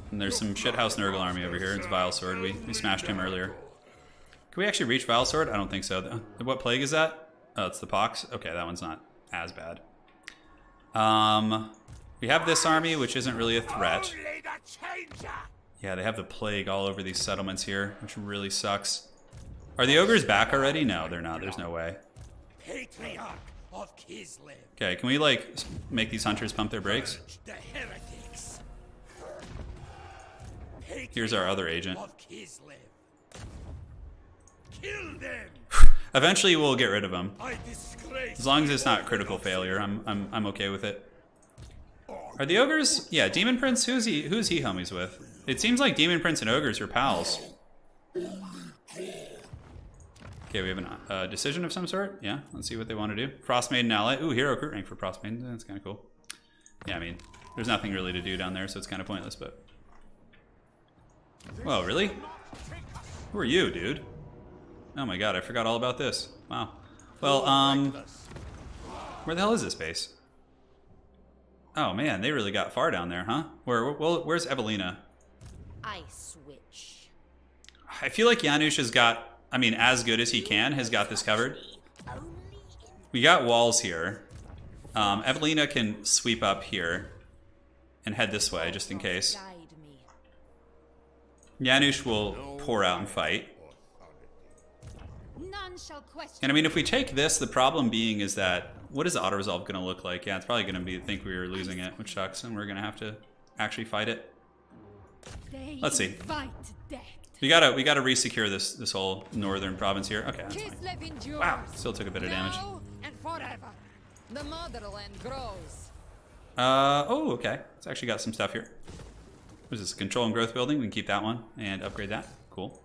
And there's some shithouse Nurgle army over here. It's Vile Sword. We smashed him earlier. Can we actually reach Vile Sword? I don't think so. What plague is that? Oh, it's the Pox. Okay, that one's not as bad. We have this army, which isn't really a threat. Yeah, they have the plague all over these settlements here, which really sucks. Are the ogres back already? No, they're not. There's no way. Patriarch of Kislev. Okay, can we like make these hunters pump their brakes? The heretics. Here's our other agent. Of Kislev. Kill them. Eventually we'll get rid of him. I disgrace. As long as it's not critical failure, I'm okay with it. Are the ogres? Yeah, Demon Prince, who's he homies with? It seems like Demon Prince and ogres are pals. Okay, we have a decision of some sort. Yeah, let's see what they want to do. Frost Maiden ally. Ooh, hero recruit rank for Frost Maiden. That's kind of cool. Yeah, I mean, there's nothing really to do down there, so it's kind of pointless, but... Whoa, really? Who are you, dude? Oh my god, I forgot all about this. Wow. Well, where the hell is this base? Oh man, they really got far down there, huh? Where's Evelina? I switch. I feel like Janusz has got... I mean, as good as he can, has got this covered. We got walls here. Evelina can sweep up here. and head this way just in case. Guide me. Janusz will pour out and fight. None shall question. And I mean, if we take this, the problem being is that what is auto-resolve going to look like? Yeah, it's probably going to be think we were losing it, which sucks, and we're going to have to actually fight it. They Let's see. invite death. We gotta re-secure this whole northern province here. Okay, that's fine. Kislev endures. Wow, still took a bit of damage. Now and forever. The motherland grows. Oh, okay. It's actually got some stuff here. What is this? Control and growth building. We can keep that one and upgrade that. Cool.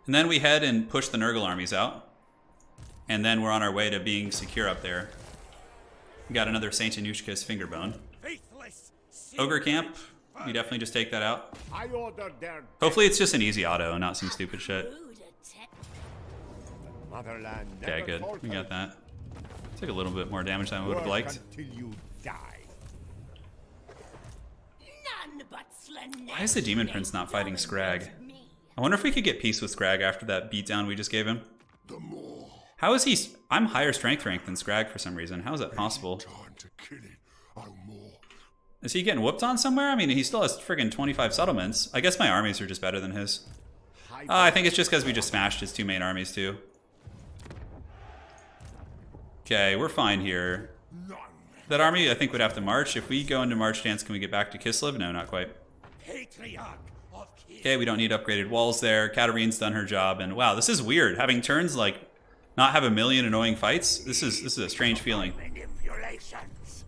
And then we head and push the Nurgle armies out. And then we're on our way to being secure up there. We got another Saint Anushka's fingerbone. Faithless. Ogre camp. We definitely just take that out. I order their Hopefully it's just an easy auto and not some stupid shit. motherland. Okay, never good. We falters. got that. Took a little bit more damage than I would have Work liked. until you die. None but Slanesh. Why is the Demon Prince not fighting Scrag? I wonder if we could get peace with Scrag after that beatdown we just gave him. How is he? I'm higher strength rank than Scrag for some reason. How is that possible? Is he getting whooped on somewhere? I mean, he still has friggin' 25 settlements. I guess my armies are just better than his. I think it's just because we just smashed his two main armies too. Okay, we're fine here. That army, I think, would have to march. If we go into march stance, can we get back to Kislev? No, not quite. Patriarch of Kislev. Okay, we don't need upgraded walls there. Katarin's done her job, and wow, this is weird. Having turns like not have a million annoying fights. This is a strange feeling. Manipulations.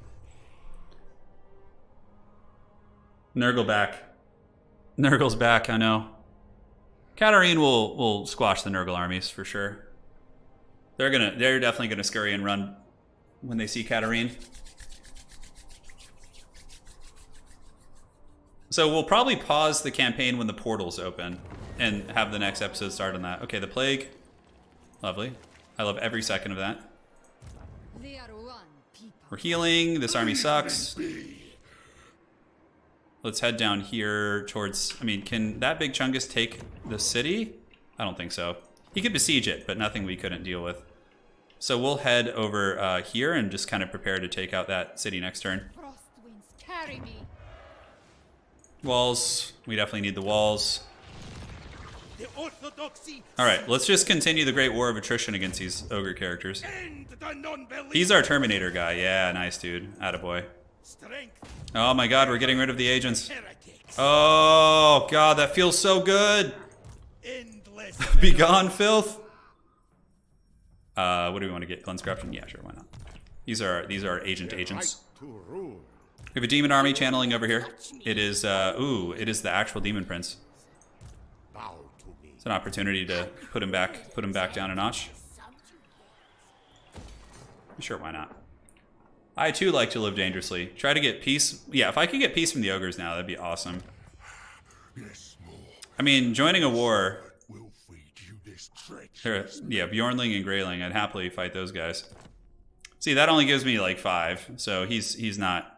Nurgle back. Nurgle's back. I know. Katarin will squash the Nurgle armies for sure. They're definitely gonna scurry and run when they see Katarin. So we'll probably pause the campaign when the portals open and have the next episode start on that. Okay, the plague. Lovely. I love every second of that. They are one people. We're healing. This army sucks. Let's head down here towards... I mean, can that big Chungus take the city? I don't think so. He could besiege it, but nothing we couldn't deal with. So we'll head over here and just kind of prepare to take out that city next turn. Frost winds carry me. Walls. We definitely need the walls. The orthodoxy. All right, let's just continue the great war of attrition against these ogre characters. End the non-belief. He's our Terminator guy. Yeah, nice, dude. Attaboy. Strength. Oh my god, we're getting rid of the agents. Heretics. Oh god, that feels so good. Endless. Be gone, filth. What do we want to get? Cleanse corruption? Yeah, sure, why not? These are agents. Right to rule. We have a demon army channeling over here. It is it is the actual demon prince. Bow to me. It's an opportunity to put him back down a notch. Sure, why not? I too like to live dangerously. Try to get peace. Yeah, if I could get peace from the ogres now, that'd be awesome. I mean, joining a war. Yeah, Bjornling and Greyling. I'd happily fight those guys. See, that only gives me like 5, so he's not.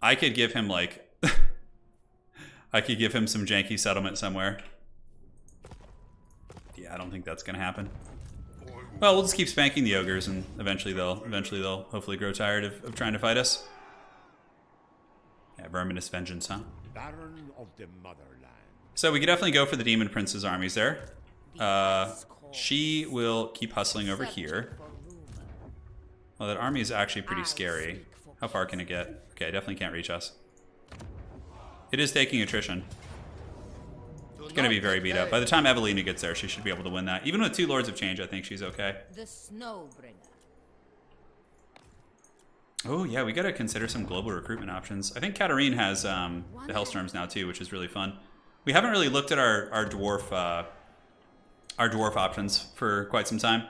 I could give him like. I could give him some janky settlement somewhere. Yeah, I don't think that's gonna happen. Well, we'll just keep spanking the ogres, and eventually they'll hopefully grow tired of trying to fight us. Yeah, verminous vengeance, huh? Baron of the motherland. So we could definitely go for the Demon Prince's armies there. She will keep hustling over here. Well, that army is actually pretty scary. How far can it get? Okay, definitely can't reach us. It is taking attrition. It's going to be very beat up. By the time Evelina gets there, she should be able to win that. Even with 2 Lords of Change, I think she's okay. The Snowbringer. Oh, yeah, we got to consider some global recruitment options. I think Katarin has the Hellstorms now, too, which is really fun. We haven't really looked at our dwarf options for quite some time.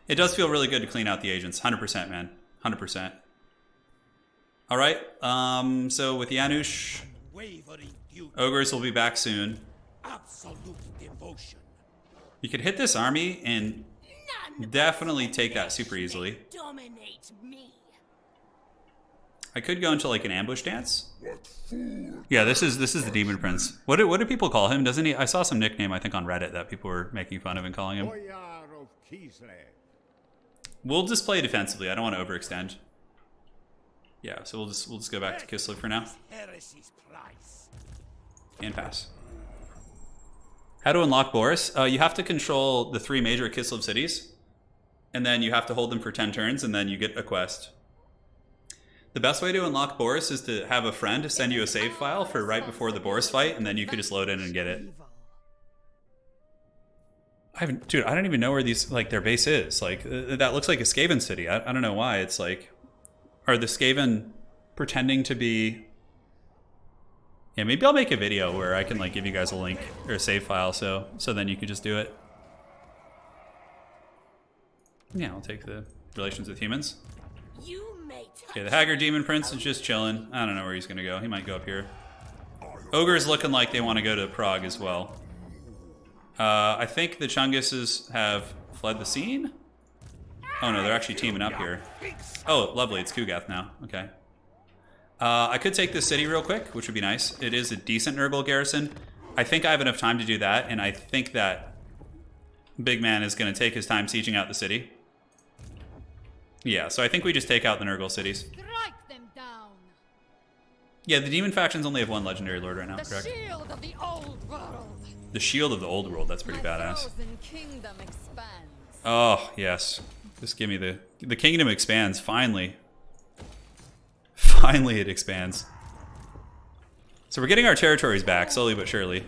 It does feel really good to clean out the agents. 100%, man. 100%. All right, so with Janusz, Wavering duty. ogres will be back soon. Absolute devotion. You could hit this army and definitely take that super easily. Dominate me. I could go into like an ambush dance. Yeah, this is the Demon Prince. What do people call him? Doesn't he? I saw some nickname I think on Reddit that people were making fun of and calling him. Boyar of Kislev. We'll just play defensively. I don't want to overextend. Yeah, so we'll just go back to Kislev for now. Heresy's price. And pass. How to unlock Boris? You have to control the 3 major Kislev cities, and then you have to hold them for 10 turns, and then you get a quest. The best way to unlock Boris is to have a friend send you a save file for right before the Boris fight, and then you could just load in and get it. Dude, I don't even know where these, like, their base is. Like, that looks like a Skaven city. I don't know why. It's like, are the Skaven pretending to be... Yeah, maybe I'll make a video where I can, like, give you guys a link or a save file, so then you could just do it. Yeah, I'll take the relations with humans. You may Okay, the Haggard Demon Prince is just chilling. I don't know where he's gonna go. He might go up here. Ogre's looking like they want to go to Prague as well. I think the Chunguses have fled the scene. Oh no, they're actually teaming up here. Oh, lovely, it's Kugath now. Okay. I could take this city real quick, which would be nice. It is a decent Nurgle garrison. I think I have enough time to do that, and I think that Big Man is going to take his time sieging out the city. Yeah, so I think we just take out the Nurgle cities. strike them down. Yeah, the Demon factions only have 1 Legendary Lord right now, The correct? shield of the old world. The Shield of the Old World, that's pretty My badass. frozen kingdom expands. Oh, yes. Just give me the kingdom expands, finally. Finally it expands. So we're getting our territories back, slowly but surely.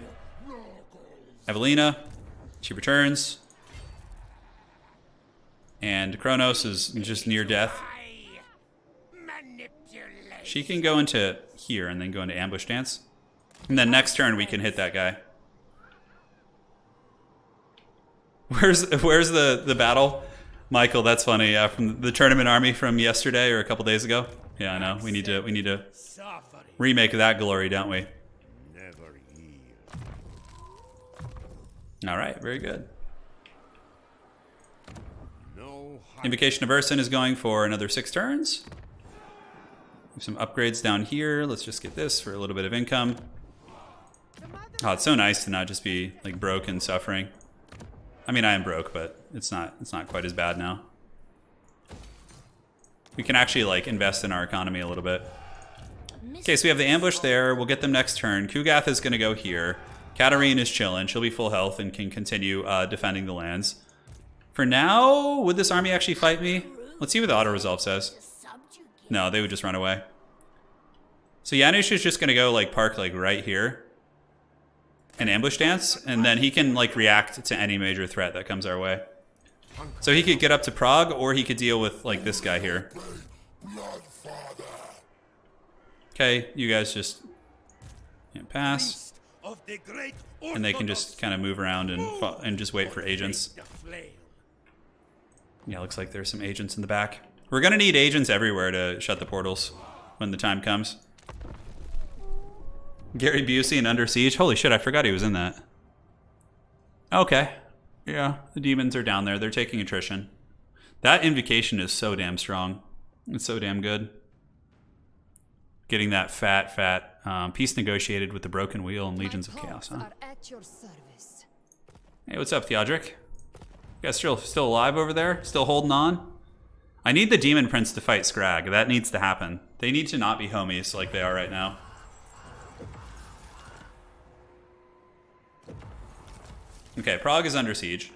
Evelina, she returns. And Kronos is just near death. Manipulate. She can go into here and then go into ambush dance. And then next turn we can hit that guy. Where's the battle? Michael, that's funny. From the tournament army from yesterday or a couple days ago. Yeah, I know. We need to Suffering. remake that glory, don't we? Never yield. All right, very good. No Invocation of Ursin is going for another 6 turns. Some upgrades down here. Let's just get this for a little bit of income. Oh, it's so nice to not just be like broke and suffering. I mean, I am broke, but it's not quite as bad now. We can actually like invest in our economy a little bit. Okay, so we have the ambush there. We'll get them next turn. Kugath is going to go here. Katarin is chilling. She'll be full health and can continue defending the lands. For now, would this army actually fight me? Let's see what the auto-resolve says. No, they would just run away. So Janusz is just going to go like park like right here and ambush dance, and then he can like react to any major threat that comes our way. So he could get up to Prague, or he could deal with like this guy here. Okay, you guys just pass, of the great and they can just kind of move around and just wait for agents. the flame. Yeah, looks like there's some agents in the back. We're gonna need agents everywhere to shut the portals when the time comes. Gary Busey and Under Siege. Holy shit, I forgot he was in that. Okay. Yeah, the demons are down there. They're taking attrition. That invocation is so damn strong. It's so damn good. Getting that fat peace negotiated with the broken wheel and legions of chaos, huh? Are at your service. Hey, what's up, Theodric? You guys still alive over there? Still holding on? I need the Demon Prince to fight Scrag. That needs to happen. They need to not be homies like they are right now. Okay, Prague is under siege.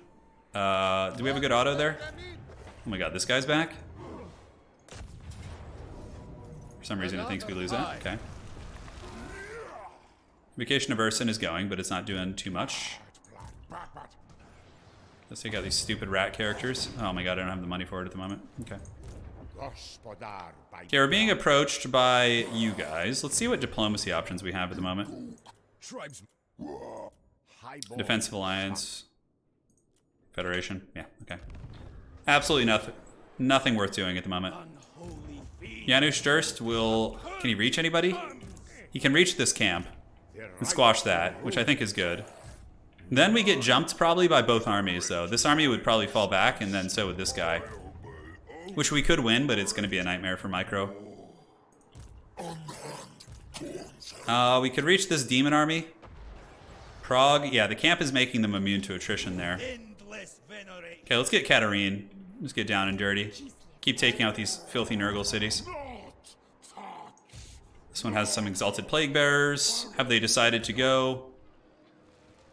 Do we have a good auto there? Oh my god, this guy's back? For some reason it thinks we lose that. Okay. Invocation of Ursin is going, but it's not doing too much. Let's take out these stupid rat characters. Oh my god, I don't have the money for it at the moment. Okay. Okay, we're being approached by you guys. Let's see what diplomacy options we have at the moment. Defensive Alliance. Federation. Yeah, okay. Absolutely nothing. Nothing worth doing at the moment. Janusz Durst will... Can he reach anybody? He can reach this camp and squash that, which I think is good. Then we get jumped probably by both armies, though. This army would probably fall back, and then so would this guy. Which we could win, but it's going to be a nightmare for Micro. We could reach this demon army. Prague, yeah, the camp is making them immune to attrition there. Okay, let's get Katarin. Let's get down and dirty. Keep taking out these filthy Nurgle cities. This one has some Exalted Plague Bearers. Have they decided to go?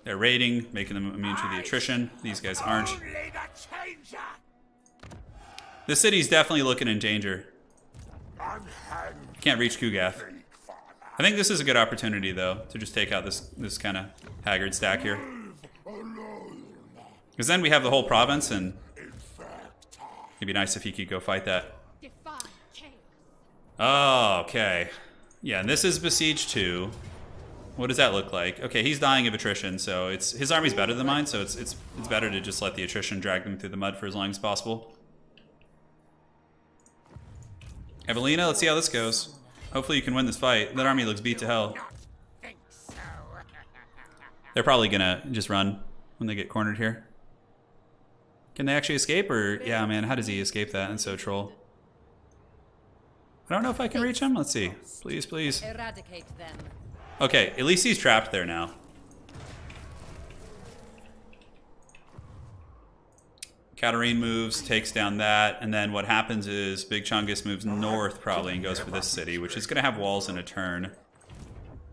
They're raiding, making them immune to the attrition. These guys aren't. Only the changer. The city's definitely looking in danger. Unhand Can't reach Kugath. I think this is a good opportunity, though, to just take out this kind of haggard stack here. Because then we have the whole province, and it'd be nice if he could go fight that. Defy chaos. Oh, okay. Yeah, and this is besieged too. What does that look like? Okay, he's dying of attrition, so his army's better than mine, so it's better to just let the attrition drag them through the mud for as long as possible. Evelina, let's see how this goes. Hopefully you can win this fight. That army looks beat to hell. They're probably gonna just run when they get cornered here. Can they actually escape, or yeah, man, how does he escape that? And so troll. I don't know if I can reach him. Let's see. Please, please. Eradicate them. Okay, at least he's trapped there now. Katarin moves, takes down that, and then what happens is Big Chungus moves north probably and goes for this city, which is going to have walls in a turn.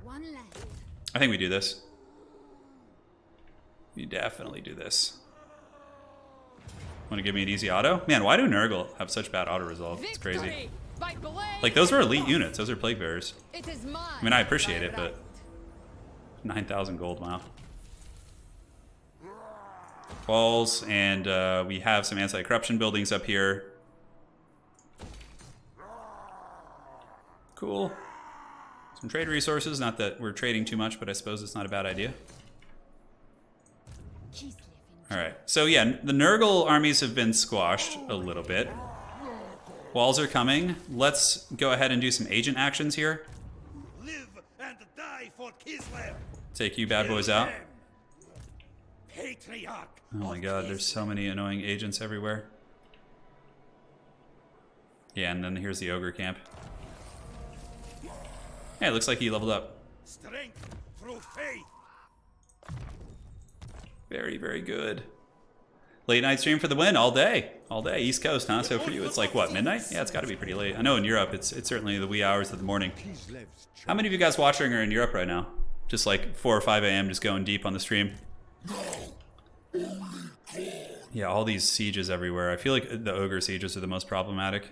One left. I think we do this. We definitely do this. Want to give me an easy auto? Man, why do Nurgle have such bad auto resolve? It's crazy. Victory by blade. Like, those were elite units. Those are Plague Bearers. It is mine. I mean, I appreciate by it, but right. 9,000 gold, wow. Walls, and we have some anti-corruption buildings up here. Cool. Some trade resources, not that we're trading too much, but I suppose it's not a bad idea. Alright, so yeah, the Nurgle armies have been squashed a little bit. Walls are coming. Let's go ahead and do some agent actions here. Live and die for Kislev. Take you bad boys out. Patriarch. Oh my god, there's so many annoying agents everywhere. Yeah, and then here's the ogre camp. Yeah, it looks like he leveled up. Strength through faith. Very, very good. Late night stream for the win, all day. All day, East Coast, huh? So for you, it's like, what, midnight? Yeah, it's gotta be pretty late. I know in Europe, it's certainly the wee hours of the morning. How many of you guys watching are in Europe right now? Just like 4 or 5 a.m., just going deep on the stream. Yeah, all these sieges everywhere. I feel like the ogre sieges are the most problematic.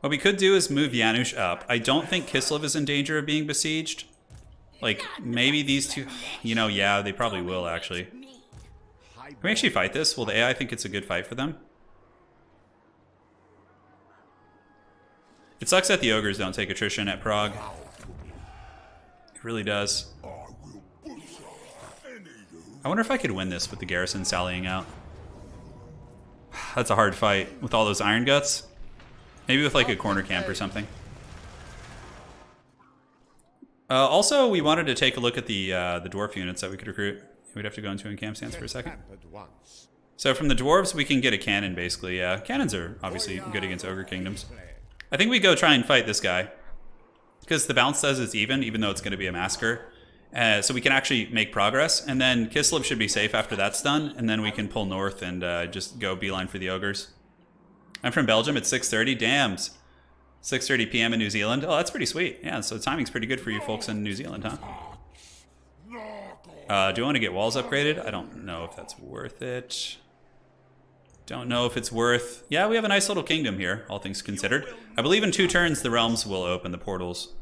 What we could do is move Janusz up. I don't think Kislev is in danger of being besieged. Like, maybe these two... You know, yeah, they probably will, actually. Can we actually fight this? Will the AI think it's a good fight for them? It sucks that the ogres don't take attrition at Prague. It really does. I wonder if I could win this with the garrison sallying out. That's a hard fight with all those iron guts. Maybe with like a corner camp or something. Also, we wanted to take a look at the dwarf units that we could recruit. We'd have to go into camp stance for a second. So from the dwarves, we can get a cannon, basically. Yeah, cannons are obviously good against ogre kingdoms. I think we go try and fight this guy. Because the bounce says it's even though it's going to be a massacre. So we can actually make progress. And then Kislev should be safe after that's done. And then we can pull north and just go beeline for the ogres. I'm from Belgium. It's 6:30. Damn. 6:30 p.m. in New Zealand. Oh, that's pretty sweet. Yeah, so the timing's pretty good for you folks in New Zealand, huh? Do I want to get walls upgraded? I don't know if that's worth it. Don't know if it's worth... Yeah, we have a nice little kingdom here, all things considered. I believe in 2 turns, the realms will open, the portals.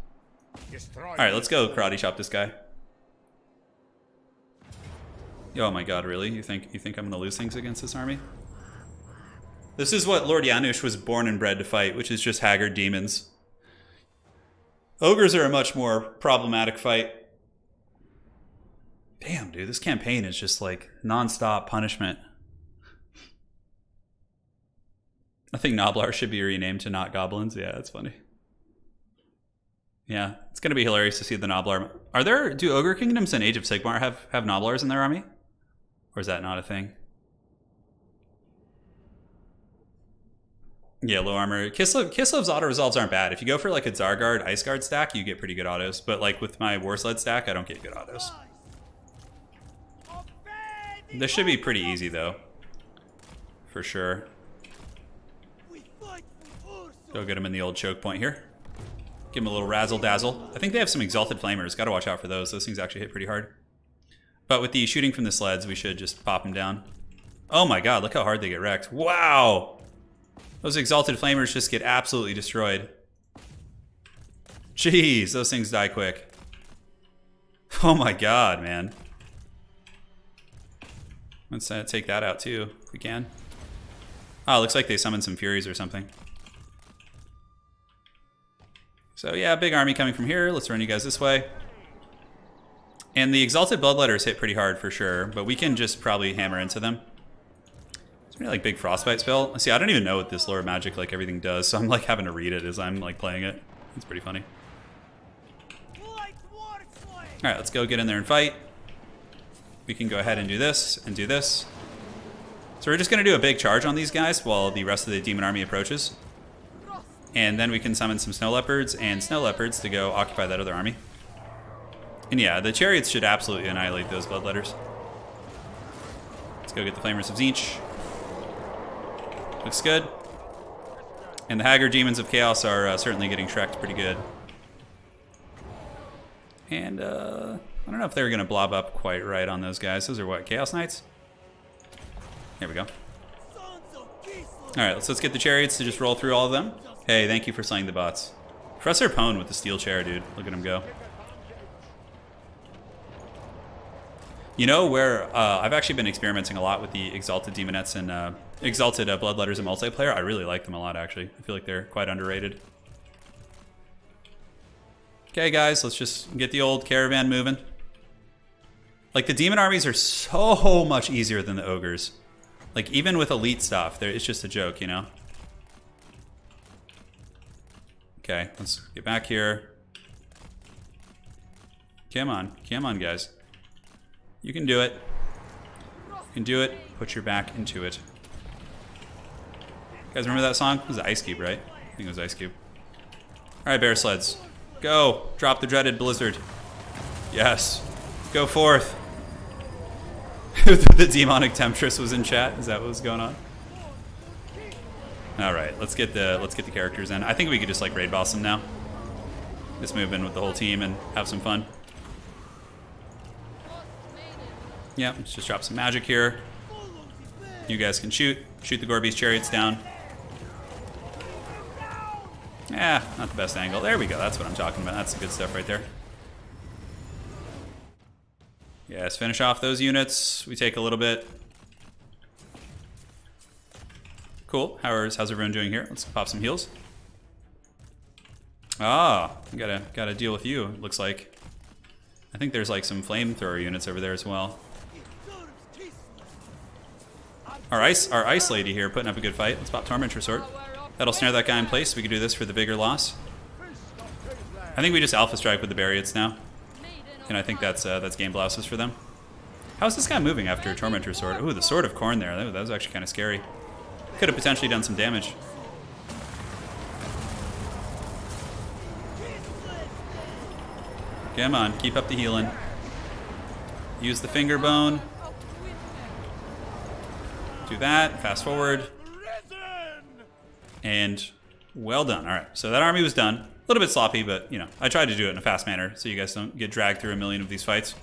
Alright, let's go karate chop this guy. Oh my god, really? You think I'm gonna lose things against this army? This is what Lord Janusz was born and bred to fight, which is just haggard demons. Ogres are a much more problematic fight. Damn, dude, this campaign is just like non-stop punishment. I think Noblar should be renamed to Not Goblins. Yeah, that's funny. Yeah, it's gonna be hilarious to see the Noblar. Do Ogre Kingdoms in Age of Sigmar have Noblars in their army? Or is that not a thing? Yeah, low armor. Kislev's auto resolves aren't bad. If you go for like a Zarguard Ice Guard stack, you get pretty good autos. But like with my War Sled stack, I don't get good autos. This should be pretty easy though. For sure. Go get him in the old choke point here. Give him a little razzle dazzle. I think they have some exalted flamers. Got to watch out for those. Those things actually hit pretty hard. But with the shooting from the sleds, we should just pop them down. Oh my god, look how hard they get wrecked. Wow! Those exalted flamers just get absolutely destroyed. Jeez, those things die quick. Oh my god, man. Let's take that out too, if we can. Oh, looks like they summoned some Furies or something. So yeah, big army coming from here. Let's run you guys this way. And the Exalted Bloodletters hit pretty hard for sure, but we can just probably hammer into them. It's really like big Frostbite spell. See, I don't even know what this Lore of Magic, like everything does, so I'm like having to read it as I'm like playing it. It's pretty funny. Alright, let's go get in there and fight. We can go ahead and do this and do this. So we're just going to do a big charge on these guys while the rest of the demon army approaches. And then we can summon some Snow Leopards and Snow Leopards to go occupy that other army. And yeah, the chariots should absolutely annihilate those Bloodletters. Let's go get the Flamers of Tzeentch. Looks good. And the Haggard Demons of Chaos are certainly getting shreked pretty good. And I don't know if they're going to blob up quite right on those guys. Those are what, Chaos Knights? There we go. Alright, let's get the chariots to just roll through all of them. Hey, thank you for slaying the bots. Professor Pone with the steel chair, dude. Look at him go. You know where I've actually been experimenting a lot with the Exalted Demonettes and Exalted Bloodletters in multiplayer. I really like them a lot, actually. I feel like they're quite underrated. Okay, guys, let's just get the old caravan moving. Like, the demon armies are so much easier than the ogres. Like, even with elite stuff, it's just a joke, you know? Okay, let's get back here. Come on, guys. You can do it. You can do it. Put your back into it. You guys remember that song? It was Ice Cube, right? I think it was Ice Cube. Alright, bear sleds. Go! Drop the dreaded blizzard. Yes. Go forth. The demonic temptress was in chat. Is that what was going on? Alright, let's get the characters in. I think we could just like raid boss them now. Just move in with the whole team and have some fun. Yeah, let's just drop some magic here. You guys can shoot the Gorby's chariots down. Yeah, not the best angle. There we go. That's what I'm talking about. That's the good stuff right there. Yeah, let's finish off those units. We take a little bit. Cool. How's everyone doing here? Let's pop some heals. Ah, gotta deal with you, it looks like. I think there's like some flamethrower units over there as well. Our ice lady here putting up a good fight. Let's pop Tormentor Sword. That'll snare that guy in place. We can do this for the bigger loss. I think we just Alpha Strike with the Bariots now. And I think that's game blouses for them. How's this guy moving after a Tormentor Sword? Ooh, the Sword of Corn there. That was actually kind of scary. Could have potentially done some damage. Come on, keep up the healing. Use the finger bone. Do that, fast forward. And well done. Alright, so that army was done. A little bit sloppy, but you know, I tried to do it in a fast manner so you guys don't get dragged through a million of these fights.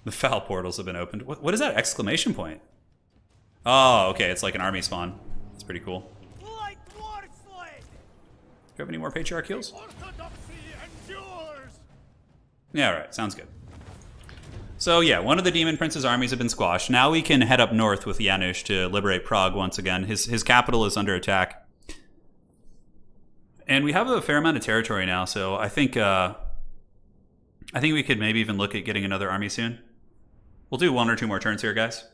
The foul portals have been opened. What is that exclamation point? Oh, okay, it's like an army spawn. That's pretty cool. Do you have any more Patriarch heals? Yeah, alright, sounds good. So yeah, one of the Demon Prince's armies have been squashed. Now we can head up north with Janusz to liberate Prague once again. His capital is under attack. And we have a fair amount of territory now, so I think we could maybe even look at getting another army soon. We'll do 1 or 2 more turns here, guys.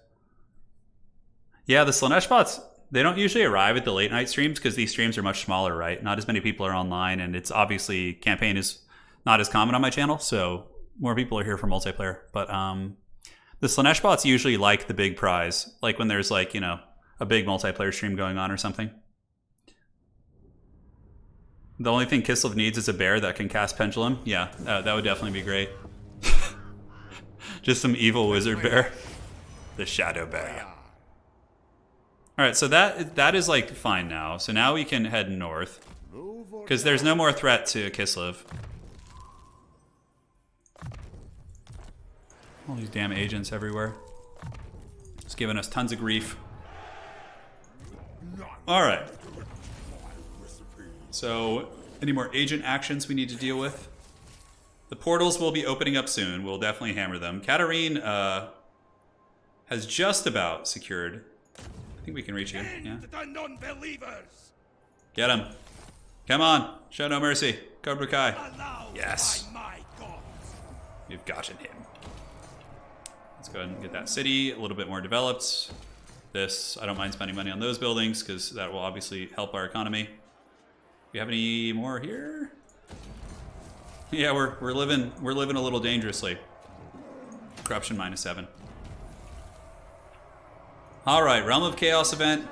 Yeah, the Slanesh bots, they don't usually arrive at the late night streams because these streams are much smaller, right? Not as many people are online, and it's obviously campaign is not as common on my channel, so more people are here for multiplayer. But the Slanesh bots usually like the big prize, like when there's like, you know, a big multiplayer stream going on or something. The only thing Kislev needs is a bear that can cast Pendulum. Yeah, that would definitely be great. Just some evil wizard bear. The Shadow Bear. Alright, so that is like fine now. So now we can head north. Because there's no more threat to Kislev. All these damn agents everywhere. It's giving us tons of grief. Alright. So, any more agent actions we need to deal with? The portals will be opening up soon. We'll definitely hammer them. Katarin has just about secured. I think we can reach you. Yeah. The non-believers. Get him. Come on. Show no mercy. Cobra Kai. Allowed Yes. by my gods. We've gotten him. Let's go ahead and get that city a little bit more developed. This, I don't mind spending money on those buildings because that will obviously help our economy. Do we have any more here? Yeah, we're living a little dangerously. Corruption -7. All right, Realm of Chaos event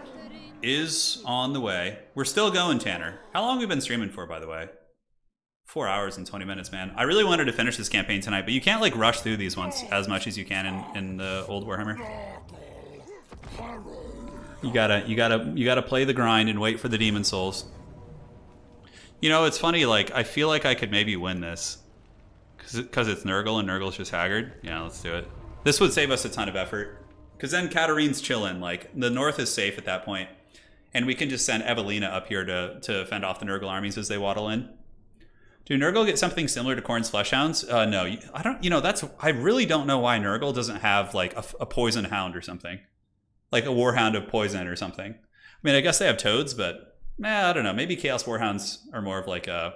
is on the way. We're still going, Tanner. How long have we been streaming for, by the way? 4 hours and 20 minutes, man. I really wanted to finish this campaign tonight, but you can't like rush through these ones as much as you can in the old Warhammer. You gotta play the grind and wait for the demon souls. You know, it's funny, like, I feel like I could maybe win this. Because it's Nurgle and Nurgle's just haggard. Yeah, let's do it. This would save us a ton of effort. Because then Katarin's chilling. Like, the north is safe at that point. And we can just send Evelina up here to fend off the Nurgle armies as they waddle in. Do Nurgle get something similar to Khorne's Fleshhounds? No, I don't, you know, I really don't know why Nurgle doesn't have, like, a poison hound or something. Like a warhound of poison or something. I mean, I guess they have toads, but... I don't know. Maybe Chaos Warhounds are more of like a...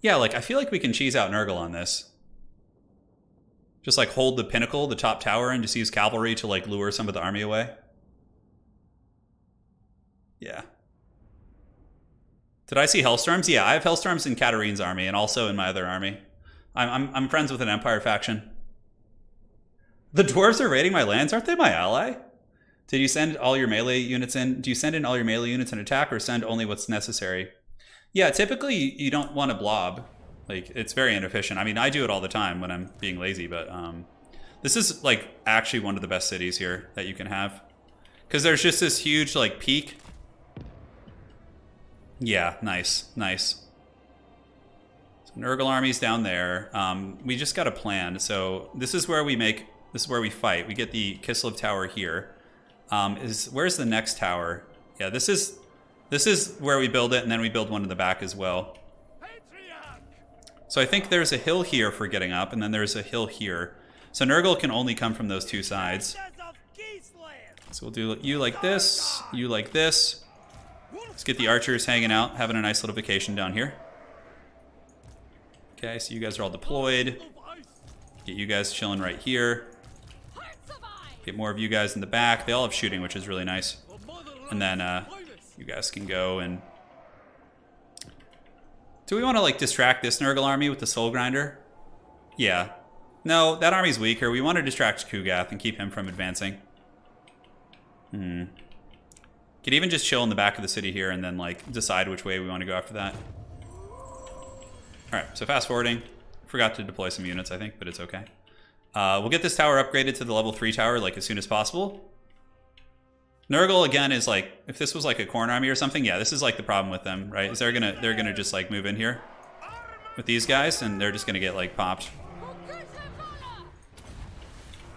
Yeah, like, I feel like we can cheese out Nurgle on this. Just, like, hold the pinnacle, the top tower, and just use cavalry to, like, lure some of the army away. Yeah. Did I see Hellstorms? Yeah, I have Hellstorms in Katarin's army, and also in my other army. I'm friends with an Empire faction. The dwarves are raiding my lands? Aren't they my ally? Did you send all your melee units in? Do you send in all your melee units in attack or send only what's necessary? Yeah, typically you don't want to blob. Like, it's very inefficient. I mean, I do it all the time when I'm being lazy, but this is, like, actually one of the best cities here that you can have. Because there's just this huge, like, peak. Yeah, nice, nice. So Nurgle army's down there. We just got a plan. So this is where we fight. We get the Kislev Tower here. Where's the next tower? Yeah, this is where we build it, and then we build one in the back as well. So I think there's a hill here for getting up, and then there's a hill here. So Nurgle can only come from those two sides. So we'll do you like this, you like this. Let's get the archers hanging out, having a nice little vacation down here. Okay, so you guys are all deployed. Get you guys chilling right here. Get more of you guys in the back. They all have shooting, which is really nice. And then you guys can go and... Do we want to, like, distract this Nurgle army with the Soul Grinder? Yeah. No, that army's weaker. We want to distract Kugath and keep him from advancing. Could even just chill in the back of the city here and then, like, decide which way we want to go after that. Alright, so fast forwarding. Forgot to deploy some units, I think, but it's okay. We'll get this tower upgraded to the level 3 tower, like, as soon as possible. Nurgle, again, is like, if this was like a Khorne army or something, yeah, this is like the problem with them, right? Is they're gonna just like move in here with these guys, and they're just gonna get like popped.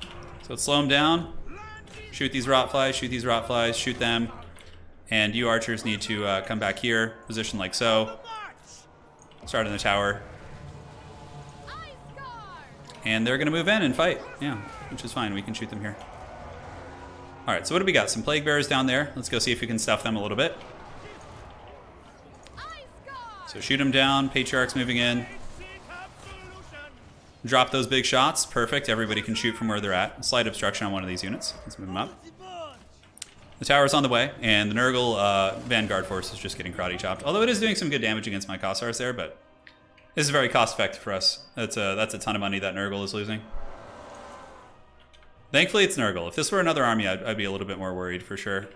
So let's slow them down. Shoot these rotflies, shoot these rotflies, shoot them. And you archers need to come back here, position like so. Start in the tower. And they're gonna move in and fight, yeah, which is fine, we can shoot them here. All right, so what do we got? Some plague bearers down there. Let's go see if we can stuff them a little bit. So shoot them down. Patriarch's moving in. Drop those big shots. Perfect. Everybody can shoot from where they're at. Slight obstruction on one of these units. Let's move them up. The tower's on the way, and the Nurgle Vanguard force is just getting karate chopped. Although it is doing some good damage against my Kossars there, but this is very cost effective for us. That's a ton of money that Nurgle is losing. Thankfully, it's Nurgle. If this were another army, I'd be a little bit more worried for sure.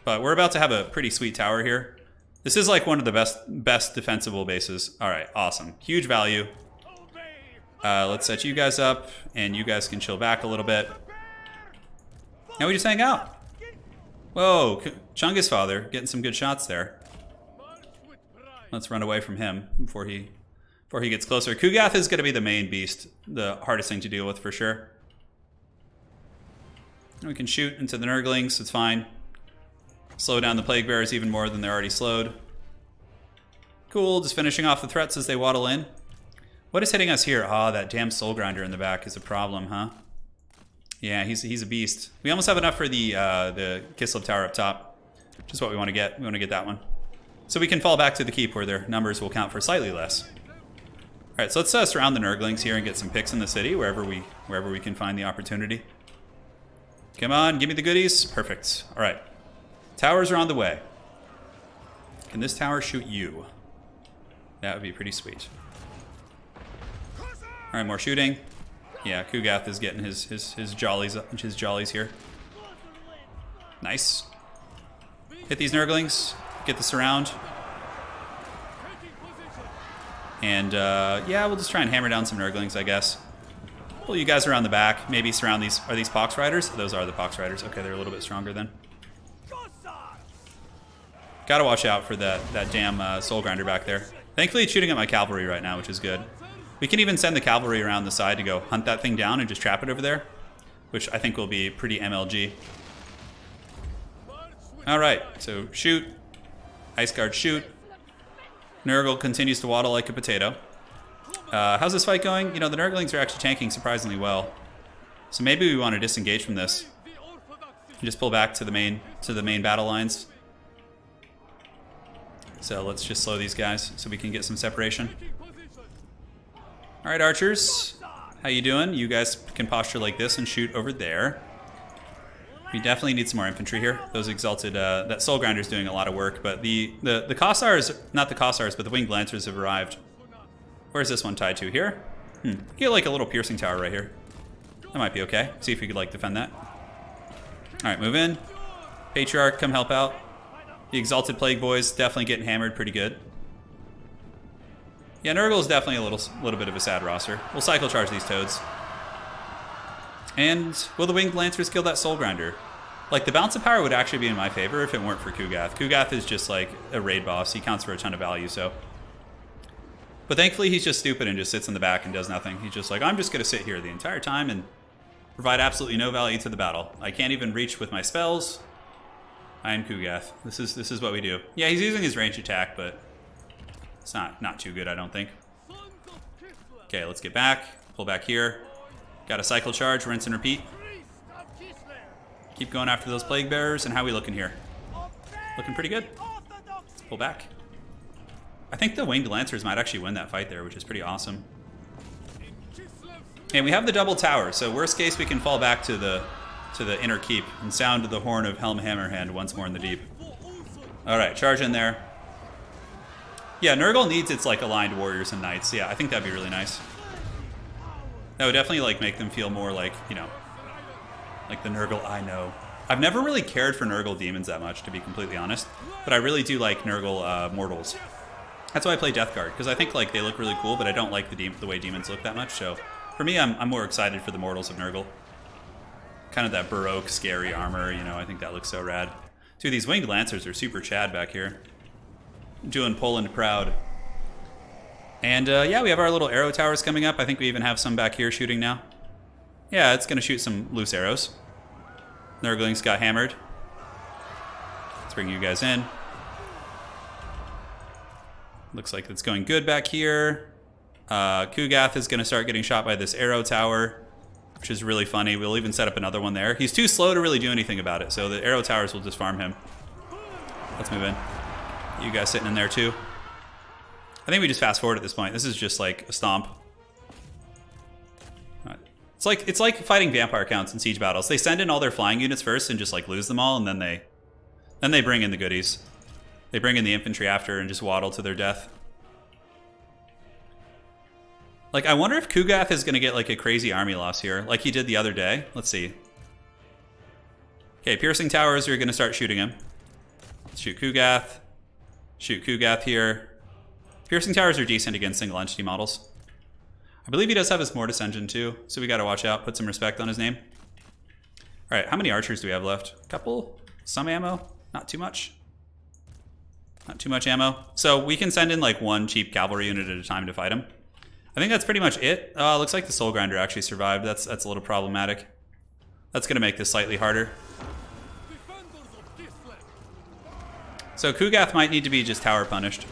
But we're about to have a pretty sweet tower here. This is like one of the best defensible bases. All right, awesome. Huge value. Let's set you guys up, and you guys can chill back a little bit. Now we just hang out. Whoa, Chungus Father, getting some good shots there. Let's run away from him before he gets closer. Kugath is going to be the main beast, the hardest thing to deal with for sure. And we can shoot into the Nurglings, it's fine. Slow down the Plague Bearers even more than they're already slowed. Cool, just finishing off the threats as they waddle in. What is hitting us here? Ah, that damn Soul Grinder in the back is a problem, huh? Yeah, he's a beast. We almost have enough for the Kislev Tower up top. Just what we want to get. We want to get that one. So we can fall back to the keep where their numbers will count for slightly less. Alright, so let's surround the Nurglings here and get some picks in the city wherever we can find the opportunity. Come on, give me the goodies. Perfect. Alright. Towers are on the way. Can this tower shoot you? That would be pretty sweet. Alright, more shooting. Yeah, Kugath is getting his jollies here. Nice. Hit these Nurglings. Get the surround. And yeah, we'll just try and hammer down some Nurglings, I guess. Pull you guys around the back. Maybe surround these. Are these Pox Riders? Those are the Pox Riders. Okay, they're a little bit stronger then. Gotta watch out for that damn Soul Grinder back there. Thankfully, it's shooting at my cavalry right now, which is good. We can even send the cavalry around the side to go hunt that thing down and just trap it over there, which I think will be pretty MLG. Alright, so shoot. Ice Guard, shoot. Nurgle continues to waddle like a potato. How's this fight going? You know, the Nurglings are actually tanking surprisingly well. So maybe we want to disengage from this. And just pull back to the main battle lines. So let's just slow these guys so we can get some separation. Alright, archers. How you doing? You guys can posture like this and shoot over there. We definitely need some more infantry here. Those exalted, that Soul Grinder's doing a lot of work, but the Kossars, not the Kossars, but the Winged Lancers have arrived. Where's this one tied to? Here? Get like a little piercing tower right here. That might be okay. See if we could like defend that. Alright, move in. Patriarch, come help out. The Exalted Plague Boys definitely getting hammered pretty good. Yeah, Nurgle is definitely a little bit of a sad roster. We'll cycle charge these toads. And will the Winged Lancers kill that Soul Grinder? Like, the bounce of power would actually be in my favor if it weren't for Kugath. Kugath is just like a raid boss. He counts for a ton of value, so. But thankfully, he's just stupid and just sits in the back and does nothing. He's just like, I'm just going to sit here the entire time and provide absolutely no value to the battle. I can't even reach with my spells. I am Kugath. This is what we do. Yeah, he's using his ranged attack, but it's not too good, I don't think. Okay, let's get back. Pull back here. Got a cycle charge, rinse and repeat. Keep going after those Plague Bearers. And how are we looking here? Looking pretty good. Let's pull back. I think the Winged Lancers might actually win that fight there, which is pretty awesome. And we have the double tower, so worst case we can fall back to the inner keep and sound the horn of Helm Hammerhand once more in the deep. Alright, charge in there. Yeah, Nurgle needs its like aligned warriors and knights. Yeah, I think that'd be really nice. That would definitely like make them feel more like, you know, like the Nurgle I know. I've never really cared for Nurgle demons that much, to be completely honest, but I really do like Nurgle mortals. That's why I play Death Guard, because I think like they look really cool, but I don't like the way demons look that much. So for me, I'm more excited for the mortals of Nurgle. Kind of that Baroque, scary armor, you know, I think that looks so rad. Dude, these Winged Lancers are super Chad back here. Doing Poland proud. And yeah, we have our little arrow towers coming up. I think we even have some back here shooting now. Yeah, it's going to shoot some loose arrows. Nurglings got hammered. Let's bring you guys in. Looks like it's going good back here. Kugath is going to start getting shot by this arrow tower, which is really funny. We'll even set up another one there. He's too slow to really do anything about it, so the arrow towers will just farm him. Let's move in. You guys sitting in there too. I think we just fast forward at this point. This is just like a stomp. It's like fighting vampire counts in siege battles. They send in all their flying units first and just like lose them all, and then they bring in the goodies. They bring in the infantry after and just waddle to their death. Like, I wonder if Kugath is going to get like a crazy army loss here, like he did the other day. Let's see. Okay, piercing towers are going to start shooting him. Let's shoot Kugath. Shoot Kugath here. Piercing towers are decent against single entity models. I believe he does have his Mortis engine too, so we got to watch out, put some respect on his name. All right, how many archers do we have left? A couple? Some ammo? Not too much. Not too much ammo. So we can send in like one cheap cavalry unit at a time to fight him. I think that's pretty much it. Looks like the Soul Grinder actually survived. That's a little problematic. That's going to make this slightly harder. So Kugath might need to be just tower punished.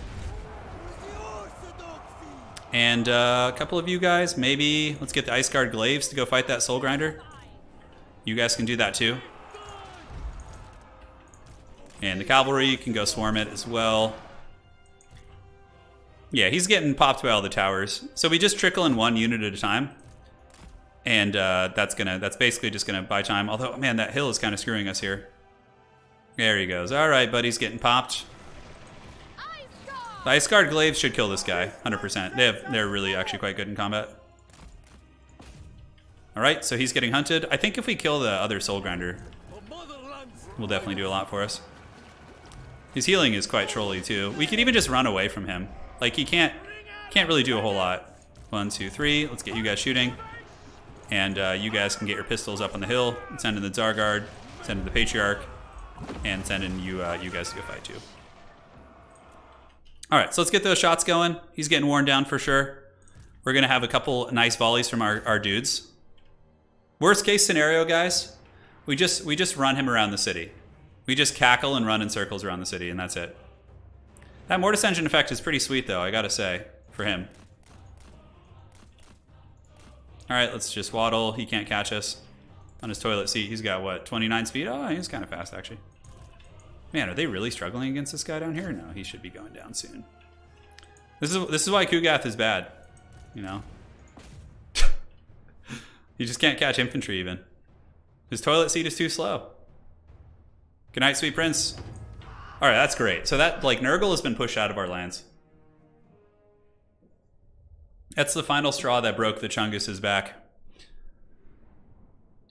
And a couple of you guys, maybe let's get the Ice Guard Glaives to go fight that Soul Grinder. You guys can do that too. And the cavalry can go swarm it as well. Yeah, he's getting popped by all the towers. So we just trickle in one unit at a time. And that's basically just gonna buy time. Although, man, that hill is kind of screwing us here. There he goes. All right, buddy's getting popped. The Ice Guard Glaives should kill this guy, 100%. They're really actually quite good in combat. All right, so he's getting hunted. I think if we kill the other Soul Grinder, will definitely do a lot for us. His healing is quite trolly too. We could even just run away from him. Like he can't really do a whole lot. 1, 2, 3. Let's get you guys shooting, and you guys can get your pistols up on the hill. Send in the Tsar Guard, send in the Patriarch, and send in you guys to go fight too. All right, so let's get those shots going. He's getting worn down for sure. We're gonna have a couple nice volleys from our dudes. Worst case scenario, guys, we just run him around the city. We just cackle and run in circles around the city, and that's it. That Mortis Engine effect is pretty sweet, though, I gotta say, for him. All right, let's just waddle. He can't catch us on his toilet seat. He's got, what, 29 speed? Oh, he's kind of fast, actually. Man, are they really struggling against this guy down here? No, he should be going down soon. This is why Kugath is bad, you know? He just can't catch infantry, even. His toilet seat is too slow. Good night, sweet prince. All right, that's great. So that, like, Nurgle has been pushed out of our lands. That's the final straw that broke the Chungus's back.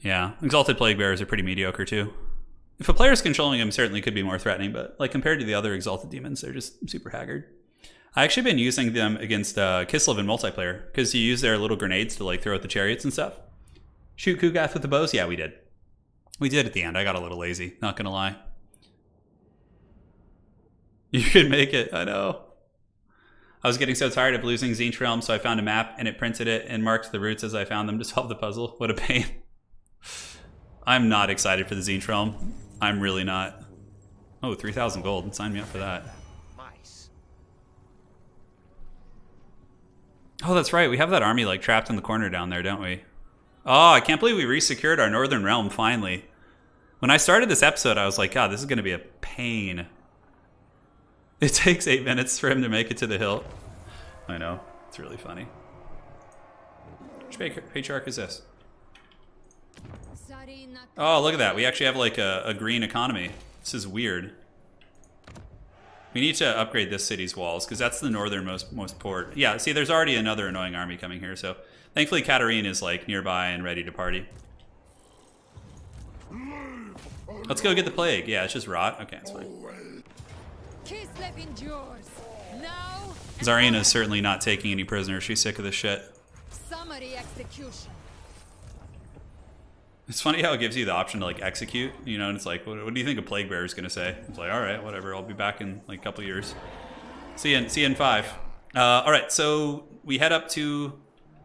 Yeah, Exalted Plague Bearers are pretty mediocre, too. If a player's controlling him, certainly could be more threatening, but, like, compared to the other Exalted Demons, they're just super haggard. I actually been using them against Kislev in multiplayer, because you use their little grenades to, like, throw at the chariots and stuff. Shoot Kugath with the bows? Yeah, we did. We did at the end. I got a little lazy, not gonna lie. You could make it, I know. I was getting so tired of losing Tzeentch Realm, so I found a map and it printed it and marked the routes as I found them to solve the puzzle. What a pain. I'm not excited for the Tzeentch Realm. I'm really not. Oh, 3,000 gold. Sign me up for that. Mice. Oh, that's right. We have that army like trapped in the corner down there, don't we? Oh, I can't believe we resecured our northern realm finally. When I started this episode, I was like, God, this is going to be a pain. It takes 8 minutes for him to make it to the hill. I know. It's really funny. Which patriarch is this? Tzarina. Oh, look at that. We actually have like a green economy. This is weird. We need to upgrade this city's walls because that's the northernmost port. Yeah, see, there's already another annoying army coming here. So thankfully Katarin is like nearby and ready to party. Let's go get the plague. Yeah, it's just rot. Okay, it's fine. Kislev endures. Now. Tzarina is certainly not taking any prisoners. She's sick of this shit. Summary execution. It's funny how it gives you the option to like execute, you know, and it's like, what do you think a plague bearer is going to say? It's like, all right, whatever. I'll be back in like a couple years. See you in 5. All right, so we head up to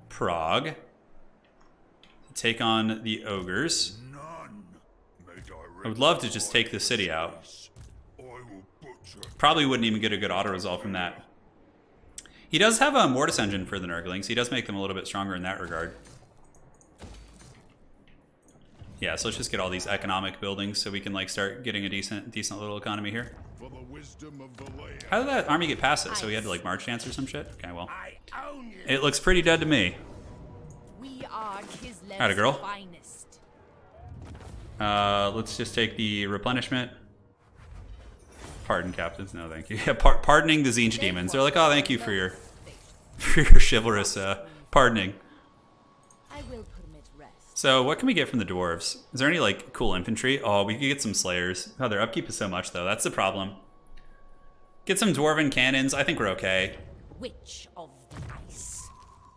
Prague to take on the ogres. I would love to just take the city out. Probably wouldn't even get a good auto resolve from that. He does have a Mortis Engine for the Nurglings. He does make them a little bit stronger in that regard. Yeah, so let's just get all these economic buildings so we can like start getting a decent little economy here. For the wisdom of the land. How did that army get past it? So we had to like march dance or some shit? Okay, well. I own you. It looks pretty dead to me. We are Kislev's Atta girl. finest. Let's just take the replenishment. Pardon, captains. No, thank you. Yeah, pardoning the Tzeentch demons. They're like, oh, thank you for your chivalrous pardoning. I will permit rest. So what can we get from the dwarves? Is there any like cool infantry? Oh, we could get some slayers. Oh, their upkeep is so much though. That's the problem. Get some dwarven cannons. I think we're okay. Witch of the ice.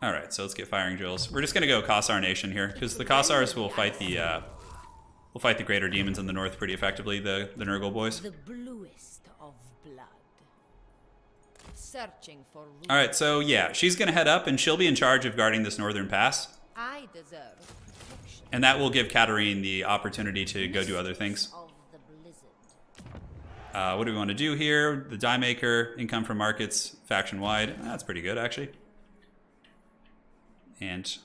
All right, so let's get firing drills. We're just gonna go Kossar Nation here because the Kossars will fight the greater demons in the north pretty effectively. The Nurgle boys. The bluest of blood. Searching for All right, so yeah, she's gonna head up, and she'll be in charge of guarding this northern pass, I deserve protection and that will give Katarin the opportunity to go do other things. of the blizzard. What do we want to do here? The die maker, income from markets, faction wide. That's pretty good, actually. And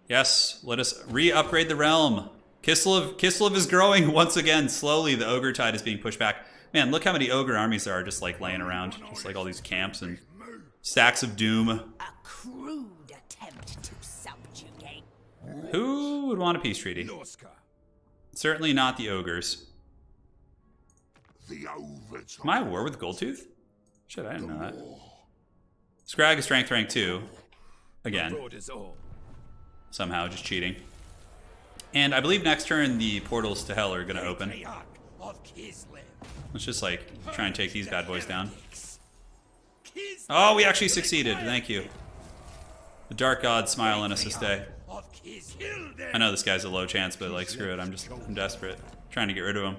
yes, let us re-upgrade the realm. Kislev is growing once again. Slowly, the ogre tide is being pushed back. Man, look how many ogre armies there are just like laying around. Just like all these camps and stacks of doom. A crude attempt to subjugate. Who would want a peace treaty? Norska. Certainly not the ogres. The overtime. Am I at war with Goldtooth? Shit, I didn't know that. Scrag is strength rank 2. Again. Lord is all. Somehow, just cheating. And I believe next turn the portals to hell are going to open. Patriarch of Kislev. Let's just like try and take these bad boys down. Kislev Oh, we actually succeeded. Thank you. The dark gods smile on us this day. of Kislev. I know this guy's a low chance, but like screw it. I'm desperate. Trying to get rid of him.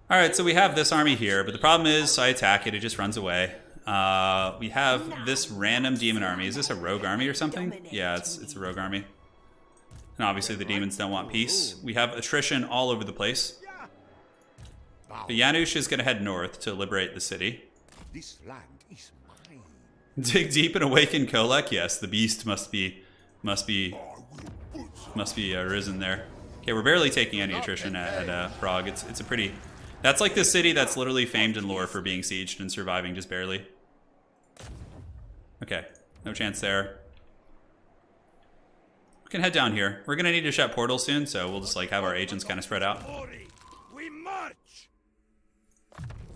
All right, so we have this army here, but the problem is I attack it, it just runs away. We have this random demon army. Is this a rogue army or something? Yeah, it's a rogue army. And obviously the demons don't want peace. We have attrition all over the place. But Janusz is going to head north to liberate the city. This land is mine. Dig deep and awaken Kolek. Yes, the beast must be arisen there. Okay, we're barely taking any attrition at Prague. It's a pretty. That's like the city that's literally famed in lore for being sieged and surviving just barely. Okay, no chance there. We can head down here. We're gonna need to shut portals soon, so we'll just like have our agents kind of spread out. We march.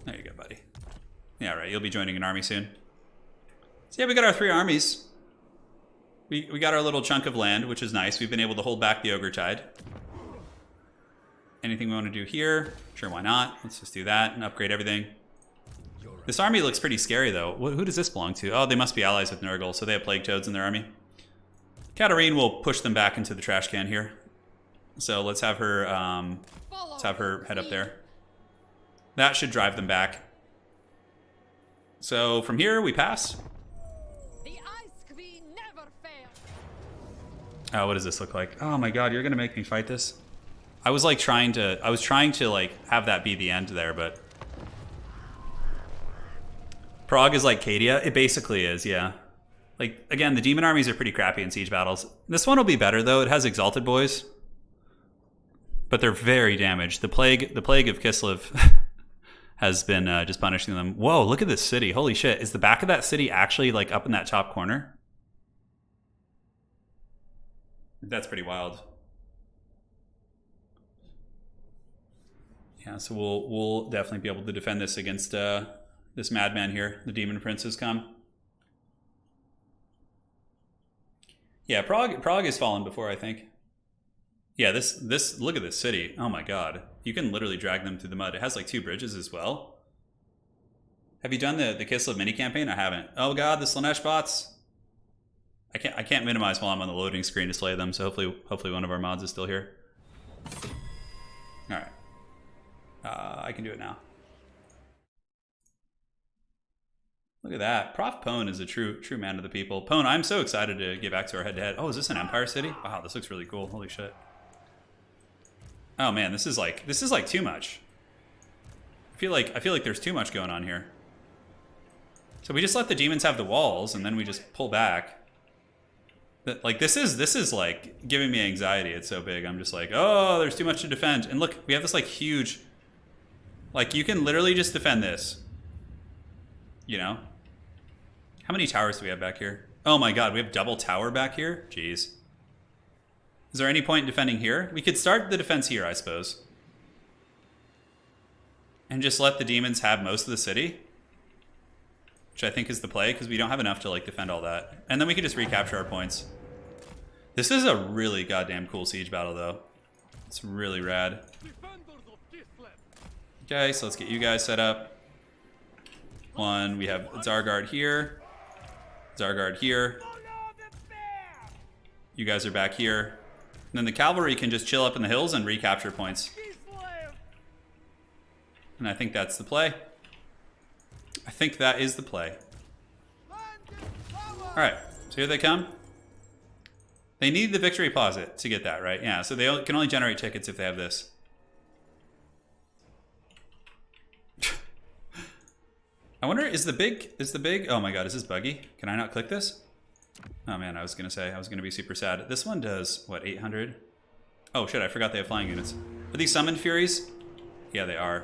There you go, buddy. Yeah, right. You'll be joining an army soon. So yeah, we got our 3 armies. We got our little chunk of land, which is nice. We've been able to hold back the ogre tide. Anything we want to do here? Sure, why not? Let's just do that and upgrade everything. This army looks pretty scary, though. Who does this belong to? Oh, they must be allies with Nurgle, so they have plague toads in their army. Katarin will push them back into the trash can here. So let's have her head up there. That should drive them back. So from here we pass. The Ice Queen never fails. Oh, what does this look like? Oh my god, you're gonna make me fight this? I was trying to like have that be the end there, but Prague is like Cadia. It basically is, yeah. Like again, the demon armies are pretty crappy in siege battles. This one will be better though. It has exalted boys, but they're very damaged. The plague of Kislev has been just punishing them. Whoa, look at this city. Holy shit. Is the back of that city actually like up in that top corner? That's pretty wild. Yeah, so we'll definitely be able to defend this against this madman here. The demon prince has come. Yeah, Prague has fallen before, I think. Yeah, this look at this city. Oh my god. You can literally drag them through the mud. It has like 2 bridges as well. Have you done the Kislev mini campaign? I haven't. Oh god, the Slanesh bots. I can't minimize while I'm on the loading screen to slay them, so hopefully one of our mods is still here. Alright. I can do it now. Look at that. Prof Pone is a true man of the people. Pone, I'm so excited to get back to our head-to-head. Oh, is this an Empire city? Wow, this looks really cool. Holy shit. Oh man, this is like too much. I feel like there's too much going on here. So we just let the demons have the walls, and then we just pull back. Like this is like giving me anxiety. It's so big. I'm just like, oh, there's too much to defend. And look, we have this like huge. Like you can literally just defend this. You know? How many towers do we have back here? Oh my god, we have double tower back here? Jeez. Is there any point in defending here? We could start the defense here, I suppose. And just let the demons have most of the city. Which I think is the play, because we don't have enough to like defend all that. And then we could just recapture our points. This is a really goddamn cool siege battle, though. It's really rad. Okay, so let's get you guys set up. One, we have Zargard here. Zargard here. You guys are back here. And then the cavalry can just chill up in the hills and recapture points. And I think that's the play. I think that is the play. Alright, so here they come. They need the victory plaza to get that, right? Yeah, so they can only generate tickets if they have this. I wonder, is the big, oh my god, is this buggy? Can I not click this? Oh man, I was gonna be super sad. This one does, what, 800? Oh shit, I forgot they have flying units. Are these summoned furies? Yeah, they are.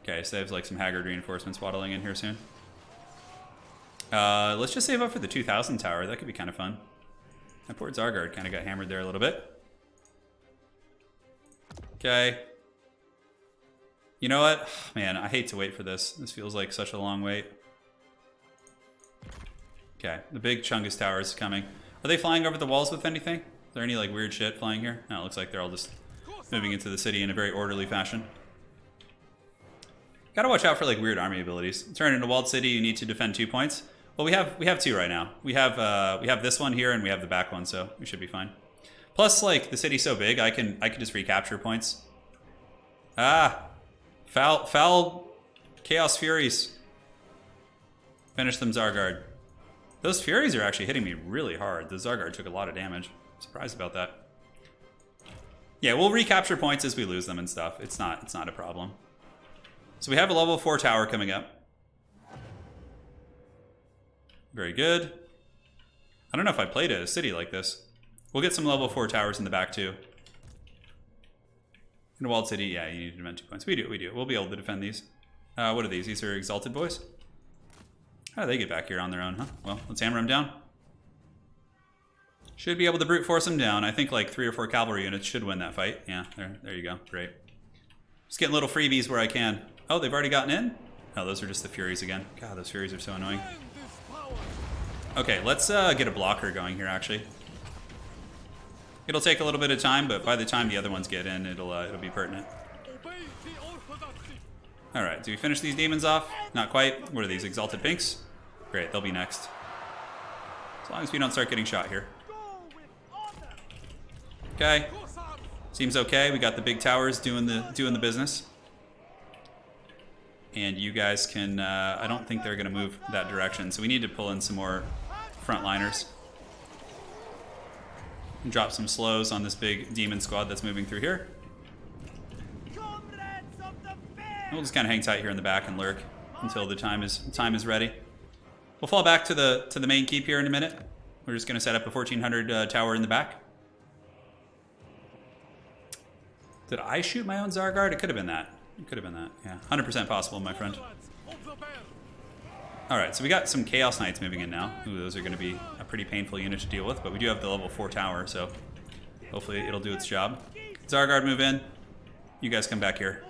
Okay, so they have like some Haggard reinforcements waddling in here soon. Let's just save up for the 2000 tower. That could be kind of fun. My poor Tzargard kind of got hammered there a little bit. Okay. You know what? Man, I hate to wait for this. This feels like such a long wait. Okay, the big Chungus tower is coming. Are they flying over the walls with anything? Is there any like weird shit flying here? No, it looks like they're all just moving into the city in a very orderly fashion. Gotta watch out for like weird army abilities. Turn into walled city, you need to defend 2 points. Well, we have 2 right now. We have this one here and we have the back one, so we should be fine. Plus, like the city's so big, I can just recapture points. Ah, foul Chaos Furies. Finish them, Tzargard. Those Furies are actually hitting me really hard. The Tzargard took a lot of damage. I'm surprised about that. Yeah, we'll recapture points as we lose them and stuff. It's not a problem. So we have a level 4 tower coming up. Very good. I don't know if I played a city like this. We'll get some level 4 towers in the back too. In a walled city, yeah, you need to defend 2 points. We do. We'll be able to defend these. What are these? These are Exalted Boys? How do they get back here on their own, huh? Well, let's hammer them down. Should be able to brute force them down. I think like 3 or 4 cavalry units should win that fight. Yeah, there you go. Great. Just getting little freebies where I can. Oh, they've already gotten in? Oh, those are just the Furies again. God, those Furies are so annoying. Okay, let's get a blocker going here, actually. It'll take a little bit of time, but by the time the other ones get in, it'll be pertinent. Alright, do we finish these demons off? Not quite. What are these, Exalted Pinks? Great, they'll be next. As long as we don't start getting shot here. Okay. Seems okay. We got the big towers doing the business. And you guys can, I don't think they're going to move that direction, so we need to pull in some more frontliners. And drop some slows on this big demon squad that's moving through here. We'll just kind of hang tight here in the back and lurk until the time is ready. We'll fall back to the main keep here in a minute. We're just going to set up a 1400 tower in the back. Did I shoot my own Tzargard? It could have been that. It could have been that. Yeah, 100% possible, my friend. Alright, so we got some Chaos Knights moving in now. Ooh, those are going to be a pretty painful unit to deal with, but we do have the level 4 tower, so hopefully it'll do its job. Tzargard, move in. You guys come back here.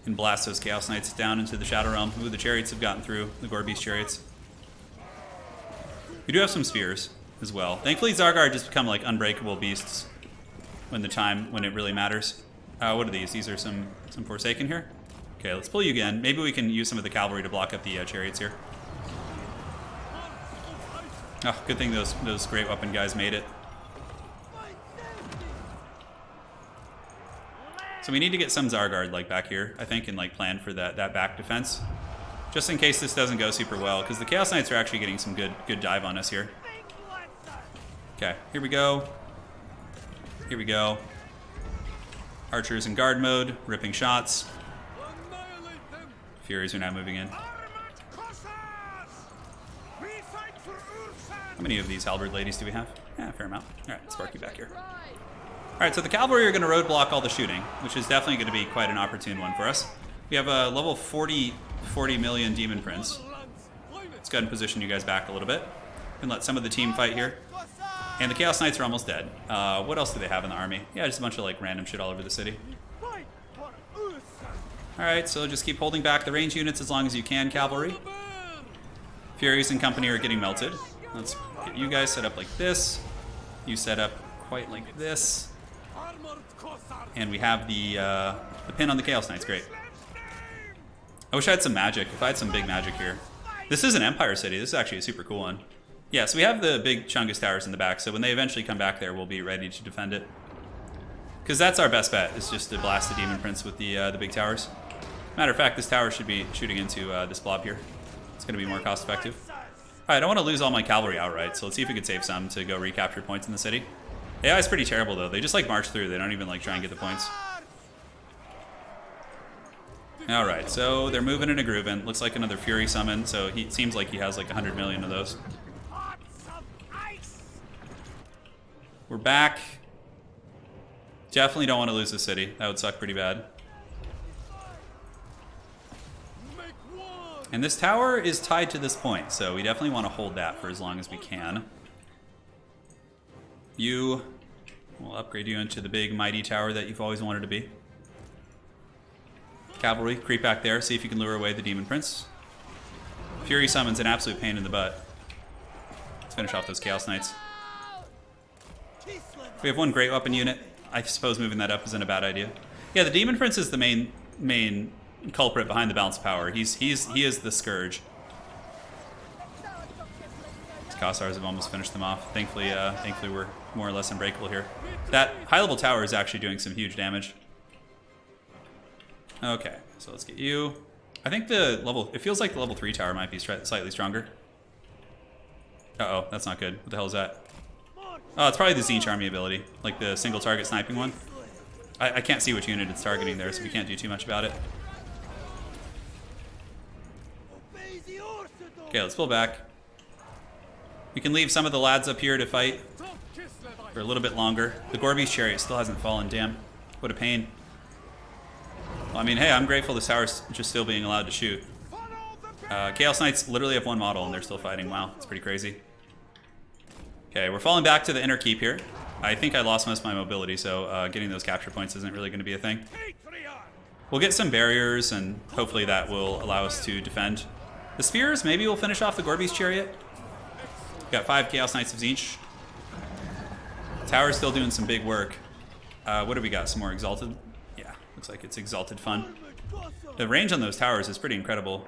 And blast those Chaos Knights down into the Shadow Realm. Ooh, the chariots have gotten through, the Gore Beast chariots. We do have some spears as well. Thankfully, Tzargard just become like unbreakable beasts when it really matters. What are these? These are some Forsaken here. Okay, let's pull you again. Maybe we can use some of the cavalry to block up the chariots here. Oh, good thing those great weapon guys made it. So we need to get some Tzargard like back here, I think, and like plan for that back defense, just in case this doesn't go super well, because the Chaos Knights are actually getting some good dive on us here. Okay, here we go. Here we go. Archers in guard mode, ripping shots. Furies are now moving in. How many of these halberd ladies do we have? Yeah, a fair amount. Alright, let's spark you back here. Alright, so the cavalry are going to roadblock all the shooting, which is definitely going to be quite an opportune one for us. We have a level 40 million Demon Prince. Let's go ahead and position you guys back a little bit. And let some of the team fight here. And the Chaos Knights are almost dead. What else do they have in the army? Yeah, just a bunch of like random shit all over the city. Alright, so just keep holding back the range units as long as you can, cavalry. Furies and company are getting melted. Let's get you guys set up like this. You set up quite like this. And we have the pin on the Chaos Knights, great. I wish I had some magic. If I had some big magic here. This is an Empire city. This is actually a super cool one. Yeah, so we have the big Chungus towers in the back, so when they eventually come back there, we'll be ready to defend it. Because that's our best bet, is just to blast the Demon Prince with the big towers. Matter of fact, this tower should be shooting into this blob here. It's going to be more cost effective. Alright, I don't want to lose all my cavalry outright, so let's see if we can save some to go recapture points in the city. AI is pretty terrible though. They just like march through. They don't even like try and get the points. Alright, so they're moving in a groovin'. Looks like another Fury summon, so he seems like he has like 100 million of those. We're back. Definitely don't want to lose the city. That would suck pretty bad. And this tower is tied to this point, so we definitely want to hold that for as long as we can. We'll upgrade you into the big mighty tower that you've always wanted to be. Cavalry, creep back there, see if you can lure away the Demon Prince. Fury Summon's an absolute pain in the butt. Let's finish off those Chaos Knights. We have one great weapon unit. I suppose moving that up isn't a bad idea. Yeah, the Demon Prince is the main culprit behind the balance of power. He is the scourge. These Kossars have almost finished them off. Thankfully we're more or less unbreakable here. That high level tower is actually doing some huge damage. Okay, so let's get you. I think it feels like the level 3 tower might be slightly stronger. Uh-oh, that's not good. What the hell is that? Oh, it's probably the Tzeentch army ability, like the single target sniping one. I can't see which unit it's targeting there, so we can't do too much about it. Okay, let's pull back. We can leave some of the lads up here to fight for a little bit longer. The Gorby's chariot still hasn't fallen, damn. What a pain. Well, I mean, hey, I'm grateful this tower's just still being allowed to shoot. Chaos Knights literally have one model and they're still fighting. Wow, it's pretty crazy. Okay, we're falling back to the inner keep here. I think I lost most of my mobility, so getting those capture points isn't really going to be a thing. We'll get some barriers, and hopefully that will allow us to defend. The spears, maybe we'll finish off the Gorby's chariot. We've got 5 Chaos Knights of Tzeentch. Tower's still doing some big work. What do we got? Some more Exalted? Yeah, looks like it's Exalted fun. The range on those towers is pretty incredible.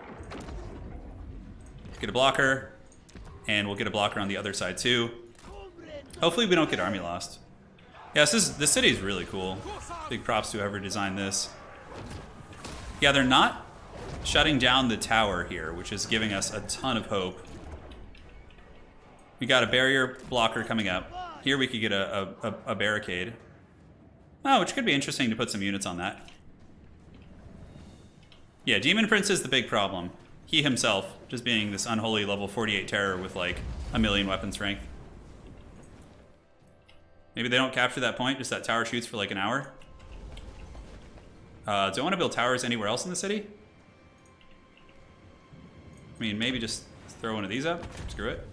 Get a blocker, and we'll get a blocker on the other side too. Hopefully we don't get army lost. Yeah, this city is really cool. Big props to whoever designed this. Yeah, they're not shutting down the tower here, which is giving us a ton of hope. We got a barrier blocker coming up. Here we could get a barricade. Oh, which could be interesting to put some units on that. Yeah, Demon Prince is the big problem. He himself, just being this unholy level 48 terror with like 1,000,000 weapon strength. Maybe they don't capture that point, just that tower shoots for like an hour. Do I want to build towers anywhere else in the city? I mean, maybe just throw one of these up. Screw it.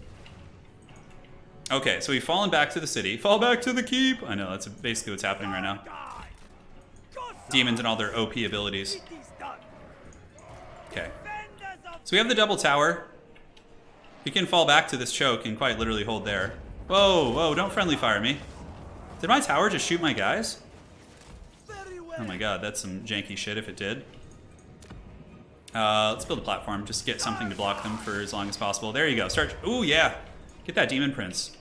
Okay, so we've fallen back to the city. Fall back to the keep! I know, that's basically what's happening right now. Demons and all their OP abilities. Okay. So we have the double tower. We can fall back to this choke and quite literally hold there. Whoa, whoa, don't friendly fire me. Did my tower just shoot my guys? Oh my god, that's some janky shit if it did. Let's build a platform. Just get something to block them for as long as possible. There you go. Start. Ooh, yeah. Get that Demon Prince.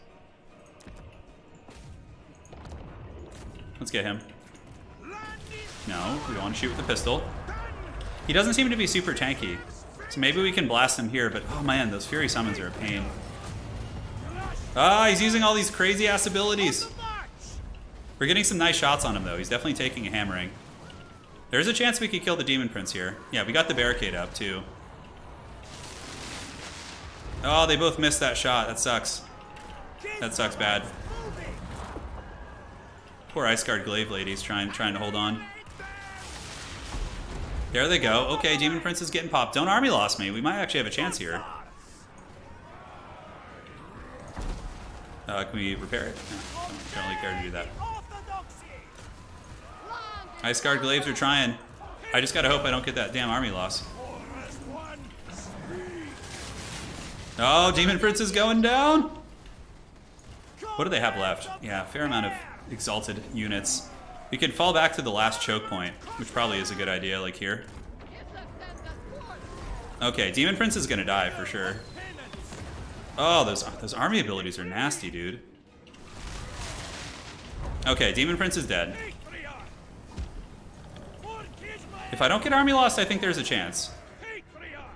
Let's get him. No, we don't want to shoot with the pistol. He doesn't seem to be super tanky. So maybe we can blast him here, but oh man, those Fury Summons are a pain. Ah, he's using all these crazy ass abilities. We're getting some nice shots on him though. He's definitely taking a hammering. There's a chance we could kill the Demon Prince here. Yeah, we got the barricade up too. Oh, they both missed that shot. That sucks. That sucks bad. Poor Ice Guard Glaive ladies trying to hold on. There they go. Okay, Demon Prince is getting popped. Don't army loss me. We might actually have a chance here. Can we repair it? No, don't really care to do that. Ice Guard Glaives are trying. I just gotta hope I don't get that damn army loss. Oh, Demon Prince is going down! What do they have left? Yeah, a fair amount of exalted units. We could fall back to the last choke point, which probably is a good idea, like here. Okay, Demon Prince is gonna die for sure. Oh, those army abilities are nasty, dude. Okay, Demon Prince is dead. If I don't get army lost, I think there's a chance. Patriarch!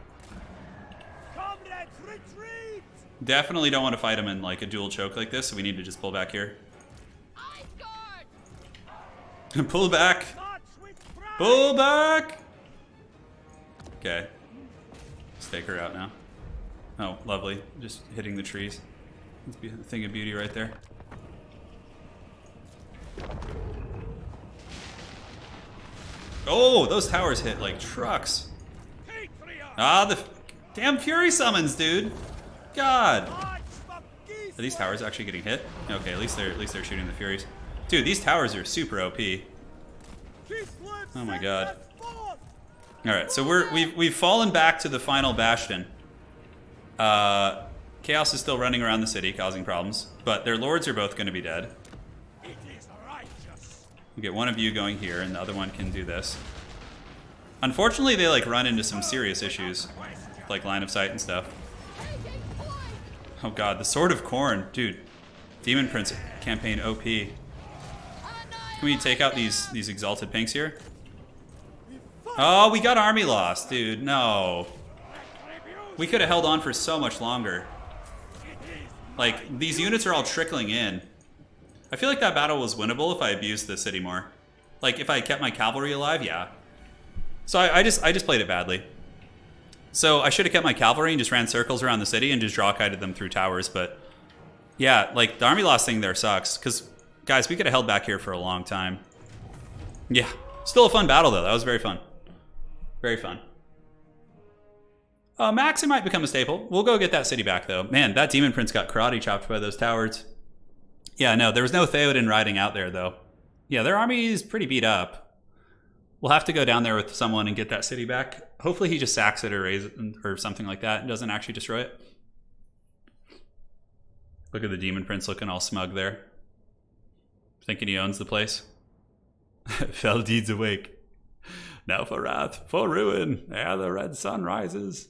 Comrades, retreat! Definitely don't want to fight him in like a dual choke like this, so we need to just pull back here. Ice guard! Pull back! March with pride! Pull back! Okay. Stake her out now. Oh, lovely. Just hitting the trees. That's a thing of beauty right there. Oh, those towers hit like trucks. Patriarch! Ah, the damn fury summons, dude. God. March for peace! Are these towers actually getting hit? Okay, at least they're shooting the furies. Dude, these towers are super OP. Oh my god. All right, so we've fallen back to the final bastion. Chaos is still running around the city, causing problems, but their lords are both going to be dead. It is righteous. We get one of you going here, and the other one can do this. Unfortunately, they like run into some serious issues, like line of sight and stuff. Taking point! Oh god, the Sword of Corn, dude. Demon Prince campaign OP. Can we take out these exalted pinks here? Oh, we got army lost, dude. No. We could have held on for so much longer. Like, these units are all trickling in. I feel like that battle was winnable if I abused the city more. Like, if I kept my cavalry alive, yeah. So I just played it badly. So I should have kept my cavalry and just ran circles around the city and just draw-kited them through towers, but... Yeah, like, the army loss thing there sucks, because, guys, we could have held back here for a long time. Yeah. Still a fun battle, though. That was very fun. Very fun. Maxi might become a staple. We'll go get that city back, though. Man, that Demon Prince got karate chopped by those towers. Yeah, no, there was no Theoden riding out there, though. Yeah, their army is pretty beat up. We'll have to go down there with someone and get that city back. Hopefully he just sacks it or raise it or something like that and doesn't actually destroy it. Look at the Demon Prince looking all smug there. Thinking he owns the place. Fell deeds awake. Now for wrath, for ruin, ere the red sun rises.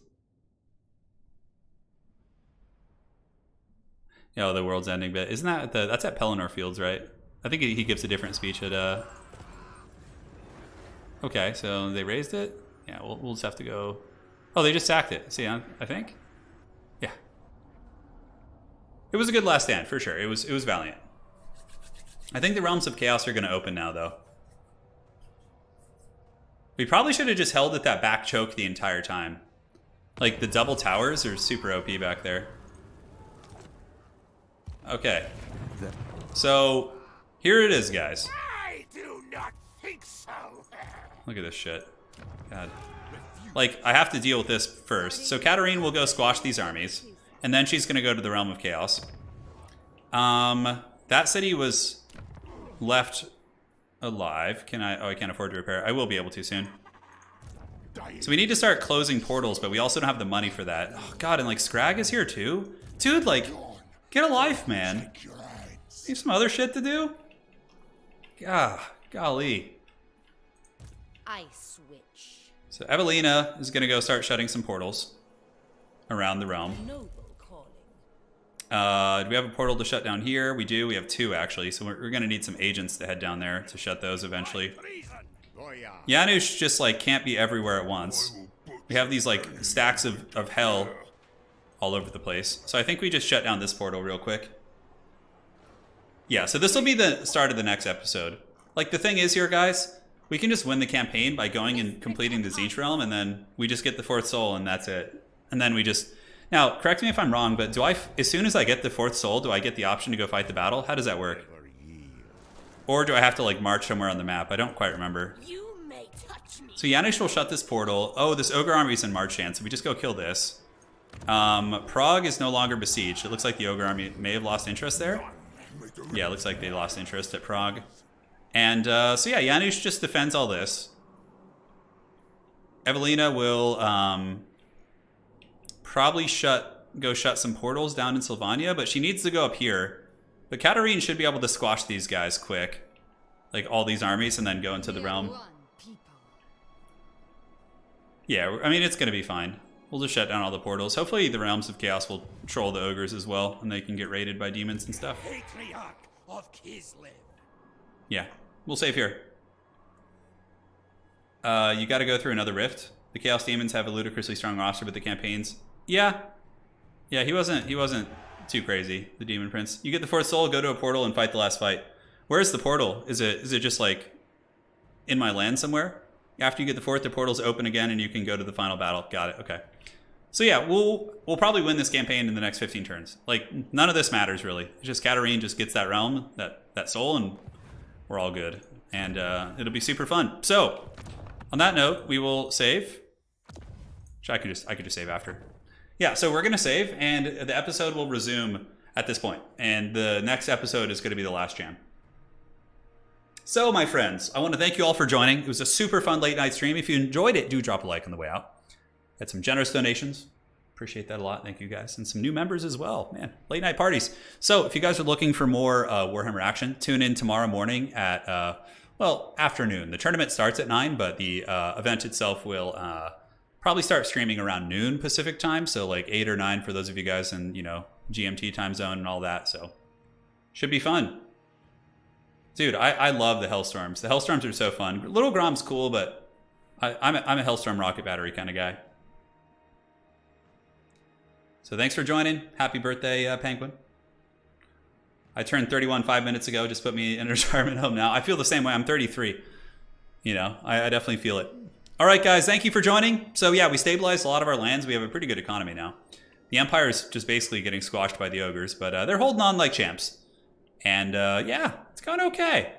Oh, the world's ending bit. Isn't that that's at Pelennor Fields, right? I think he gives a different speech at Okay, so they raised it? Yeah, we'll just have to go... Oh, they just sacked it. See, I think? Yeah. It was a good last stand, for sure. It was valiant. I think the Realms of Chaos are going to open now, though. We probably should have just held at that back choke the entire time. Like, the double towers are super OP back there. Okay. So, here it is, guys. I do not think so. Look at this shit. God. Like, I have to deal with this first. So Katarin will go squash these armies. And then she's going to go to the Realm of Chaos. That city was left alive. Can I... Oh, I can't afford to repair it. I will be able to soon. So we need to start closing portals, but we also don't have the money for that. Oh, God, and, like, Scrag is here, too? Dude, like, get a life, man. Need some other shit to do? Golly. I switch. So Evelina is going to go start shutting some portals around the realm. Noble calling. Do we have a portal to shut down here? We do. We have two, actually. So we're going to need some agents to head down there to shut those eventually. Janusz just, like, can't be everywhere at once. We have these, like, stacks of hell all over the place. So I think we just shut down this portal real quick. Yeah, so this will be the start of the next episode. Like, the thing is here, guys, we can just win the campaign by going and completing the Tzeentch Realm, and then we just get the 4th soul, and that's it. And then we just... Now, correct me if I'm wrong, but do I... As soon as I get the 4th soul, do I get the option to go fight the battle? How does that work? Or do I have to, like, march somewhere on the map? I don't quite remember. You may touch me. So Janusz will shut this portal. Oh, this Ogre army's in March Chance, so we just go kill this. Prague is no longer besieged. It looks like the Ogre army may have lost interest there. Yeah, it looks like they lost interest at Prague. And, so yeah, Janusz just defends all this. Evelina will, probably go shut some portals down in Sylvania, but she needs to go up here. But Katarin should be able to squash these guys quick. Like, all these armies, and then go into the realm. Yeah, I mean, it's gonna be fine. We'll just shut down all the portals. Hopefully the Realms of Chaos will troll the ogres as well, and they can get raided by demons and stuff. Patriarch of Kislev. Yeah, we'll save here. You got to go through another rift. The Chaos Demons have a ludicrously strong roster, but the campaigns, yeah, he wasn't too crazy. The Demon Prince. You get the fourth soul, go to a portal, and fight the last fight. Where's the portal? Is it just like in my land somewhere? After you get the fourth, the portal's open again, and you can go to the final battle. Got it. Okay. So yeah, we'll probably win this campaign in the next 15 turns. Like, none of this matters really. It's just Katarin just gets that realm, that soul, and we're all good. And it'll be super fun. So on that note, we will save. Which I could just save after. Yeah, so we're gonna save, and the episode will resume at this point. And the next episode is gonna be the last jam. So my friends, I want to thank you all for joining. It was a super fun late night stream. If you enjoyed it, do drop a like on the way out. Had some generous donations. Appreciate that a lot. Thank you guys. And some new members as well. Man, late night parties. So if you guys are looking for more Warhammer action, tune in tomorrow morning at, afternoon. The tournament starts at 9, but the event itself will probably start streaming around noon Pacific time. So like 8 or 9 for those of you guys in, GMT time zone and all that. So should be fun. Dude, I love the Hellstorms. The Hellstorms are so fun. Little Grom's cool, but I'm a Hellstorm rocket battery kind of guy. So thanks for joining. Happy birthday, Penguin. I turned 31 5 minutes ago. Just put me in a retirement home now. I feel the same way. I'm 33. I definitely feel it. All right, guys. Thank you for joining. So yeah, we stabilized a lot of our lands. We have a pretty good economy now. The Empire is just basically getting squashed by the ogres, but they're holding on like champs. And yeah, it's going okay.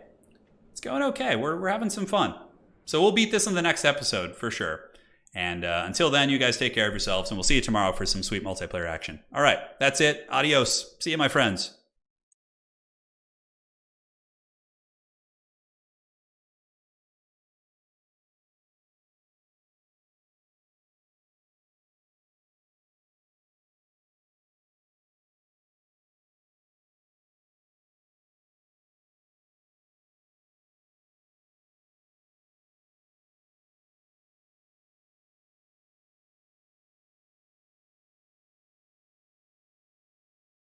It's going okay. We're having some fun. So we'll beat this in the next episode for sure. And until then, you guys take care of yourselves, and we'll see you tomorrow for some sweet multiplayer action. All right, that's it. Adios. See you, my friends.